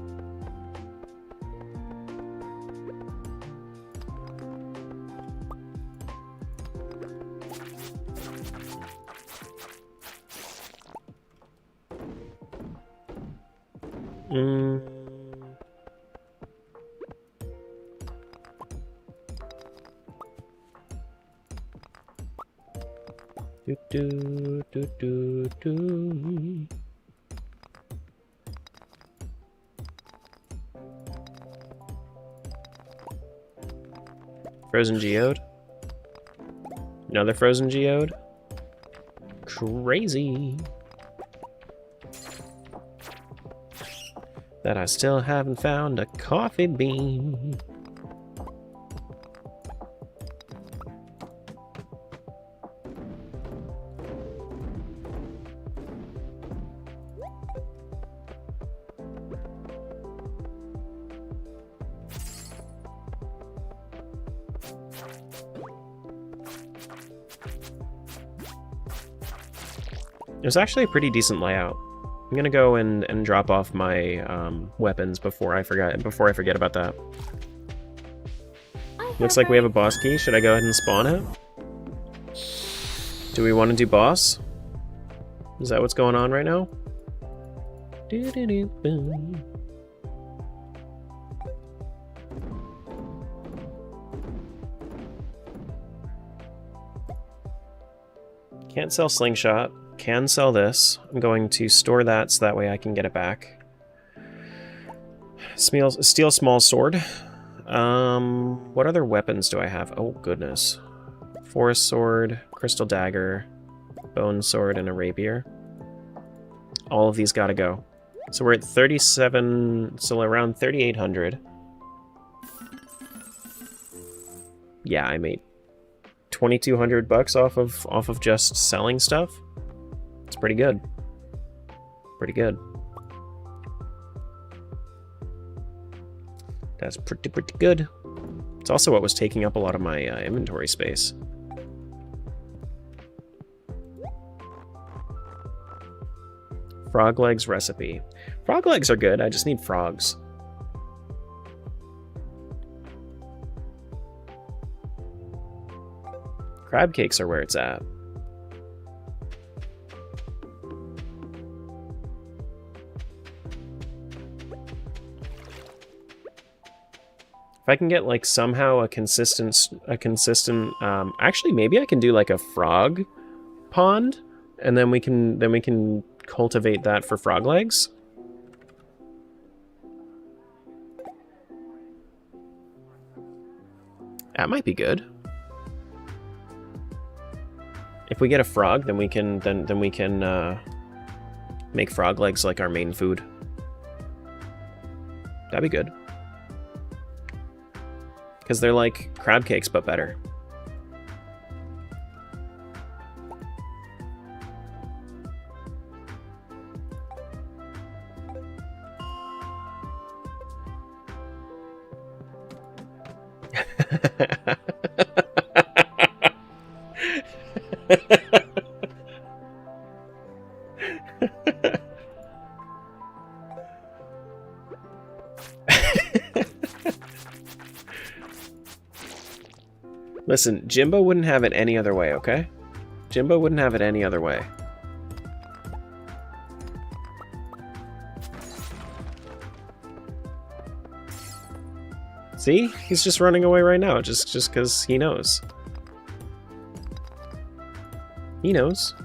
S2: Do. Frozen geode. Another frozen geode. Crazy. That I still haven't found a coffee bean. It was actually a pretty decent layout. I'm gonna go and drop off my weapons before I forget about that. Looks like we have a boss key. Should I go ahead and spawn it? Do we want to do boss? Is that what's going on right now? Boom. Can't sell slingshot. Can sell this. I'm going to store that so that way I can get it back. Steel small sword. What other weapons do I have? Oh, goodness. Forest sword, crystal dagger, bone sword, and a rapier. All of these gotta go. So we're at 37, so around 3,800. Yeah, I made 2,200 bucks off of just selling stuff. It's pretty good. Pretty good. That's pretty good. It's also what was taking up a lot of my inventory space. Frog legs recipe. Frog legs are good, I just need frogs. Crab cakes are where it's at. If I can get like somehow a consistent, actually maybe I can do like a frog pond, and then we can cultivate that for frog legs. That might be good. If we get a frog, then we can make frog legs like our main food. That'd be good. Because they're like crab cakes, but better. Listen, Jimbo wouldn't have it any other way, okay? Jimbo wouldn't have it any other way. See? He's just running away right now, just because he knows. He knows.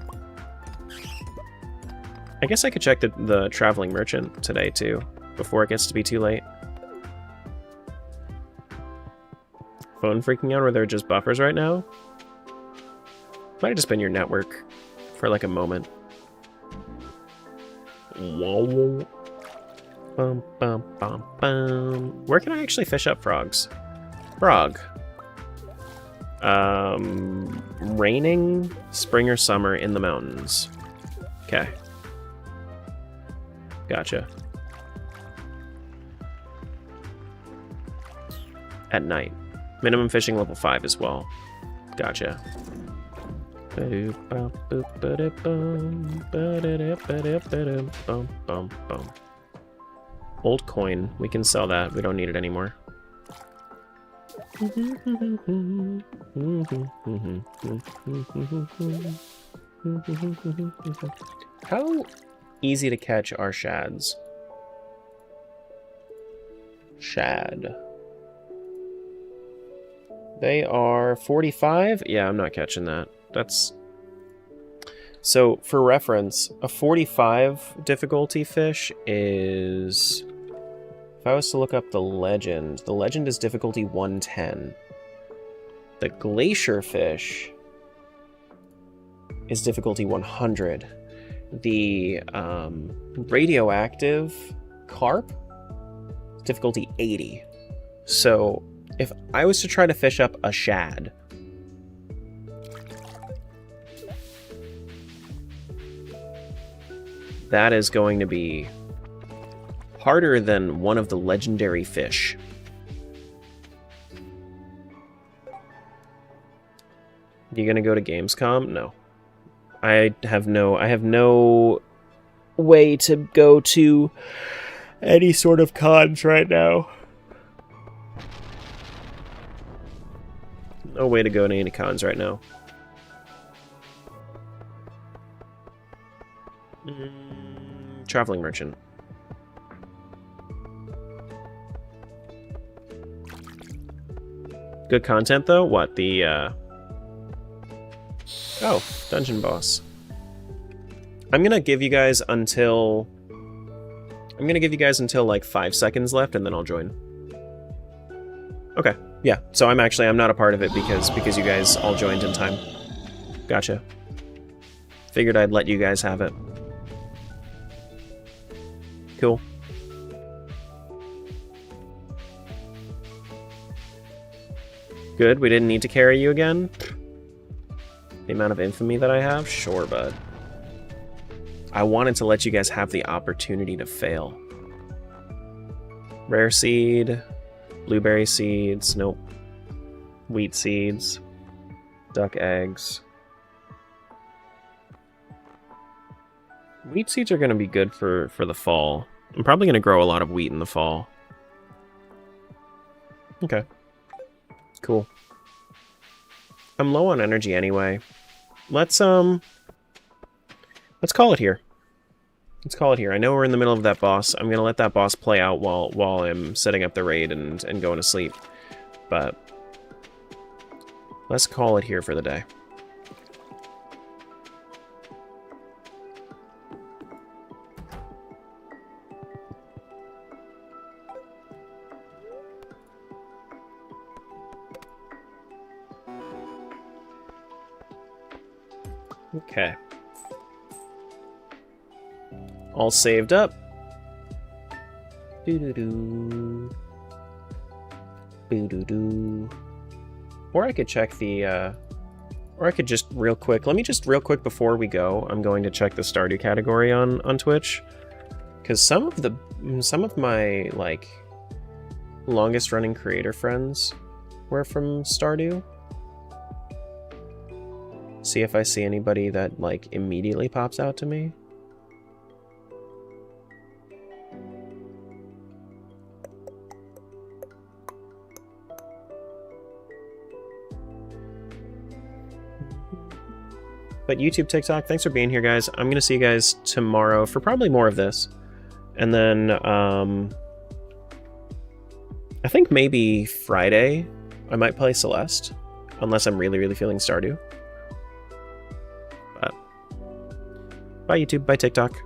S2: I guess I could check the traveling merchant today, too, before it gets to be too late. Phone freaking out, or there are just buffers right now? Might have just been your network for like a moment. Whoa. Bum, bum, bum, bum. Where can I actually fish up frogs? Frog. Raining, spring or summer in the mountains. Okay. Gotcha. At night. Minimum fishing level 5 as well. Gotcha. Old coin. We can sell that. We don't need it anymore. How easy to catch are shads? Shad. They are 45? Yeah, I'm not catching that. That's... So, for reference, a 45 difficulty fish is... If I was to look up the legend is difficulty 110. The glacier fish is difficulty 100. The radioactive carp is difficulty 80. So, if I was to try to fish up a shad, that is going to be harder than one of the legendary fish. You gonna go to Gamescom? No. I have no way to go to any sort of cons right now. No way to go to any cons right now. Traveling merchant. Good content though? What, the Oh, dungeon boss. I'm gonna give you guys until like 5 seconds left and then I'll join. Okay. Yeah, so I'm not a part of it because you guys all joined in time. Gotcha. Figured I'd let you guys have it. Cool. Good, we didn't need to carry you again? The amount of infamy that I have? Sure, bud. I wanted to let you guys have the opportunity to fail. Rare seed, blueberry seeds, nope. Wheat seeds, duck eggs. Wheat seeds are going to be good for the fall. I'm probably going to grow a lot of wheat in the fall. Okay. Cool. I'm low on energy anyway. Let's call it here. Let's call it here. I know we're in the middle of that boss. I'm gonna let that boss play out while I'm setting up the raid and going to sleep. But let's call it here for the day. Okay. All saved up. Doo-doo-doo. Boo-doo-doo. Or I could check the, or I could just real quick, let me just real quick before we go, I'm going to check the Stardew category on Twitch. Because some of my, like, longest running creator friends were from Stardew. See if I see anybody that, like, immediately pops out to me. But YouTube, TikTok, thanks for being here, guys. I'm going to see you guys tomorrow for probably more of this. And then I think maybe Friday I might play Celeste, unless I'm really, really feeling Stardew. But bye YouTube, bye TikTok.